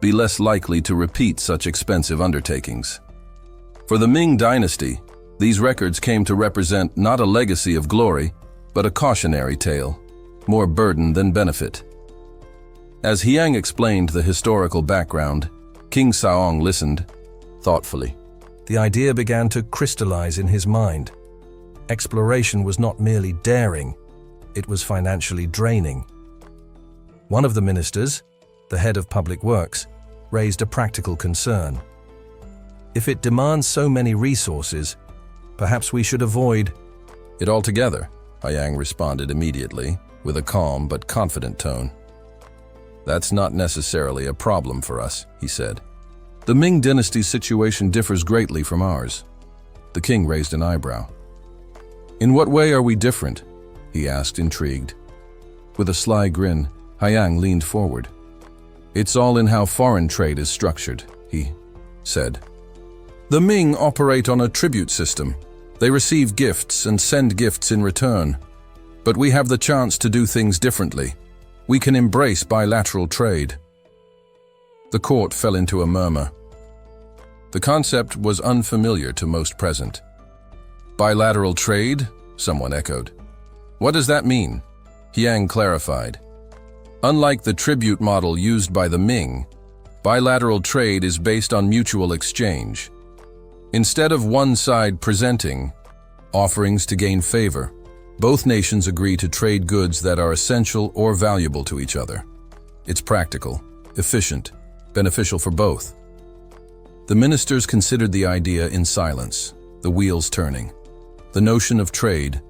be less likely to repeat such expensive undertakings. For the Ming dynasty, these records came to represent not a legacy of glory, but a cautionary tale, more burden than benefit. As Yang explained the historical background, King Saong listened thoughtfully. The idea began to crystallize in his mind. Exploration was not merely daring, it was financially draining. One of the ministers, the head of public works, raised a practical concern. If it demands so many resources, perhaps we should avoid it altogether, Yang responded immediately, with a calm but confident tone. "That's not necessarily a problem for us," he said. "The Ming dynasty's situation differs greatly from ours." The king raised an eyebrow. "In what way are we different?" he asked, intrigued. With a sly grin, Yang leaned forward. "It's all in how foreign trade is structured," he said. "The Ming operate on a tribute system. They receive gifts and send gifts in return. But we have the chance to do things differently. We can embrace bilateral trade." The court fell into a murmur. The concept was unfamiliar to most present. "Bilateral trade?" someone echoed. "What does that mean?" Yang clarified. "Unlike the tribute model used by the Ming, bilateral trade is based on mutual exchange. Instead of one side presenting offerings to gain favor, both nations agree to trade goods that are essential or valuable to each other. It's practical, efficient, beneficial for both." The ministers considered the idea in silence, the wheels turning. The notion of trade,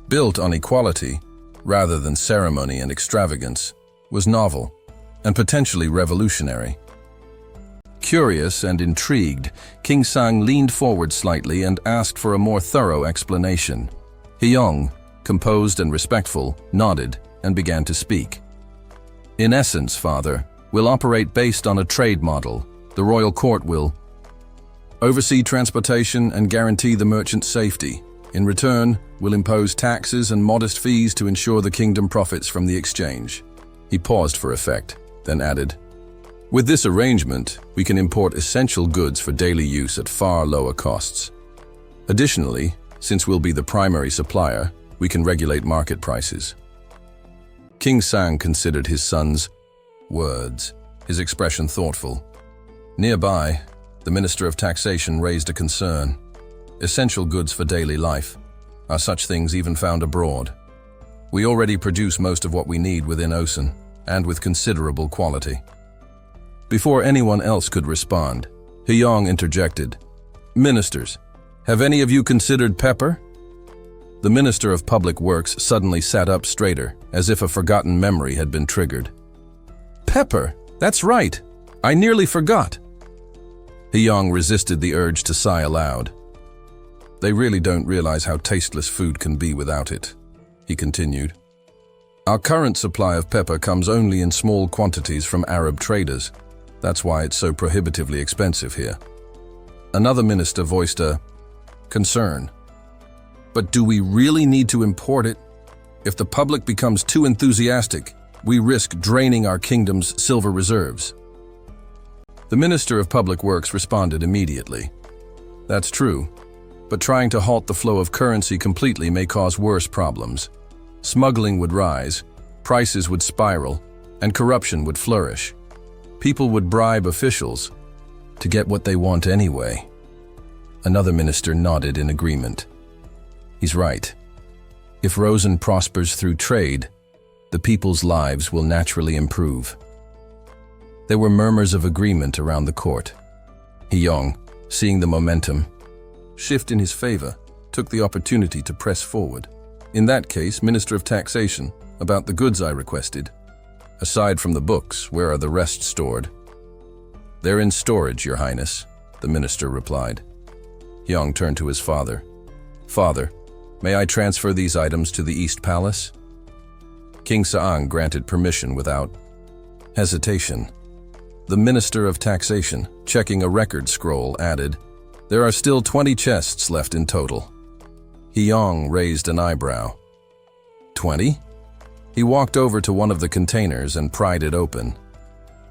built on equality rather than ceremony and extravagance, was novel and potentially revolutionary. Curious and intrigued, King Sang leaned forward slightly and asked for a more thorough explanation. Hyong, composed and respectful, nodded and began to speak. "In essence, Father, we'll operate based on a trade model. The royal court will oversee transportation and guarantee the merchant's safety. In return, we'll impose taxes and modest fees to ensure the kingdom profits from the exchange." He paused for effect, then added, "With this arrangement, we can import essential goods for daily use at far lower costs. Additionally, since we'll be the primary supplier, we can regulate market prices." King Sang considered his son's words, his expression thoughtful. Nearby, the Minister of Taxation raised a concern. Essential goods for daily life. Are such things even found abroad? We already produce most of what we need within Ocean. and with considerable quality. Before anyone else could respond, Hyong interjected, "Ministers, have any of you considered pepper?" The Minister of Public Works suddenly sat up straighter, as if a forgotten memory had been triggered. "Pepper, that's right. I nearly forgot." Hyong resisted the urge to sigh aloud. "They really don't realize how tasteless food can be without it," he continued. "Our current supply of pepper comes only in small quantities from Arab traders. That's why it's so prohibitively expensive here." Another minister voiced a concern. "But do we really need to import it? If the public becomes too enthusiastic, we risk draining our kingdom's silver reserves." The Minister of Public Works responded immediately. "That's true, but trying to halt the flow of currency completely may cause worse problems. Smuggling would rise, prices would spiral, and corruption would flourish. People would bribe officials to get what they want anyway." Another minister nodded in agreement. "He's right. If Rosen prospers through trade, the people's lives will naturally improve." There were murmurs of agreement around the court. Hyong, seeing the momentum shift in his favor, took the opportunity to press forward. "In that case, Minister of Taxation, about the goods I requested. Aside from the books, where are the rest stored?" "They're in storage, Your Highness," the minister replied. Hyong turned to his father. "Father, may I transfer these items to the East Palace?" King Saang granted permission without hesitation. The Minister of Taxation, checking a record scroll, added, "There are still 20 chests left in total." Hyong raised an eyebrow. 20? He walked over to one of the containers and pried it open.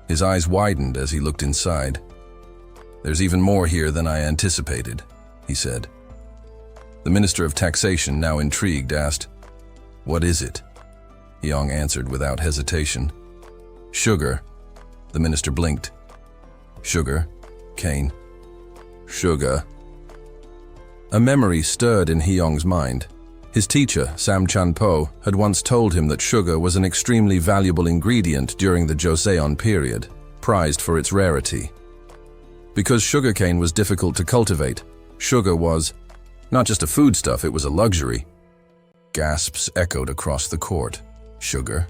His eyes widened as he looked inside. "There's even more here than I anticipated," he said. The Minister of Taxation, now intrigued, asked, "What is it?" Hyong answered without hesitation. "Sugar." The minister blinked. "Sugar, cane, sugar." A memory stirred in Hyong's mind. His teacher, Sam Chan-po, had once told him that sugar was an extremely valuable ingredient during the Joseon period, prized for its rarity. Because sugarcane was difficult to cultivate, sugar was not just a foodstuff, it was a luxury. Gasps echoed across the court. "Sugar?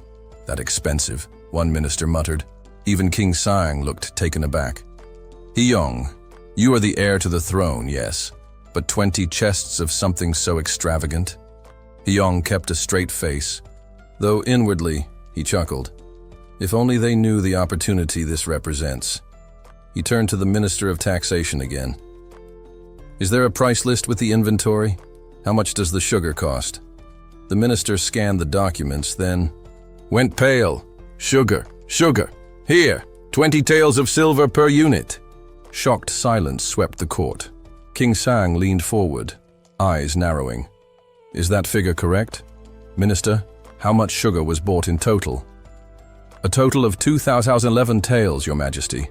That expensive?" one minister muttered. Even King Saang looked taken aback. "Hyong, you are the heir to the throne, yes, but 20 chests of something so extravagant?" Hyong kept a straight face, though inwardly he chuckled. If only they knew the opportunity this represents. He turned to the Minister of Taxation again. "Is there a price list with the inventory? How much does the sugar cost?" The minister scanned the documents, then went pale. "Sugar, sugar! Here, 20 taels of silver per unit." Shocked silence swept the court. King Saang leaned forward, eyes narrowing. "Is that figure correct? Minister, how much sugar was bought in total?" "A total of 2,011 taels, Your Majesty."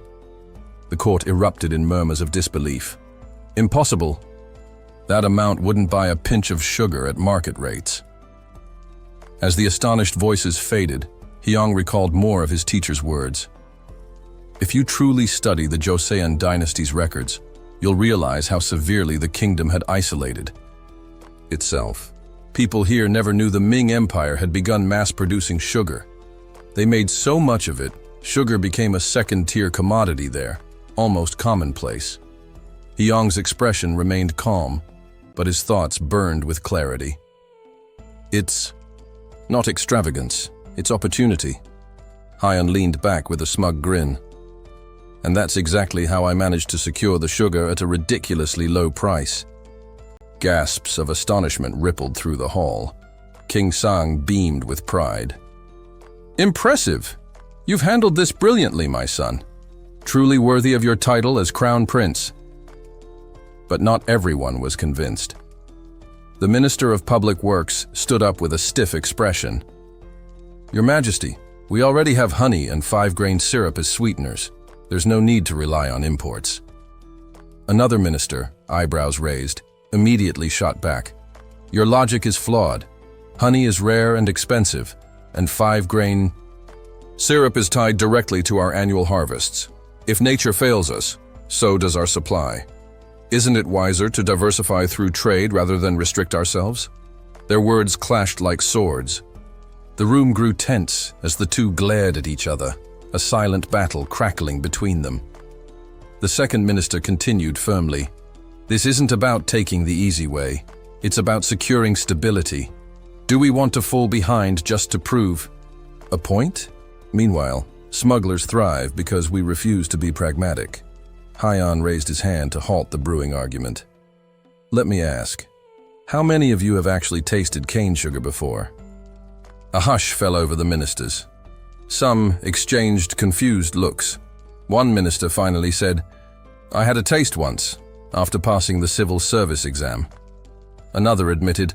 The court erupted in murmurs of disbelief. "Impossible. That amount wouldn't buy a pinch of sugar at market rates." As the astonished voices faded, Hyong recalled more of his teacher's words. "If you truly study the Joseon dynasty's records, you'll realize how severely the kingdom had isolated itself. People here never knew the Ming Empire had begun mass-producing sugar. They made so much of it, sugar became a second-tier commodity there, almost commonplace." Hyong's expression remained calm, but his thoughts burned with clarity. "It's not extravagance. It's opportunity." Hyun leaned back with a smug grin. "And that's exactly how I managed to secure the sugar at a ridiculously low price." Gasps of astonishment rippled through the hall. King Saang beamed with pride. "Impressive! You've handled this brilliantly, my son. Truly worthy of your title as Crown Prince." But not everyone was convinced. The Minister of Public Works stood up with a stiff expression. "Your Majesty, we already have honey and 5-grain syrup as sweeteners. There's no need to rely on imports." Another minister, eyebrows raised, immediately shot back. "Your logic is flawed. Honey is rare and expensive, and 5-grain..." Syrup is tied directly to our annual harvests. If nature fails us, so does our supply. Isn't it wiser to diversify through trade rather than restrict ourselves? Their words clashed like swords. The room grew tense as the two glared at each other, a silent battle crackling between them. The second minister continued firmly. This isn't about taking the easy way. It's about securing stability. Do we want to fall behind just to prove a point? Meanwhile, smugglers thrive because we refuse to be pragmatic. Hyan raised his hand to halt the brewing argument. Let me ask, how many of you have actually tasted cane sugar before? A hush fell over the ministers. Some exchanged confused looks. One minister finally said, I had a taste once, after passing the civil service exam. Another admitted,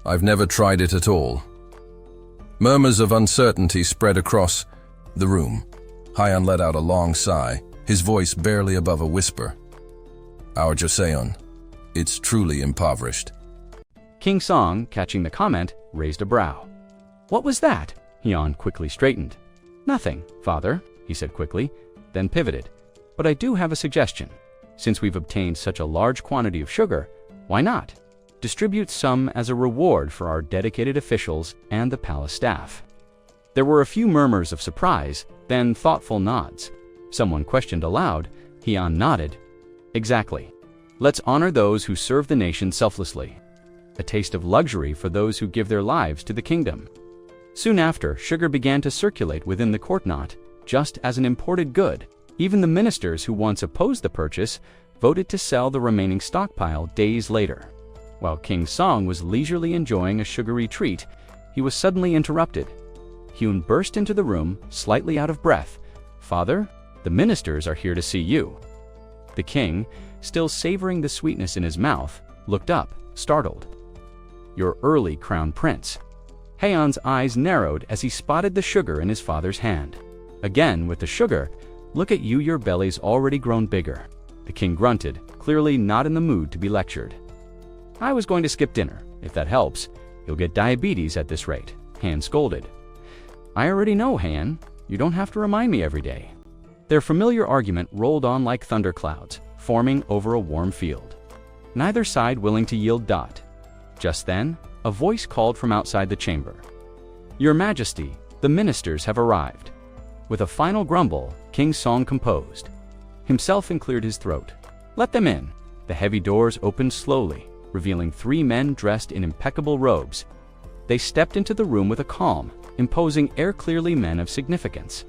I've never tried it at all. Murmurs of uncertainty spread across the room. Hyan let out a long sigh, his voice barely above a whisper. Our Joseon, it's truly impoverished. King Song, catching the comment, raised a brow. What was that? Hyan quickly straightened. Nothing, father, he said quickly, then pivoted. But I do have a suggestion. Since we've obtained such a large quantity of sugar, why not distribute some as a reward for our dedicated officials and the palace staff? There were a few murmurs of surprise, then thoughtful nods. Someone questioned aloud. Hyan nodded. Exactly. Let's honor those who serve the nation selflessly. A taste of luxury for those who give their lives to the kingdom. Soon after, sugar began to circulate within the court, not just as an imported good. Even the ministers who once opposed the purchase voted to sell the remaining stockpile days later. While King Song was leisurely enjoying a sugary treat, he was suddenly interrupted. Hyun burst into the room, slightly out of breath. Father, the ministers are here to see you. The king, still savoring the sweetness in his mouth, looked up, startled. Your early crown prince. Haeon's eyes narrowed as he spotted the sugar in his father's hand. Again with the sugar, look at you, your belly's already grown bigger. The king grunted, clearly not in the mood to be lectured. I was going to skip dinner. If that helps, you'll get diabetes at this rate, Han scolded. I already know, Han. You don't have to remind me every day. Their familiar argument rolled on like thunderclouds, forming over a warm field. Neither side willing to yield. Just then, a voice called from outside the chamber. Your Majesty, the ministers have arrived. With a final grumble, King Song composed himself and cleared his throat. Let them in. The heavy doors opened slowly, revealing 3 men dressed in impeccable robes. They stepped into the room with a calm, imposing air, clearly men of significance.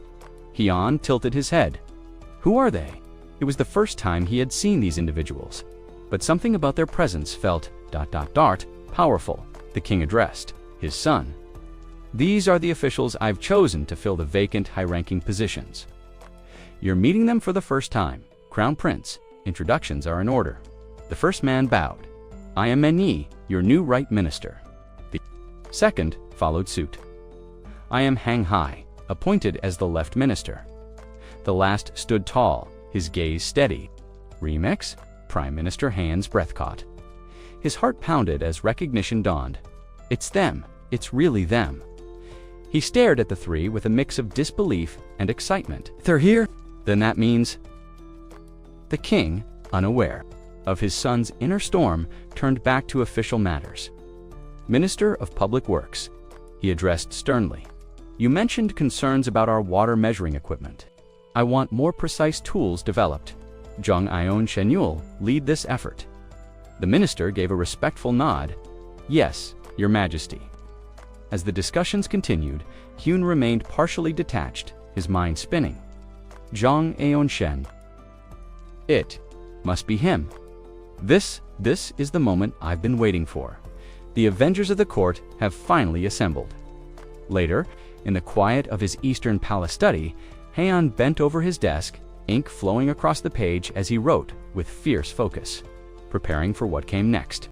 Hyan tilted his head. Who are they? It was the first time he had seen these individuals, but something about their presence felt ... powerful. The king addressed his son. These are the officials I've chosen to fill the vacant high-ranking positions. You're meeting them for the first time. Crown Prince, introductions are in order. The first man bowed. I am Manhwa, your new right minister. The second followed suit. I am Hang Hai, appointed as the left minister. The last stood tall, his gaze steady. Remix, Prime Minister Han's breath caught. His heart pounded as recognition dawned. It's them. It's really them. He stared at the 3 with a mix of disbelief and excitement. They're here? Then that means... The king, unaware of his son's inner storm, turned back to official matters. Minister of Public Works, he addressed sternly. You mentioned concerns about our water measuring equipment. I want more precise tools developed. Jung Ion Shenyul lead this effort. The minister gave a respectful nod. Yes, Your Majesty. As the discussions continued, Hyun remained partially detached, his mind spinning. Jong Aeon Shen. It must be him. This is the moment I've been waiting for. The Avengers of the court have finally assembled. Later, in the quiet of his Eastern Palace study, Haeon bent over his desk, ink flowing across the page as he wrote with fierce focus, preparing for what came next.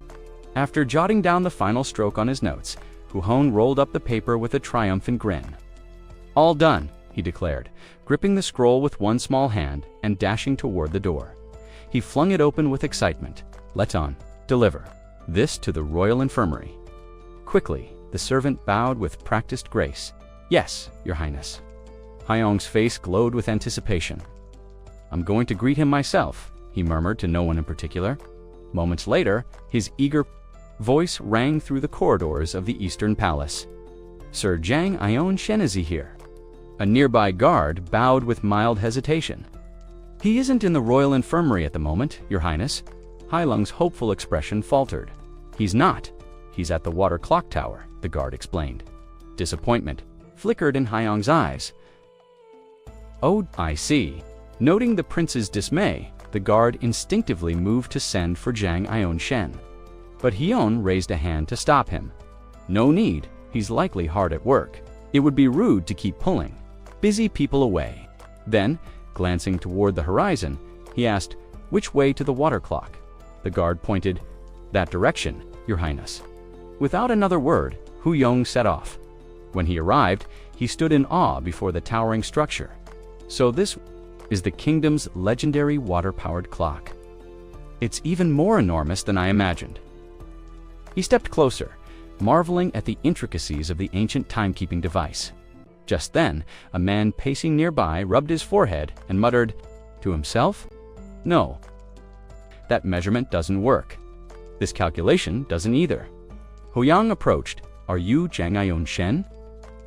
After jotting down the final stroke on his notes, Huhon rolled up the paper with a triumphant grin. All done, he declared, gripping the scroll with one small hand and dashing toward the door. He flung it open with excitement. Let's on, deliver this to the royal infirmary. Quickly, the servant bowed with practiced grace. Yes, Your Highness. Hyong's face glowed with anticipation. "I'm going to greet him myself," he murmured to no one in particular. Moments later, his eager voice rang through the corridors of the Eastern Palace. "Sir Jang Ion-shen is here." A nearby guard bowed with mild hesitation. "He isn't in the royal infirmary at the moment, Your Highness." Hailung's hopeful expression faltered. "He's not. He's at the water clock tower," the guard explained. Disappointment flickered in Hyung's eyes. "Oh, I see." Noting the prince's dismay, the guard instinctively moved to send for Jang Ion-shen. But Hyun raised a hand to stop him. "No need. He's likely hard at work. It would be rude to keep pulling busy people away." Then, glancing toward the horizon, he asked, "Which way to the water clock?" The guard pointed, "That direction, Your Highness." Without another word, Hu Yong set off. When he arrived, he stood in awe before the towering structure. "So this is the kingdom's legendary water-powered clock. It's even more enormous than I imagined." He stepped closer, marveling at the intricacies of the ancient timekeeping device. Just then, a man pacing nearby rubbed his forehead and muttered to himself, "No, that measurement doesn't work. This calculation doesn't either." Huyang approached. "Are you Jang Ion-shen?"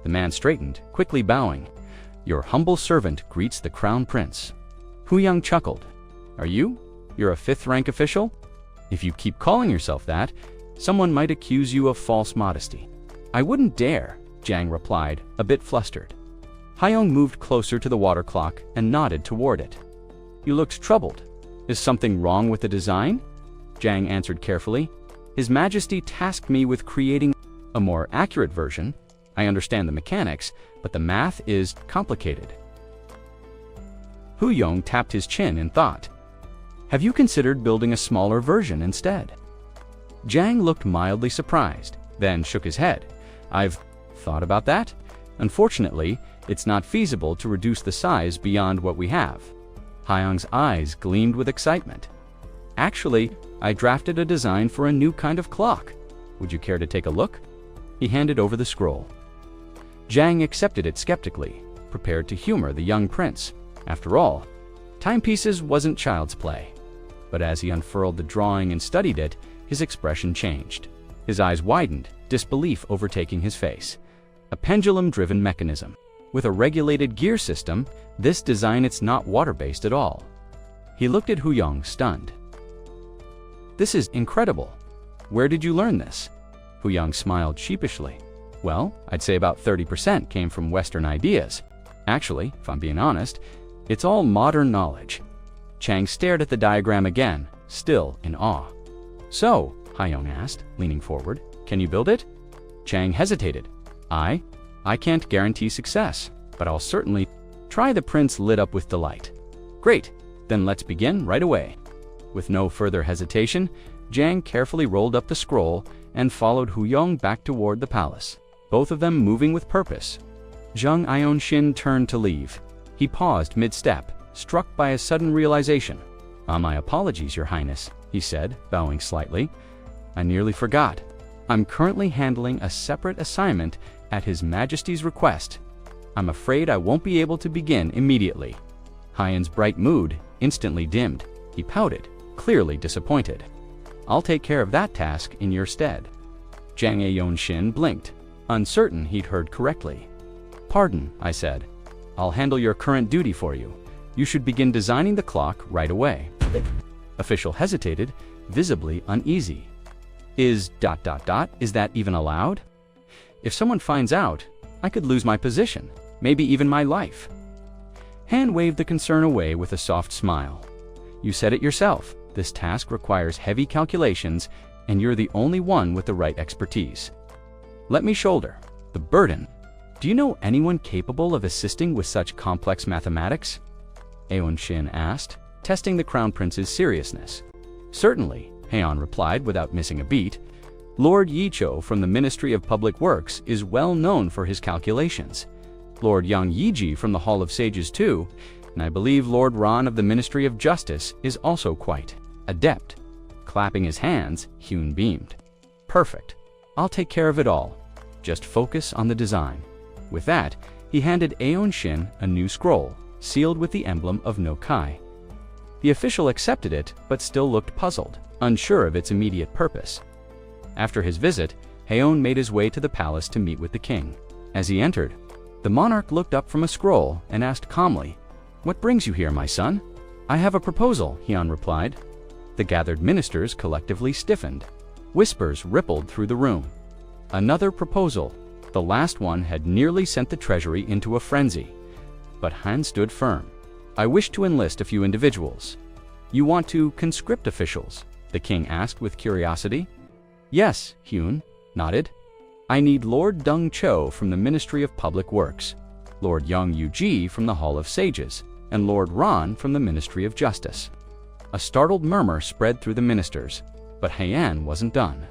The man straightened, quickly bowing. "Your humble servant greets the crown prince." Huyang chuckled. "Are you? You're a 5th rank official? If you keep calling yourself that, someone might accuse you of false modesty." "I wouldn't dare," Jang replied, a bit flustered. Hyung moved closer to the water clock and nodded toward it. "You looked troubled. Is something wrong with the design?" Jang answered carefully. "His Majesty tasked me with creating a more accurate version. I understand the mechanics, but the math is complicated." Hu Yong tapped his chin in thought. "Have you considered building a smaller version instead?" Jang looked mildly surprised, then shook his head. "I've thought about that. Unfortunately, it's not feasible to reduce the size beyond what we have." Hyung's eyes gleamed with excitement. "Actually, I drafted a design for a new kind of clock. Would you care to take a look?" He handed over the scroll. Jang accepted it skeptically, prepared to humor the young prince. After all, timepieces wasn't child's play. But as he unfurled the drawing and studied it, his expression changed. His eyes widened, disbelief overtaking his face. A pendulum-driven mechanism. With a regulated gear system, this design is not water-based at all. He looked at Hu Yong, stunned. "This is incredible. Where did you learn this?" Hu Yong smiled sheepishly. "Well, I'd say about 30% came from Western ideas. Actually, if I'm being honest, it's all modern knowledge." Chang stared at the diagram again, still in awe. "So," Hyung asked, leaning forward, "can you build it?" Chang hesitated. I can't guarantee success, but I'll certainly try." The prince lit up with delight. "Great, then let's begin right away." With no further hesitation, Jang carefully rolled up the scroll and followed Hu Yong back toward the palace, both of them moving with purpose. Jang Ion-shin turned to leave. He paused mid-step, struck by a sudden realization. My apologies, Your Highness," he said, bowing slightly. "I nearly forgot. I'm currently handling a separate assignment at His Majesty's request. I'm afraid I won't be able to begin immediately." Hyun's bright mood instantly dimmed. He pouted, clearly disappointed. "I'll take care of that task in your stead." Jang Ion-shin blinked, uncertain he'd heard correctly. "Pardon," I said. "I'll handle your current duty for you. You should begin designing the clock right away." Official hesitated, visibly uneasy. Is that even allowed? If someone finds out, I could lose my position, maybe even my life." Han waved the concern away with a soft smile. "You said it yourself. This task requires heavy calculations, and you're the only one with the right expertise. Let me shoulder the burden. Do you know anyone capable of assisting with such complex mathematics?" Aeon-shin asked, testing the Crown Prince's seriousness. "Certainly," Haeon replied without missing a beat. "Lord Yicho from the Ministry of Public Works is well known for his calculations. Lord Yang Yiji from the Hall of Sages too, and I believe Lord Ran of the Ministry of Justice is also quite adept." Clapping his hands, Hyun beamed. "Perfect. I'll take care of it all. Just focus on the design." With that, He handed Aeon Shin a new scroll, sealed with the emblem of no Kai. The official accepted it, but still looked puzzled, unsure of its immediate purpose. After his visit, Haeon made his way to the palace to meet with the king. As he entered, the monarch looked up from a scroll and asked calmly, "What brings you here, my son?" "I have a proposal," Haeon replied. The gathered ministers collectively stiffened. Whispers rippled through the room. Another proposal. The last one had nearly sent the treasury into a frenzy. But Han stood firm. "I wish to enlist a few individuals." "You want to conscript officials?" the king asked with curiosity. "Yes," Haeon nodded. "I need Lord Dung Cho from the Ministry of Public Works, Lord Young Yu-ji from the Hall of Sages, and Lord Ron from the Ministry of Justice." A startled murmur spread through the ministers, but Haeon wasn't done.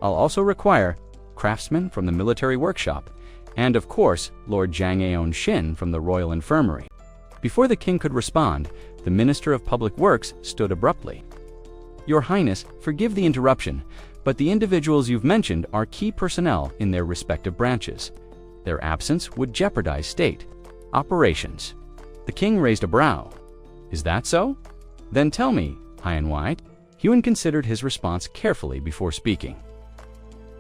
"I'll also require craftsmen from the military workshop, and of course, Lord Jang Aeon Shin from the Royal Infirmary." Before the king could respond, the Minister of Public Works stood abruptly. "Your Highness, forgive the interruption, but the individuals you've mentioned are key personnel in their respective branches. Their absence would jeopardize state operations." The king raised a brow. "Is that so? Then tell me, Haeon White." Haeon considered his response carefully before speaking.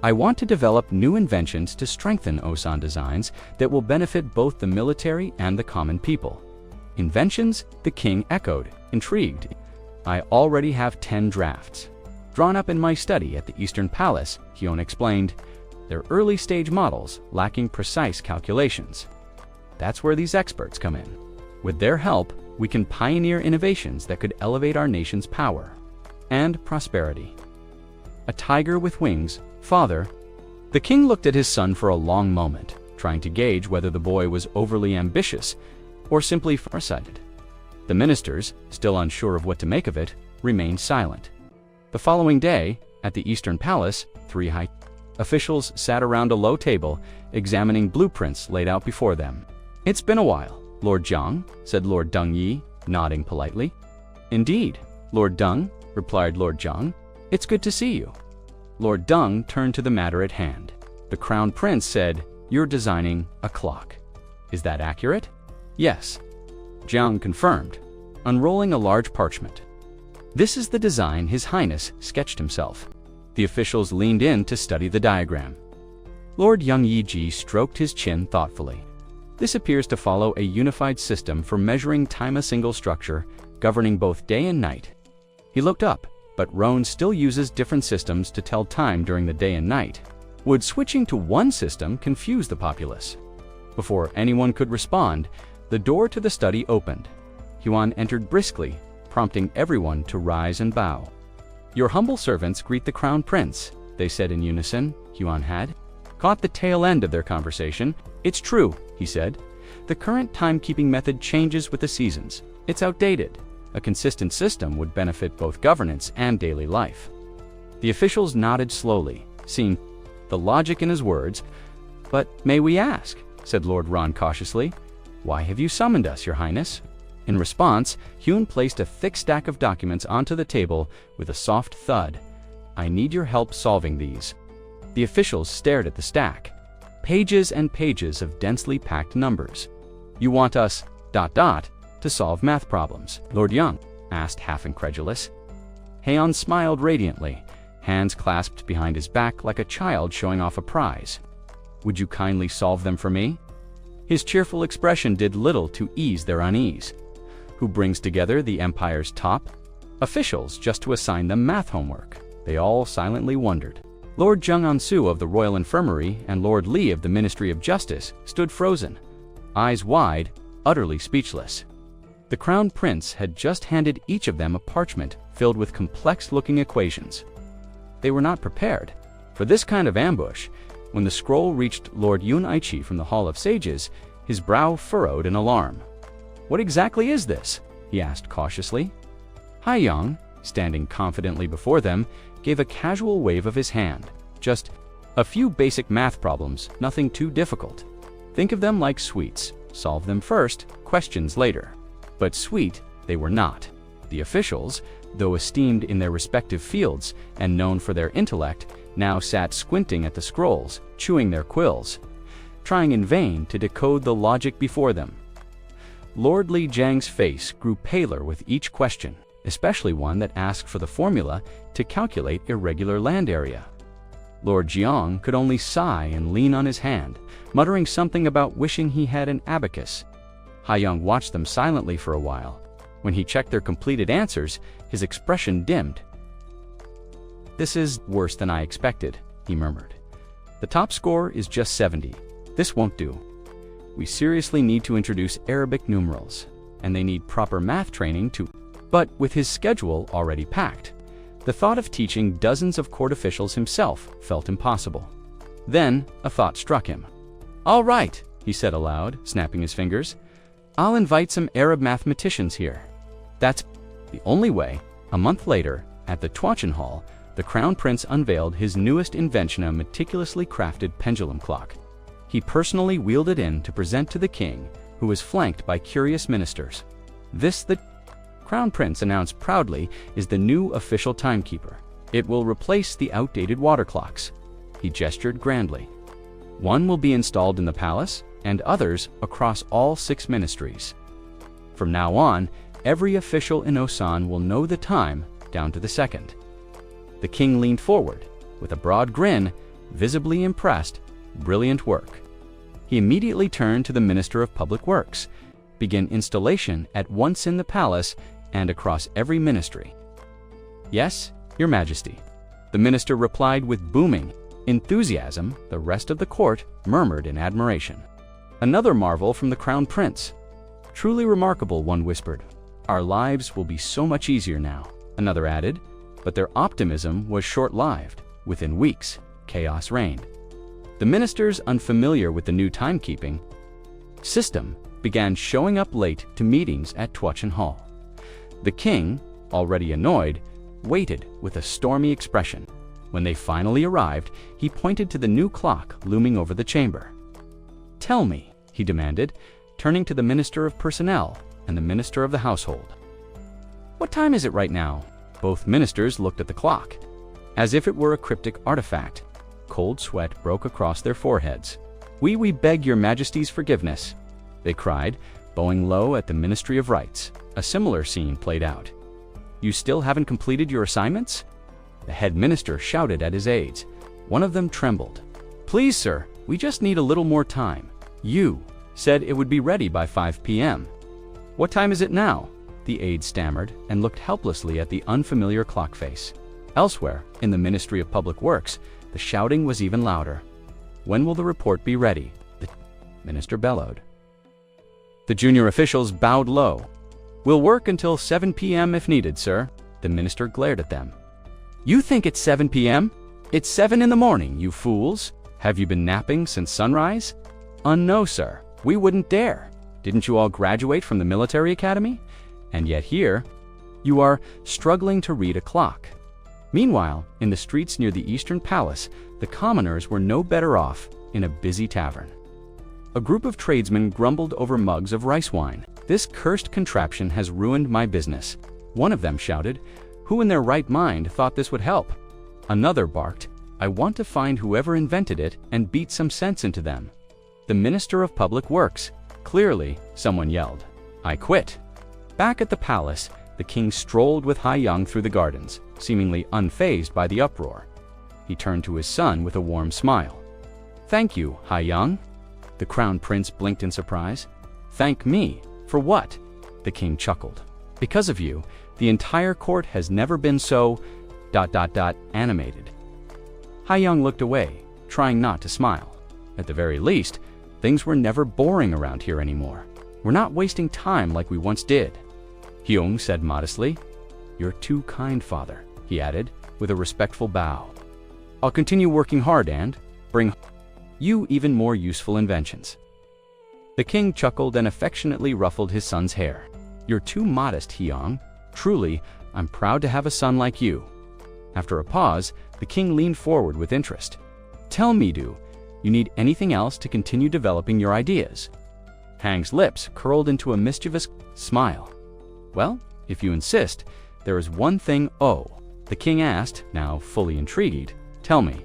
"I want to develop new inventions to strengthen Osan designs that will benefit both the military and the common people." "Inventions?" the king echoed, intrigued. "I already have 10 drafts. Drawn up in my study at the Eastern Palace," Haeon explained. "They're early-stage models, lacking precise calculations. That's where these experts come in. With their help, we can pioneer innovations that could elevate our nation's power and prosperity." "A tiger with wings, father." The king looked at his son for a long moment, trying to gauge whether the boy was overly ambitious or simply farsighted. The ministers, still unsure of what to make of it, remained silent. The following day, at the Eastern Palace, 3 high officials sat around a low table, examining blueprints laid out before them. "It's been a while, Lord Jiang," said Lord Dung Yi, nodding politely. "Indeed, Lord Dung," replied Lord Jiang. "It's good to see you." Lord Dung turned to the matter at hand. The Crown Prince said, "You're designing a clock. Is that accurate?" "Yes." Jiang confirmed, unrolling a large parchment. "This is the design His Highness sketched himself." The officials leaned in to study the diagram. Lord Young Yi-ji stroked his chin thoughtfully. "This appears to follow a unified system for measuring time, a single structure, governing both day and night." He looked up, but Roan still uses different systems to tell time during the day and night. Would switching to one system confuse the populace? Before anyone could respond, the door to the study opened. Huan entered briskly, prompting everyone to rise and bow. "Your humble servants greet the Crown Prince," they said in unison. Huan had caught the tail end of their conversation. "It's true," he said. "The current timekeeping method changes with the seasons. It's outdated. A consistent system would benefit both governance and daily life." The officials nodded slowly, seeing the logic in his words. "But may we ask," said Lord Ron cautiously, "why have you summoned us, Your Highness?" In response, Huan placed a thick stack of documents onto the table with a soft thud. "I need your help solving these." The officials stared at the stack. Pages and pages of densely packed numbers. "You want us ... to solve math problems?" Lord Young asked, half incredulous. Haeon smiled radiantly, hands clasped behind his back like a child showing off a prize. "Would you kindly solve them for me?" His cheerful expression did little to ease their unease. Who brings together the Empire's top officials just to assign them math homework? They all silently wondered. Lord Jung Ansu of the Royal Infirmary and Lord Li of the Ministry of Justice stood frozen, eyes wide, utterly speechless. The Crown Prince had just handed each of them a parchment filled with complex-looking equations. They were not prepared for this kind of ambush. When the scroll reached Lord Yun Aichi from the Hall of Sages, his brow furrowed in alarm. "What exactly is this?" he asked cautiously. Hai Yang, standing confidently before them, gave a casual wave of his hand. "Just a few basic math problems, nothing too difficult. Think of them like sweets. Solve them first, questions later." But sweet they were not. The officials, though esteemed in their respective fields and known for their intellect, now sat squinting at the scrolls, chewing their quills. trying in vain to decode the logic before them. Lord Li Jiang's face grew paler with each question, especially one that asked for the formula to calculate irregular land area. Lord Jiang could only sigh and lean on his hand, muttering something about wishing he had an abacus. Haiyang watched them silently for a while. When he checked their completed answers, his expression dimmed. "This is worse than I expected," he murmured. "The top score is just 70. This won't do. We seriously need to introduce Arabic numerals, and they need proper math training too." But with his schedule already packed, the thought of teaching dozens of court officials himself felt impossible. Then a thought struck him. "All right," he said aloud, snapping his fingers. "I'll invite some Arab mathematicians here." That's the only way. A month later, at the Tuachen Hall, the Crown Prince unveiled his newest invention, a meticulously crafted pendulum clock. He personally wheeled it in to present to the king, who was flanked by curious ministers. "This, the Crown Prince announced proudly, is the new official timekeeper. It will replace the outdated water clocks." He gestured grandly. "One will be installed in the palace, and others across all 6 ministries. From now on, every official in Osan will know the time down to the second." The king leaned forward, with a broad grin, visibly impressed. "Brilliant work." He immediately turned to the Minister of Public Works. "Begin installation at once in the palace and across every ministry." "Yes, Your Majesty." The minister replied with booming enthusiasm. The rest of the court murmured in admiration. Another marvel from the Crown Prince. "Truly remarkable," one whispered. "Our lives will be so much easier now," another added. But their optimism was short-lived. Within weeks, chaos reigned. The ministers, unfamiliar with the new timekeeping system, began showing up late to meetings at Tuachen Hall. The king, already annoyed, waited with a stormy expression. When they finally arrived, he pointed to the new clock looming over the chamber. "Tell me," he demanded, turning to the Minister of Personnel and the Minister of the Household. "What time is it right now?" Both ministers looked at the clock, as if it were a cryptic artifact. Cold sweat broke across their foreheads. We beg your Majesty's forgiveness," they cried, bowing low at the Ministry of Rights. A similar scene played out. "You still haven't completed your assignments?" The head minister shouted at his aides. One of them trembled. "Please, sir, we just need a little more time. You said it would be ready by 5 p.m. "What time is it now?" The aide stammered and looked helplessly at the unfamiliar clock face. Elsewhere, in the Ministry of Public Works, the shouting was even louder. "When will the report be ready?" the minister bellowed. The junior officials bowed low. "We'll work until 7 p.m. if needed, sir." The minister glared at them. "You think it's 7 p.m.? It's 7 in the morning, you fools. Have you been napping since sunrise?" No, sir. We wouldn't dare. Didn't you all graduate from the military academy? And yet here, you are struggling to read a clock." Meanwhile, in the streets near the Eastern Palace, the commoners were no better off in a busy tavern. A group of tradesmen grumbled over mugs of rice wine. "This cursed contraption has ruined my business," one of them shouted. "Who in their right mind thought this would help?" Another barked, "I want to find whoever invented it and beat some sense into them." The Minister of Public Works. Clearly, someone yelled, "I quit." Back at the palace, the king strolled with Haiyang through the gardens, seemingly unfazed by the uproar. He turned to his son with a warm smile. "Thank you, Haiyang." The Crown Prince blinked in surprise. "Thank me? For what?" The king chuckled. "Because of you, the entire court has never been so... animated." Haiyang looked away, trying not to smile. At the very least, things were never boring around here anymore. We're not wasting time like we once did. Hyung said modestly. "You're too kind, father," he added, with a respectful bow. "I'll continue working hard and bring you even more useful inventions." The king chuckled and affectionately ruffled his son's hair. "You're too modest, Hyung. Truly, I'm proud to have a son like you." After a pause, the king leaned forward with interest. "Tell me, do you need anything else to continue developing your ideas?" Hang's lips curled into a mischievous smile. "Well, if you insist, there is one thing." "Oh," the king asked, now fully intrigued. "Tell me."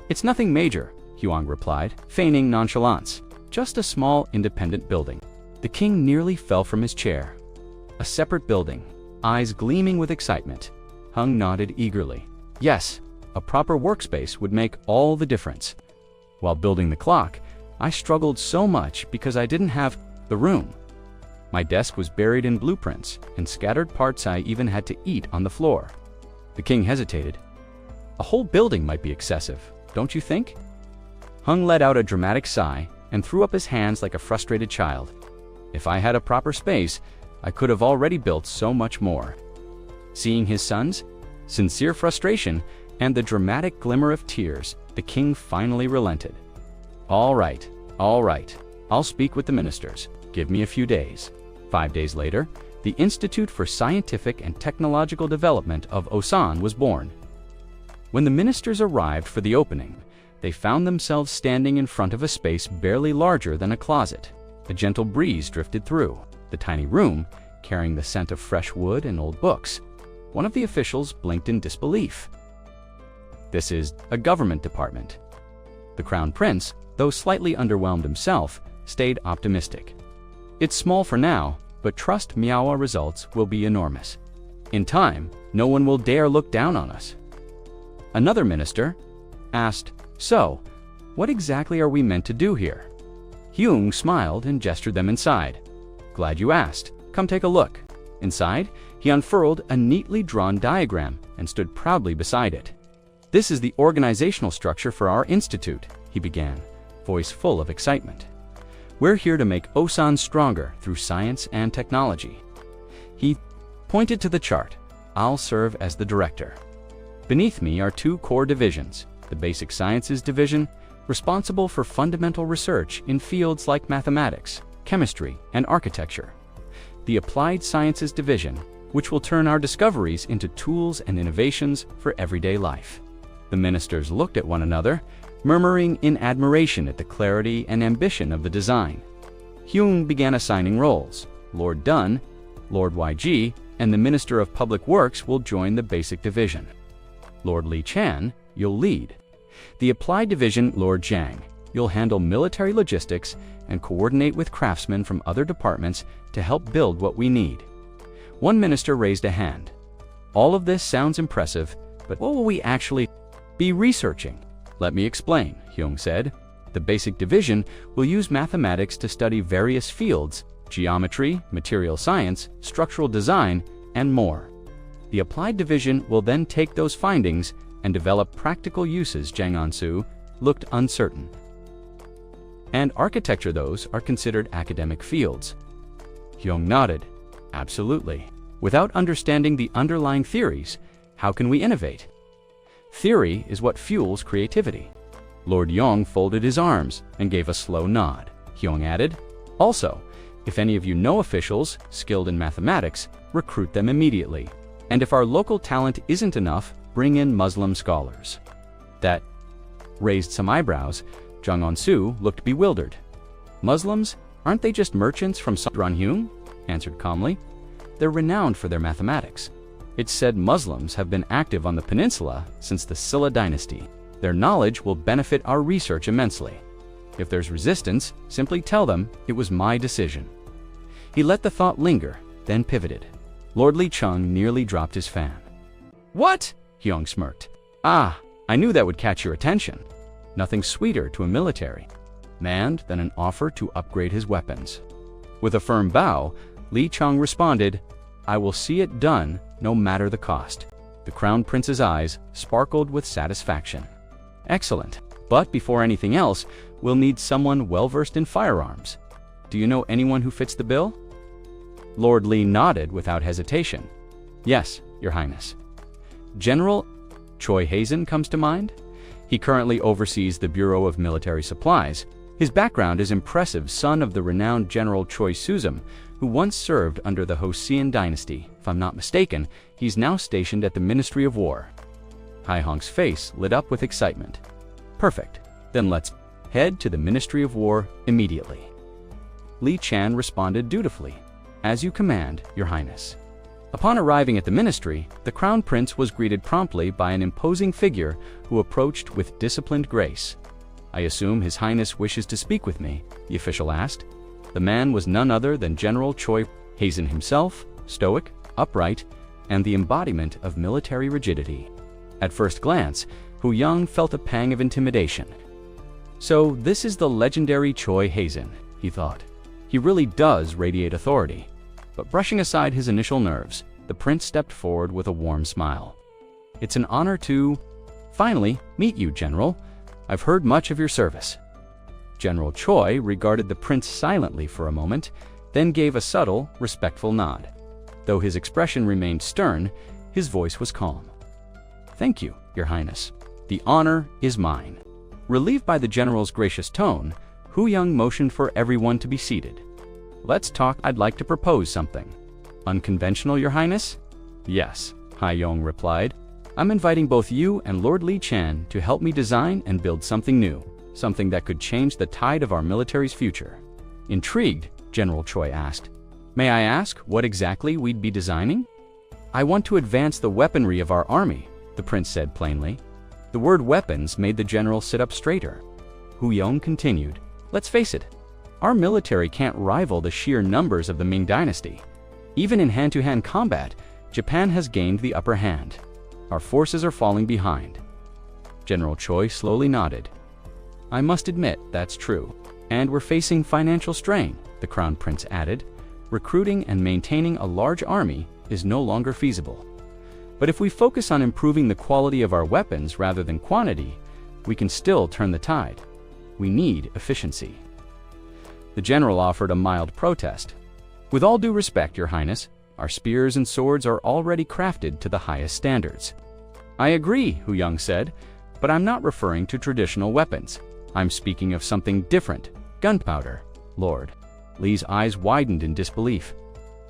"It's nothing major, Huang replied, feigning nonchalance. Just a small independent building. The king nearly fell from his chair. A separate building, eyes gleaming with excitement. Hung nodded eagerly. Yes, a proper workspace would make all the difference. While building the clock, I struggled so much because I didn't have the room. My desk was buried in blueprints, and scattered parts I even had to eat on the floor. The king hesitated. A whole building might be excessive, don't you think? Hung let out a dramatic sigh and threw up his hands like a frustrated child. If I had a proper space, I could have already built so much more. Seeing his son's sincere frustration and the dramatic glimmer of tears, the king finally relented. All right, I'll speak with the ministers. Give me a few days. 5 days later, the Institute for Scientific and Technological Development of Osan was born. When the ministers arrived for the opening, they found themselves standing in front of a space barely larger than a closet. A gentle breeze drifted through the tiny room, carrying the scent of fresh wood and old books. One of the officials blinked in disbelief. This is a government department. The Crown Prince, though slightly underwhelmed himself, stayed optimistic. It's small for now, but trust Manhwa results will be enormous. In time, no one will dare look down on us. Another minister asked, "So, what exactly are we meant to do here?" Hyung smiled and gestured them inside. "Glad you asked. Come take a look." Inside, he unfurled a neatly drawn diagram and stood proudly beside it. "This is the organizational structure for our institute," he began, voice full of excitement. "We're here to make Osan stronger through science and technology." He pointed to the chart. "I'll serve as the director. Beneath me are 2 core divisions. The Basic Sciences Division, responsible for fundamental research in fields like mathematics, chemistry, and architecture. The Applied Sciences Division, which will turn our discoveries into tools and innovations for everyday life." The ministers looked at one another, murmuring in admiration at the clarity and ambition of the design. Hyung began assigning roles. Lord Dunn, Lord YG, and the Minister of Public Works will join the Basic Division. Lord Li Chan, you'll lead. The Applied Division, Lord Zhang, you'll handle military logistics and coordinate with craftsmen from other departments to help build what we need. One minister raised a hand. "All of this sounds impressive, but what will we actually be researching?" "Let me explain," Hyung said. "The Basic Division will use mathematics to study various fields, geometry, material science, structural design, and more. The Applied Division will then take those findings and develop practical uses." Jang On-soo looked uncertain. "And architecture, those are considered academic fields." Hyung nodded. "Absolutely. Without understanding the underlying theories, how can we innovate? Theory is what fuels creativity." Lord Yong folded his arms and gave a slow nod. Hyung added, "Also, if any of you know officials skilled in mathematics, recruit them immediately. And if our local talent isn't enough, bring in Muslim scholars." That raised some eyebrows. Jang On-soo looked bewildered. "Muslims? Aren't they just merchants from Ran Hyung?" answered calmly. "They're renowned for their mathematics. It's said Muslims have been active on the peninsula since the Silla dynasty. Their knowledge will benefit our research immensely. If there's resistance, simply tell them it was my decision." He let the thought linger, then pivoted. Lord Li Chung nearly dropped his fan. "What?" Hyung smirked. "Ah, I knew that would catch your attention. Nothing sweeter to a military man than an offer to upgrade his weapons." With a firm bow, Li Chung responded, "I will see it done, no matter the cost." The Crown Prince's eyes sparkled with satisfaction. "Excellent. But before anything else, we'll need someone well-versed in firearms. Do you know anyone who fits the bill?" Lord Li nodded without hesitation. "Yes, Your Highness. General Choi Hazen comes to mind. He currently oversees the Bureau of Military Supplies. His background is impressive, son of the renowned General Choi Suzum, who once served under the Joseon Dynasty. If I'm not mistaken, he's now stationed at the Ministry of War." Hai Hong's face lit up with excitement. "Perfect. Then let's head to the Ministry of War immediately." Li Chan responded dutifully. "As you command, Your Highness." Upon arriving at the ministry, the Crown Prince was greeted promptly by an imposing figure who approached with disciplined grace. "I assume His Highness wishes to speak with me," the official asked. The man was none other than General Choi Hazen himself, stoic, upright, and the embodiment of military rigidity. At first glance, Hu Yang felt a pang of intimidation. So this is the legendary Choi Hazen, he thought. He really does radiate authority. But brushing aside his initial nerves, the prince stepped forward with a warm smile. "It's an honor to, finally, meet you, General. I've heard much of your service." General Choi regarded the prince silently for a moment, then gave a subtle, respectful nod. Though his expression remained stern, his voice was calm. "Thank you, Your Highness. The honor is mine." Relieved by the general's gracious tone, Hu Yang motioned for everyone to be seated. "Let's talk. I'd like to propose something." "Unconventional, Your Highness?" "Yes," Hai Yong replied. "I'm inviting both you and Lord Li Chan to help me design and build something new, something that could change the tide of our military's future." Intrigued, General Choi asked, "May I ask what exactly we'd be designing?" "I want to advance the weaponry of our army," the prince said plainly. The word weapons made the general sit up straighter. Hu Yong continued, "Let's face it, our military can't rival the sheer numbers of the Ming Dynasty. Even in hand-to-hand combat, Japan has gained the upper hand. Our forces are falling behind." General Choi slowly nodded. "I must admit that's true. And we're facing financial strain," the Crown Prince added. "Recruiting and maintaining a large army is no longer feasible. But if we focus on improving the quality of our weapons rather than quantity, we can still turn the tide. We need efficiency." The general offered a mild protest. "With all due respect, Your Highness, our spears and swords are already crafted to the highest standards." "I agree," Hu Yang said, "but I'm not referring to traditional weapons. I'm speaking of something different. Gunpowder, Lord." Li's eyes widened in disbelief.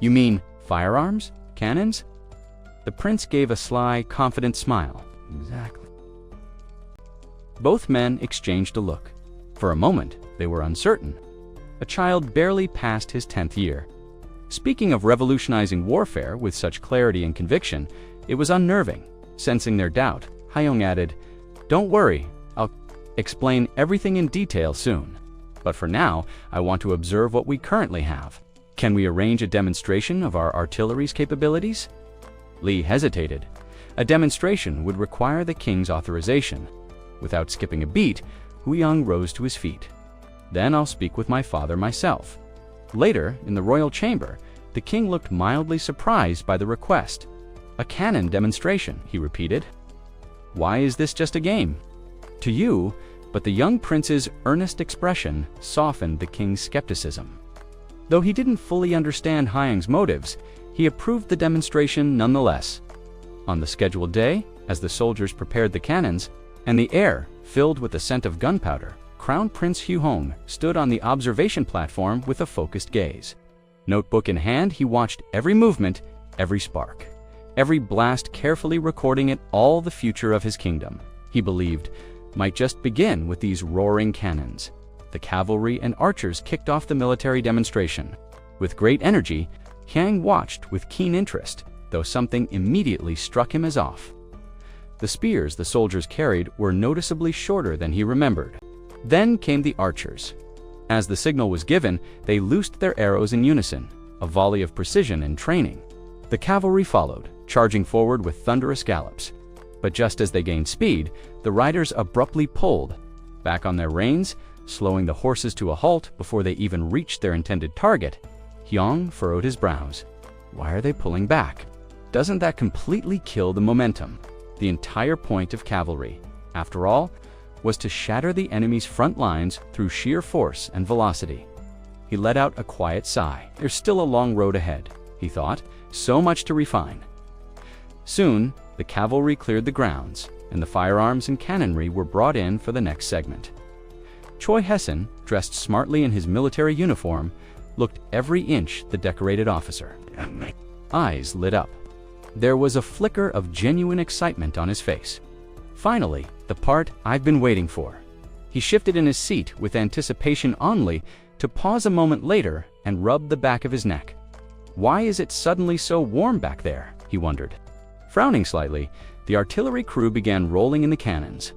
"You mean firearms? Cannons?" The prince gave a sly, confident smile. "Exactly." Both men exchanged a look. For a moment, they were uncertain. A child barely past his 10th year. Speaking of revolutionizing warfare with such clarity and conviction, it was unnerving. Sensing their doubt, Haiyong added, "Don't worry, I'll explain everything in detail soon. But for now, I want to observe what we currently have. Can we arrange a demonstration of our artillery's capabilities?" Li hesitated. A demonstration would require the king's authorization. Without skipping a beat, Hu Yang rose to his feet. "Then I'll speak with my father myself." Later, in the royal chamber, the king looked mildly surprised by the request. "A cannon demonstration," he repeated. "Why is this just a game?" To you, but the young prince's earnest expression softened the king's skepticism. Though he didn't fully understand Haiyang's motives, he approved the demonstration nonetheless. On the scheduled day, as the soldiers prepared the cannons, and the air filled with the scent of gunpowder, Crown Prince Hu Hong stood on the observation platform with a focused gaze. Notebook in hand, he watched every movement, every spark, every blast, carefully recording it all the future of his kingdom, he believed, might just begin with these roaring cannons. The cavalry and archers kicked off the military demonstration. With great energy, Yang watched with keen interest, though something immediately struck him as off. The spears the soldiers carried were noticeably shorter than he remembered. Then came the archers. As the signal was given, they loosed their arrows in unison, a volley of precision and training. The cavalry followed, charging forward with thunderous gallops. But just as they gained speed, the riders abruptly pulled back on their reins, slowing the horses to a halt before they even reached their intended target. Hyong furrowed his brows. Why are they pulling back? Doesn't that completely kill the momentum? The entire point of cavalry, after all, was to shatter the enemy's front lines through sheer force and velocity. He let out a quiet sigh. There's still a long road ahead, he thought, so much to refine. Soon, the cavalry cleared the grounds, and the firearms and cannonry were brought in for the next segment. Choi Hessen, dressed smartly in his military uniform, looked every inch the decorated officer. Eyes lit up. There was a flicker of genuine excitement on his face. Finally, the part I've been waiting for. He shifted in his seat with anticipation only to pause a moment later and rub the back of his neck. Why is it suddenly so warm back there? He wondered. Frowning slightly, the artillery crew began rolling in the cannons.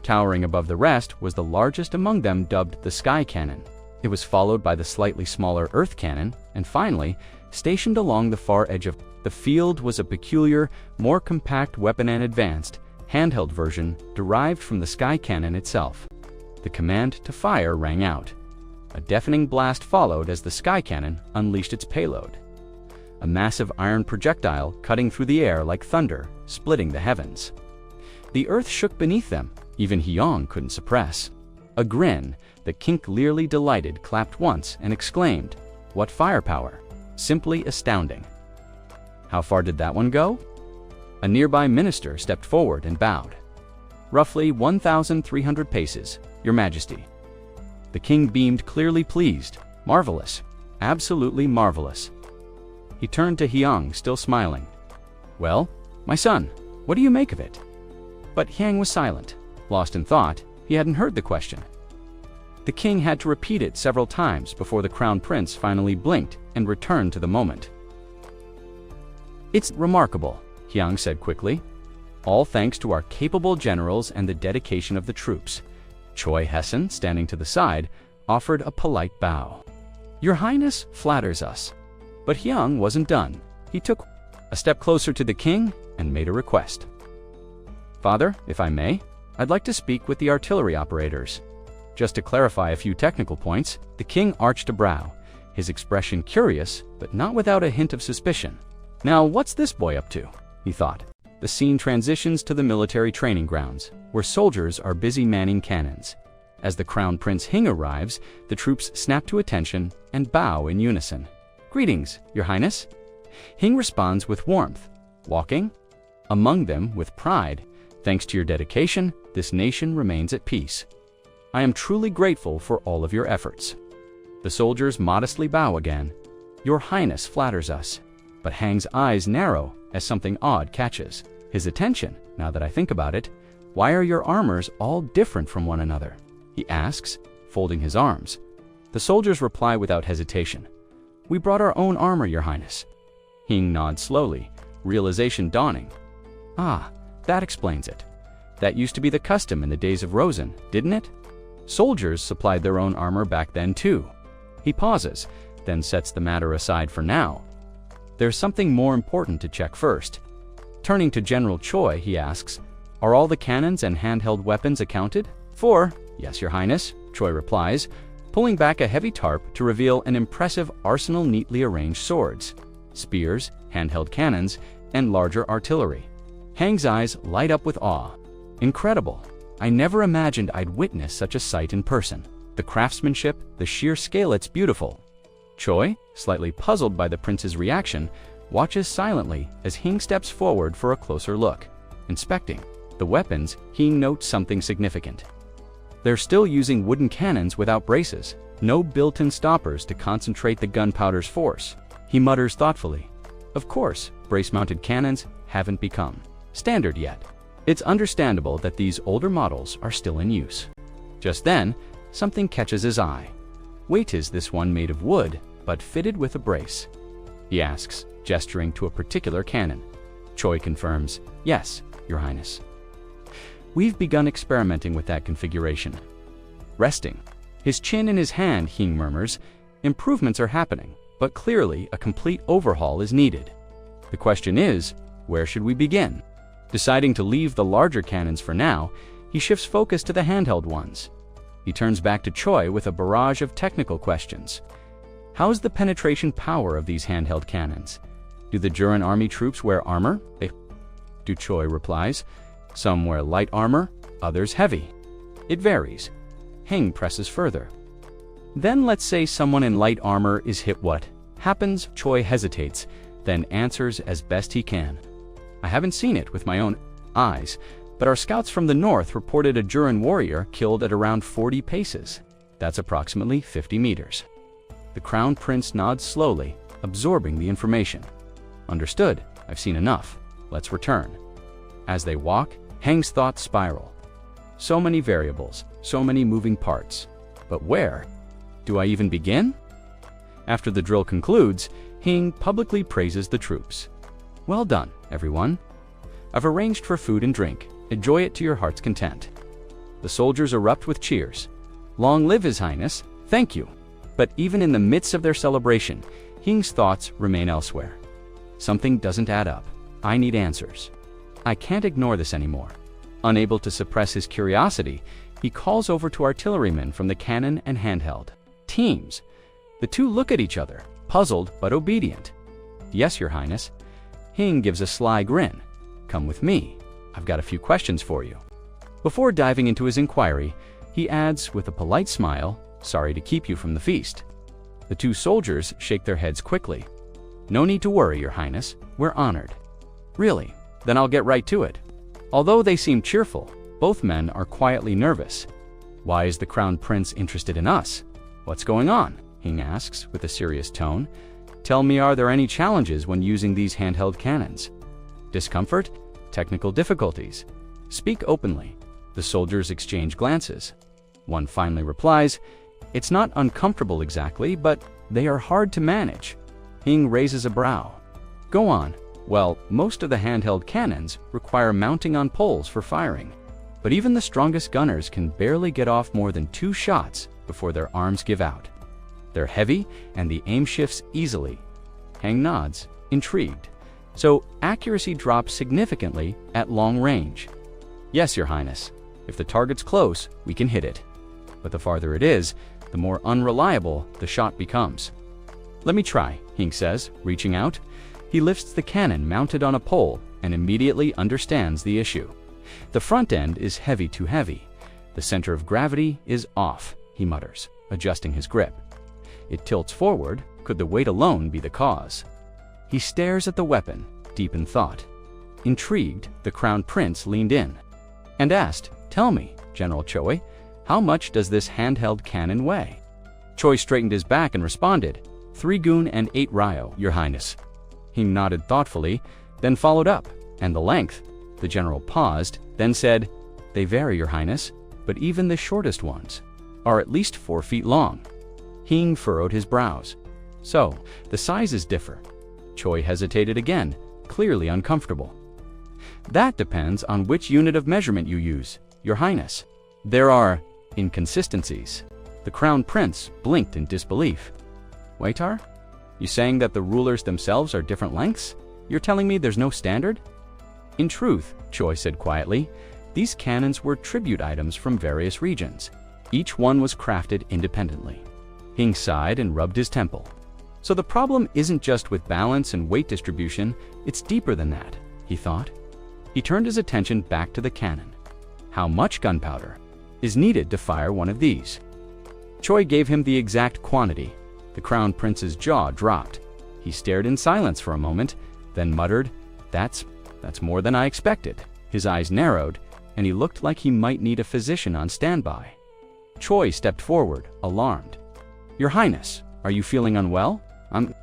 Towering above the rest was the largest among them, dubbed the Sky Cannon. It was followed by the slightly smaller Earth Cannon, and finally, stationed along the far edge of the field was a peculiar, more compact weapon and advanced, handheld version derived from the Sky Cannon itself. The command to fire rang out. A deafening blast followed as the Sky Cannon unleashed its payload. A massive iron projectile cutting through the air like thunder, splitting the heavens. The earth shook beneath them, even Hyang couldn't suppress. A grin that King clearly delighted clapped once and exclaimed, "What firepower! Simply astounding." How far did that one go? A nearby minister stepped forward and bowed. "Roughly 1,300 paces, Your Majesty." The king beamed, clearly pleased. "Marvelous. Absolutely marvelous." He turned to Hyang, still smiling. "Well, my son, what do you make of it?" But Hyang was silent. Lost in thought, he hadn't heard the question. The king had to repeat it several times before the crown prince finally blinked and returned to the moment. "It's remarkable," Hyang said quickly. "All thanks to our capable generals and the dedication of the troops." Choi Hessen, standing to the side, offered a polite bow. "Your Highness flatters us." But Hyang wasn't done. He took a step closer to the king and made a request. "Father, if I may, I'd like to speak with the artillery operators." Just to clarify a few technical points, the king arched a brow, his expression curious, but not without a hint of suspicion. "Now what's this boy up to?" he thought. The scene transitions to the military training grounds, where soldiers are busy manning cannons. As the Crown Prince Hing arrives, the troops snap to attention and bow in unison. "Greetings, Your Highness." Hing responds with warmth, walking among them with pride. "Thanks to your dedication, this nation remains at peace. I am truly grateful for all of your efforts." The soldiers modestly bow again. "Your Highness flatters us." But Hang's eyes narrow as something odd catches his attention. "Now that I think about it, why are your armors all different from one another?" he asks, folding his arms. The soldiers reply without hesitation. "We brought our own armor, Your Highness." Hing nods slowly, realization dawning. "Ah, that explains it. That used to be the custom in the days of Rosen, didn't it? Soldiers supplied their own armor back then too." He pauses, then sets the matter aside for now. There's something more important to check first. Turning to General Choi, he asks, "Are all the cannons and handheld weapons accounted for?" "Yes, Your Highness," Choi replies, pulling back a heavy tarp to reveal an impressive arsenal neatly arranged swords, spears, handheld cannons, and larger artillery. Hang's eyes light up with awe. "Incredible. I never imagined I'd witness such a sight in person. The craftsmanship, the sheer scale, it's beautiful." Choi, slightly puzzled by the prince's reaction, watches silently as Hing steps forward for a closer look. Inspecting the weapons, he notes something significant. They're still using wooden cannons without braces, no built-in stoppers to concentrate the gunpowder's force. He mutters thoughtfully, "Of course, brace-mounted cannons haven't become standard yet. It's understandable that these older models are still in use." Just then, something catches his eye. "Wait, is this one made of wood, but fitted with a brace?" he asks, gesturing to a particular cannon. Choi confirms, "Yes, Your Highness. We've begun experimenting with that configuration." Resting his chin in his hand, Hing murmurs, "Improvements are happening, but clearly a complete overhaul is needed. The question is, where should we begin?" Deciding to leave the larger cannons for now, he shifts focus to the handheld ones. He turns back to Choi with a barrage of technical questions. How's the penetration power of these handheld cannons? Do the Juran army troops wear armor? Do Choi replies. Some wear light armor, others heavy. It varies. Hing presses further. Then let's say someone in light armor is hit, what happens? Choi hesitates, then answers as best he can. "I haven't seen it with my own eyes, but our scouts from the north reported a Juran warrior killed at around 40 paces. That's approximately 50 meters. The Crown Prince nods slowly, absorbing the information. "Understood. I've seen enough. Let's return." As they walk, Hang's thoughts spiral. So many variables, so many moving parts. But where do I even begin? After the drill concludes, Hing publicly praises the troops. "Well done, everyone. I've arranged for food and drink. Enjoy it to your heart's content." The soldiers erupt with cheers. Long live His Highness, thank you. But even in the midst of their celebration, Hing's thoughts remain elsewhere. Something doesn't add up. I need answers. I can't ignore this anymore. Unable to suppress his curiosity, he calls over to artillerymen from the cannon and handheld teams. The two look at each other, puzzled but obedient. Yes, Your Highness. Hing gives a sly grin. Come with me. I've got a few questions for you. Before diving into his inquiry, he adds with a polite smile, sorry to keep you from the feast. The two soldiers shake their heads quickly. No need to worry, Your Highness. We're honored. Really? Then I'll get right to it. Although they seem cheerful, both men are quietly nervous. Why is the Crown Prince interested in us? What's going on? Hing asks with a serious tone. Tell me, are there any challenges when using these handheld cannons? Discomfort? Technical difficulties? Speak openly. The soldiers exchange glances. One finally replies, it's not uncomfortable exactly, but they are hard to manage. Hing raises a brow. Go on. Well, most of the handheld cannons require mounting on poles for firing, but even the strongest gunners can barely get off more than 2 shots before their arms give out. They're heavy and the aim shifts easily. Hang nods, intrigued. So accuracy drops significantly at long range. Yes, Your Highness. If the target's close, we can hit it. But the farther it is, the more unreliable the shot becomes. Let me try, Hing says, reaching out. He lifts the cannon mounted on a pole and immediately understands the issue. The front end is heavy too heavy. The center of gravity is off, he mutters, adjusting his grip. It tilts forward. Could the weight alone be the cause? He stares at the weapon, deep in thought. Intrigued, the Crown Prince leaned in and asked, Tell me, General Choi, how much does this handheld cannon weigh? Choi straightened his back and responded, 3 gun and 8 ryo, Your Highness. He nodded thoughtfully, then followed up. And the length? The general paused, then said, They vary, Your Highness, but even the shortest ones are at least 4 feet long. Hing furrowed his brows. So, the sizes differ. Choi hesitated again, clearly uncomfortable. That depends on which unit of measurement you use, Your Highness. There are inconsistencies. The Crown Prince blinked in disbelief. Waitar? You saying that the rulers themselves are different lengths? You're telling me there's no standard? In truth, Choi said quietly, these cannons were tribute items from various regions. Each one was crafted independently. Hing sighed and rubbed his temple. So the problem isn't just with balance and weight distribution, it's deeper than that, he thought. He turned his attention back to the cannon. How much gunpowder is needed to fire one of these? Choi gave him the exact quantity. The Crown Prince's jaw dropped. He stared in silence for a moment, then muttered, That's more than I expected. His eyes narrowed, and he looked like he might need a physician on standby. Choi stepped forward, alarmed. Your Highness, are you feeling unwell? I'm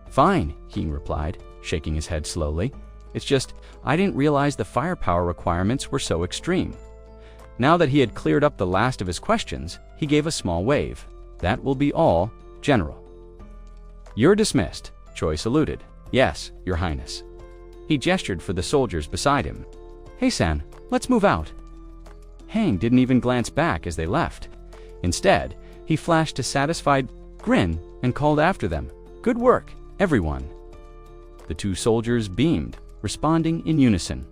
fine, Hing replied, shaking his head slowly. It's just, I didn't realize the firepower requirements were so extreme. Now that he had cleared up the last of his questions, he gave a small wave. That will be all, General. You're dismissed, Choi saluted. Yes, Your Highness. He gestured for the soldiers beside him. Hey, San, let's move out. Hang didn't even glance back as they left. Instead, he flashed a satisfied grin and called after them, Good work, everyone. The 2 soldiers beamed, responding in unison.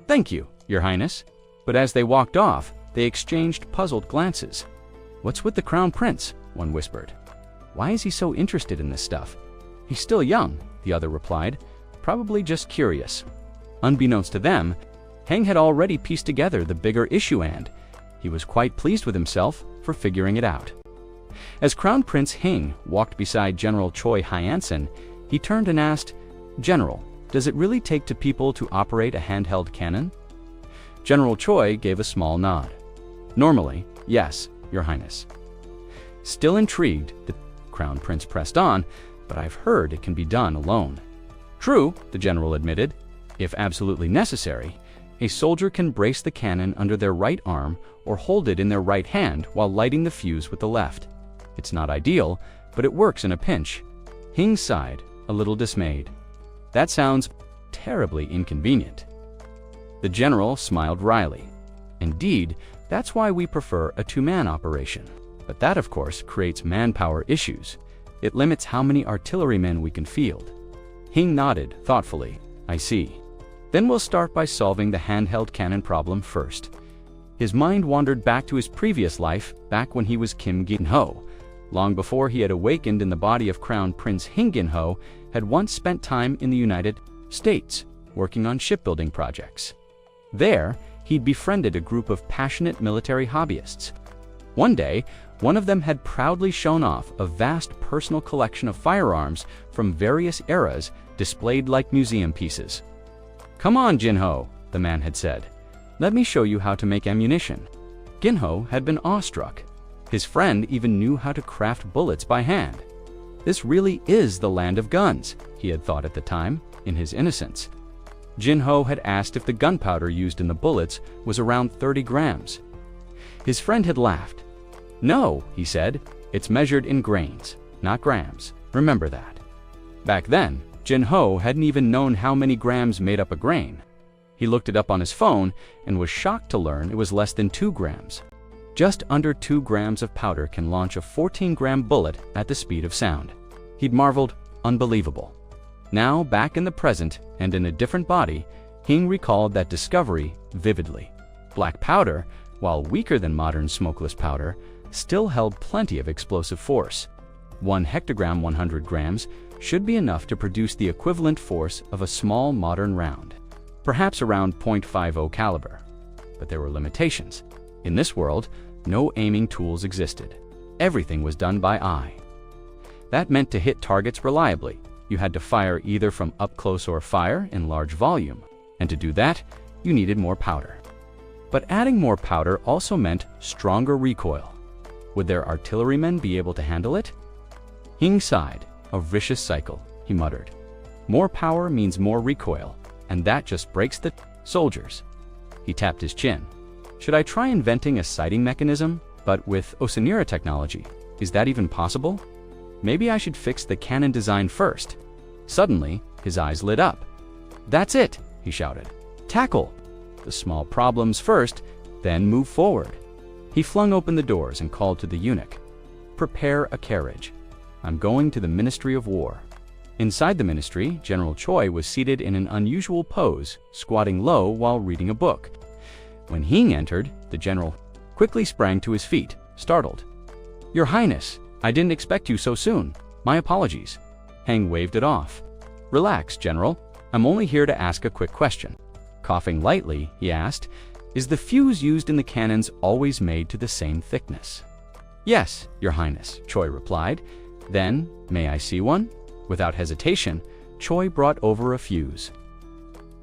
Thank you, Your Highness. But as they walked off, they exchanged puzzled glances. What's with the Crown Prince? One whispered. Why is he so interested in this stuff? He's still young, the other replied, probably just curious. Unbeknownst to them, Heng had already pieced together the bigger issue and he was quite pleased with himself for figuring it out. As Crown Prince Hing walked beside General Choi Hyansen, he turned and asked, General, does it really take 2 people to operate a handheld cannon? General Choi gave a small nod. Normally, yes, Your Highness. Still intrigued, the Crown Prince pressed on, but I've heard it can be done alone. True, the general admitted. If absolutely necessary, a soldier can brace the cannon under their right arm or hold it in their right hand while lighting the fuse with the left. It's not ideal, but it works in a pinch. Hing sighed, a little dismayed. That sounds terribly inconvenient. The general smiled wryly. Indeed, That's why we prefer a two-man operation. But that, of course, creates manpower issues. It limits how many artillerymen we can field. Hing nodded thoughtfully. I see. Then we'll start by solving the handheld cannon problem first. His mind wandered back to his previous life, back when he was Kim Gin-ho. Long before he had awakened in the body of Crown Prince Hing Gin-ho, had once spent time in the United States, working on shipbuilding projects. There, he'd befriended a group of passionate military hobbyists. One day, one of them had proudly shown off a vast personal collection of firearms from various eras displayed like museum pieces. "Come on, Jin-ho," the man had said. "Let me show you how to make ammunition." Gin-ho had been awestruck. His friend even knew how to craft bullets by hand. This really is the land of guns, he had thought at the time, in his innocence. Jin-ho had asked if the gunpowder used in the bullets was around 30 grams. His friend had laughed. "No," he said, "it's measured in grains, not grams. Remember that." Back then, Jin-ho hadn't even known how many grams made up a grain. He looked it up on his phone and was shocked to learn it was less than 2 grams. Just under 2 grams of powder can launch a 14-gram bullet at the speed of sound. He'd marveled, unbelievable. Now, back in the present and in a different body, Hing recalled that discovery vividly. Black powder, while weaker than modern smokeless powder, still held plenty of explosive force. 1 hectogram 100 grams should be enough to produce the equivalent force of a small modern round, perhaps around .50 caliber. But there were limitations. In this world, no aiming tools existed. Everything was done by eye. That meant to hit targets reliably, you had to fire either from up close or fire in large volume, and to do that, you needed more powder. But adding more powder also meant stronger recoil. Would their artillerymen be able to handle it? Hing sighed. A vicious cycle, he muttered. More power means more recoil, and that just breaks the soldiers. He tapped his chin. Should I try inventing a sighting mechanism, but with Osanira technology? Is that even possible? Maybe I should fix the cannon design first. Suddenly, his eyes lit up. "That's it," he shouted. "Tackle the small problems first, then move forward." He flung open the doors and called to the eunuch. "Prepare a carriage. I'm going to the Ministry of War." Inside the ministry, General Choi was seated in an unusual pose, squatting low while reading a book. When Hing entered, the general quickly sprang to his feet, startled. "Your Highness, I didn't expect you so soon. My apologies." Hang waved it off. "Relax, General. I'm only here to ask a quick question." Coughing lightly, he asked, "Is the fuse used in the cannons always made to the same thickness?" "Yes, Your Highness," Choi replied. "Then, may I see one?" Without hesitation, Choi brought over a fuse.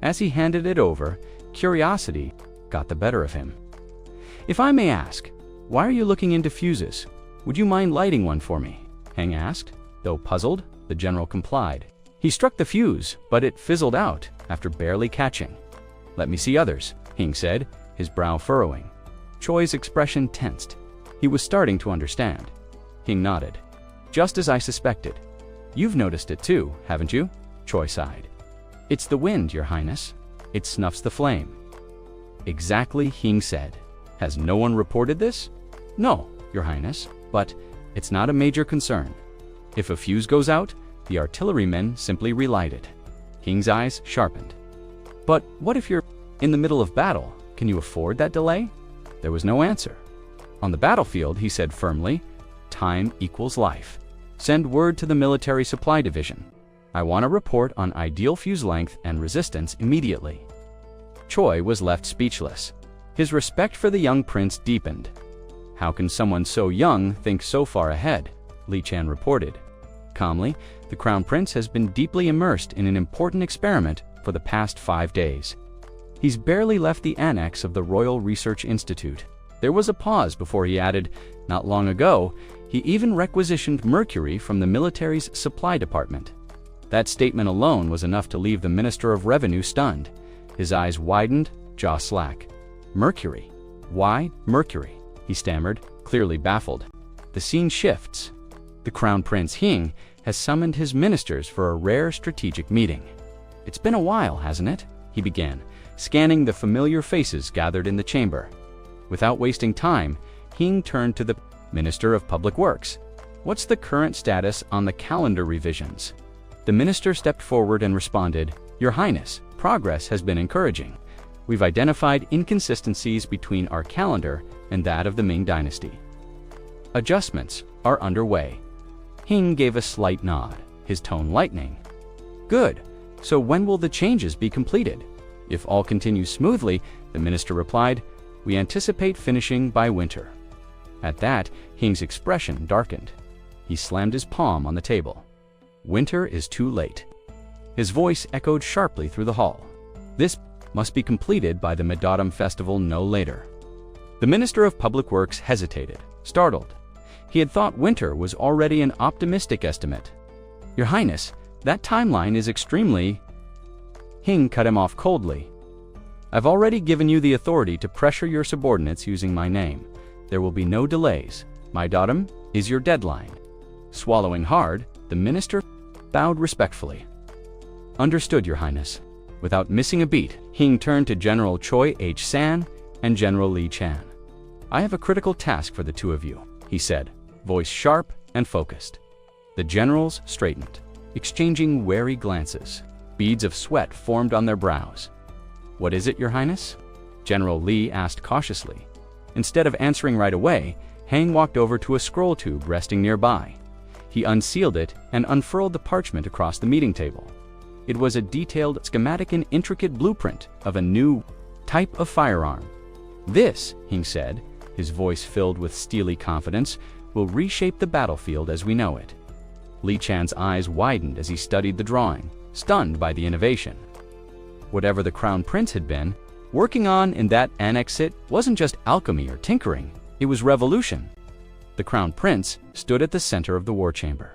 As he handed it over, curiosity got the better of him. "If I may ask, why are you looking into fuses? Would you mind lighting one for me?" Hang asked. Though puzzled, the general complied. He struck the fuse, but it fizzled out after barely catching. "Let me see others," Hing said, his brow furrowing. Choi's expression tensed. He was starting to understand. Hing nodded. "Just as I suspected. You've noticed it too, haven't you?" Choi sighed. "It's the wind, Your Highness. It snuffs the flame." "Exactly," Hing said. "Has no one reported this?" "No, Your Highness, but it's not a major concern. If a fuse goes out, the artillerymen simply relight it." Hing's eyes sharpened. "But what if you're in the middle of battle? Can you afford that delay?" There was no answer. On the battlefield, he said firmly, "Time equals life. Send word to the Military Supply Division. I want a report on ideal fuse length and resistance immediately." Choi was left speechless. His respect for the young prince deepened. "How can someone so young think so far ahead?" Li Chan reported. Calmly, the Crown Prince has been deeply immersed in an important experiment for the past 5 days. He's barely left the annex of the Royal Research Institute. There was a pause before he added, "Not long ago, he even requisitioned mercury from the military's supply department." That statement alone was enough to leave the Minister of Revenue stunned. His eyes widened, jaw slack. "Mercury? Why mercury?" he stammered, clearly baffled. The scene shifts. The Crown Prince Hing has summoned his ministers for a rare strategic meeting. "It's been a while, hasn't it?" he began, scanning the familiar faces gathered in the chamber. Without wasting time, Hing turned to the Minister of Public Works. "What's the current status on the calendar revisions?" The minister stepped forward and responded, "Your Highness, progress has been encouraging. We've identified inconsistencies between our calendar and that of the Ming Dynasty. Adjustments are underway." Hing gave a slight nod, his tone lightening. "Good. So when will the changes be completed?" "If all continues smoothly," the minister replied, "we anticipate finishing by winter." At that, Hing's expression darkened. He slammed his palm on the table. "Winter is too late." His voice echoed sharply through the hall. "This must be completed by the Mid-Autumn Festival no later." The Minister of Public Works hesitated, startled. He had thought winter was already an optimistic estimate. "Your Highness, that timeline is extremely—" Hing cut him off coldly. "I've already given you the authority to pressure your subordinates using my name. There will be no delays. Mid-Autumn is your deadline." Swallowing hard, the minister bowed respectfully. "Understood, Your Highness." Without missing a beat, Hing turned to General Choi H. San and General Li Chan. "I have a critical task for the two of you," he said, voice sharp and focused. The generals straightened, exchanging wary glances. Beads of sweat formed on their brows. "What is it, Your Highness?" General Li asked cautiously. Instead of answering right away, Hang walked over to a scroll tube resting nearby. He unsealed it and unfurled the parchment across the meeting table. It was a detailed schematic and intricate blueprint of a new type of firearm. "This," Hing said, his voice filled with steely confidence, "will reshape the battlefield as we know it." Li Chan's eyes widened as he studied the drawing, stunned by the innovation. Whatever the Crown Prince had been working on in that annex, it wasn't just alchemy or tinkering, it was revolution. The Crown Prince stood at the center of the war chamber,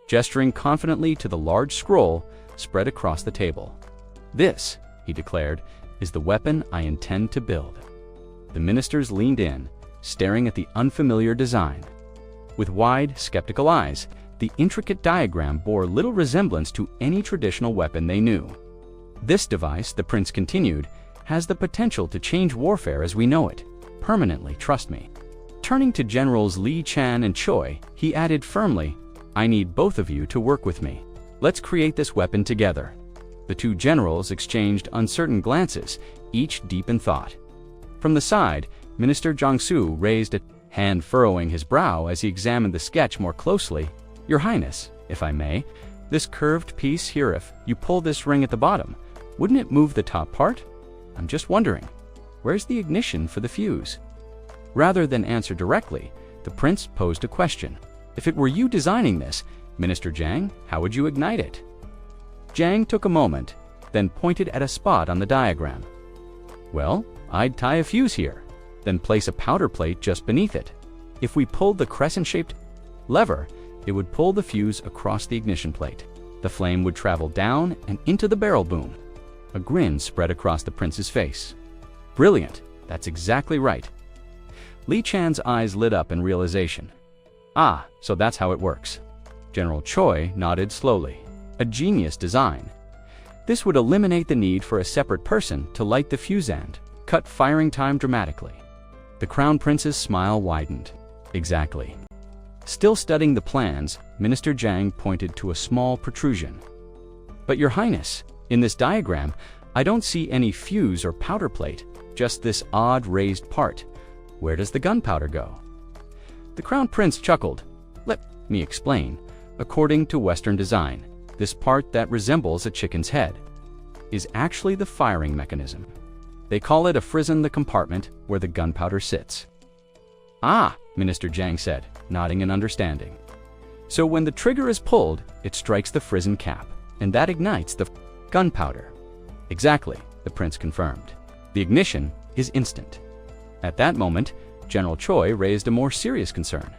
gesturing confidently to the large scroll spread across the table. "This," he declared, "is the weapon I intend to build." The ministers leaned in, staring at the unfamiliar design. With wide, skeptical eyes, the intricate diagram bore little resemblance to any traditional weapon they knew. "This device," the prince continued, "has the potential to change warfare as we know it. Permanently, trust me." Turning to Generals Li Chan and Choi, he added firmly, "I need both of you to work with me. Let's create this weapon together." The two generals exchanged uncertain glances, each deep in thought. From the side, Minister Jiangsu raised a hand, furrowing his brow as he examined the sketch more closely. "Your Highness, if I may, this curved piece here, if you pull this ring at the bottom, wouldn't it move the top part? I'm just wondering, where's the ignition for the fuse?" Rather than answer directly, the prince posed a question. "If it were you designing this, Minister Jiang, how would you ignite it?" Jiang took a moment, then pointed at a spot on the diagram. "Well, I'd tie a fuse here, then place a powder plate just beneath it. If we pulled the crescent-shaped lever, it would pull the fuse across the ignition plate. The flame would travel down and into the barrel boom." A grin spread across the prince's face. "Brilliant, that's exactly right." Li Chan's eyes lit up in realization. "Ah, so that's how it works." General Choi nodded slowly. "A genius design. This would eliminate the need for a separate person to light the fuse and cut firing time dramatically." The Crown Prince's smile widened. "Exactly." Still studying the plans, Minister Jiang pointed to a small protrusion. "But Your Highness, in this diagram, I don't see any fuse or powder plate, just this odd raised part. Where does the gunpowder go?" The Crown Prince chuckled. "Let me explain. According to Western design, this part that resembles a chicken's head is actually the firing mechanism. They call it a frizzen, the compartment where the gunpowder sits." "Ah," Minister Jiang said, nodding in understanding. "So when the trigger is pulled, it strikes the frizzen cap, and that ignites the gunpowder." "Exactly," the prince confirmed. "The ignition is instant." At that moment, General Choi raised a more serious concern.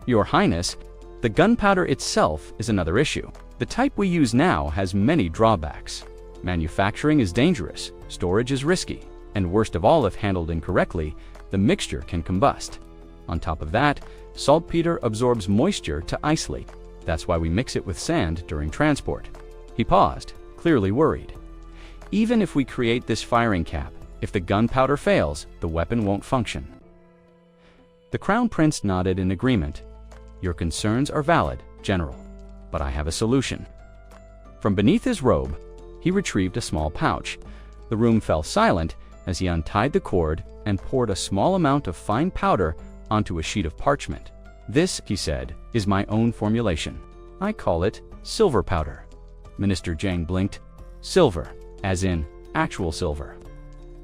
"Your Highness, the gunpowder itself is another issue. The type we use now has many drawbacks. Manufacturing is dangerous, storage is risky, and worst of all, if handled incorrectly, the mixture can combust. On top of that, saltpeter absorbs moisture to isolate. That's why we mix it with sand during transport." He paused, clearly worried. "Even if we create this firing cap, if the gunpowder fails, the weapon won't function. The Crown Prince nodded in agreement. Your concerns are valid, General, but I have a solution. From beneath his robe, he retrieved a small pouch. The room fell silent as he untied the cord and poured a small amount of fine powder onto a sheet of parchment. This, he said, is my own formulation. I call it silver powder. Minister Jiang blinked. Silver, as in actual silver.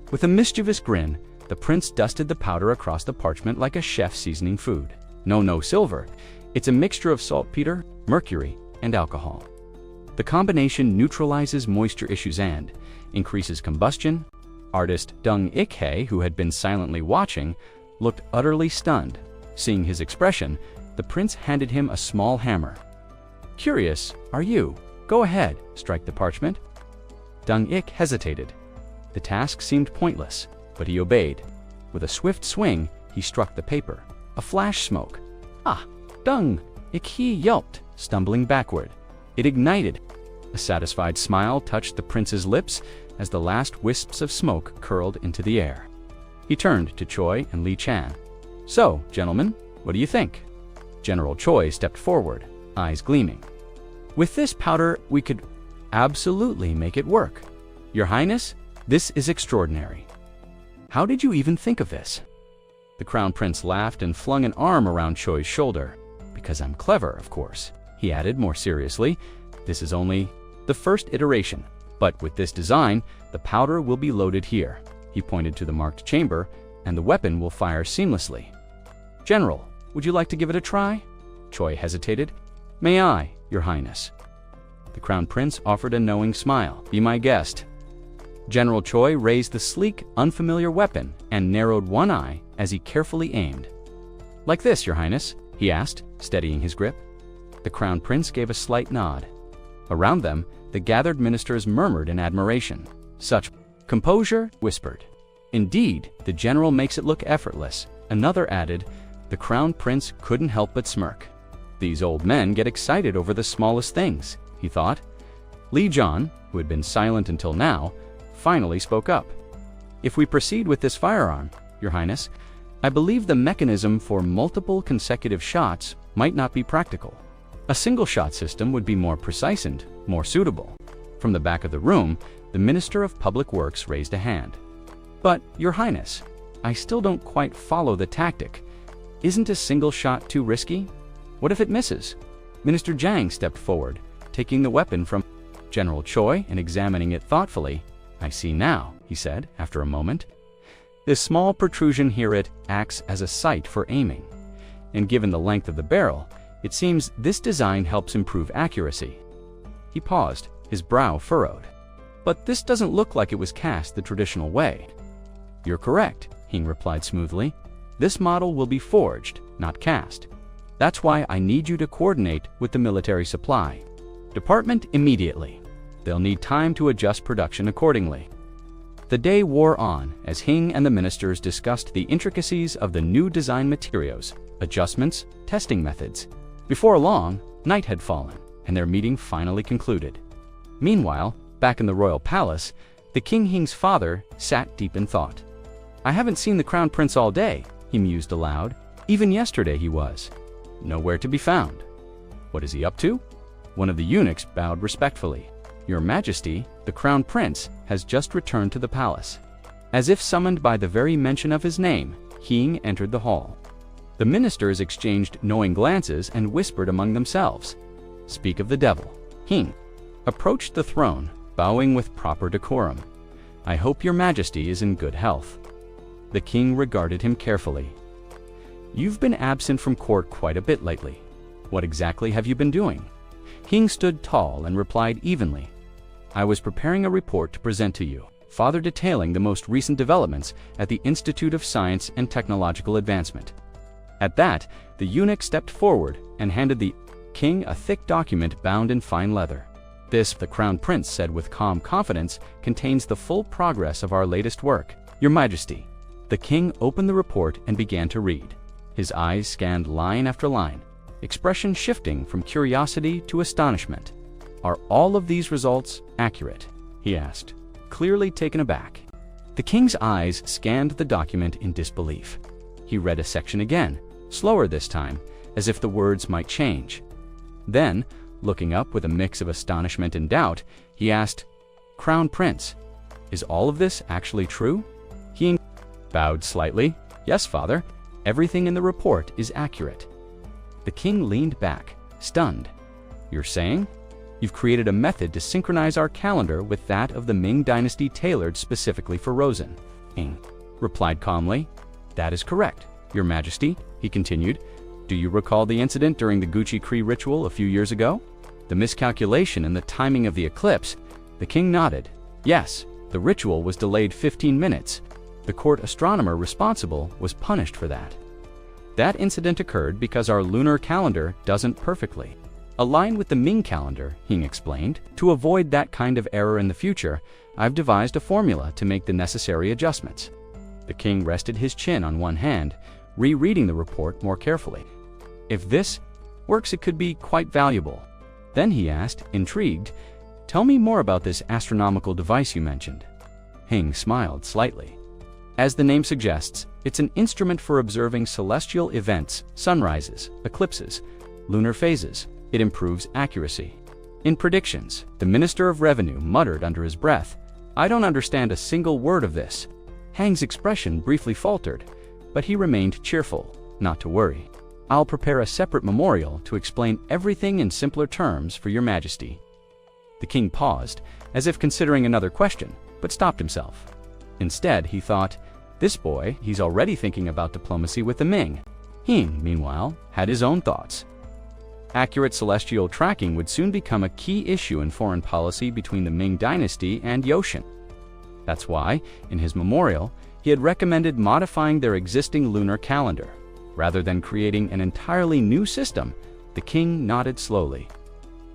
With a mischievous grin, the prince dusted the powder across the parchment like a chef seasoning food. No silver. It's a mixture of saltpeter, mercury, and alcohol. The combination neutralizes moisture issues and increases combustion. Artist Dung Ik-hye, who had been silently watching, looked utterly stunned. Seeing his expression, the prince handed him a small hammer. Curious, are you? Go ahead, strike the parchment. Dung Ik hesitated. The task seemed pointless, but he obeyed. With a swift swing, he struck the paper. A flash smoke. Ah! Dung Ik-hye yelped, stumbling backward. It ignited. A satisfied smile touched the prince's lips as the last wisps of smoke curled into the air. He turned to Choi and Li Chan. So, gentlemen, what do you think? General Choi stepped forward, eyes gleaming. With this powder, we could absolutely make it work. Your Highness, this is extraordinary. How did you even think of this? The Crown Prince laughed and flung an arm around Choi's shoulder. Because I'm clever, of course. He added more seriously, this is only the first iteration, but with this design, the powder will be loaded here. He pointed to the marked chamber, and the weapon will fire seamlessly. General, would you like to give it a try? Choi hesitated. May I, Your Highness? The Crown Prince offered a knowing smile. Be my guest. General Choi raised the sleek, unfamiliar weapon and narrowed one eye as he carefully aimed. Like this, Your Highness? He asked, steadying his grip. The Crown Prince gave a slight nod. Around them, the gathered ministers murmured in admiration. Such composure, whispered. Indeed, the general makes it look effortless. Another added, the Crown Prince couldn't help but smirk. These old men get excited over the smallest things, he thought. Li John, who had been silent until now, finally spoke up. If we proceed with this firearm, Your Highness, I believe the mechanism for multiple consecutive shots might not be practical. A single-shot system would be more precise and more suitable. From the back of the room, the Minister of Public Works raised a hand. But, Your Highness, I still don't quite follow the tactic. Isn't a single shot too risky? What if it misses? Minister Jiang stepped forward, taking the weapon from General Choi and examining it thoughtfully. I see now, he said, after a moment. This small protrusion here acts as a sight for aiming. And given the length of the barrel, it seems this design helps improve accuracy. He paused, his brow furrowed. But this doesn't look like it was cast the traditional way. You're correct, Hing replied smoothly. This model will be forged, not cast. That's why I need you to coordinate with the military supply department immediately. They'll need time to adjust production accordingly. The day wore on as Hing and the ministers discussed the intricacies of the new design materials, adjustments, testing methods. Before long, night had fallen, and their meeting finally concluded. Meanwhile, back in the royal palace, the King Hing's father sat deep in thought. I haven't seen the Crown Prince all day, he mused aloud. Even yesterday he was nowhere to be found. What is he up to? One of the eunuchs bowed respectfully. Your Majesty, the Crown Prince has just returned to the palace. As if summoned by the very mention of his name, Hing entered the hall. The ministers exchanged knowing glances and whispered among themselves. Speak of the devil. Hing approached the throne, bowing with proper decorum. I hope your Majesty is in good health. The king regarded him carefully. You've been absent from court quite a bit lately. What exactly have you been doing? Hing stood tall and replied evenly. I was preparing a report to present to you, further detailing the most recent developments at the Institute of Science and Technological Advancement. At that, the eunuch stepped forward and handed the king a thick document bound in fine leather. This, the Crown Prince said with calm confidence, contains the full progress of our latest work. Your Majesty. The king opened the report and began to read. His eyes scanned line after line, expression shifting from curiosity to astonishment. Are all of these results accurate? He asked, clearly taken aback. The king's eyes scanned the document in disbelief. he read a section again, slower this time, as if the words might change. Then, looking up with a mix of astonishment and doubt, he asked, "Crown Prince, is all of this actually true?" He bowed slightly. "Yes, father. Everything in the report is accurate." The king leaned back, stunned. "You're saying? You've created a method to synchronize our calendar with that of the Ming Dynasty tailored specifically for Rosen?" Ming replied calmly. "That is correct, Your Majesty," he continued. "Do you recall the incident during the Gucci Cree ritual a few years ago? The miscalculation in the timing of the eclipse?" The king nodded. "Yes, the ritual was delayed 15 minutes. The court astronomer responsible was punished for that. That incident occurred because our lunar calendar doesn't perfectly align with the Ming calendar," Ming explained. "To avoid that kind of error in the future, I've devised a formula to make the necessary adjustments." The king rested his chin on one hand, rereading the report more carefully. "If this works, it could be quite valuable." Then he asked, intrigued, "Tell me more about this astronomical device you mentioned." Ming smiled slightly. "As the name suggests, it's an instrument for observing celestial events, sunrises, eclipses, lunar phases. It improves accuracy in predictions." The Minister of Revenue muttered under his breath, "I don't understand a single word of this." Ming's expression briefly faltered, but he remained cheerful. "Not to worry. I'll prepare a separate memorial to explain everything in simpler terms for Your Majesty." The king paused, as if considering another question, but stopped himself. Instead, he thought, "This boy, he's already thinking about diplomacy with the Ming." Ming, meanwhile, had his own thoughts. Accurate celestial tracking would soon become a key issue in foreign policy between the Ming Dynasty and Yoshan. That's why, in his memorial, he had recommended modifying their existing lunar calendar. Rather than creating an entirely new system, the king nodded slowly.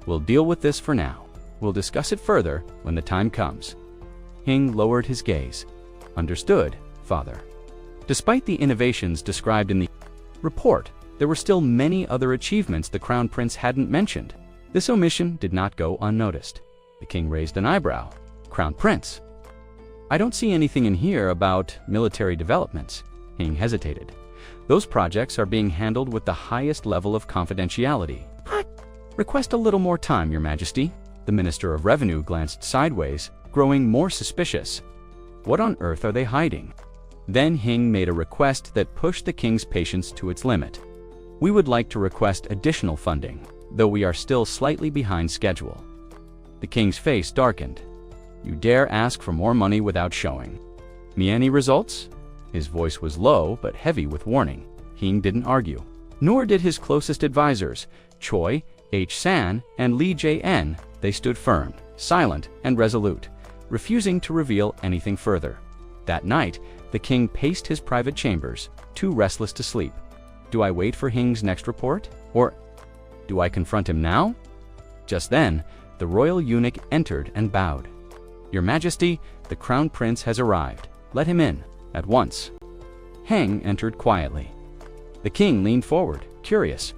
"We'll deal with this for now. We'll discuss it further when the time comes." Ming lowered his gaze. "Understood, father." Despite the innovations described in the report, there were still many other achievements the Crown Prince hadn't mentioned. This omission did not go unnoticed. The king raised an eyebrow. "Crown Prince, I don't see anything in here about military developments." Ming hesitated. "Those projects are being handled with the highest level of confidentiality." "Request a little more time, Your Majesty." The Minister of Revenue glanced sideways, growing more suspicious. What on earth are they hiding? Then Ming made a request that pushed the king's patience to its limit. "We would like to request additional funding, though we are still slightly behind schedule." The king's face darkened. "You dare ask for more money without showing me any results?" His voice was low but heavy with warning. Ming didn't argue. Nor did his closest advisors, Choi H-san and Lee J-n. They stood firm, silent, and resolute, refusing to reveal anything further. That night, the king paced his private chambers, too restless to sleep. Do I wait for Ming's next report? Or do I confront him now? Just then, the royal eunuch entered and bowed. "Your Majesty, the Crown Prince has arrived. Let him in, at once." Ming entered quietly. The king leaned forward, curious.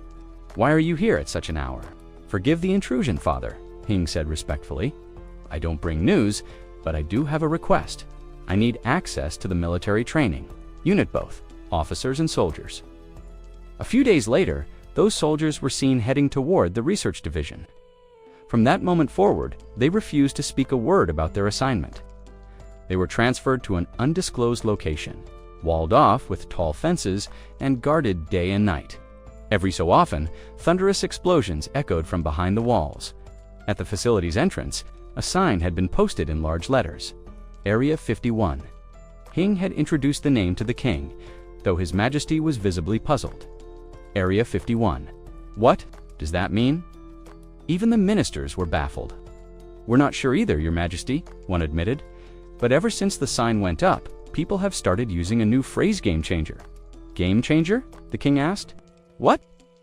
"Why are you here at such an hour?" "Forgive the intrusion, father," Ming said respectfully. "I don't bring news, but I do have a request. I need access to the military training. Unit both, officers and soldiers." A few days later, those soldiers were seen heading toward the research division. From that moment forward, they refused to speak a word about their assignment. They were transferred to an undisclosed location, walled off with tall fences and guarded day and night. Every so often, thunderous explosions echoed from behind the walls. At the facility's entrance, a sign had been posted in large letters. Area 51. Ming had introduced the name to the king, though His Majesty was visibly puzzled. Area 51. What does that mean? Even the ministers were baffled. "We're not sure either, Your Majesty," one admitted. "But ever since the sign went up, people have started using a new phrase game changer." "Game changer?" the king asked. "What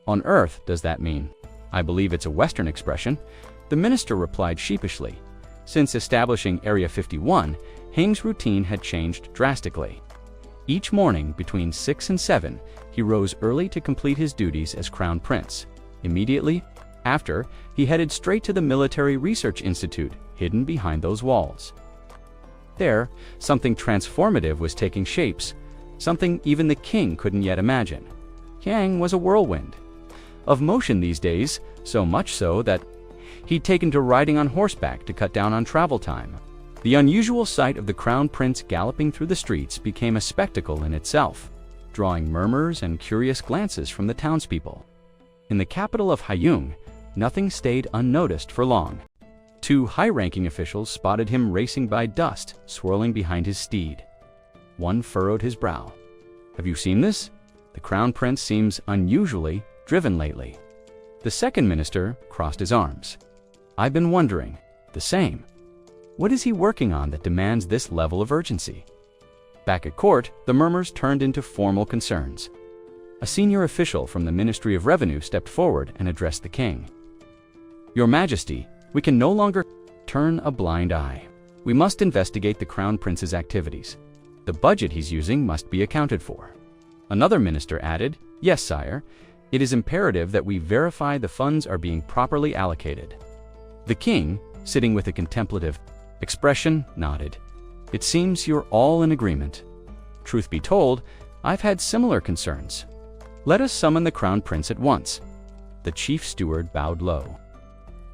on earth does that mean?" "I believe it's a Western expression," the minister replied sheepishly. Since establishing Area 51, Ming's routine had changed drastically. Each morning between 6 and 7, he rose early to complete his duties as Crown Prince. Immediately after, he headed straight to the Military Research Institute, hidden behind those walls. There, something transformative was taking shapes. something even the king couldn't yet imagine. Yang was a whirlwind. Of motion these days, so much so that he'd taken to riding on horseback to cut down on travel time. The unusual sight of the crown prince galloping through the streets became a spectacle in itself, drawing murmurs and curious glances from the townspeople. In the capital of Haiyang, nothing stayed unnoticed for long. 2 high-ranking officials spotted him racing by dust, swirling behind his steed. One furrowed his brow. "Have you seen this? The crown prince seems unusually driven lately." The second minister crossed his arms. "I've been wondering the same. What is he working on that demands this level of urgency?" Back at court, the murmurs turned into formal concerns. A senior official from the Ministry of Revenue stepped forward and addressed the king. "Your Majesty, we can no longer turn a blind eye. We must investigate the crown prince's activities. The budget he's using must be accounted for." Another minister added, "Yes, sire. It is imperative that we verify the funds are being properly allocated." The king, sitting with a contemplative expression, nodded. "It seems you're all in agreement. Truth be told, I've had similar concerns. Let us summon the crown prince at once." The chief steward bowed low.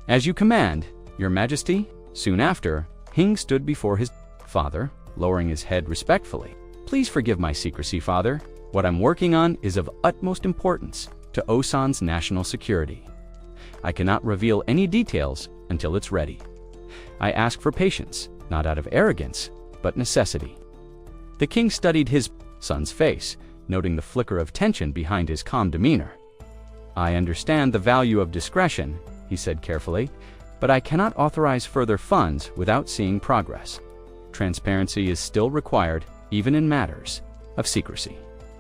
"As you command, your majesty." Soon after, Hing stood before his father, lowering his head respectfully. "Please forgive my secrecy, father. What I'm working on is of utmost importance to Osan's national security. I cannot reveal any details until it's ready. I ask for patience, not out of arrogance, but necessity." The king studied his son's face, noting the flicker of tension behind his calm demeanor. "I understand the value of discretion," he said carefully, "but I cannot authorize further funds without seeing progress. Transparency is still required, even in matters of secrecy."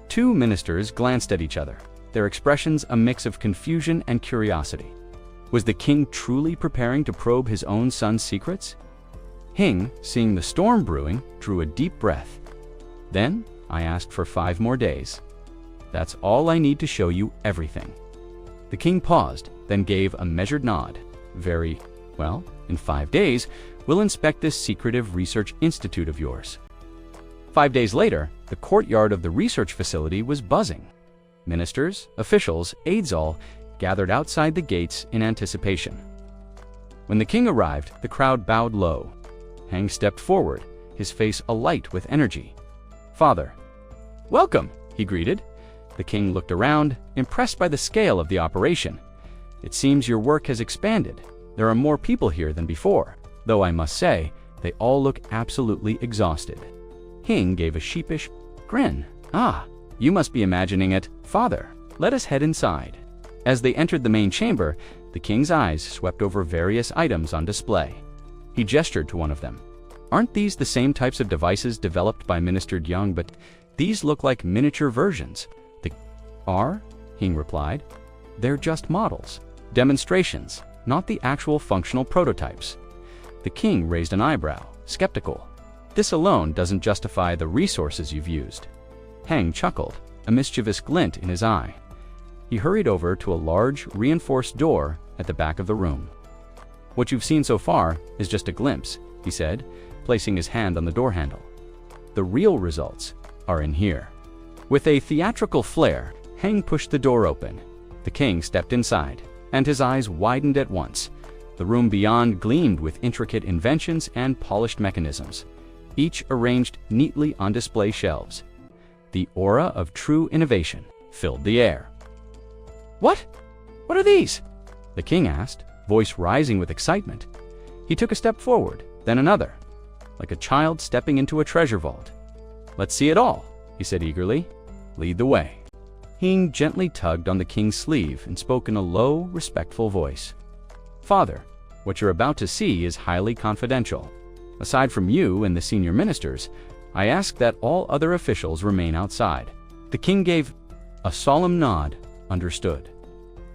2 ministers glanced at each other, their expressions a mix of confusion and curiosity. Was the king truly preparing to probe his own son's secrets? Hing, seeing the storm brewing, drew a deep breath. "Then I asked for 5 more days. That's all I need to show you everything." The king paused, then gave a measured nod. "Very well. In 5 days, we'll inspect this secretive research institute of yours." 5 days later, the courtyard of the research facility was buzzing. Ministers, officials, aides all gathered outside the gates in anticipation. When the king arrived, the crowd bowed low. Hang stepped forward, his face alight with energy. "Father." "Welcome," he greeted. The king looked around, impressed by the scale of the operation. "It seems your work has expanded. There are more people here than before, though I must say, they all look absolutely exhausted." Hing gave a sheepish grin. "Ah, you must be imagining it. Father, let us head inside." As they entered the main chamber, the king's eyes swept over various items on display. He gestured to one of them. "Aren't these the same types of devices developed by Minister Young, but these look like miniature versions?" "They are," Hing replied. "They're just models, demonstrations, not the actual functional prototypes." The king raised an eyebrow, skeptical. "This alone doesn't justify the resources you've used." Hang chuckled, a mischievous glint in his eye. He hurried over to a large, reinforced door at the back of the room. "What you've seen so far is just a glimpse," he said, placing his hand on the door handle. "The real results are in here." With a theatrical flair, Hang pushed the door open. The king stepped inside, and his eyes widened at once. The room beyond gleamed with intricate inventions and polished mechanisms, each arranged neatly on display shelves. The aura of true innovation filled the air. What are these?" the king asked, voice rising with excitement. He took a step forward, then another, like a child stepping into a treasure vault. "Let's see it all," he said eagerly. "Lead the way." Hing gently tugged on the king's sleeve and spoke in a low, respectful voice. "Father, what you're about to see is highly confidential. Aside from you and the senior ministers, I ask that all other officials remain outside." The king gave a solemn nod. Understood.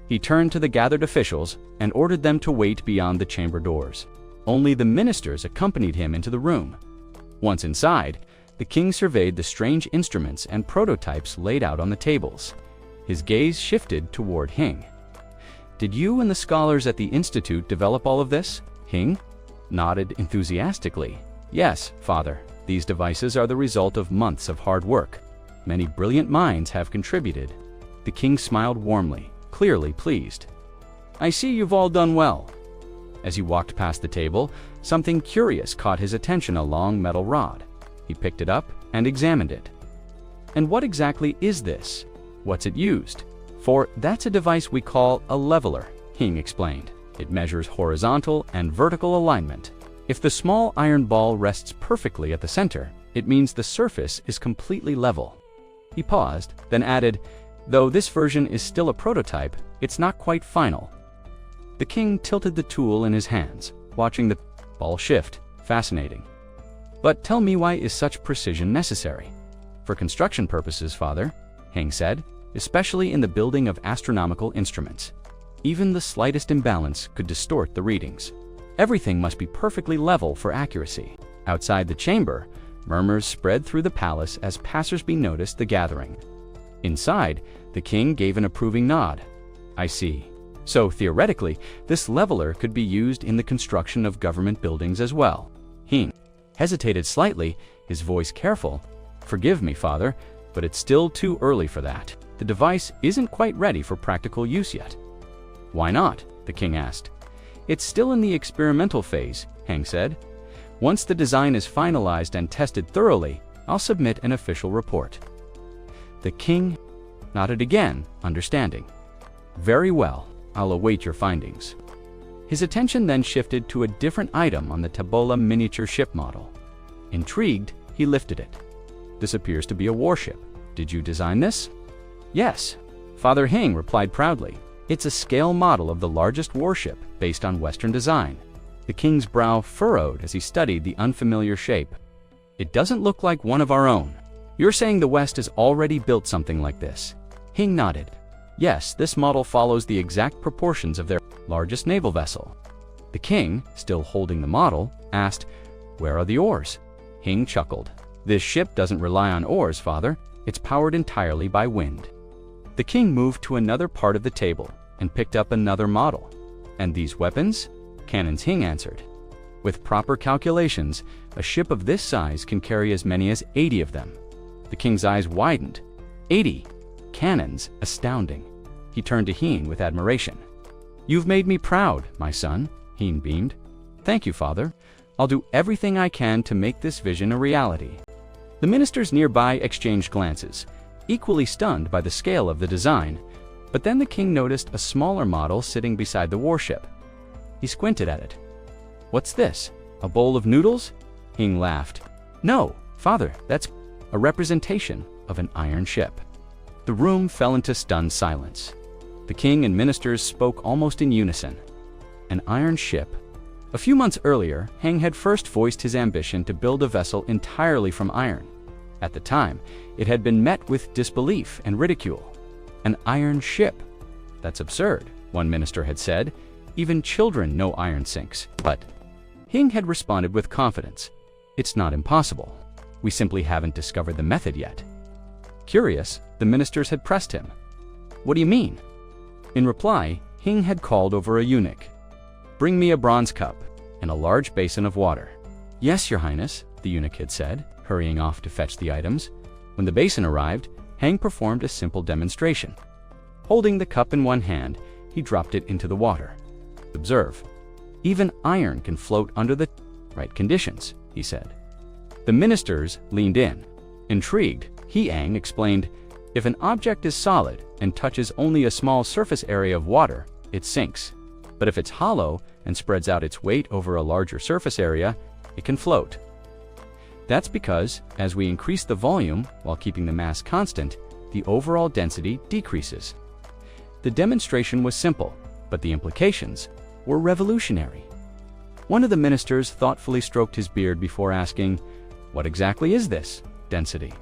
He turned to the gathered officials and ordered them to wait beyond the chamber doors. Only the ministers accompanied him into the room. Once inside, the king surveyed the strange instruments and prototypes laid out on the tables. His gaze shifted toward Hing. "Did you and the scholars at the institute develop all of this?" Hing nodded enthusiastically. "Yes, father. These devices are the result of months of hard work. Many brilliant minds have contributed. The king smiled warmly, clearly pleased. I see you've all done well. As he walked past the table, something curious caught his attention, a long metal rod. He picked it up and examined it. And what exactly is this? What's it used for? That's a device we call a leveler, Hing explained. It measures horizontal and vertical alignment. If the small iron ball rests perfectly at the center, it means the surface is completely level. He paused, then added, though this version is still a prototype, it's not quite final. The king tilted the tool in his hands, watching the ball shift. Fascinating. But tell me, why is such precision necessary? For construction purposes, Father, Hing said, especially in the building of astronomical instruments. Even the slightest imbalance could distort the readings. Everything must be perfectly level for accuracy. Outside the chamber, murmurs spread through the palace as passers-by noticed the gathering. Inside, the king gave an approving nod. I see. So theoretically, this leveler could be used in the construction of government buildings as well. Hing hesitated slightly, his voice careful. Forgive me, Father, but it's still too early for that. The device isn't quite ready for practical use yet. Why not? The king asked. It's still in the experimental phase, Hing said. Once the design is finalized and tested thoroughly, I'll submit an official report. The king nodded again, understanding. Very well, I'll await your findings. His attention then shifted to a different item on the Tabola miniature ship model. Intrigued, he lifted it. This appears to be a warship. Did you design this? Yes, Father Hing replied proudly. It's a scale model of the largest warship based on Western design. The king's brow furrowed as he studied the unfamiliar shape. It doesn't look like one of our own. You're saying the West has already built something like this? Hing nodded. Yes, this model follows the exact proportions of their largest naval vessel. The king, still holding the model, asked, where are the oars? Hing chuckled. This ship doesn't rely on oars, Father. It's powered entirely by wind. The king moved to another part of the table and picked up another model. And these weapons? Cannons, Hing answered. With proper calculations, a ship of this size can carry as many as 80 of them. The king's eyes widened. 80 cannons, astounding. He turned to Hing with admiration. You've made me proud, my son, Hing beamed. Thank you, Father. I'll do everything I can to make this vision a reality. The ministers nearby exchanged glances, equally stunned by the scale of the design, but then the king noticed a smaller model sitting beside the warship. He squinted at it. What's this? A bowl of noodles? Hing laughed. No, Father, that's a representation of an iron ship. The room fell into stunned silence. The king and ministers spoke almost in unison. An iron ship. A few months earlier, Hing had first voiced his ambition to build a vessel entirely from iron. At the time, it had been met with disbelief and ridicule. An iron ship? That's absurd, one minister had said. Even children know iron sinks. But Hing had responded with confidence. It's not impossible. We simply haven't discovered the method yet. Curious, the ministers had pressed him. What do you mean? In reply, Hing had called over a eunuch. Bring me a bronze cup and a large basin of water. Yes, Your Highness, the eunuch had said, hurrying off to fetch the items. When the basin arrived, Hing performed a simple demonstration. Holding the cup in one hand, he dropped it into the water. Observe. Even iron can float under the right conditions, he said. The ministers leaned in. Intrigued, Hing explained, if an object is solid and touches only a small surface area of water, it sinks. But if it's hollow and spreads out its weight over a larger surface area, it can float. That's because, as we increase the volume while keeping the mass constant, the overall density decreases. The demonstration was simple, but the implications were revolutionary. One of the ministers thoughtfully stroked his beard before asking, what exactly is this density?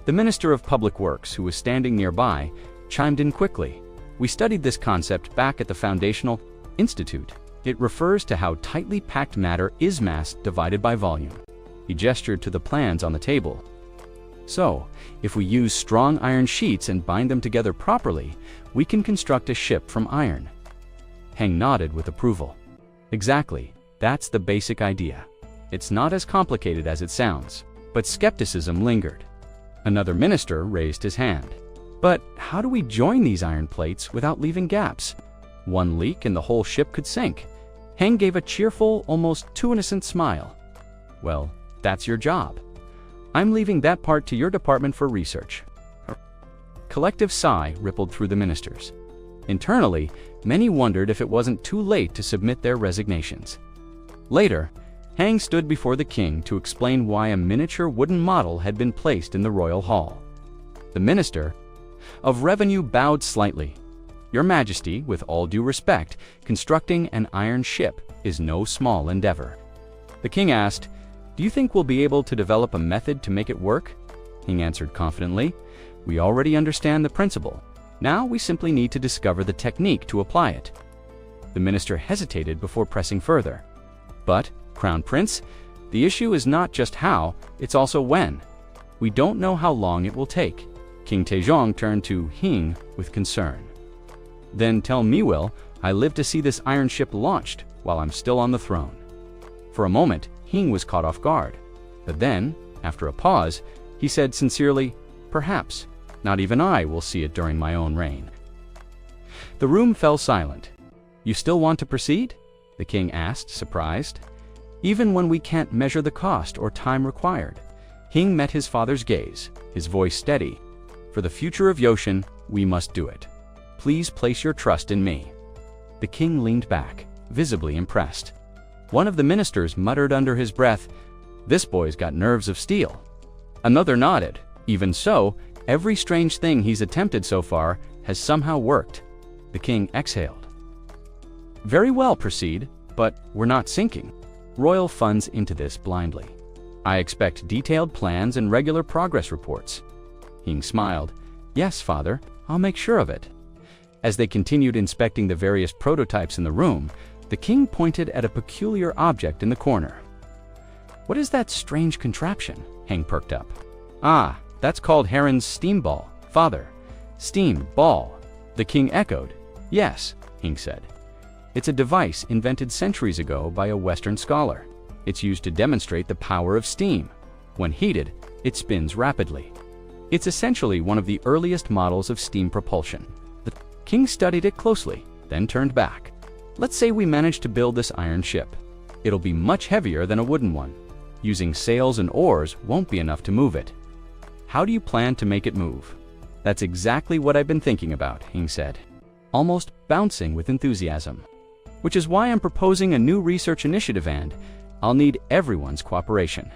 The Minister of Public Works, who was standing nearby, chimed in quickly. We studied this concept back at the Foundational Institute. It refers to how tightly packed matter is mass divided by volume. He gestured to the plans on the table. So, if we use strong iron sheets and bind them together properly, we can construct a ship from iron. Hing nodded with approval. Exactly, that's the basic idea. It's not as complicated as it sounds, but skepticism lingered. Another minister raised his hand. But how do we join these iron plates without leaving gaps? One leak and the whole ship could sink. Heng gave a cheerful, almost too innocent smile. Well, that's your job. I'm leaving that part to your department for research. A collective sigh rippled through the ministers. Internally, many wondered if it wasn't too late to submit their resignations. Later, Heng stood before the king to explain why a miniature wooden model had been placed in the royal hall. The minister of revenue bowed slightly. Your Majesty, with all due respect, constructing an iron ship is no small endeavor. The king asked, "Do you think we'll be able to develop a method to make it work?" Heng answered confidently, "We already understand the principle. Now we simply need to discover the technique to apply it." The minister hesitated before pressing further. "But, Crown Prince, the issue is not just how, it's also when. We don't know how long it will take." King Taejong turned to Heng with concern. "Then tell me, will I live to see this iron ship launched while I'm still on the throne?" For a moment, Heng was caught off guard. But then, after a pause, he said sincerely, "Perhaps. Not even I will see it during my own reign." The room fell silent. "You still want to proceed?" the king asked, surprised. "Even when we can't measure the cost or time required." Heng met his father's gaze, his voice steady. "For the future of Yoshan, we must do it. Please place your trust in me." The king leaned back, visibly impressed. One of the ministers muttered under his breath, "This boy's got nerves of steel." Another nodded. "Even so, every strange thing he's attempted so far has somehow worked." The king exhaled. "Very well, proceed, but we're not sinking royal funds into this blindly. I expect detailed plans and regular progress reports." Heng smiled. "Yes, father, I'll make sure of it." As they continued inspecting the various prototypes in the room, the king pointed at a peculiar object in the corner. "What is that strange contraption?" Heng perked up. "Ah, that's called Heron's steam ball, father." "Steam ball?" The king echoed. "Yes," Heng said. "It's a device invented centuries ago by a Western scholar. It's used to demonstrate the power of steam. When heated, it spins rapidly. It's essentially one of the earliest models of steam propulsion." The king studied it closely, then turned back. "Let's say we manage to build this iron ship. It'll be much heavier than a wooden one. Using sails and oars won't be enough to move it. How do you plan to make it move?" "That's exactly what I've been thinking about," Heng said, almost bouncing with enthusiasm. "Which is why I'm proposing a new research initiative, and I'll need everyone's cooperation."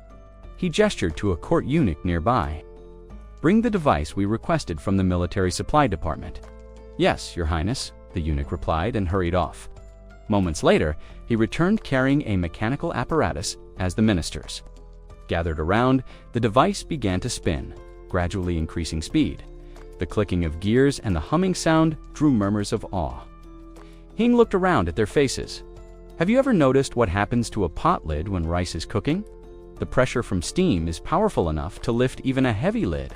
He gestured to a court eunuch nearby. "Bring the device we requested from the military supply department." "Yes, Your Highness," the eunuch replied and hurried off. Moments later, he returned carrying a mechanical apparatus as the ministers gathered around. The device began to spin, gradually increasing speed. The clicking of gears and the humming sound drew murmurs of awe. Heng looked around at their faces. "Have you ever noticed what happens to a pot lid when rice is cooking? The pressure from steam is powerful enough to lift even a heavy lid."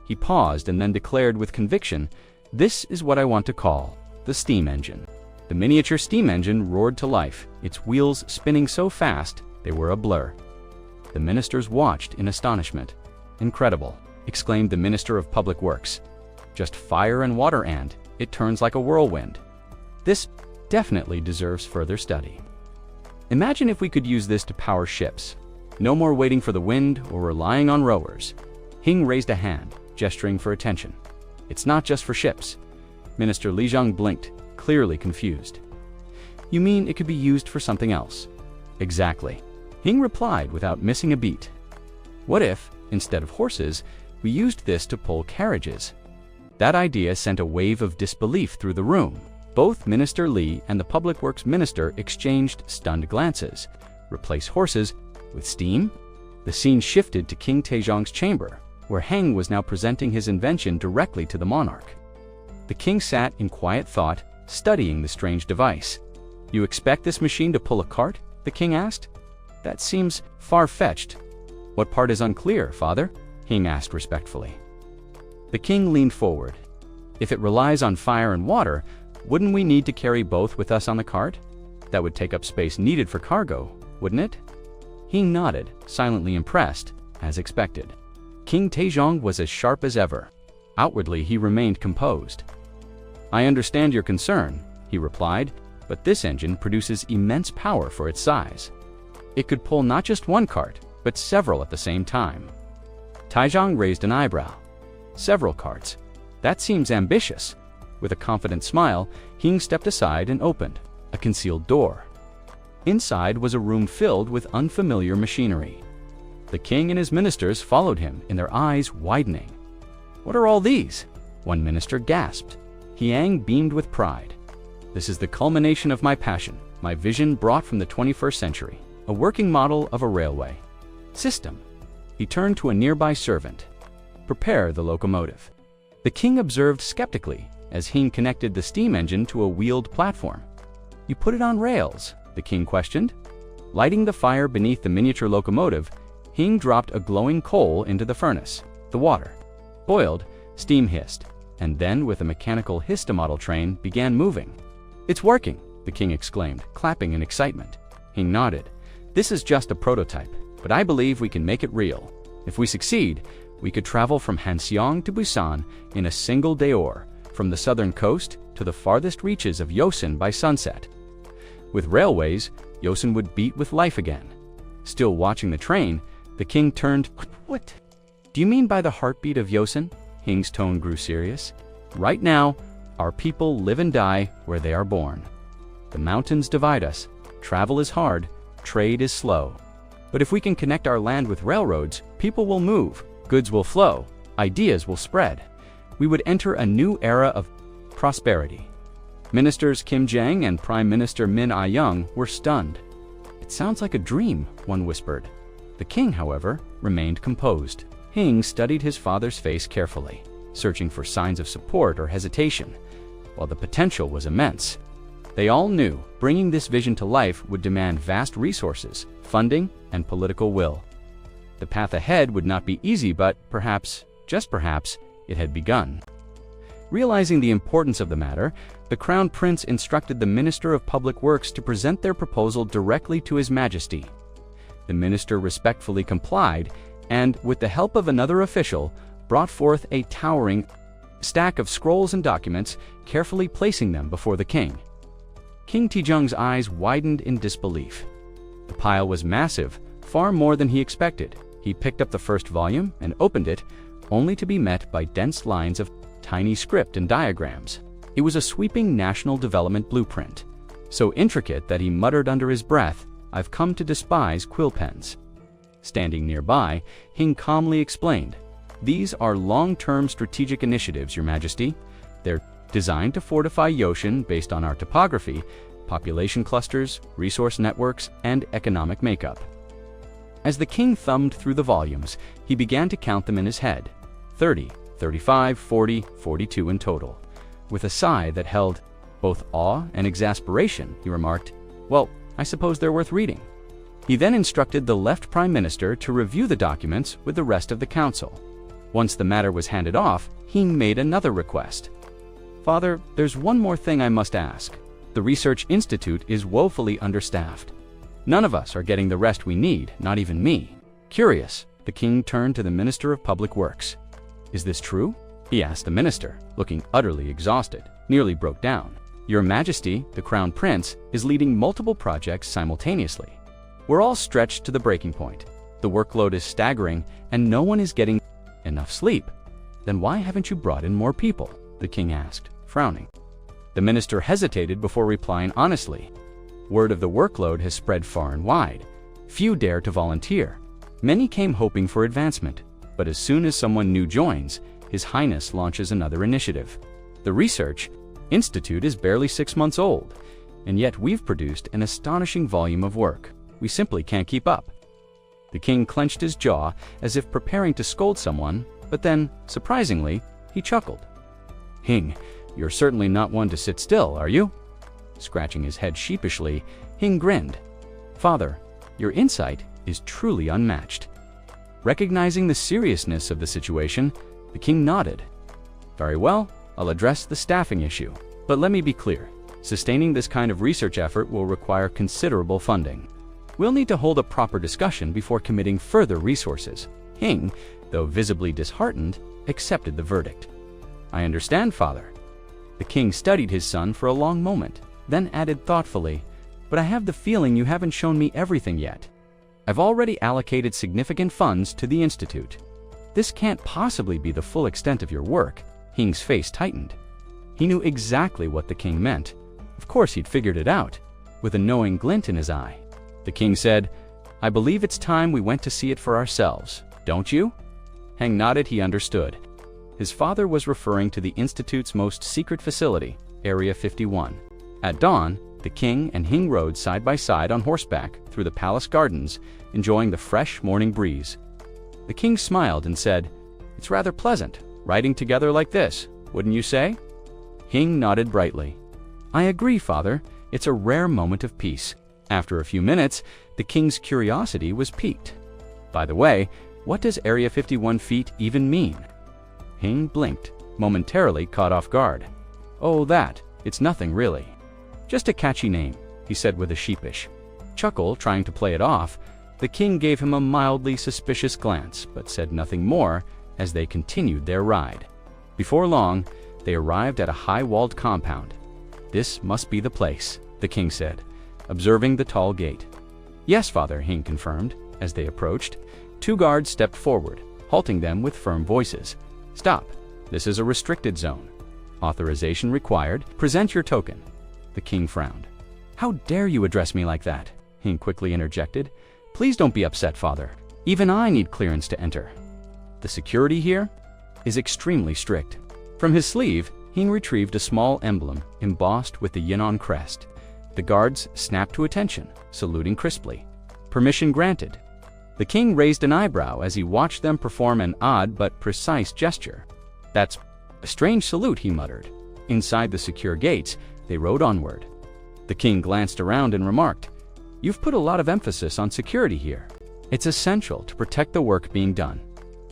He paused and then declared with conviction, "This is what I want to call the steam engine." The miniature steam engine roared to life, its wheels spinning so fast they were a blur. The ministers watched in astonishment. "Incredible," exclaimed the Minister of Public Works. "Just fire and water, and it turns like a whirlwind. This definitely deserves further study. Imagine if we could use this to power ships. No more waiting for the wind or relying on rowers." Heng raised a hand, gesturing for attention. "It's not just for ships." Minister Li Zhang blinked, clearly confused. "You mean it could be used for something else?" "Exactly," Heng replied without missing a beat. "What if, instead of horses, we used this to pull carriages?" That idea sent a wave of disbelief through the room. Both Minister Li and the Public Works Minister exchanged stunned glances. Replace horses with steam? The scene shifted to King Taejong's chamber, where Heng was now presenting his invention directly to the monarch. The king sat in quiet thought, studying the strange device. "You expect this machine to pull a cart?" the king asked. "That seems far-fetched." "What part is unclear, father?" Heng asked respectfully. The king leaned forward. "If it relies on fire and water, wouldn't we need to carry both with us on the cart? That would take up space needed for cargo, wouldn't it?" Heng nodded, silently impressed, as expected. King Taejong was as sharp as ever. Outwardly, he remained composed. "I understand your concern," he replied, "but this engine produces immense power for its size. It could pull not just one cart, but several at the same time." Taejong raised an eyebrow. "Several carts? That seems ambitious." With a confident smile, Hing stepped aside and opened a concealed door. Inside was a room filled with unfamiliar machinery. The king and his ministers followed him, in their eyes widening. "What are all these?" one minister gasped. Yang beamed with pride. "This is the culmination of my passion, my vision brought from the 21st century, a working model of a railway system." He turned to a nearby servant. "Prepare the locomotive." The king observed skeptically as Hing connected the steam engine to a wheeled platform. "You put it on rails?" the king questioned. Lighting the fire beneath the miniature locomotive, Hing dropped a glowing coal into the furnace. The water boiled, steam hissed, and then, with a mechanical histomodel train, began moving. "It's working!" the king exclaimed, clapping in excitement. Hing nodded. "This is just a prototype, but I believe we can make it real. If we succeed, we could travel from Hanseong to Busan in a single day, from the southern coast to the farthest reaches of Yosan by sunset. With railways, Yosan would beat with life again." Still watching the train, the king turned. "What do you mean by the heartbeat of Yosan?" Hing's tone grew serious. "Right now, our people live and die where they are born. The mountains divide us, travel is hard, trade is slow. But if we can connect our land with railroads, people will move, goods will flow, ideas will spread. We would enter a new era of prosperity." Ministers Kim Jang and Prime Minister Min Ah-young were stunned. "It sounds like a dream," one whispered. The king, however, remained composed. Hing studied his father's face carefully, searching for signs of support or hesitation. While the potential was immense, they all knew bringing this vision to life would demand vast resources, funding, and political will. The path ahead would not be easy, but perhaps, just perhaps, it had begun. Realizing the importance of the matter, the Crown Prince instructed the Minister of Public Works to present their proposal directly to His Majesty. The minister respectfully complied and, with the help of another official, brought forth a towering stack of scrolls and documents, carefully placing them before the king. King Taejong's eyes widened in disbelief. The pile was massive, far more than he expected. He picked up the first volume and opened it, only to be met by dense lines of tiny script and diagrams. It was a sweeping national development blueprint, so intricate that he muttered under his breath, "I've come to despise quill pens." Standing nearby, Hing calmly explained, "These are long-term strategic initiatives, Your Majesty. They're designed to fortify Yoshan based on our topography, population clusters, resource networks, and economic makeup." As the king thumbed through the volumes, he began to count them in his head. 30, 35, 40, 42 in total. With a sigh that held both awe and exasperation, he remarked, "Well, I suppose they're worth reading." He then instructed the left Prime Minister to review the documents with the rest of the council. Once the matter was handed off, he made another request. "Father, there's one more thing I must ask. The Research Institute is woefully understaffed. None of us are getting the rest we need, not even me." Curious, the king turned to the Minister of Public Works. "Is this true?" he asked the minister, looking utterly exhausted, nearly broke down. "Your Majesty, the Crown Prince, is leading multiple projects simultaneously. We're all stretched to the breaking point. The workload is staggering, and no one is getting enough sleep." "Then why haven't you brought in more people?" the king asked, frowning. The minister hesitated before replying honestly. "Word of the workload has spread far and wide. Few dare to volunteer. Many came hoping for advancement, but as soon as someone new joins, His Highness launches another initiative. The Research Institute is barely 6 months old, and yet we've produced an astonishing volume of work. We simply can't keep up." The king clenched his jaw as if preparing to scold someone, but then, surprisingly, he chuckled. "Hing, you're certainly not one to sit still, are you?" Scratching his head sheepishly, Hing grinned. "Father, your insight is truly unmatched." Recognizing the seriousness of the situation, the king nodded. "Very well, I'll address the staffing issue. But let me be clear, sustaining this kind of research effort will require considerable funding. We'll need to hold a proper discussion before committing further resources." Hing, though visibly disheartened, accepted the verdict. "I understand, father." The king studied his son for a long moment, then added thoughtfully, "But I have the feeling you haven't shown me everything yet. I've already allocated significant funds to the Institute. This can't possibly be the full extent of your work." Hing's face tightened. He knew exactly what the king meant. Of course he'd figured it out, with a knowing glint in his eye. The king said, "I believe it's time we went to see it for ourselves, don't you?" Hang nodded. He understood. His father was referring to the Institute's most secret facility, Area 51. At dawn, the king and Hing rode side by side on horseback through the palace gardens, enjoying the fresh morning breeze. The king smiled and said, "It's rather pleasant, riding together like this, wouldn't you say?" Hing nodded brightly. "I agree, father. It's a rare moment of peace." After a few minutes, the king's curiosity was piqued. "By the way, what does Area 51 feet even mean?" Hing blinked, momentarily caught off guard. "Oh, that. It's nothing really. Just a catchy name," he said with a sheepish chuckle, trying to play it off. The king gave him a mildly suspicious glance, but said nothing more as they continued their ride. Before long, they arrived at a high-walled compound. "This must be the place," the king said, observing the tall gate. "Yes, father," Hing confirmed. As they approached, 2 guards stepped forward, halting them with firm voices. "Stop. This is a restricted zone. Authorization required. Present your token." The king frowned. "How dare you address me like that?" Hing quickly interjected. "Please don't be upset, father. Even I need clearance to enter. The security here is extremely strict." From his sleeve, Hing retrieved a small emblem embossed with the Yinon crest. The guards snapped to attention, saluting crisply. "Permission granted." The king raised an eyebrow as he watched them perform an odd but precise gesture. "That's a strange salute," he muttered. Inside the secure gates, they rode onward. The king glanced around and remarked, "You've put a lot of emphasis on security here. It's essential to protect the work being done."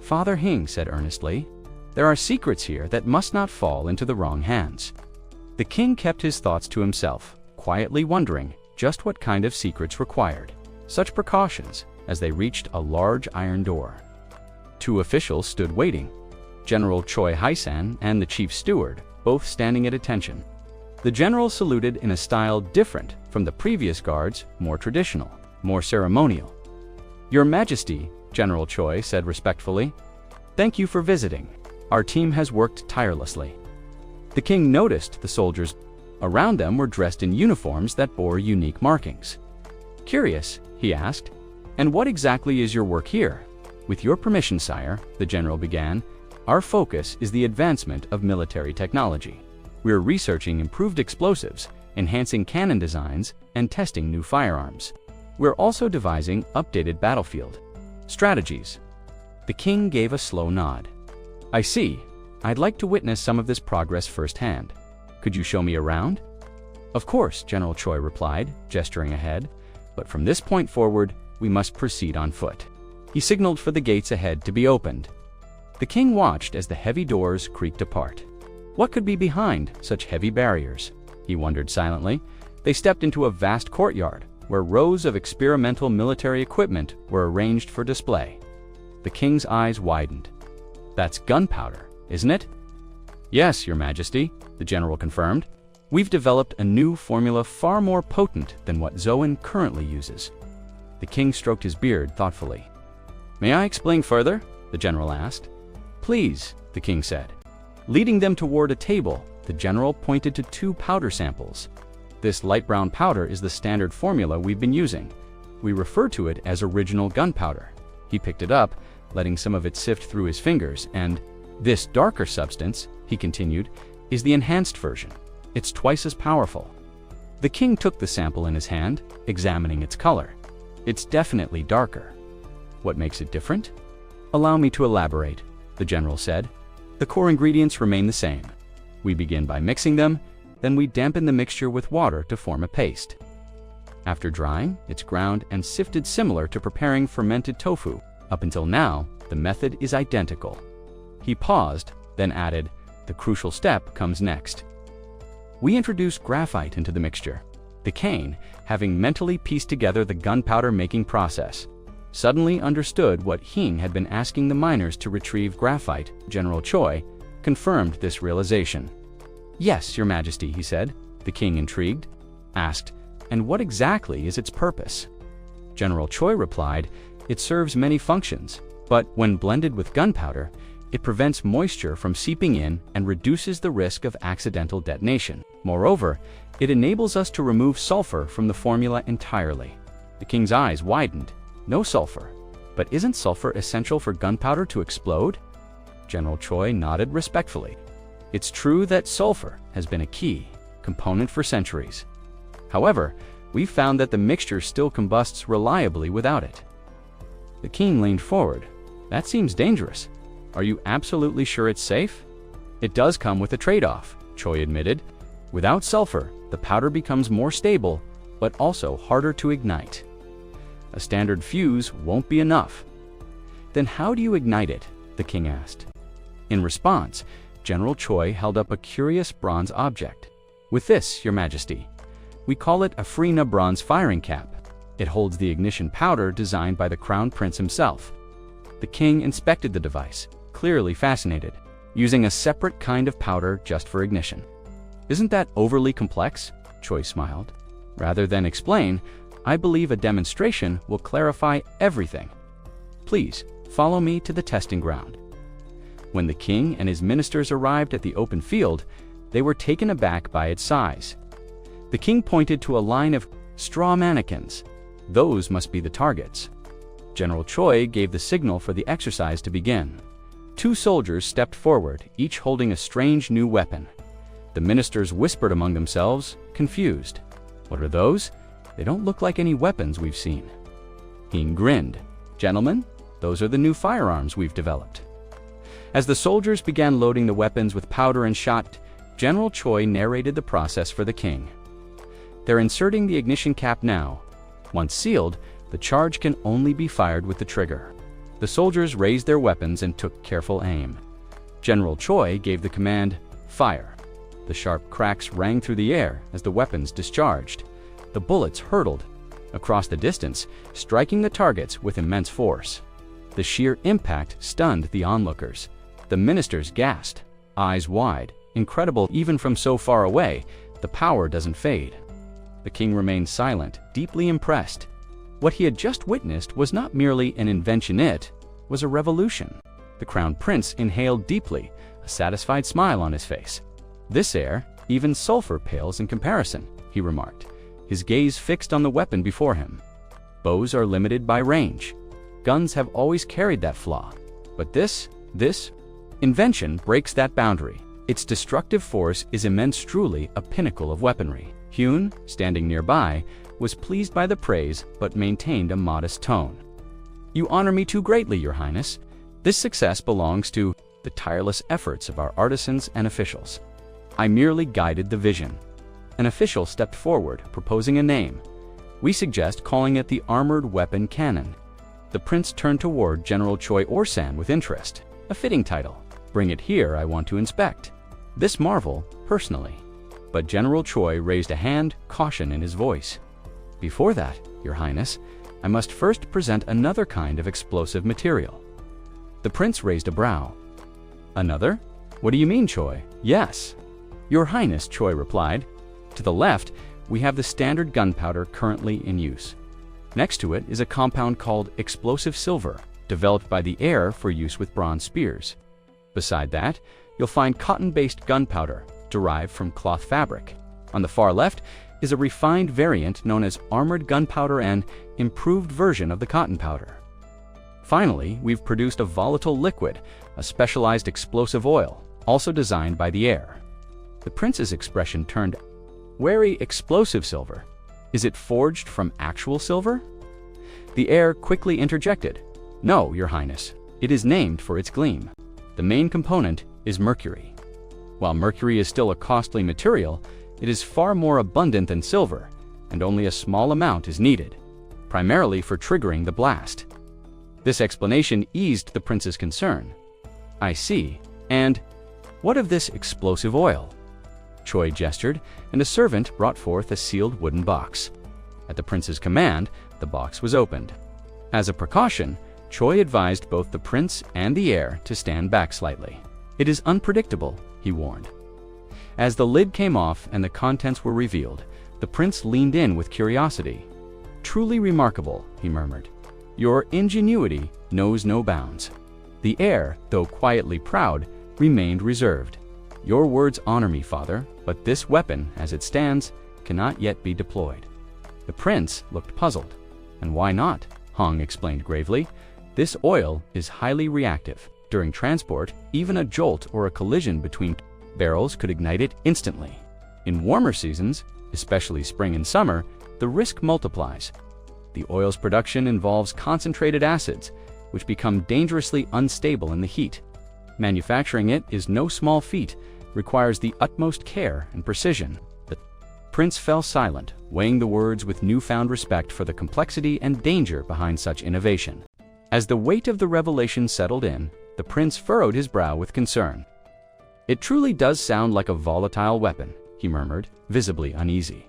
Father Hing said earnestly, "There are secrets here that must not fall into the wrong hands." The king kept his thoughts to himself, quietly wondering just what kind of secrets required such precautions as they reached a large iron door. 2 officials stood waiting, General Choi Haisan and the chief steward, both standing at attention. The general saluted in a style different from the previous guards, more traditional, more ceremonial. "Your Majesty," General Choi said respectfully, "thank you for visiting. Our team has worked tirelessly." The king noticed the soldiers around them were dressed in uniforms that bore unique markings. "Curious," he asked, "and what exactly is your work here?" "With your permission, sire," the general began, "our focus is the advancement of military technology. We're researching improved explosives, enhancing cannon designs, and testing new firearms. We're also devising updated battlefield strategies." The king gave a slow nod. "I see. I'd like to witness some of this progress firsthand. Could you show me around?" "Of course," General Choi replied, gesturing ahead. "But from this point forward, we must proceed on foot." He signaled for the gates ahead to be opened. The king watched as the heavy doors creaked apart. What could be behind such heavy barriers? He wondered silently. They stepped into a vast courtyard, where rows of experimental military equipment were arranged for display. The king's eyes widened. "That's gunpowder, isn't it?" "Yes, Your Majesty," the general confirmed. "We've developed a new formula far more potent than what Zoan currently uses." The king stroked his beard thoughtfully. "May I explain further?" the general asked. "Please," the king said. Leading them toward a table, the general pointed to 2 powder samples. "This light brown powder is the standard formula we've been using. We refer to it as original gunpowder." He picked it up, letting some of it sift through his fingers, and "this darker substance," he continued, "is the enhanced version. It's twice as powerful." The king took the sample in his hand, examining its color. "It's definitely darker." "What makes it different?" "Allow me to elaborate," the general said. "The core ingredients remain the same. We begin by mixing them, then we dampen the mixture with water to form a paste. After drying, it's ground and sifted similar to preparing fermented tofu. Up until now, the method is identical." He paused, then added, "The crucial step comes next. We introduce graphite into the mixture, the cane having mentally pieced together the gunpowder making process. suddenly understood what Hing had been asking the miners to retrieve graphite. General Choi confirmed this realization. "Yes, Your Majesty," he said. The king, intrigued, asked, "And what exactly is its purpose?" General Choi replied, "It serves many functions, but when blended with gunpowder, it prevents moisture from seeping in and reduces the risk of accidental detonation. Moreover, it enables us to remove sulfur from the formula entirely." The king's eyes widened. "No sulfur? But isn't sulfur essential for gunpowder to explode?" General Choi nodded respectfully. "It's true that sulfur has been a key component for centuries. However, we've found that the mixture still combusts reliably without it." The king leaned forward. "That seems dangerous. Are you absolutely sure it's safe?" "It does come with a trade-off," Choi admitted. "Without sulfur, the powder becomes more stable, but also harder to ignite. A standard fuse won't be enough." "Then how do you ignite it?" the king asked. In response, General Choi held up a curious bronze object. "With this, Your Majesty. We call it a Freena bronze firing cap. It holds the ignition powder designed by the Crown Prince himself." The king inspected the device, clearly fascinated, using a separate kind of powder just for ignition. "Isn't that overly complex?" Choi smiled. "Rather than explain, I believe a demonstration will clarify everything. Please, follow me to the testing ground." When the king and his ministers arrived at the open field, they were taken aback by its size. The king pointed to a line of straw mannequins. "Those must be the targets." General Choi gave the signal for the exercise to begin. 2 soldiers stepped forward, each holding a strange new weapon. The ministers whispered among themselves, confused. "What are those? They don't look like any weapons we've seen." Hing grinned. "Gentlemen, those are the new firearms we've developed." As the soldiers began loading the weapons with powder and shot, General Choi narrated the process for the king. "They're inserting the ignition cap now. Once sealed, the charge can only be fired with the trigger." The soldiers raised their weapons and took careful aim. General Choi gave the command, "Fire." The sharp cracks rang through the air as the weapons discharged. The bullets hurtled across the distance, striking the targets with immense force. The sheer impact stunned the onlookers. The ministers gasped, eyes wide. Incredible, even from so far away, the power doesn't fade. The king remained silent, deeply impressed. What he had just witnessed was not merely an invention, it was a revolution. The crown prince inhaled deeply, a satisfied smile on his face. "This air, even sulfur pales in comparison," he remarked, his gaze fixed on the weapon before him. "Bows are limited by range. Guns have always carried that flaw. But this invention breaks that boundary. Its destructive force is immense, truly a pinnacle of weaponry." Hyun, standing nearby, was pleased by the praise but maintained a modest tone. "You honor me too greatly, Your Highness. This success belongs to the tireless efforts of our artisans and officials. I merely guided the vision." An official stepped forward, proposing a name. "We suggest calling it the Armored Weapon Cannon." The prince turned toward General Choi Orsan with interest. "A fitting title. Bring it here, I want to inspect this marvel personally." But General Choi raised a hand, caution in his voice. "Before that, Your Highness, I must first present another kind of explosive material." The prince raised a brow. "Another? What do you mean, Choi?" "Yes, Your Highness," Choi replied. "To the left, we have the standard gunpowder currently in use. Next to it is a compound called explosive silver, developed by the heir for use with bronze spears. Beside that, you'll find cotton-based gunpowder, derived from cloth fabric. On the far left is a refined variant known as armored gunpowder, an improved version of the cotton powder. Finally, we've produced a volatile liquid, a specialized explosive oil, also designed by the heir." The prince's expression turned. "Wary explosive silver? Is it forged from actual silver?" The heir quickly interjected. "No, Your Highness. It is named for its gleam. The main component is mercury. While mercury is still a costly material, it is far more abundant than silver, and only a small amount is needed, primarily for triggering the blast." This explanation eased the prince's concern. "I see. And what of this explosive oil?" Choi gestured, and a servant brought forth a sealed wooden box. At the prince's command, the box was opened. As a precaution, Choi advised both the prince and the heir to stand back slightly. "It is unpredictable," he warned. As the lid came off and the contents were revealed, the prince leaned in with curiosity. "Truly remarkable," he murmured. "Your ingenuity knows no bounds." The heir, though quietly proud, remained reserved. "Your words honor me, father, but this weapon, as it stands, cannot yet be deployed." The prince looked puzzled. "And why not?" Hong explained gravely. "This oil is highly reactive. During transport, even a jolt or a collision between barrels could ignite it instantly. In warmer seasons, especially spring and summer, the risk multiplies. The oil's production involves concentrated acids, which become dangerously unstable in the heat. Manufacturing it is no small feat, requires the utmost care and precision." The prince fell silent, weighing the words with newfound respect for the complexity and danger behind such innovation. As the weight of the revelation settled in, the prince furrowed his brow with concern. "It truly does sound like a volatile weapon," he murmured, visibly uneasy.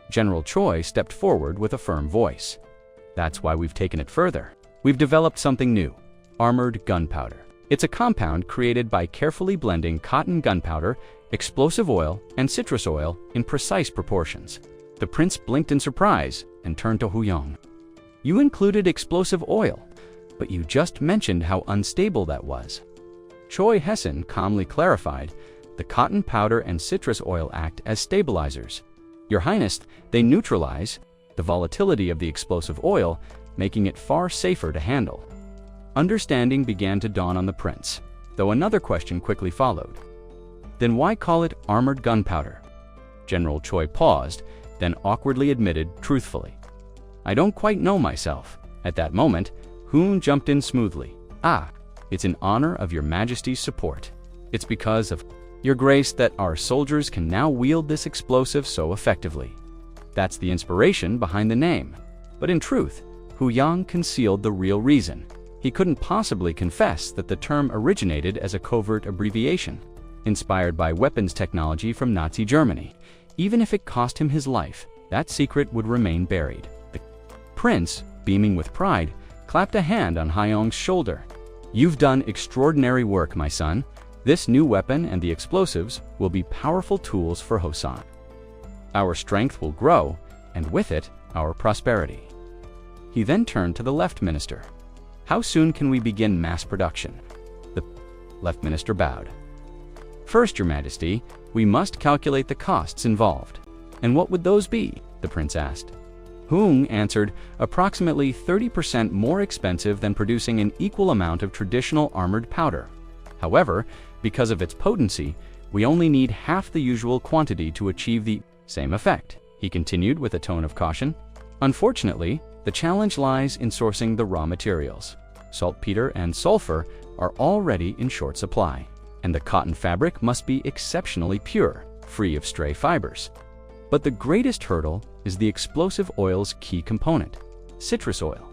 General Choi stepped forward with a firm voice. "That's why we've taken it further. We've developed something new, armored gunpowder. It's a compound created by carefully blending cotton gunpowder, explosive oil, and citrus oil in precise proportions." The prince blinked in surprise and turned to Huyang. "You included explosive oil, but you just mentioned how unstable that was." Choi Hessen calmly clarified, "The cotton powder and citrus oil act as stabilizers. Your Highness, they neutralize the volatility of the explosive oil, making it far safer to handle." Understanding began to dawn on the prince, though another question quickly followed. "Then why call it armored gunpowder?" General Choi paused, then awkwardly admitted truthfully, "I don't quite know myself." At that moment, Hoon jumped in smoothly. "Ah, it's in honor of your Majesty's support. It's because of your grace that our soldiers can now wield this explosive so effectively. That's the inspiration behind the name." But in truth, Huyang concealed the real reason. He couldn't possibly confess that the term originated as a covert abbreviation, inspired by weapons technology from Nazi Germany. Even if it cost him his life, that secret would remain buried. The prince, beaming with pride, clapped a hand on Hyong's shoulder. "You've done extraordinary work, my son. This new weapon and the explosives will be powerful tools for Joseon. Our strength will grow, and with it, our prosperity." He then turned to the left minister. "How soon can we begin mass production?" The left minister bowed. "First, Your Majesty, we must calculate the costs involved." "And what would those be?" the prince asked. Hoong answered, "Approximately 30% more expensive than producing an equal amount of traditional armored powder. However, because of its potency, we only need half the usual quantity to achieve the same effect," he continued with a tone of caution. "Unfortunately, the challenge lies in sourcing the raw materials. Saltpeter and sulfur are already in short supply, and the cotton fabric must be exceptionally pure, free of stray fibers. But the greatest hurdle is the explosive oil's key component, citrus oil.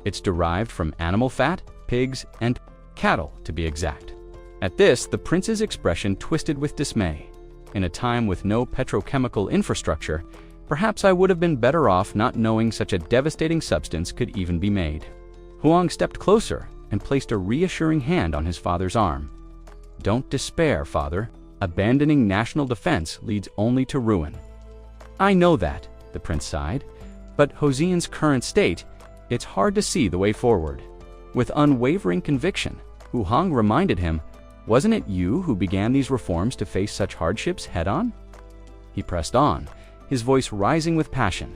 It's derived from animal fat, pigs, and cattle, to be exact." At this, the prince's expression twisted with dismay. "In a time with no petrochemical infrastructure, perhaps I would have been better off not knowing such a devastating substance could even be made." Huang stepped closer and placed a reassuring hand on his father's arm. "Don't despair, father. Abandoning national defense leads only to ruin." "I know that," the prince sighed, "but Joseon's current state, it's hard to see the way forward." With unwavering conviction, Hu Hong reminded him, "Wasn't it you who began these reforms to face such hardships head-on?" He pressed on, his voice rising with passion.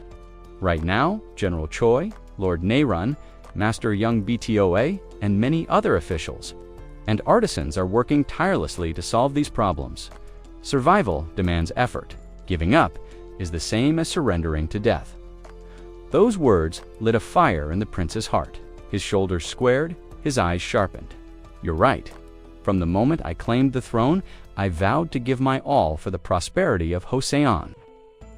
"Right now, General Choi, Lord Nairun, Master Young BTOA, and many other officials and artisans are working tirelessly to solve these problems. Survival demands effort. Giving up is the same as surrendering to death." Those words lit a fire in the prince's heart. His shoulders squared, his eyes sharpened. "You're right. From the moment I claimed the throne, I vowed to give my all for the prosperity of Joseon."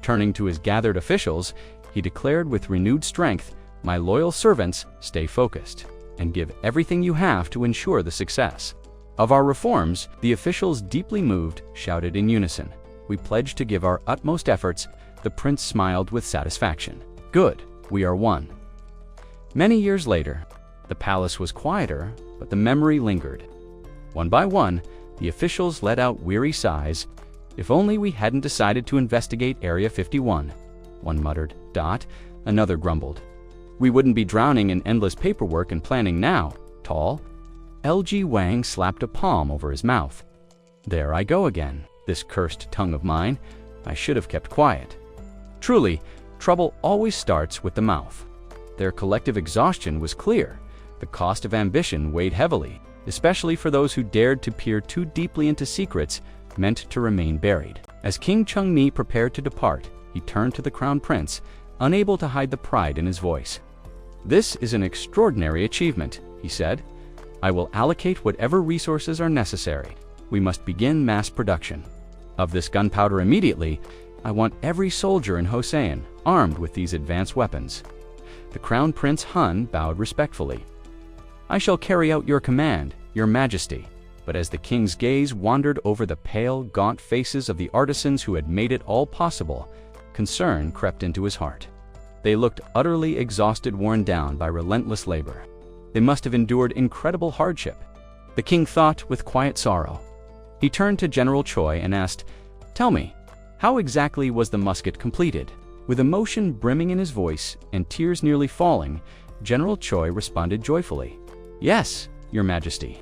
Turning to his gathered officials, he declared with renewed strength, "My loyal servants, stay focused, and give everything you have to ensure the success of our reforms." The officials, deeply moved, shouted in unison, "We pledge to give our utmost efforts." The prince smiled with satisfaction. "Good, we are one." Many years later, the palace was quieter, but the memory lingered. One by one, the officials let out weary sighs. If only we hadn't decided to investigate Area 51. One muttered, Dot. Another grumbled. We wouldn't be drowning in endless paperwork and planning now, Tall. LG Wang slapped a palm over his mouth. There I go again, this cursed tongue of mine. I should have kept quiet. Truly, trouble always starts with the mouth. Their collective exhaustion was clear. The cost of ambition weighed heavily, especially for those who dared to peer too deeply into secrets meant to remain buried. As King Cheng-mi prepared to depart, he turned to the Crown Prince, unable to hide the pride in his voice. This is an extraordinary achievement, he said. I will allocate whatever resources are necessary. We must begin mass production of this gunpowder immediately. I want every soldier in Joseon armed with these advanced weapons. The Crown Prince Hun bowed respectfully. I shall carry out your command, your majesty. But as the king's gaze wandered over the pale, gaunt faces of the artisans who had made it all possible, concern crept into his heart. They looked utterly exhausted, worn down by relentless labor. They must have endured incredible hardship. The king thought with quiet sorrow. He turned to General Choi and asked, Tell me, how exactly was the musket completed? With emotion brimming in his voice and tears nearly falling, General Choi responded joyfully, Yes, your majesty.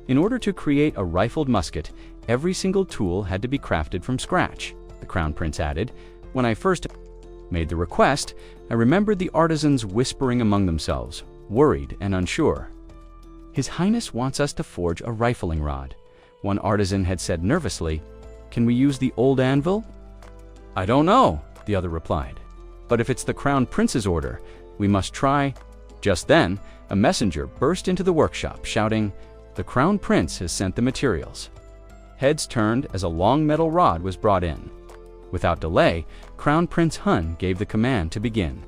In order to create a rifled musket, every single tool had to be crafted from scratch, the Crown Prince added. When I first made the request, I remembered the artisans whispering among themselves, worried and unsure. His Highness wants us to forge a rifling rod. One artisan had said nervously, Can we use the old anvil? I don't know, the other replied. But if it's the Crown Prince's order, we must try. Just then, a messenger burst into the workshop, shouting, The Crown Prince has sent the materials. Heads turned as a long metal rod was brought in. Without delay, Crown Prince Hun gave the command to begin.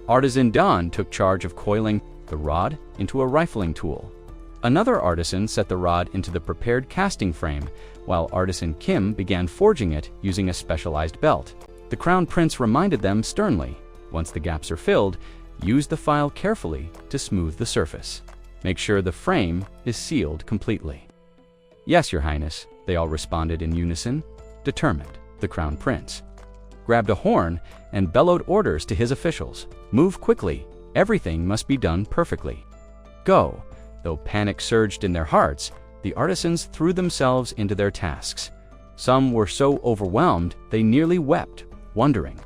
Artisan Dan took charge of coiling the rod into a rifling tool. Another artisan set the rod into the prepared casting frame, while Artisan Kim began forging it using a specialized belt. The Crown Prince reminded them sternly, once the gaps are filled, use the file carefully to smooth the surface. Make sure the frame is sealed completely. Yes, Your Highness, they all responded in unison. Determined, the Crown Prince grabbed a horn and bellowed orders to his officials. Move quickly, everything must be done perfectly. Go. Though panic surged in their hearts, the artisans threw themselves into their tasks. Some were so overwhelmed they nearly wept, wondering,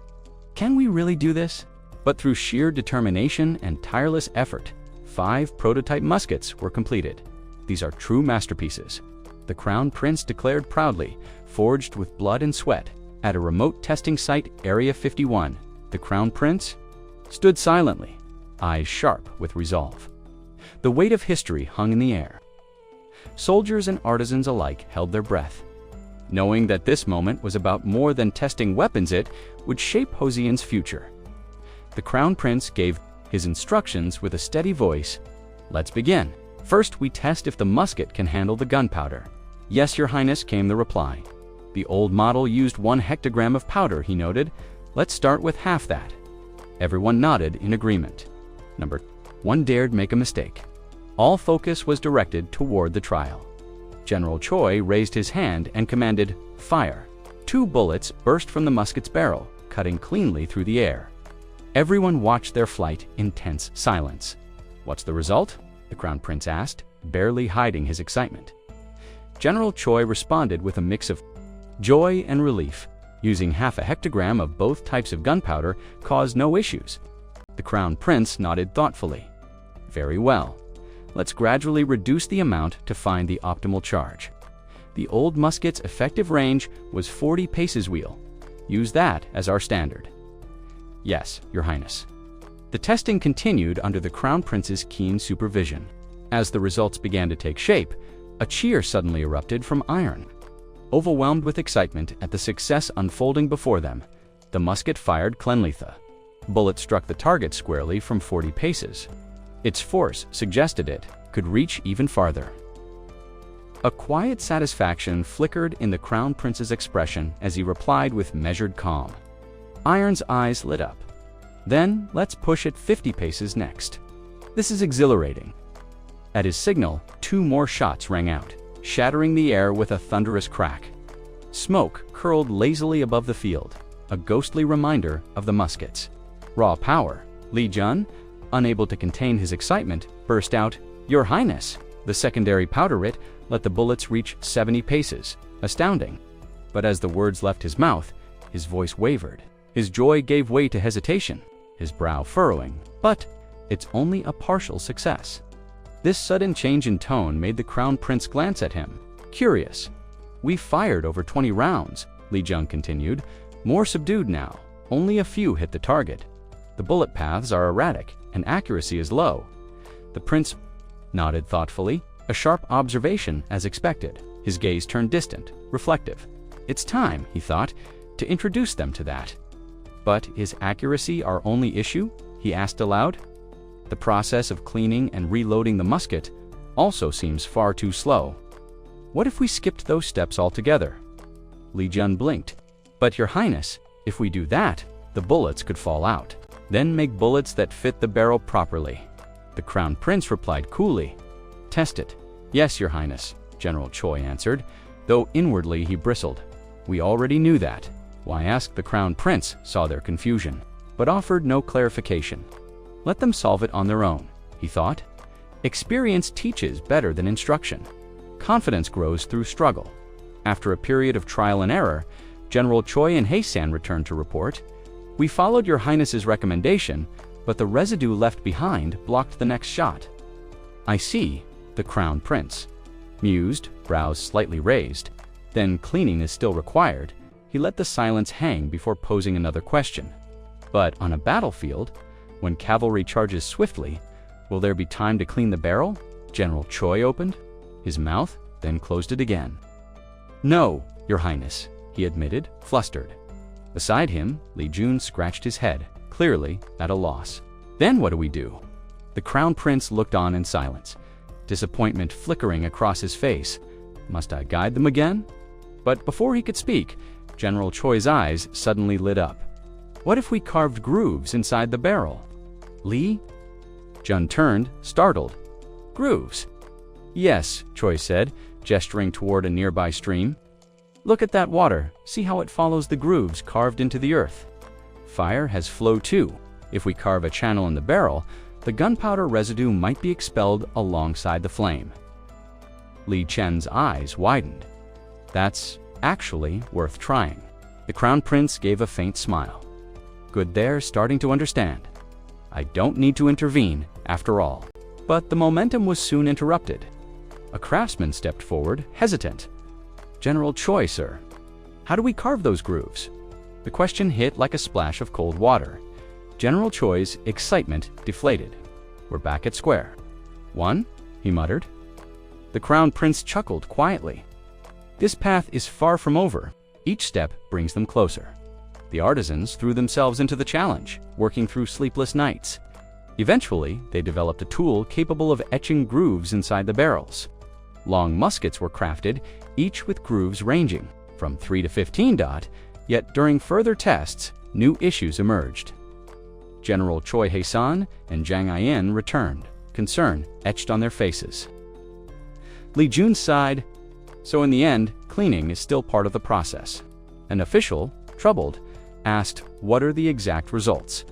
Can we really do this? But through sheer determination and tireless effort, 5 prototype muskets were completed. These are true masterpieces, the Crown Prince declared proudly, forged with blood and sweat. At a remote testing site, Area 51, the Crown Prince stood silently, eyes sharp with resolve. The weight of history hung in the air. Soldiers and artisans alike held their breath, knowing that this moment was about more than testing weapons. It would shape Joseon's future. The Crown Prince gave his instructions with a steady voice. Let's begin. First, we test if the musket can handle the gunpowder. Yes, Your Highness, came the reply. The old model used 1 hectogram of powder, he noted. Let's start with half that. Everyone nodded in agreement. Number 1 dared make a mistake. All focus was directed toward the trial. General Choi raised his hand and commanded, Fire. 2 bullets burst from the musket's barrel, cutting cleanly through the air. Everyone watched their flight in tense silence. What's the result? The Crown Prince asked, barely hiding his excitement. General Choi responded with a mix of joy and relief. Using half a hectogram of both types of gunpowder caused no issues. The Crown Prince nodded thoughtfully. Very well. Let's gradually reduce the amount to find the optimal charge. The old musket's effective range was 40 paces wheel. Use that as our standard. Yes, Your Highness. The testing continued under the Crown Prince's keen supervision. As the results began to take shape, a cheer suddenly erupted from Iron. Overwhelmed with excitement at the success unfolding before them, the musket fired cleanly. Bullet struck the target squarely from 40 paces. Its force suggested it could reach even farther. A quiet satisfaction flickered in the Crown Prince's expression as he replied with measured calm. Iron's eyes lit up. Then let's push it 50 paces next. This is exhilarating. At his signal, 2 more shots rang out, shattering the air with a thunderous crack. Smoke curled lazily above the field, a ghostly reminder of the muskets. Raw power. Li Jun, unable to contain his excitement, burst out, "Your Highness!" The secondary powderette let the bullets reach 70 paces, astounding. But as the words left his mouth, his voice wavered. His joy gave way to hesitation, his brow furrowing. But it's only a partial success. This sudden change in tone made the Crown Prince glance at him, curious. "We fired over 20 rounds," Li Jun continued, "more subdued now. Only a few hit the target. The bullet paths are erratic and accuracy is low." The prince nodded thoughtfully, a sharp observation as expected. His gaze turned distant, reflective. It's time, he thought, to introduce them to that. But is accuracy our only issue? He asked aloud. The process of cleaning and reloading the musket also seems far too slow. What if we skipped those steps altogether? Li Jun blinked. But Your Highness, if we do that, the bullets could fall out. Then make bullets that fit the barrel properly. The Crown Prince replied coolly. Test it. Yes, Your Highness, General Choi answered, though inwardly he bristled. We already knew that. Why ask? The Crown Prince saw their confusion, but offered no clarification. Let them solve it on their own, he thought. Experience teaches better than instruction. Confidence grows through struggle. After a period of trial and error, General Choi and Hae-san returned to report. We followed Your Highness's recommendation, but the residue left behind blocked the next shot. I see, the Crown Prince mused, brows slightly raised. Then cleaning is still required. He let the silence hang before posing another question. But on a battlefield, when cavalry charges swiftly, will there be time to clean the barrel? General Choi opened his mouth, then closed it again. No, Your Highness, he admitted, flustered. Beside him, Li Jun scratched his head, clearly at a loss. Then what do we do? The Crown Prince looked on in silence, disappointment flickering across his face. Must I guide them again? But before he could speak, General Choi's eyes suddenly lit up. What if we carved grooves inside the barrel? Li? Jun turned, startled. Grooves? Yes, Choi said, gesturing toward a nearby stream. Look at that water. See how it follows the grooves carved into the earth. Fire has flow too. If we carve a channel in the barrel, the gunpowder residue might be expelled alongside the flame. Li Chen's eyes widened. That's actually worth trying. The Crown Prince gave a faint smile. Good, they're starting to understand. I don't need to intervene, after all. But the momentum was soon interrupted. A craftsman stepped forward, hesitant. General Choi, sir. How do we carve those grooves? The question hit like a splash of cold water. General Choi's excitement deflated. We're back at square. One, he muttered. The Crown Prince chuckled quietly. This path is far from over. Each step brings them closer. The artisans threw themselves into the challenge, working through sleepless nights. Eventually, they developed a tool capable of etching grooves inside the barrels. Long muskets were crafted, each with grooves ranging from 3 to 15 dot, yet during further tests, new issues emerged. General Choi Hae-san and Jang I-in returned, concern etched on their faces. Li Jun sighed. So in the end, cleaning is still part of the process. An official, troubled, asked, what are the exact results?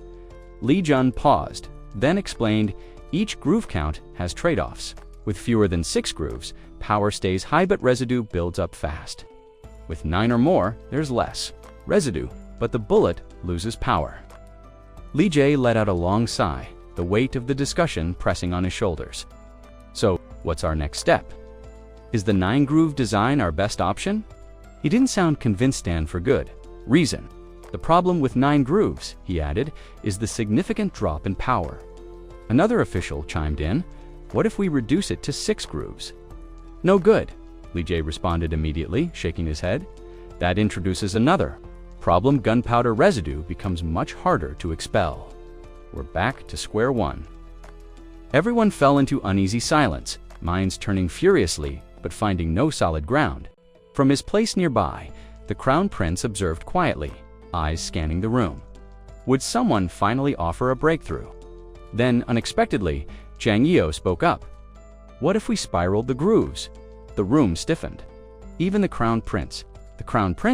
Li Jun paused, then explained, each groove count has trade-offs. With fewer than 6 grooves, power stays high but residue builds up fast. With 9 or more, there's less residue, but the bullet loses power. Li Jae let out a long sigh, the weight of the discussion pressing on his shoulders. So, what's our next step? Is the 9-groove design our best option? He didn't sound convinced, and for good reason. The problem with 9 grooves, he added, is the significant drop in power. Another official chimed in. What if we reduce it to 6 grooves? No good, Li Jae responded immediately, shaking his head. That introduces another problem. Gunpowder residue becomes much harder to expel. We're back to square one. Everyone fell into uneasy silence, minds turning furiously, but finding no solid ground. From his place nearby, the Crown Prince observed quietly, eyes scanning the room. Would someone finally offer a breakthrough? Then, unexpectedly, Jang Yeo spoke up. What if we spiraled the grooves? The room stiffened. Even the Crown Prince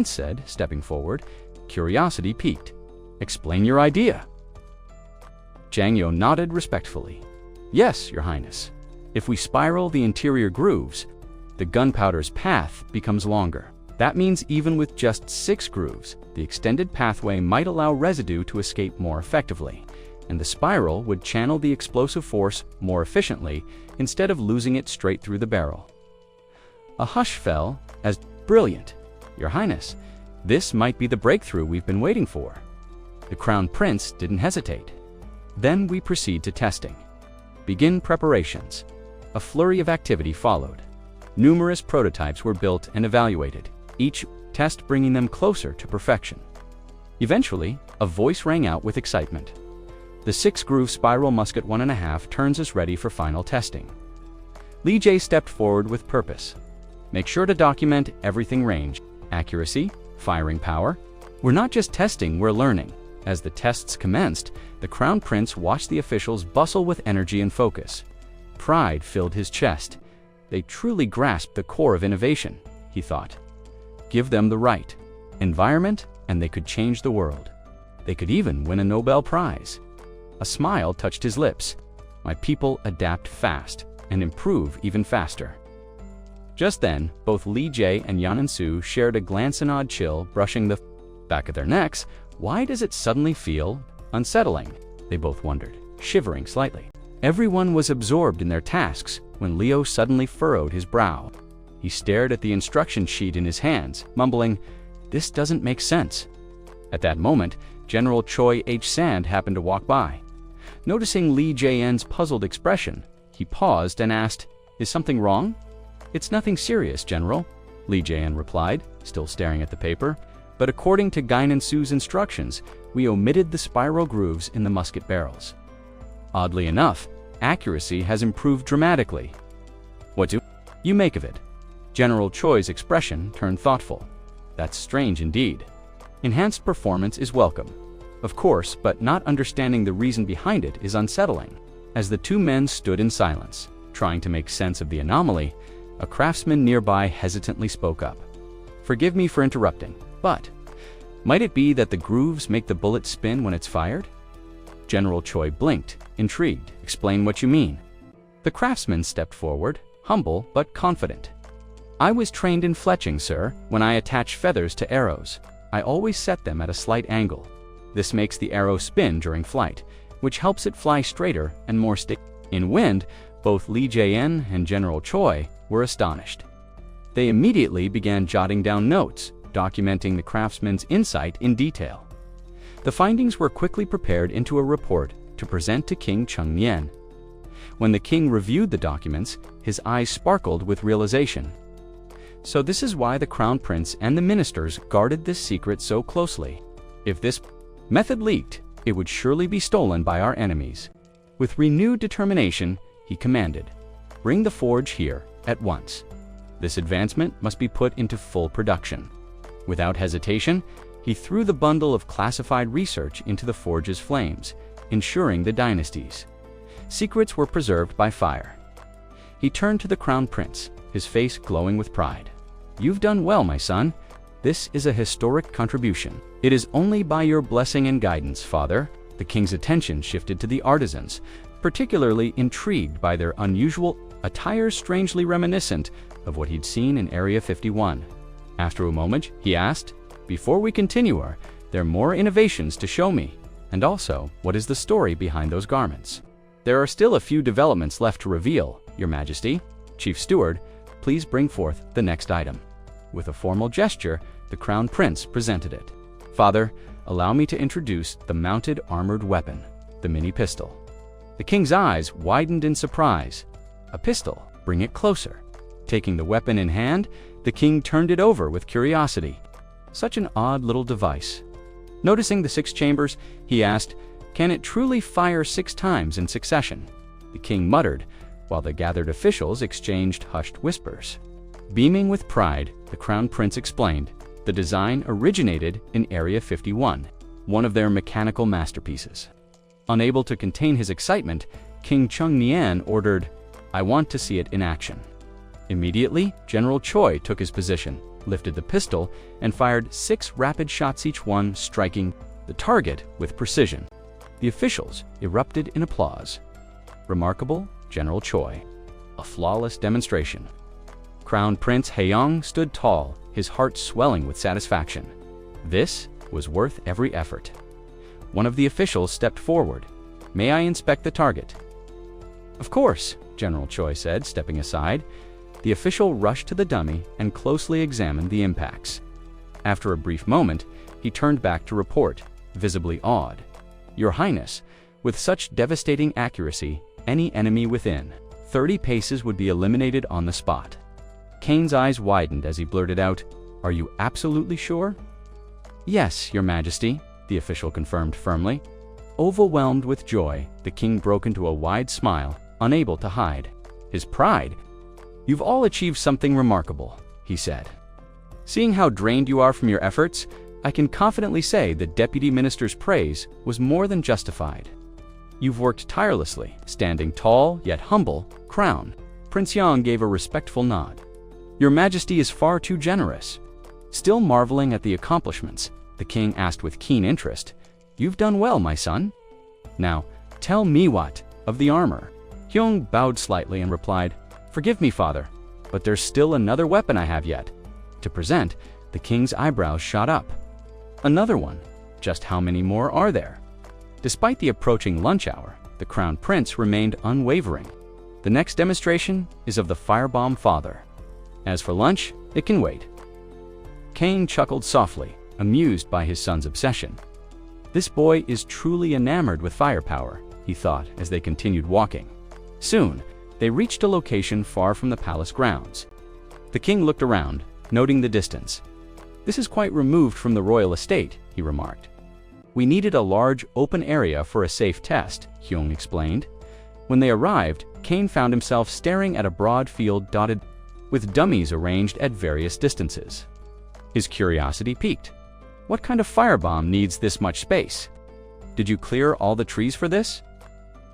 said, stepping forward. Curiosity piqued. Explain your idea. Jang Yeo nodded respectfully. Yes, Your Highness. If we spiral the interior grooves, the gunpowder's path becomes longer. That means even with just 6 grooves, the extended pathway might allow residue to escape more effectively, and the spiral would channel the explosive force more efficiently instead of losing it straight through the barrel. A hush fell as, brilliant, Your Highness. This might be the breakthrough we've been waiting for. The Crown Prince didn't hesitate. Then we proceed to testing. Begin preparations. A flurry of activity followed. Numerous prototypes were built and evaluated, each test bringing them closer to perfection. Eventually, a voice rang out with excitement. The 6-groove spiral musket 1.5 turns us ready for final testing. Lee Jae stepped forward with purpose. Make sure to document everything: range, accuracy, firing power. We're not just testing, we're learning. As the tests commenced, the Crown Prince watched the officials bustle with energy and focus. Pride filled his chest. They truly grasped the core of innovation, he thought. Give them the right environment, and they could change the world. They could even win a Nobel Prize. A smile touched his lips. My people adapt fast and improve even faster. Just then, both Lee Jae and Yan In-soo shared a glance and odd chill brushing the back of their necks. Why does it suddenly feel unsettling? They both wondered, shivering slightly. Everyone was absorbed in their tasks when Leo suddenly furrowed his brow. He stared at the instruction sheet in his hands, mumbling, "This doesn't make sense." At that moment, General Choi H. Sand happened to walk by. Noticing Lee Jae-en's puzzled expression, he paused and asked, "Is something wrong?" "It's nothing serious, General," Lee Jae-en replied, still staring at the paper. "But according to Gain In-soo's instructions, we omitted the spiral grooves in the musket barrels. Oddly enough, accuracy has improved dramatically. What do you make of it?" General Choi's expression turned thoughtful. "That's strange indeed. Enhanced performance is welcome, of course, but not understanding the reason behind it is unsettling." As the two men stood in silence, trying to make sense of the anomaly, a craftsman nearby hesitantly spoke up. "Forgive me for interrupting, but might it be that the grooves make the bullet spin when it's fired?" General Choi blinked, intrigued. "Explain what you mean." The craftsman stepped forward, humble but confident. "I was trained in fletching, sir. When I attach feathers to arrows, I always set them at a slight angle. This makes the arrow spin during flight, which helps it fly straighter and more sticky." In wind, both Lee Jae-en and General Choi were astonished. They immediately began jotting down notes, documenting the craftsman's insight in detail. The findings were quickly prepared into a report to present to King Chung Nien. When the king reviewed the documents, his eyes sparkled with realization. So this is why the Crown Prince and the ministers guarded this secret so closely. If this method leaked, it would surely be stolen by our enemies. With renewed determination, he commanded, "Bring the forge here at once. This advancement must be put into full production." Without hesitation, he threw the bundle of classified research into the forge's flames, ensuring the Dynasties. Secrets were preserved by fire. He turned to the Crown Prince, his face glowing with pride. "You've done well, my son. This is a historic contribution. It is only by your blessing and guidance, Father." The king's attention shifted to the artisans, particularly intrigued by their unusual attire, strangely reminiscent of what he'd seen in Area 51. After a moment, he asked, "Before we continue, are there more innovations to show me? And also, what is the story behind those garments?" "There are still a few developments left to reveal, Your Majesty. Chief Steward, please bring forth the next item." With a formal gesture, the Crown Prince presented it. "Father, allow me to introduce the mounted armored weapon, the mini pistol." The king's eyes widened in surprise. "A pistol? Bring it closer." Taking the weapon in hand, the king turned it over with curiosity. Such an odd little device. Noticing the 6 chambers, he asked, "Can it truly fire 6 times in succession?" The king muttered, while the gathered officials exchanged hushed whispers. Beaming with pride, the Crown Prince explained, "The design originated in Area 51. one of their mechanical masterpieces. Unable to contain his excitement, King Chung Nian ordered, "I want to see it in action." Immediately, General Choi took his position, lifted the pistol, and fired 6 rapid shots, each one striking the target with precision. The officials erupted in applause. Remarkable, General Choi. A flawless demonstration. Crown Prince Haeyong stood tall, his heart swelling with satisfaction. This was worth every effort. One of the officials stepped forward. "May I inspect the target?" "Of course," General Choi said, stepping aside. The official rushed to the dummy and closely examined the impacts. After a brief moment, he turned back to report, visibly awed. "Your Highness, with such devastating accuracy, any enemy within 30 paces would be eliminated on the spot." Kane's eyes widened as he blurted out, "Are you absolutely sure?" "Yes, Your Majesty," the official confirmed firmly. Overwhelmed with joy, the king broke into a wide smile, unable to hide his pride. "You've all achieved something remarkable," he said. "Seeing how drained you are from your efforts, I can confidently say the Deputy Minister's praise was more than justified. You've worked tirelessly, standing tall yet humble. Crown." Prince Yang gave a respectful nod. "Your Majesty is far too generous." Still marveling at the accomplishments, the king asked with keen interest, "You've done well, my son. Now, tell me what of the armor." Hyung bowed slightly and replied, "Forgive me, father, but there's still another weapon I have yet to present." The king's eyebrows shot up. "Another one? Just how many more are there?" Despite the approaching lunch hour, the crown prince remained unwavering. "The next demonstration is of the firebomb, father. As for lunch, it can wait." Kane chuckled softly, amused by his son's obsession. "This boy is truly enamored with firepower," he thought as they continued walking. Soon, they reached a location far from the palace grounds. The king looked around, noting the distance. "This is quite removed from the royal estate," he remarked. "We needed a large, open area for a safe test," Hyung explained. When they arrived, Kane found himself staring at a broad field dotted with dummies arranged at various distances. His curiosity piqued. "What kind of firebomb needs this much space? Did you clear all the trees for this?"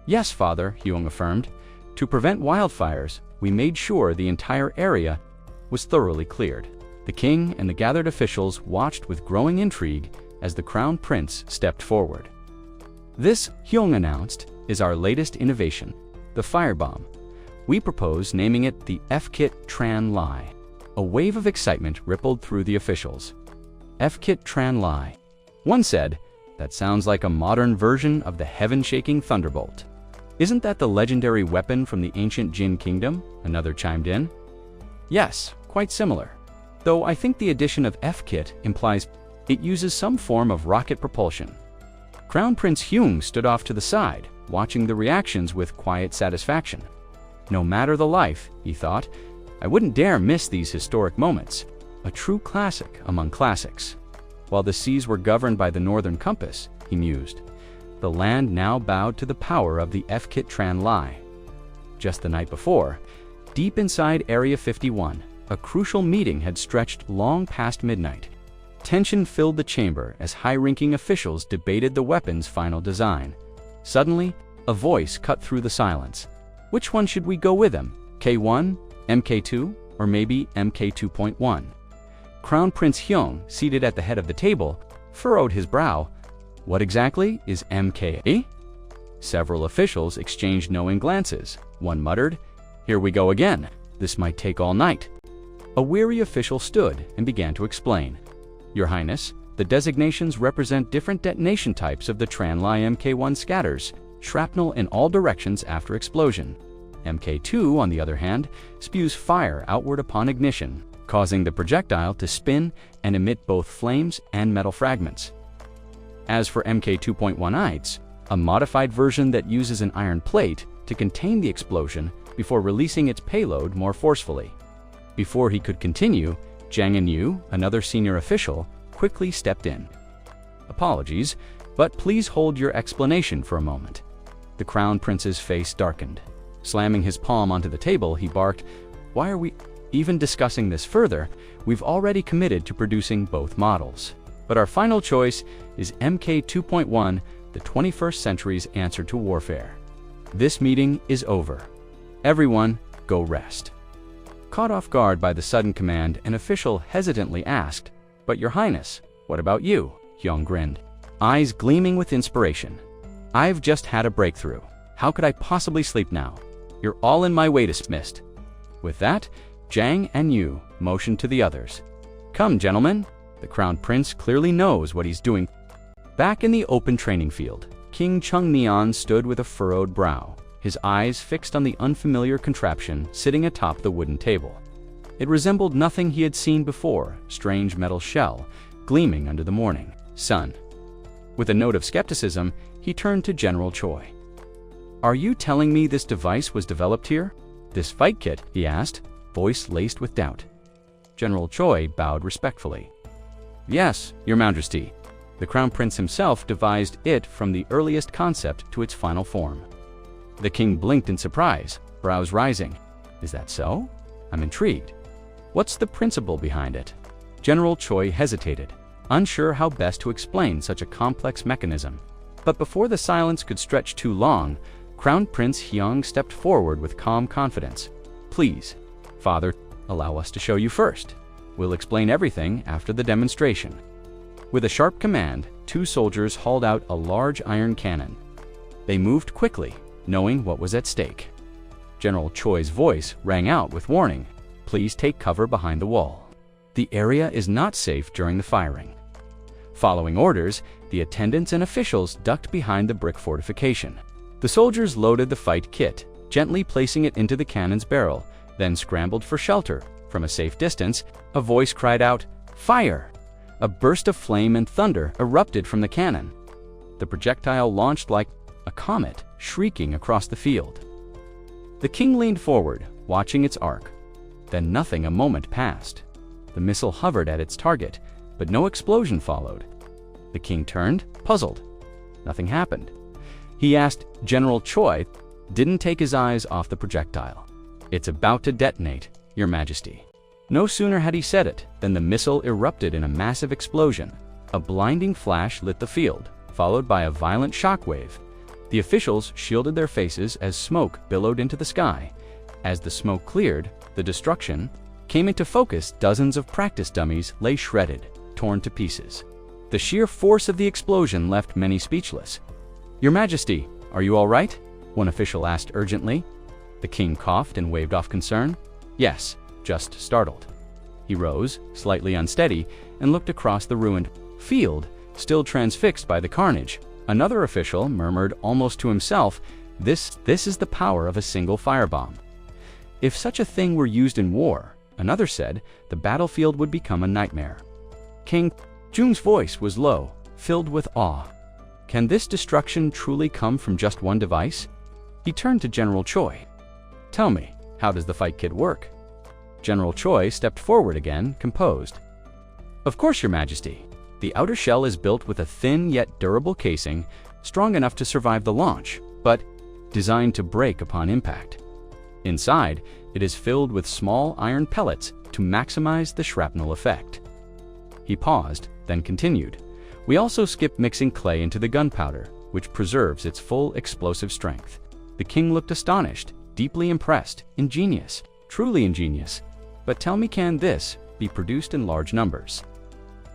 "Yes, father," Hyung affirmed. "To prevent wildfires, we made sure the entire area was thoroughly cleared." The king and the gathered officials watched with growing intrigue as the crown prince stepped forward. "This," Hyung announced, "is our latest innovation, the firebomb. We propose naming it the F-Kit Tran Lai." A wave of excitement rippled through the officials. F-Kit Tran Lai. One said, "That sounds like a modern version of the heaven-shaking thunderbolt." "Isn't that the legendary weapon from the ancient Jin kingdom?" Another chimed in. "Yes, quite similar. Though I think the addition of F-Kit implies it uses some form of rocket propulsion." Crown Prince Hyung stood off to the side, watching the reactions with quiet satisfaction. No matter the life, he thought, I wouldn't dare miss these historic moments. A true classic among classics. While the seas were governed by the Northern Compass, he mused, the land now bowed to the power of the F-Kit Tran Lai. Just the night before, deep inside Area 51, a crucial meeting had stretched long past midnight. Tension filled the chamber as high-ranking officials debated the weapon's final design. Suddenly, a voice cut through the silence. "Which one should we go with him? K1, MK2, or maybe MK2.1? Crown Prince Hyung, seated at the head of the table, furrowed his brow. "What exactly is MK? Several officials exchanged knowing glances. One muttered, "Here we go again. This might take all night." A weary official stood and began to explain. "Your Highness, the designations represent different detonation types of the Tran Lai MK1 scatters, shrapnel in all directions after explosion. MK2, on the other hand, spews fire outward upon ignition, causing the projectile to spin and emit both flames and metal fragments. As for MK2.1ites, a modified version that uses an iron plate to contain the explosion before releasing its payload more forcefully." Before he could continue, Jang In-yu, another senior official, quickly stepped in. "Apologies, but please hold your explanation for a moment." The Crown Prince's face darkened. Slamming his palm onto the table, he barked, "Why are we even discussing this further? We've already committed to producing both models." But our final choice is MK 2.1, the 21st century's answer to warfare. This meeting is over. Everyone, go rest. Caught off guard by the sudden command, an official hesitantly asked, "But Your Highness, what about you?" Hyung grinned, eyes gleaming with inspiration. "I've just had a breakthrough. How could I possibly sleep now? You're all in my way dismissed." With that, Jang and Yu motioned to the others. "Come, gentlemen." The Crown Prince clearly knows what he's doing. Back in the open training field, King Chung Neon stood with a furrowed brow, his eyes fixed on the unfamiliar contraption sitting atop the wooden table. It resembled nothing he had seen before, strange metal shell, gleaming under the morning sun. With a note of skepticism, he turned to General Choi. "Are you telling me this device was developed here? This fight kit?" he asked, voice laced with doubt. General Choi bowed respectfully. "Yes, Your Majesty. The Crown Prince himself devised it from the earliest concept to its final form." The king blinked in surprise, brows rising. "Is that so? I'm intrigued. What's the principle behind it?" General Choi hesitated, unsure how best to explain such a complex mechanism. But before the silence could stretch too long, Crown Prince Hyung stepped forward with calm confidence. "Please, Father, allow us to show you first. We'll explain everything after the demonstration." With a sharp command, two soldiers hauled out a large iron cannon. They moved quickly, knowing what was at stake. General Choi's voice rang out with warning, "Please take cover behind the wall. The area is not safe during the firing." Following orders, the attendants and officials ducked behind the brick fortification. The soldiers loaded the fight kit, gently placing it into the cannon's barrel, then scrambled for shelter. From a safe distance, a voice cried out, "Fire!" A burst of flame and thunder erupted from the cannon. The projectile launched like a comet, shrieking across the field. The king leaned forward, watching its arc. Then nothing. A moment passed. The missile hovered at its target, but no explosion followed. The king turned, puzzled. Nothing happened. He asked General Choi, didn't take his eyes off the projectile. "It's about to detonate, Your Majesty." No sooner had he said it than the missile erupted in a massive explosion. A blinding flash lit the field, followed by a violent shockwave. The officials shielded their faces as smoke billowed into the sky. As the smoke cleared, the destruction came into focus. Dozens of practice dummies lay shredded, torn to pieces. The sheer force of the explosion left many speechless. "Your Majesty, are you all right?" one official asked urgently. The king coughed and waved off concern. "Yes, just startled." He rose, slightly unsteady, and looked across the ruined field, still transfixed by the carnage. Another official murmured almost to himself, This is the power of a single firebomb. If such a thing were used in war," another said, "the battlefield would become a nightmare." King Jung's voice was low, filled with awe. Can this destruction truly come from just one device? He turned to General Choi. "Tell me, how does the fight kit work?" General Choi stepped forward again, composed. "Of course, Your Majesty. The outer shell is built with a thin yet durable casing, strong enough to survive the launch, but designed to break upon impact. Inside, it is filled with small iron pellets to maximize the shrapnel effect." He paused, then continued. "We also skip mixing clay into the gunpowder, which preserves its full explosive strength." The king looked astonished, deeply impressed. "Ingenious, truly ingenious. But tell me, can this be produced in large numbers?"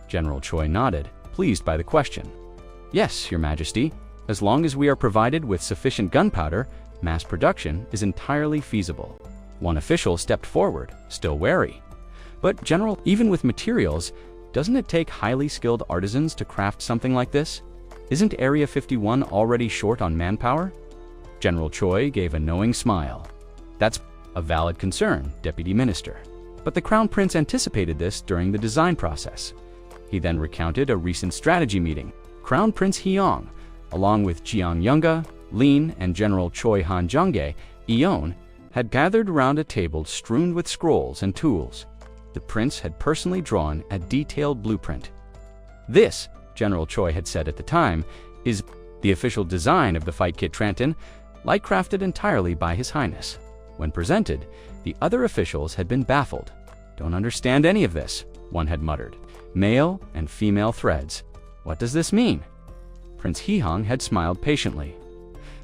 General Choi nodded, pleased by the question. "Yes, Your Majesty. As long as we are provided with sufficient gunpowder, mass production is entirely feasible." One official stepped forward, still wary. "But General, even with materials, doesn't it take highly skilled artisans to craft something like this? Isn't Area 51 already short on manpower?" General Choi gave a knowing smile. "That's a valid concern, Deputy Minister. But the Crown Prince anticipated this during the design process." He then recounted a recent strategy meeting. Crown Prince Hyung, along with Jiang Yunga, Lin, and General Choi Han Jungge, Eon, had gathered around a table strewn with scrolls and tools. The prince had personally drawn a detailed blueprint. "This," General Choi had said at the time, "is the official design of the fight kit Tranton, light-crafted entirely by His Highness." When presented, the other officials had been baffled. "Don't understand any of this," one had muttered. Male and female threads. What does this mean? Prince Hihong had smiled patiently.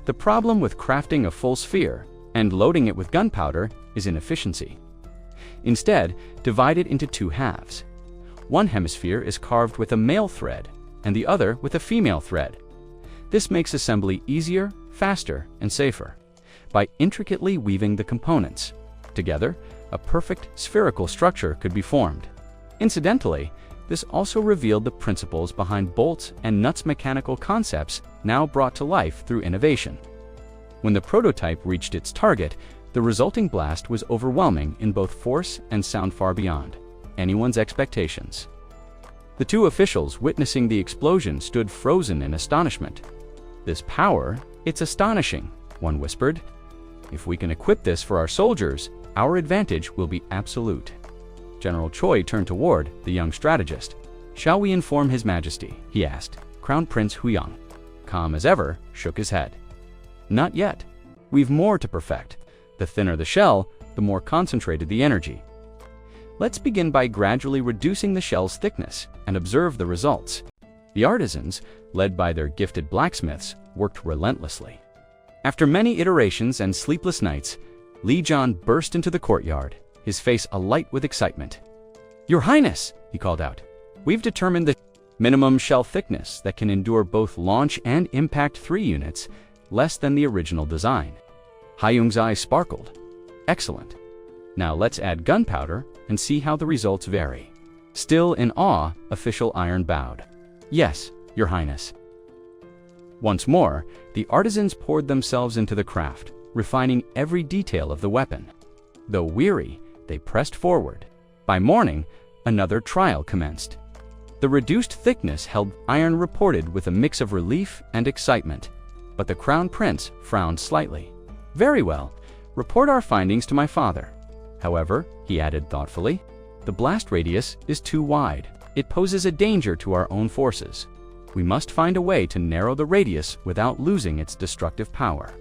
The problem with crafting a full sphere and loading it with gunpowder is inefficiency. Instead, divide it into two halves. One hemisphere is carved with a male thread and the other with a female thread. This makes assembly easier, faster, and safer. By intricately weaving the components together, a perfect spherical structure could be formed. Incidentally, this also revealed the principles behind bolts and nuts mechanical concepts now brought to life through innovation. When the prototype reached its target, the resulting blast was overwhelming in both force and sound, far beyond anyone's expectations. The two officials witnessing the explosion stood frozen in astonishment. "This power, it's astonishing," one whispered. "If we can equip this for our soldiers, our advantage will be absolute." General Choi turned toward the young strategist. "Shall we inform His Majesty?" he asked. Crown Prince Huyang, calm as ever, shook his head. "Not yet. We've more to perfect. The thinner the shell, the more concentrated the energy. Let's begin by gradually reducing the shell's thickness and observe the results." The artisans, led by their gifted blacksmiths, worked relentlessly. After many iterations and sleepless nights, Li Jian burst into the courtyard, his face alight with excitement. "Your Highness," he called out, "we've determined the minimum shell thickness that can endure both launch and impact 3 units, less than the original design." Haiyung's eyes sparkled. "Excellent. Now let's add gunpowder and see how the results vary." Still in awe, Official Iron bowed. "Yes, Your Highness." Once more, the artisans poured themselves into the craft, refining every detail of the weapon. Though weary, they pressed forward. By morning, another trial commenced. The reduced thickness held Iron reported with a mix of relief and excitement, but the Crown Prince frowned slightly. "Very well, report our findings to my father. However," he added thoughtfully, "the blast radius is too wide. It poses a danger to our own forces. We must find a way to narrow the radius without losing its destructive power."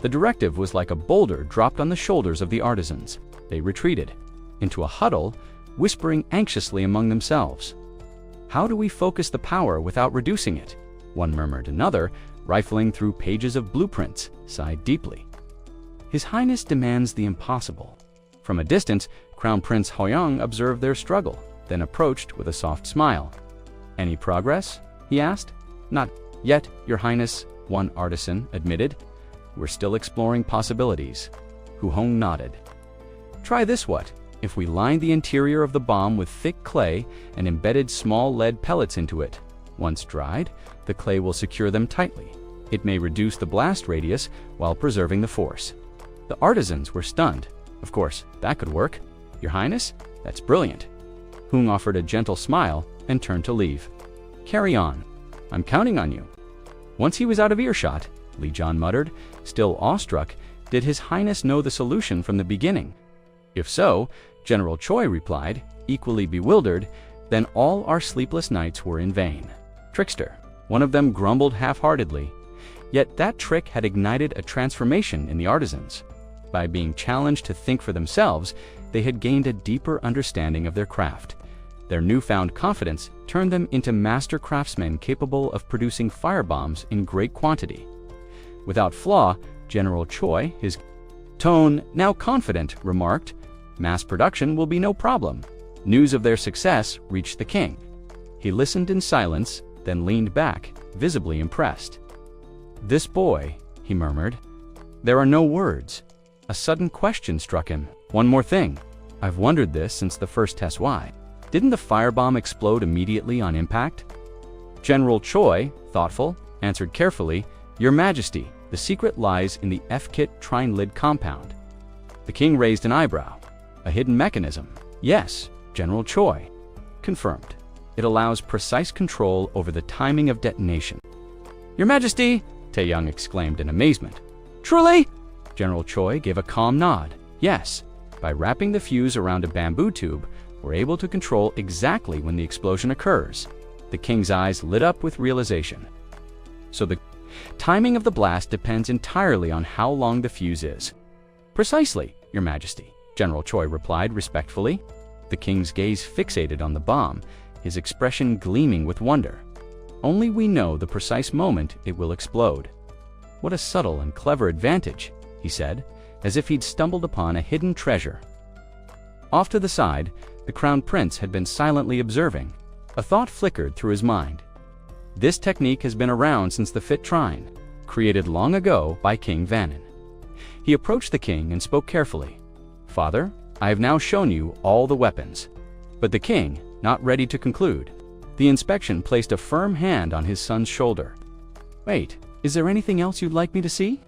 The directive was like a boulder dropped on the shoulders of the artisans. They retreated into a huddle, whispering anxiously among themselves. "How do we focus the power without reducing it?" one murmured. Another, rifling through pages of blueprints, sighed deeply. "His Highness demands the impossible." From a distance, Crown Prince Hoyang observed their struggle, then approached with a soft smile. "Any progress?" he asked. "Not yet, Your Highness," one artisan admitted. "We're still exploring possibilities." Hu Hong nodded. "Try this what? If we line the interior of the bomb with thick clay and embedded small lead pellets into it, once dried, the clay will secure them tightly. It may reduce the blast radius while preserving the force." The artisans were stunned. "Of course, that could work. Your Highness, that's brilliant." Hung offered a gentle smile and turned to leave. "Carry on. I'm counting on you." Once he was out of earshot, Li Jian muttered, still awestruck, "Did His Highness know the solution from the beginning?" "If so," General Choi replied, equally bewildered, "then all our sleepless nights were in vain." "Trickster," one of them grumbled half-heartedly. Yet that trick had ignited a transformation in the artisans. By being challenged to think for themselves, they had gained a deeper understanding of their craft. Their newfound confidence turned them into master craftsmen capable of producing firebombs in great quantity. Without flaw, General Choi, his tone now confident, remarked, "Mass production will be no problem." News of their success reached the king. He listened in silence, then leaned back, visibly impressed. "This boy," he murmured. "There are no words." A sudden question struck him. "One more thing. I've wondered this since the first test. Why didn't the firebomb explode immediately on impact?" General Choi, thoughtful, answered carefully, "Your Majesty, the secret lies in the F-kit trine lid compound." The king raised an eyebrow. "A hidden mechanism?" "Yes, General Choi." "Confirmed. It allows precise control over the timing of detonation." "Your Majesty!" Taeyang exclaimed in amazement. "Truly?" General Choi gave a calm nod. "Yes, by wrapping the fuse around a bamboo tube, we're able to control exactly when the explosion occurs." The king's eyes lit up with realization. "So the timing of the blast depends entirely on how long the fuse is." "Precisely, Your Majesty," General Choi replied respectfully. The king's gaze fixated on the bomb, his expression gleaming with wonder. Only we know the precise moment it will explode. "What a subtle and clever advantage," he said, as if he'd stumbled upon a hidden treasure. Off to the side, the Crown Prince had been silently observing. A thought flickered through his mind. This technique has been around since the Fit Trine, created long ago by King Vannin. He approached the king and spoke carefully. "Father, I have now shown you all the weapons." But the king, not ready to conclude, the inspection placed a firm hand on his son's shoulder. "Wait, is there anything else you'd like me to see?"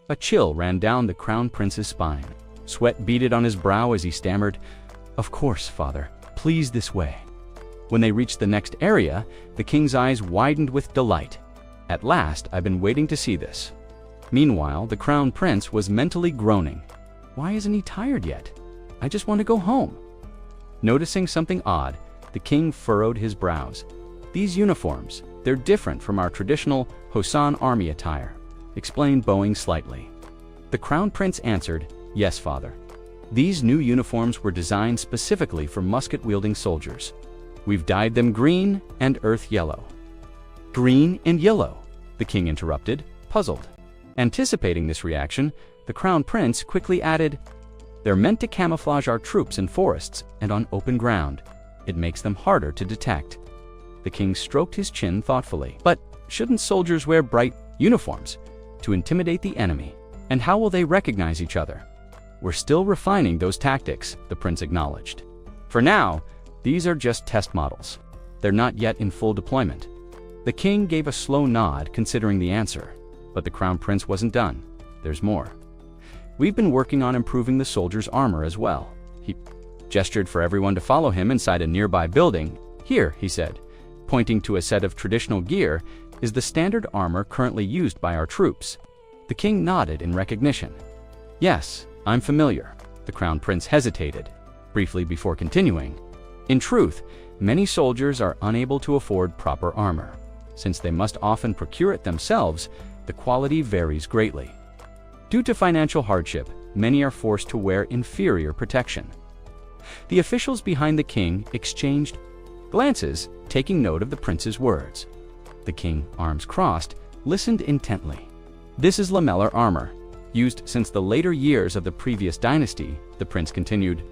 A chill ran down the Crown Prince's spine. Sweat beaded on his brow as he stammered, "Of course, father, please this way." When they reached the next area, the king's eyes widened with delight. "At last, I've been waiting to see this." Meanwhile, the Crown Prince was mentally groaning. "Why isn't he tired yet? I just want to go home." Noticing something odd, the king furrowed his brows. "These uniforms, they're different from our traditional Hosan army attire," explained Boeing slightly. The Crown Prince answered, "Yes, father. These new uniforms were designed specifically for musket-wielding soldiers. We've dyed them green and earth yellow." "Green and yellow?" the king interrupted, puzzled. Anticipating this reaction, the Crown Prince quickly added, "They're meant to camouflage our troops in forests and on open ground. It makes them harder to detect." The king stroked his chin thoughtfully. "But shouldn't soldiers wear bright uniforms to intimidate the enemy? And how will they recognize each other?" "We're still refining those tactics," the prince acknowledged. "For now, these are just test models. They're not yet in full deployment." The king gave a slow nod, considering the answer. But the Crown Prince wasn't done. "There's more. We've been working on improving the soldiers' armor as well." He gestured for everyone to follow him inside a nearby building. "Here," he said, pointing to a set of traditional gear, "is the standard armor currently used by our troops." The king nodded in recognition. "Yes, I'm familiar." The Crown Prince hesitated briefly before continuing. "In truth, many soldiers are unable to afford proper armor. Since they must often procure it themselves, the quality varies greatly. Due to financial hardship, many are forced to wear inferior protection." The officials behind the king exchanged glances, taking note of the prince's words. The king, arms crossed, listened intently. "This is lamellar armor, used since the later years of the previous dynasty," the prince continued.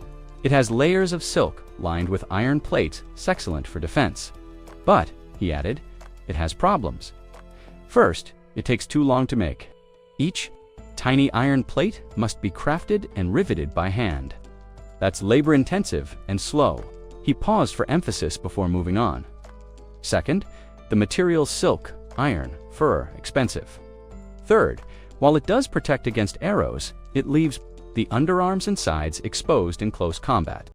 "It has layers of silk lined with iron plates, excellent for defense. But," he added, "it has problems. First, it takes too long to make. Each tiny iron plate must be crafted and riveted by hand. That's labor-intensive and slow." He paused for emphasis before moving on. "Second, the materials silk, iron, fur, expensive. Third, while it does protect against arrows, it leaves the underarms and sides exposed in close combat.